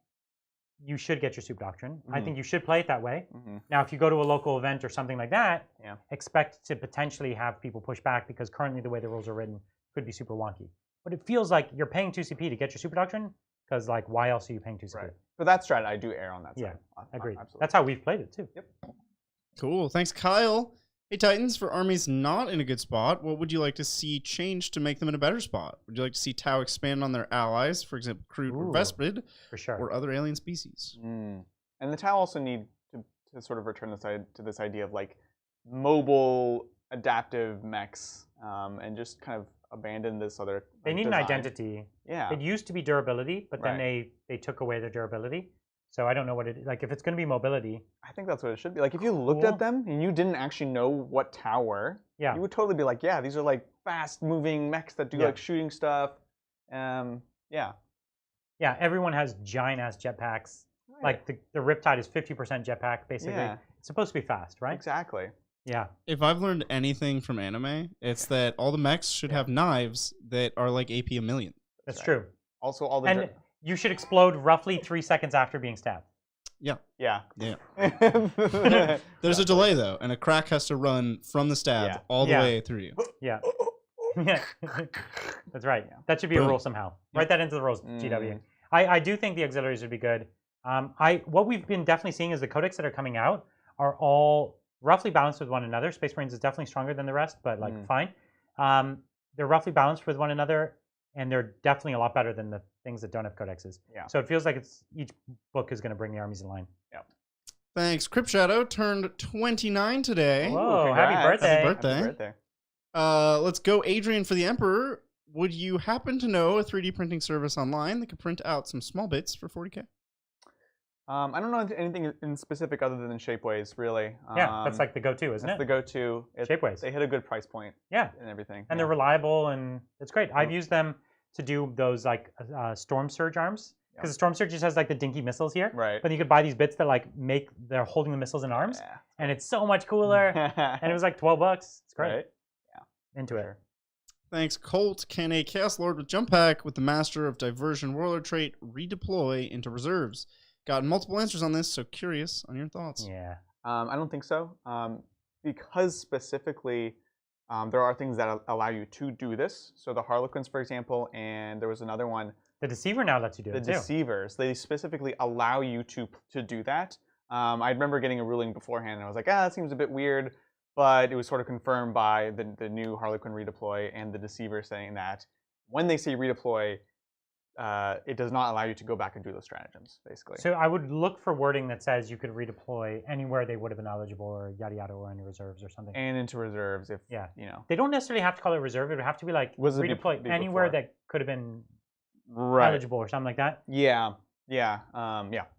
you should get your Super Doctrine. I Mhm. think you should play it that way. Mhm. Now, if you go to a local event or something like that, Yeah. expect to potentially have people push back because currently the way the rules are written could be super wonky. But it feels like you're paying 2 CP to get your Super Doctrine because, like, why else are you paying 2 CP? Right. For that strat, I do err on that Yeah, side. Agreed. Absolutely. That's how we've played it too. Yep. Cool. Thanks, Kyle. Hey, Titans, for armies not in a good spot, what would you like to see change to make them in a better spot? Would you like to see Tau expand on their allies, for example, Kroot or Ooh. Vesprid, For sure. or other alien species? And the Tau also need to sort of return to this idea of like mobile adaptive mechs and just kind of abandon this other. They need design. an identity. Yeah. It used to be durability, but then Right. they took away their durability. So I don't know what it like. If it's going to be mobility, I think that's what it should be. Like if you looked Cool. at them and you didn't actually know what Tau were, yeah, you would totally be like, yeah, these are like fast moving mechs that do Yeah. like shooting stuff. Yeah. yeah. Everyone has giant ass jetpacks. Like the Riptide is 50% jetpack basically. Yeah. It's supposed to be fast, right? Exactly. Yeah. If I've learned anything from anime, it's that all the mechs should have knives that are like AP a million. That's right. true. Also, all the And you should explode roughly 3 seconds after being stabbed. yeah. Yeah. There's There's a delay, though, and a crack has to run from the stab Yeah. all the Yeah. way through you. Yeah. Yeah. That's right. Yeah. That should be a Brilliant. rule somehow. Write that into the rules, GW. Mm. I do think the auxiliaries would be good. What we've been definitely seeing is the codex that are coming out are all roughly balanced with one another. Space Marines is definitely stronger than the rest, but like fine. They're roughly balanced with one another, and they're definitely a lot better than the things that don't have codexes. Yeah. So it feels like each book is going to bring the armies in line. Thanks. Crypt Shadow turned 29 today. Whoa, congrats. happy birthday. Happy birthday. Happy birthday. Let's go, Adrian, for the Emperor. Would you happen to know a 3D printing service online that could print out some small bits for 40K? I don't know anything in specific other than Shapeways, really. Yeah, that's like the go-to, isn't that's it? the go-to. Shapeways. They hit a good price point. Yeah. And everything. And they're reliable, and it's great. I've used them to do those like Storm Surge arms. Because the Storm Surge just has like the dinky missiles here. Right. But you could buy these bits that like they're holding the missiles in arms. Yeah. And it's so much cooler. And it was like $12. It's great. Right? Into it. Sure. Thanks, Colt. Can a Chaos Lord with Jump Pack with the Master of Diversion Warlord trait redeploy into reserves? Gotten multiple answers on this, so curious on your thoughts. Yeah. I don't think so. Because specifically, there are things that allow you to do this. So the Harlequins, for example, and there was another one. The Deceiver now lets you do it too. The Deceivers, they specifically allow you to do that. I remember getting a ruling beforehand, and I was like, that seems a bit weird. But it was sort of confirmed by the new Harlequin redeploy and the Deceiver saying that when they say redeploy, it does not allow you to go back and do those stratagems, basically. So I would look for wording that says you could redeploy anywhere they would have been eligible, or yada yada, or into reserves or something. And into reserves, if you know. They don't necessarily have to call it reserve. It would have to be like redeploy anywhere that could have been eligible or something like that. Yeah.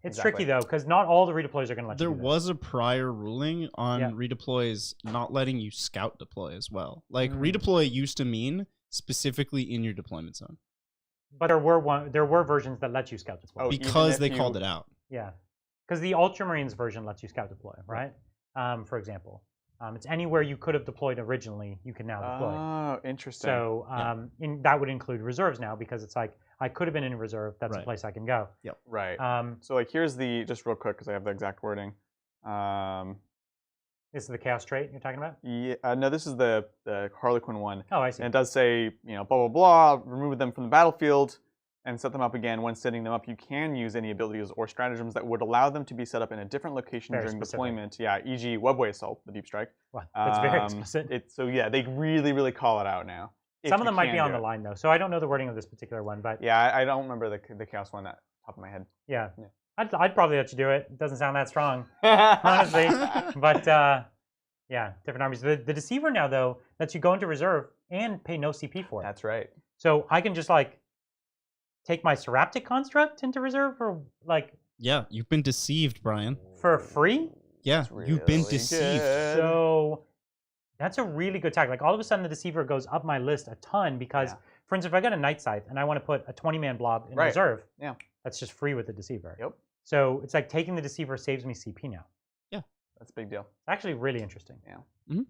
It's tricky though, because not all the redeploys are going to let you do that. There was a prior ruling on redeploys not letting you scout deploy as well. Like redeploy used to mean specifically in your deployment zone. But there were versions that let you scout deploy. Because they called it out. Yeah. Because the Ultramarines version lets you scout deploy, right? For example. It's anywhere you could have deployed originally, you can now deploy. Oh, interesting. So that would include reserves now, because it's like, I could have been in reserve. That's a place I can go. Yep. Right. So like, here's the, just real quick, because I have the exact wording. This is the Chaos trait you're talking about? Yeah. No, this is the Harlequin one. Oh, I see. And it does say, blah, blah, blah, remove them from the battlefield and set them up again. When setting them up, you can use any abilities or stratagems that would allow them to be set up in a different location during deployment. Yeah, e.g. Webway Assault, the Deep Strike. Wow, that's very explicit. So yeah, they really, really call it out now. Some of them might be on the line though, so I don't know the wording of this particular one, but yeah, I don't remember the Chaos one at the top of my head. Yeah. I'd probably let you do it. It doesn't sound that strong, honestly. But yeah, different armies. The Deceiver now though lets you go into reserve and pay no CP for it. That's right. So I can just like take my Seraptic Construct into reserve for like. Yeah, you've been deceived, Brian. For free? Yeah, really you've been deceived. So that's a really good tag. Like all of a sudden the Deceiver goes up my list a ton because, for instance, if I got a Night Scythe and I want to put a 20-man blob in reserve, that's just free with the Deceiver. Yep. So it's like taking the Deceiver saves me CP now. Yeah. That's a big deal. It's actually really interesting. Yeah.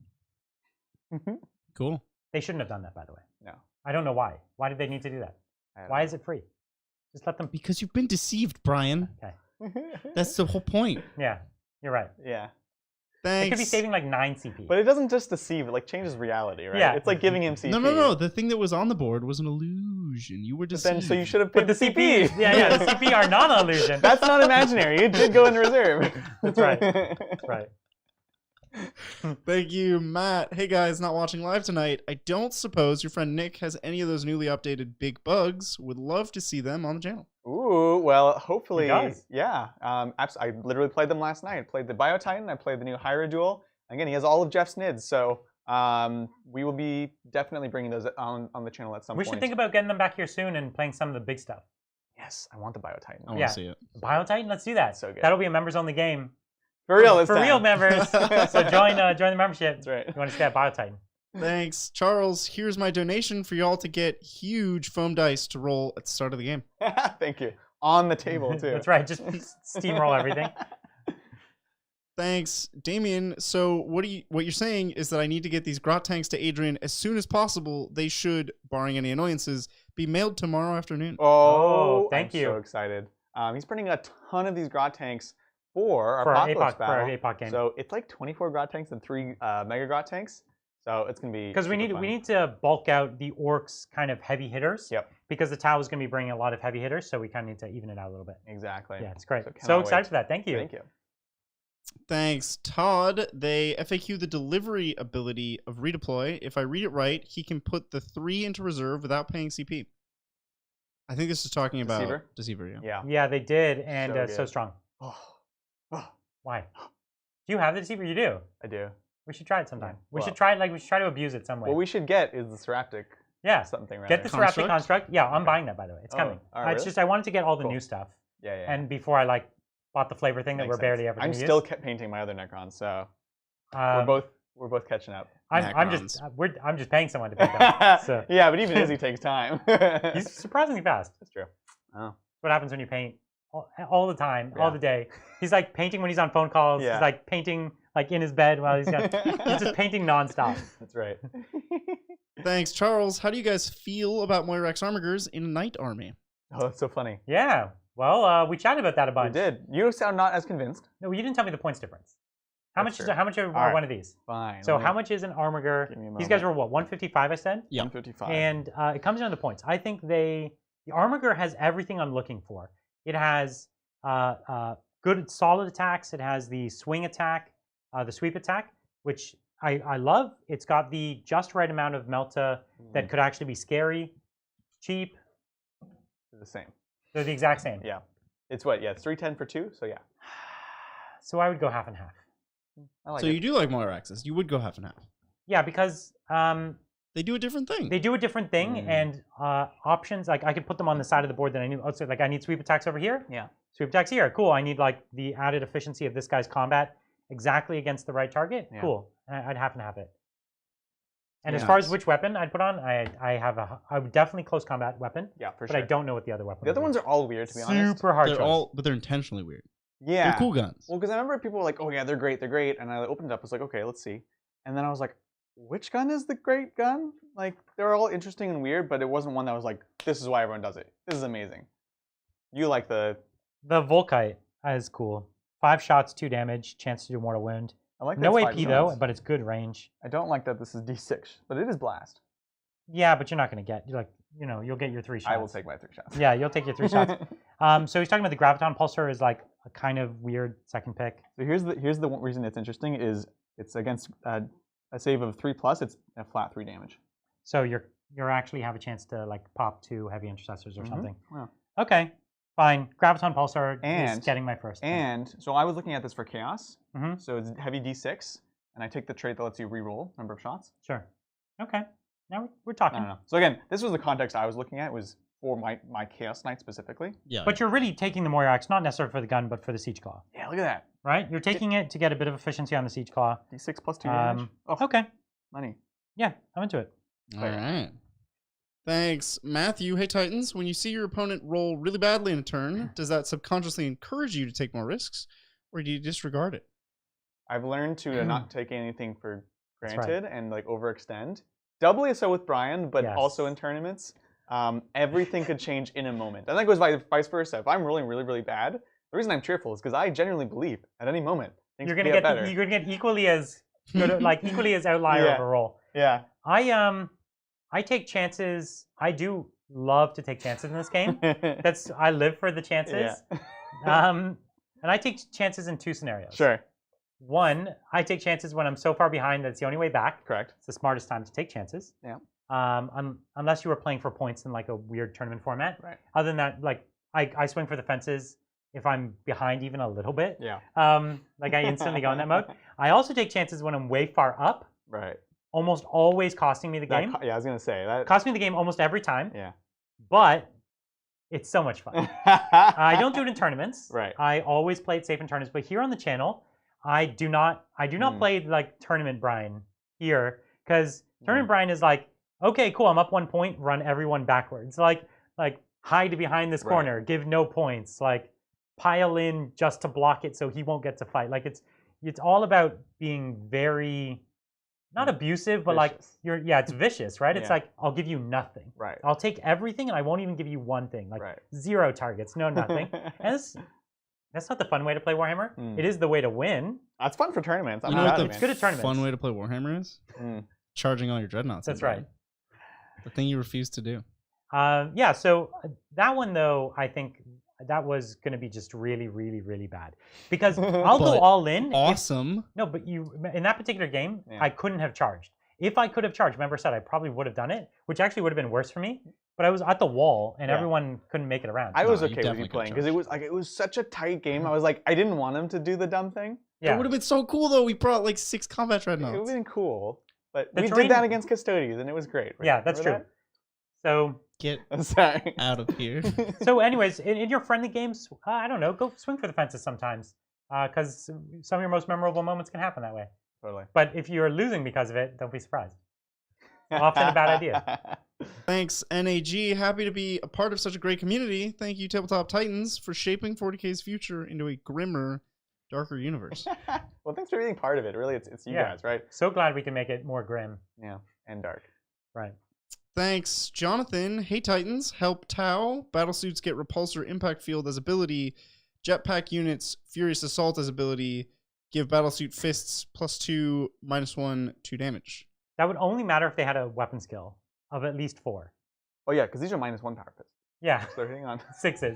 Cool. They shouldn't have done that, by the way. No. I don't know why. Why did they need to do that? Why is it free? Just let them. Because you've been deceived, Brian. Okay. That's the whole point. Yeah, you're right. Yeah. Thanks. It could be saving like 9 CP. But it doesn't just deceive, it like changes reality, right? Yeah. It's like giving him CP. No. The thing that was on the board was an illusion. You were deceived. Then, so you should have picked the CP. Yeah, the CP are not an illusion. That's not imaginary. It did go in reserve. That's right. That's right. Thank you, Matt. Hey guys, not watching live tonight. I don't suppose your friend Nick has any of those newly updated big bugs. Would love to see them on the channel. Ooh, well, hopefully. He does. Yeah. I literally played them last night. I played the Biotitan. I played the new Hyra Duel. Again, he has all of Jeff's NIDs, so we will be definitely bringing those on the channel at some point. We should think about getting them back here soon and playing some of the big stuff. Yes, I want the Biotitan. I want to see it. Biotitan, let's do that. So good. That'll be a members-only game. For real this time. For real members. So join the membership. That's right. You want to stay at Biotitan. Thanks. Charles, here's my donation for y'all to get huge foam dice to roll at the start of the game. Thank you. On the table, too. That's right. Just steamroll everything. Thanks, Damien. So what you're saying is that I need to get these grot tanks to Adrian as soon as possible. They should, barring any annoyances, be mailed tomorrow afternoon. Oh, thank you. I'm so excited. He's printing a ton of these grot tanks for our Apocalypse battle. For our APOC game. So it's like 24 grot tanks and 3 mega grot tanks. So it's gonna be because we need to bulk out the orcs kind of heavy hitters. Yep. Because the Tau is going to be bringing a lot of heavy hitters, so we kind of need to even it out a little bit. Exactly. Yeah, it's great. So excited for that. Thank you. Thank you. Thanks, Todd. They FAQ the delivery ability of redeploy. If I read it right, he can put the 3 into reserve without paying CP. I think this is talking about Deceiver. Yeah. Yeah, they did, and so strong. Oh, Why? Do you have the deceiver? You do. I do. We should try it sometime. Yeah. We should try it. Like we should try to abuse it some way. What we should get is the Seraptic. Yeah. Something. Get the Seraptic Construct? construct. Yeah, I'm buying that by the way. It's coming. Alright, It's really? just I wanted to get all the Cool. new stuff. Yeah. And before I like bought the flavor thing that Makes we're barely sense. ever I'm going to still use. painting my other Necrons, so Um, we're both catching up. I'm just paying someone to paint them. So Yeah, but even Izzy takes time. he's surprisingly fast. That's true. Oh. What happens when you paint all the time, all Yeah. the day? He's like painting when he's on phone calls. Yeah. He's like painting like in his bed while he's he's just painting nonstop. That's right. Thanks, Charles. How do you guys feel about Moirax Armigers in a knight army? Oh, that's so funny. Yeah. Well, we chatted about that a We bunch. did. You sound not as convinced. No, you didn't tell me the points difference. How That's much? true. How much are Alright. one of these? Fine. So how much is an Armiger? Give me a These guys moment. were what? 155, I said. Yeah. 155. And it comes down to the points. I think the Armiger has everything I'm looking for. It has good solid attacks. It has the swing attack, the sweep attack, which I love. It's got the just right amount of Melta that could actually be scary, cheap. They're the same. They're the exact same. Yeah. It's what? Yeah, it's 310 for 2. So yeah. So I would go half and half. I like So it. you do like Moiraxes. You would go half and half. Yeah, because They do a different thing. they do a different thing, and options, like I could put them on the side of the board that I need. Oh, so like I need sweep attacks over here. Yeah. Sweep attacks here. Cool. I need like the added efficiency of this guy's combat exactly against the right target. Yeah. Cool. I'd half and half it. And as Yeah. far as which weapon I'd put on, I would definitely close combat weapon, Yeah, for but sure. I don't know what the other weapon. The other would ones be. are all weird, to be honest. Super hard They're choice. but they're intentionally weird. Yeah. They're cool guns. Well, because I remember people were like, "Oh yeah, they're great, and I opened it up. I was like, "Okay, let's see," and then I was like, "Which gun is the great gun?" Like, they're all interesting and weird, but it wasn't one that was like, "This is why everyone does it. This is amazing." You like the? Volkite is cool. 5 shots, 2 damage, chance to do mortal wound. I like No that it's AP 5 though, zones. but it's good range. I don't like that this is D6, but it is blast. Yeah, but you're not going to get. You're like, you'll get your 3 shots. I will take my 3 shots. Yeah, you'll take your 3 shots. So he's talking about the Graviton Pulsar is like a kind of weird second pick. So here's the one reason it's interesting is it's against a save of 3+. It's a flat 3 damage. So you're actually have a chance to like pop 2 heavy intercessors or something. Wow. Okay, fine. Graviton Pulsar is And- getting my first. pick. And so I was looking at this for chaos. Mhm. So it's heavy D6, and I take the trait that lets you reroll number of shots. Sure. Okay. Now we're talking. No. So again, this was the context I was looking at. Was for my Chaos Knight specifically. Yeah. But you're really taking the Moirax, not necessarily for the gun, but for the Siege Claw, Yeah, look at that. right? You're taking it to get a bit of efficiency on the Siege Claw. D6 plus 2 damage. Oh, Okay. money. Yeah, I'm into it. All right. Thanks, Matthew. Hey, Titans. When you see your opponent roll really badly in a turn, does that subconsciously encourage you to take more risks, or do you disregard it? I've learned to not take anything for That's right. granted and like overextend. Doubly so with Brian, but Yes. also in tournaments. Everything could change in a moment. And that goes vice versa. If I'm rolling really, really bad, the reason I'm cheerful is because I genuinely believe at any moment things You're could gonna get get better. you're gonna get equally as good, like equally as outlier Yeah. of a roll. Yeah. I take chances. I do love to take chances in this game. I live for the chances. Yeah. And I take chances in 2 scenarios. Sure. One, I take chances when I'm so far behind that it's the only way back. Correct. It's the smartest time to take chances. Yeah. Unless you were playing for points in like a weird tournament format. Right. Other than that, like I swing for the fences if I'm behind even a little bit. Yeah. Like I instantly go in that mode. I also take chances when I'm way far up, Right. almost always costing me the That game. yeah, I was gonna say that. Cost me the game almost every time, Yeah. but it's so much fun. I don't do it in tournaments. Right. I always play it safe in tournaments, but here on the channel, I do not play like tournament Brian here because tournament Brian is like, okay, cool, I'm up 1 point, run everyone backwards, like hide behind this Right. corner, give no points, like pile in just to block it so he won't get to fight. Like it's all about being very not abusive, but like Vicious. it's vicious, right? It's Yeah. like I'll give you nothing. Right. I'll take everything and I won't even give you one thing. Like Right. 0 targets, no nothing. And that's not the fun way to play Warhammer. It is the way to win. That's fun for tournaments. I'm You know proud what of the it, It's good at tournaments. fun way to play Warhammer is? Mm. Charging all your dreadnoughts. That's into right. them. The thing you refuse to do. Yeah, so that one though, I think that was going to be just really, really, really bad because I'll go But all in. Awesome. No, but in that particular game, Yeah. I couldn't have charged. If I could have charged, remember I said I probably would have done it, which actually would have been worse for me. but I was at the wall and Yeah. everyone couldn't make it around. I was you okay with definitely you could playing because it was such a tight game. I was like, I didn't want him to do the dumb thing. It would have been so cool though. We brought like 6 combat It would have dreadnoughts. been cool, but The we terrain- did that against Custodians and it was great. Right? Yeah, that's true. Remember So, Get that? I'm sorry. out of here. so anyways, in your friendly games, I don't know, go swing for the fences sometimes, because some of your most memorable moments can happen that way. Totally. But if you're losing because of it, don't be surprised. Often a bad idea. Thanks, NAG. Happy to be a part of such a great community. Thank you, Tabletop Titans, for shaping 40K's future into a grimmer, darker universe. Well, thanks for being part of it. Really, it's you Yeah. guys, right? So glad we can make it more grim. Yeah, and dark. Right. Thanks, Jonathan. Hey, Titans. Help Tau. Battlesuits get Repulsor Impact Field as ability. Jetpack units, Furious Assault as ability. Give Battlesuit Fists +2, -1, 2 damage. That would only matter if they had a weapon skill of at least 4. Oh yeah, because these are -1 power pits. Yeah, So they're hitting on 6s.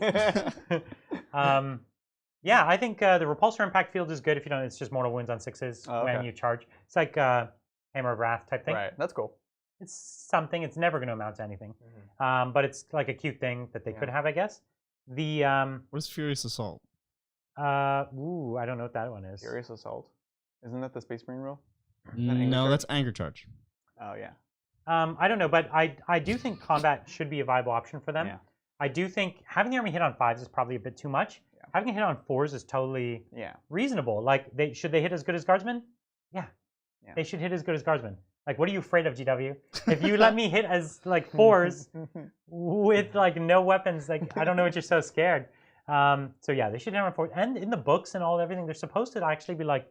Yeah, I think the repulsor impact field is good if you don't. It's just mortal wounds on 6s Oh, when okay. you charge. It's like Hammer of Wrath type thing. Right, that's cool. It's something. It's never going to amount to anything. But it's like a cute thing that they could have, I guess. The What is Furious Assault? I don't know what that one is. Furious Assault. Isn't that the Space Marine rule? No, that's Anger Charge. Oh yeah. I don't know, but I do think combat should be a viable option for them. Yeah. I do think having the army hit on 5s is probably a bit too much. Yeah. Having it hit on 4s is totally Yeah. reasonable. Like, should they hit as good as guardsmen? Yeah. Yeah. They should hit as good as guardsmen. Like, what are you afraid of, GW? If you let me hit as like 4s with like no weapons, like I don't know what you're so scared. So yeah, they should hit on 4s. And in the books and all everything, they're supposed to actually be like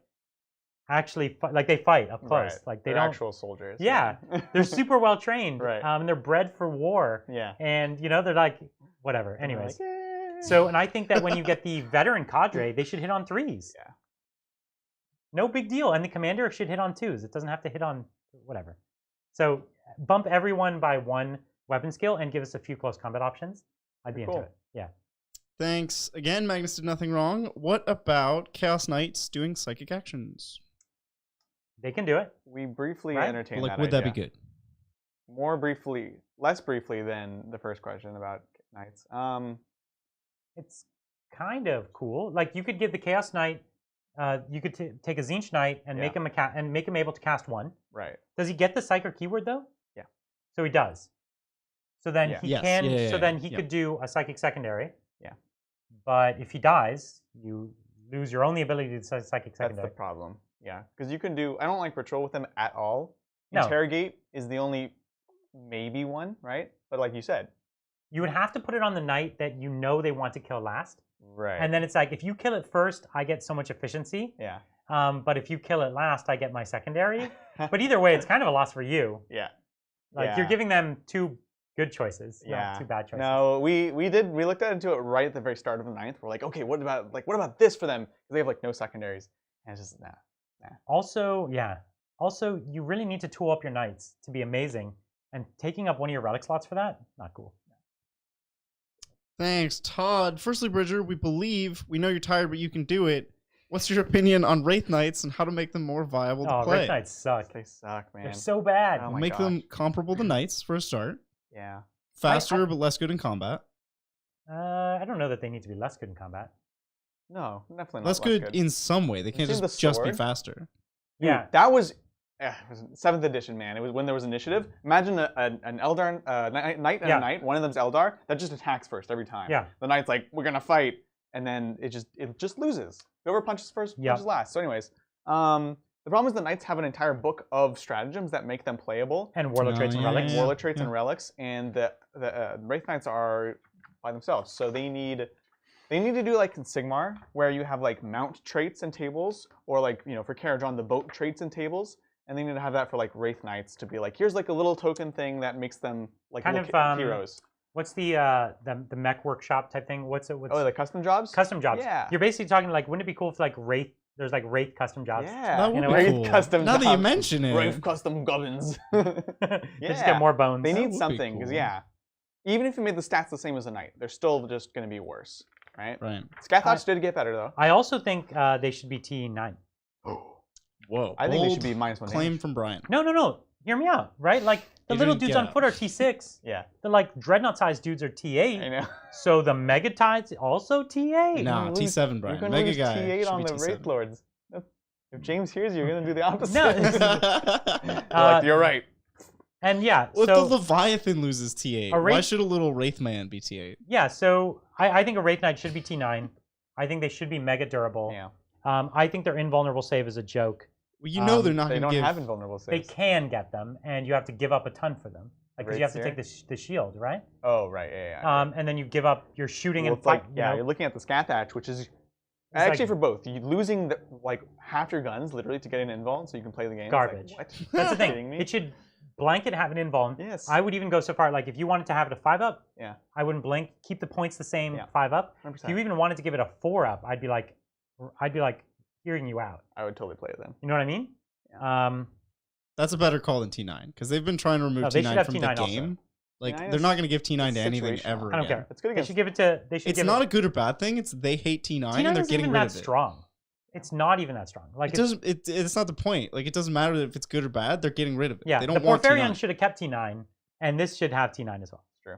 like they fight up close. Right. Like they They're don't. actual soldiers. Yeah, they're super well trained. Right. And they're bred for war. Yeah. And you know they're like whatever. And they're Anyways. like, "Yay." So, and I think that when you get the veteran cadre, they should hit on 3s. Yeah. No big deal. And the commander should hit on 2s. It doesn't have to hit on whatever. So bump everyone by 1 weapon skill and give us a few close combat options. I'd be Cool. into it. Yeah. Thanks. Again, Magnus did nothing wrong. What about Chaos Knights doing psychic actions? They can do it. We briefly Right? entertained Like, that would idea. that be good? More briefly, less briefly than the first question about knights. It's kind of cool. Like you could give the Chaos Knight, you could take a Tzeentch Knight and make him make him able to cast 1. Right. Does he get the Psyker keyword though? Yeah. So he does. So then Yeah. he Yes. can. Yeah, so then he yeah. could do a Psychic secondary. Yeah. But if he dies, you lose your only ability to do Psychic That's secondary. the problem. Yeah, because you can do. I don't like patrol with them at all. No. Interrogate is the only maybe one, right? But like you said, You would have to put it on the knight that you know they want to kill last, right? and then it's like if you kill it first, I get so much efficiency. yeah, But if you kill it last, I get my secondary. But either way, it's kind of a loss for you. yeah, Like you're Yeah. giving them 2 good choices, yeah. not 2 bad choices. No, we looked into it right at the very start of the 9th. We're like, okay, what about this for them? Because they have like no secondaries, and it's just nah. Also, yeah. Also, you really need to tool up your knights to be amazing, and taking up one of your relic slots for that, not cool. Thanks, Todd. Firstly, Bridger, we believe we know you're tired, but you can do it. What's your opinion on Wraith Knights and how to make them more viable to Oh, play? Wraith Knights suck. They suck, man. They're so bad. Oh We'll my make them gosh. comparable to Knights for a start. Yeah. Faster, but less good in combat. I don't know that they need to be less good in combat. No, definitely not. Less good in some way. They can't seen just the be sword? faster. Dude, Yeah. that was. It was 7th edition, man. It was when there was initiative. Imagine an Eldar, knight and Yeah. a knight. One of them's Eldar that just attacks first every time. Yeah. The knight's like, we're gonna fight, and then it just loses. Whoever punches first Yeah. punches last. So, anyways, the problem is the knights have an entire book of stratagems that make them playable. And warlord traits and yeah, relics. yeah. Warlord traits Yeah. and relics, and the Wraith Knights are by themselves. So they need to do like in Sigmar, where you have like mount traits and tables, or like for Karajan the boat traits and tables, and they need to have that for like Wraith Knights to be like, here's like a little token thing that makes them like Kind little of, heroes. What's the mech workshop type thing? What's Oh, the custom jobs. custom jobs? Yeah. You're basically talking like, wouldn't it be cool if like Wraith? There's like Wraith custom jobs. Yeah. That would know, be Wraith cool. custom now that you jobs. mention it. Wraith custom gubbins. They just get more bones. They That need would be something because cool. even if you made the stats the same as a knight, they're still just going to be worse, right? Right. Scathach did get better though. I also think they should be TE9. Whoa. I think they bold should be -1 claim damage. from Brian. No. Hear me out, right? Like The little dudes on foot are T6. Yeah. The like dreadnought-sized dudes are T8. I know. So the Mega Tides also T8. Nah, T7, Brian. You're gonna Mega lose guy. T8 on the T7. Wraith Lords. If James hears you, you're gonna do the opposite. No. Like, you're right. And yeah, Well, so if the Leviathan loses T8, why should a little Wraith Man be T8? yeah, so I think a Wraith Knight should be T9. I think they should be mega durable. Yeah. I think their invulnerable save is a joke. Well, you know they're not They going to don't give... have invulnerable They saves. can get them, and you have to give up a ton for them. Like, because you have to take the shield, right? Oh, right. Yeah. And then you give up your shooting Well, and it's like, fight. you're looking at the Scath Hatch, which is actually like- for both. You losing the, like half your guns literally to get an invuln so you can play the game. It's Garbage. Like, what? That's the Kidding thing. me? It should blanket have an invuln. Yes. I would even go so far, like if you wanted to have it a 5-up, Yeah. I wouldn't blink. Keep the points the same, Yeah. 5-up. 100%. If you even wanted to give it a 4-up, I'd be like hearing you out. I would totally play it then. You know what I mean? Yeah. That's a better call than T9, because they've been trying to remove No, they should T9 have from T9 the also. game. Like, T9 they're not going to give T9 it's to anything situational. ever I don't again. care. It's good They against. should give it to. They should It's give not it, a good or bad thing. It's they hate T9, T9 and they're isn't getting even rid that of it. strong. It's not even that strong. Like It doesn't. It's not the point. Like, it doesn't matter if it's good or bad. They're getting rid of it. yeah, they the don't want Porphyrion T9. should have kept T9, and this should have T9 as well. True.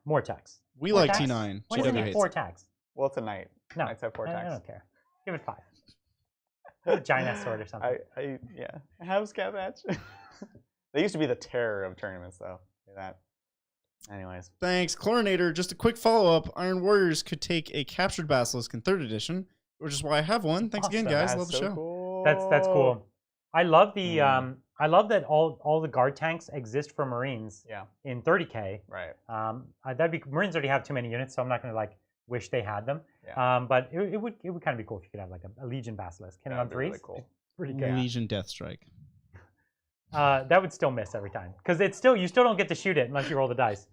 More tax. We More like tax? T9. Why doesn't GW it hates 4 it. tax? Well, it's a knight. No, Knights have 4 I attacks. don't care. Give it 5. A giant ass sword or something. I have Scath Hatch. They used to be the terror of tournaments, though. Say that. Anyways. Thanks, Chlorinator. Just a quick follow-up. Iron Warriors could take a captured Basilisk in 3rd edition, which is why I have one. Thanks again, Awesome. guys. That's Love the so show. Cool. That's cool. I love the I love that all the guard tanks exist for Marines Yeah. in 30K. Right. That'd be Marines already have too many units, so I'm not gonna like wish they had them. Yeah. But it would kind of be cool if you could have like a Legion Basilisk hitting on That'd be 3s. really cool. Pretty good. Legion Deathstrike. That would still miss every time because you still don't get to shoot it unless you roll the dice.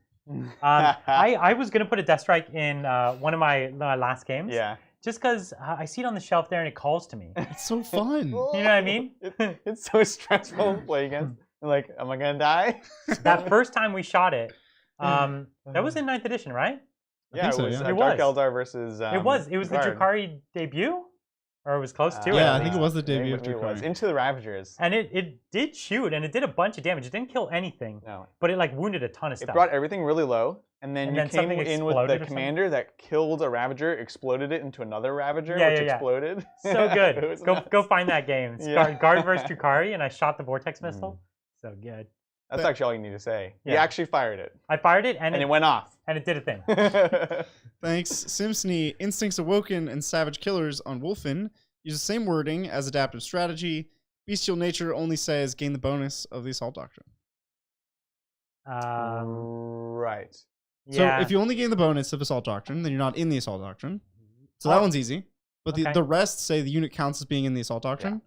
I was gonna put a Death Strike in one of my last games. Yeah. Just because I see it on the shelf there and it calls to me. It's so fun. You know what I mean? It's so stressful to play against. Like, am I gonna die? That first time we shot it, that was in 9th edition, right? Yeah, think so, it was yeah. It Dark was. Eldar versus. It was the Drukhari. Drukhari debut, or it was close to it. Yeah, at I think it least. was the debut of It was. Drukhari. Into the Ravagers. And it did shoot, and it did a bunch of damage. It didn't kill anything, No. but it like wounded a ton of It stuff. brought everything really low, and then And you then came something in with exploded the or something? commander that killed a Ravager, exploded it into another Ravager, Yeah, which yeah, yeah. exploded. So It good. was Go nuts. find that game. It's Yeah. Guard versus Drukhari, and I shot the Vortex missile. So good. That's actually all you need to say. He Yeah. actually fired it, I fired it, and and it went off. and it did a thing. Thanks, Simsney. Instincts Awoken and Savage Killers on Wolfen use the same wording as adaptive strategy. Bestial Nature only says gain the bonus of the Assault Doctrine. Right. Yeah. So if you only gain the bonus of Assault Doctrine, then you're not in the Assault Doctrine. So that Oh. one's easy. But Okay. the rest say the unit counts as being in the Assault Doctrine,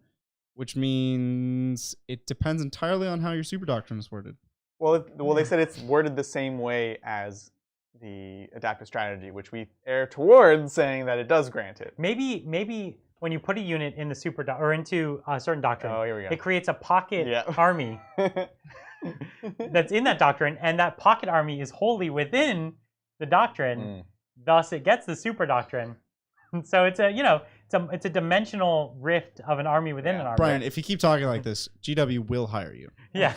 which means it depends entirely on how your Super Doctrine is worded. Well, they said it's worded the same way as the adaptive strategy, which we err towards saying that it does grant it. maybe when you put a unit in the or into a certain doctrine, Oh, here we go. it creates a pocket Yeah. army that's in that doctrine, and that pocket army is wholly within the doctrine. Thus, it gets the super doctrine. So it's a dimensional rift of an army within Yeah. an army. Brian, if you keep talking like this, GW will hire you. Yeah.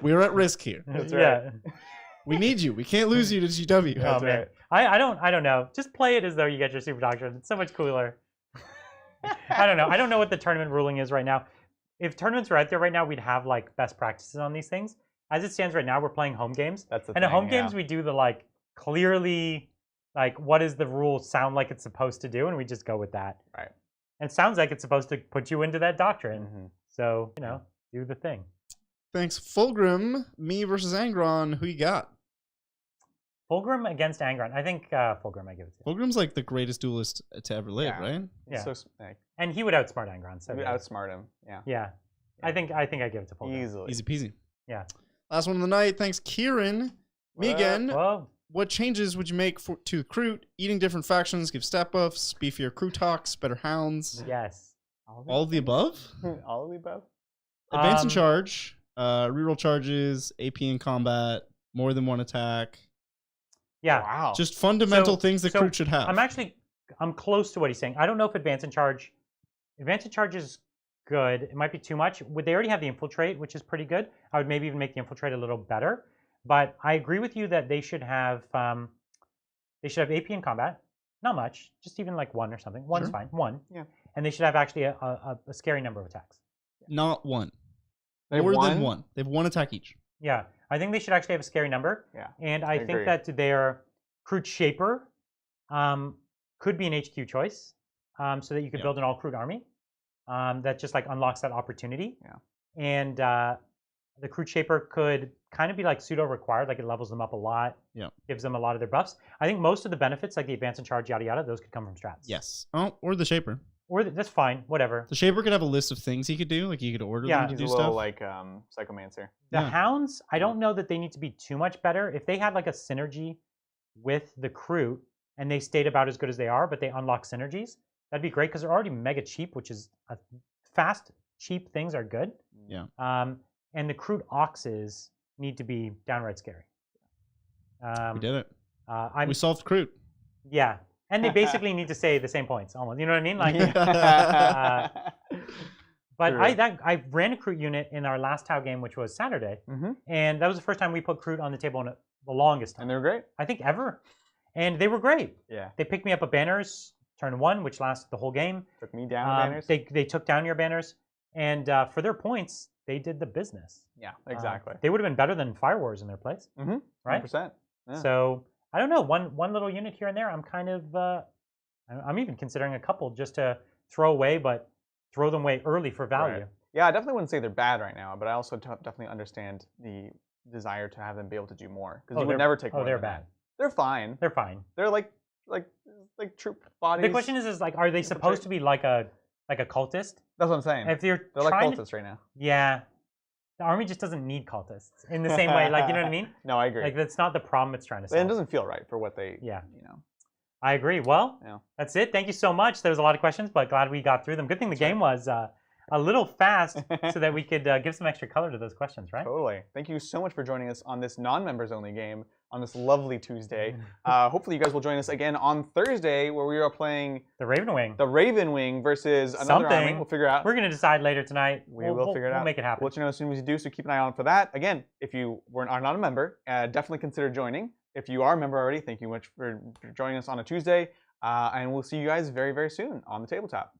We're at risk here. That's Yeah. right. We need you. We can't lose you to GW. Oh That's man, right. I don't know. Just play it as though you get your super doctrine. It's so much cooler. I don't know. I don't know what the tournament ruling is right now. If tournaments were out there right now, we'd have like best practices on these things. As it stands right now, we're playing home games. That's the And in thing, home yeah. games, we do the like clearly, like what does the rule sound like it's supposed to do, and we just go with that. Right. And it sounds like it's supposed to put you into that doctrine. Mhm. So do the thing. Thanks, Fulgrim. Me versus Angron. Who you got? Fulgrim against Angron. I think Fulgrim I give it to. Fulgrim's like the greatest duelist to ever live, Yeah. right? Yeah. So like, And he would outsmart Angron. So we good. outsmart him. Yeah. Yeah. I think I give it to Fulgrim. Easily. Easy peasy. Yeah. Last one of the night. Thanks, Kieran. Me What? again. Well, What changes would you make to the crew? Eating different factions gives stat buffs, beefier crew talks, better hounds. yes. All of the above? All of the above. Advance in charge, reroll charges, AP in combat, more than one attack. Yeah. Wow. Just fundamental So- things that so crew should have. I'm close to what he's saying. I don't know if advance in charge is good. It might be too much. They already have the infiltrate, which is pretty good. I would maybe even make the infiltrate a little better. But I agree with you that they should have AP in combat. Not much, just even like 1 or something. One's fine. 1. Yeah. And they should have actually a scary number of attacks. Not 1. They have More one? than 1. They have 1 attack each. Yeah, I think they should actually have a scary number. Yeah. And I agree. think that their Crude Shaper could be an HQ choice, so that you could build an all Crude army. That just like unlocks that opportunity. Yeah. And the Crude Shaper could kind of be like pseudo required, like it levels them up a lot. Yeah. Gives them a lot of their buffs. I think most of the benefits, like the advance and charge, yada yada, those could come from strats. Yes. Oh, or the Shaper. Or that's fine, whatever. The Shaper could have a list of things he could do. Like he could order them to He's do a little stuff. like Psychomancer. The Yeah. Hounds, I don't know that they need to be too much better. If they had like a synergy with the Crew and they stayed about as good as they are, but they unlock synergies, that'd be great because they're already mega cheap, which is fast, cheap things are good. Yeah. And the Crude Oxes need to be downright scary. We did it. I'm We solved Crude. yeah, and they basically need to say the same points almost. You know what I mean? Like, but True. I ran a Crude unit in our last Tau game, which was Saturday, and that was the first time we put Crude on the table in the longest time. And they're great. I think ever, and they were great. Yeah. They picked me up a banners turn 1, which lasted the whole game. Took me down banners. They took down your banners, and for their points, they did the business. Yeah, exactly. They would have been better than Fire Wars in their place, right? 100%. Yeah. So I don't know, one little unit here and there. I'm kind of I'm even considering a couple just to throw away, but throw them away early for value. Right. Yeah, I definitely wouldn't say they're bad right now, but I also definitely understand the desire to have them be able to do more because you would never take more. Oh, they're than bad. that. They're fine. They're fine. They're like troop bodies. The question is like, are they supposed to be like a cultist? That's what I'm saying. If They're like cultists right now. Yeah, the army just doesn't need cultists in the same way. Like, you know what I mean? No, I agree. Like that's not the problem it's trying to solve. And it doesn't feel right for what they. Yeah. You know. I agree. Well, Yeah. That's it. Thank you so much. There was a lot of questions, but glad we got through them. Good thing the game was a little fast so that we could give some extra color to those questions, right? Totally. Thank you so much for joining us on this non-members only game on this lovely Tuesday. Hopefully you guys will join us again on Thursday where we are playing The Ravenwing. the Ravenwing versus another army. We'll figure out. We're going to decide later tonight. We'll figure it out. We'll make it happen. We'll let you know as soon as we do, so keep an eye out for that. Again, if you are not a member, definitely consider joining. If you are a member already, thank you much for joining us on a Tuesday. And we'll see you guys very, very soon on the tabletop.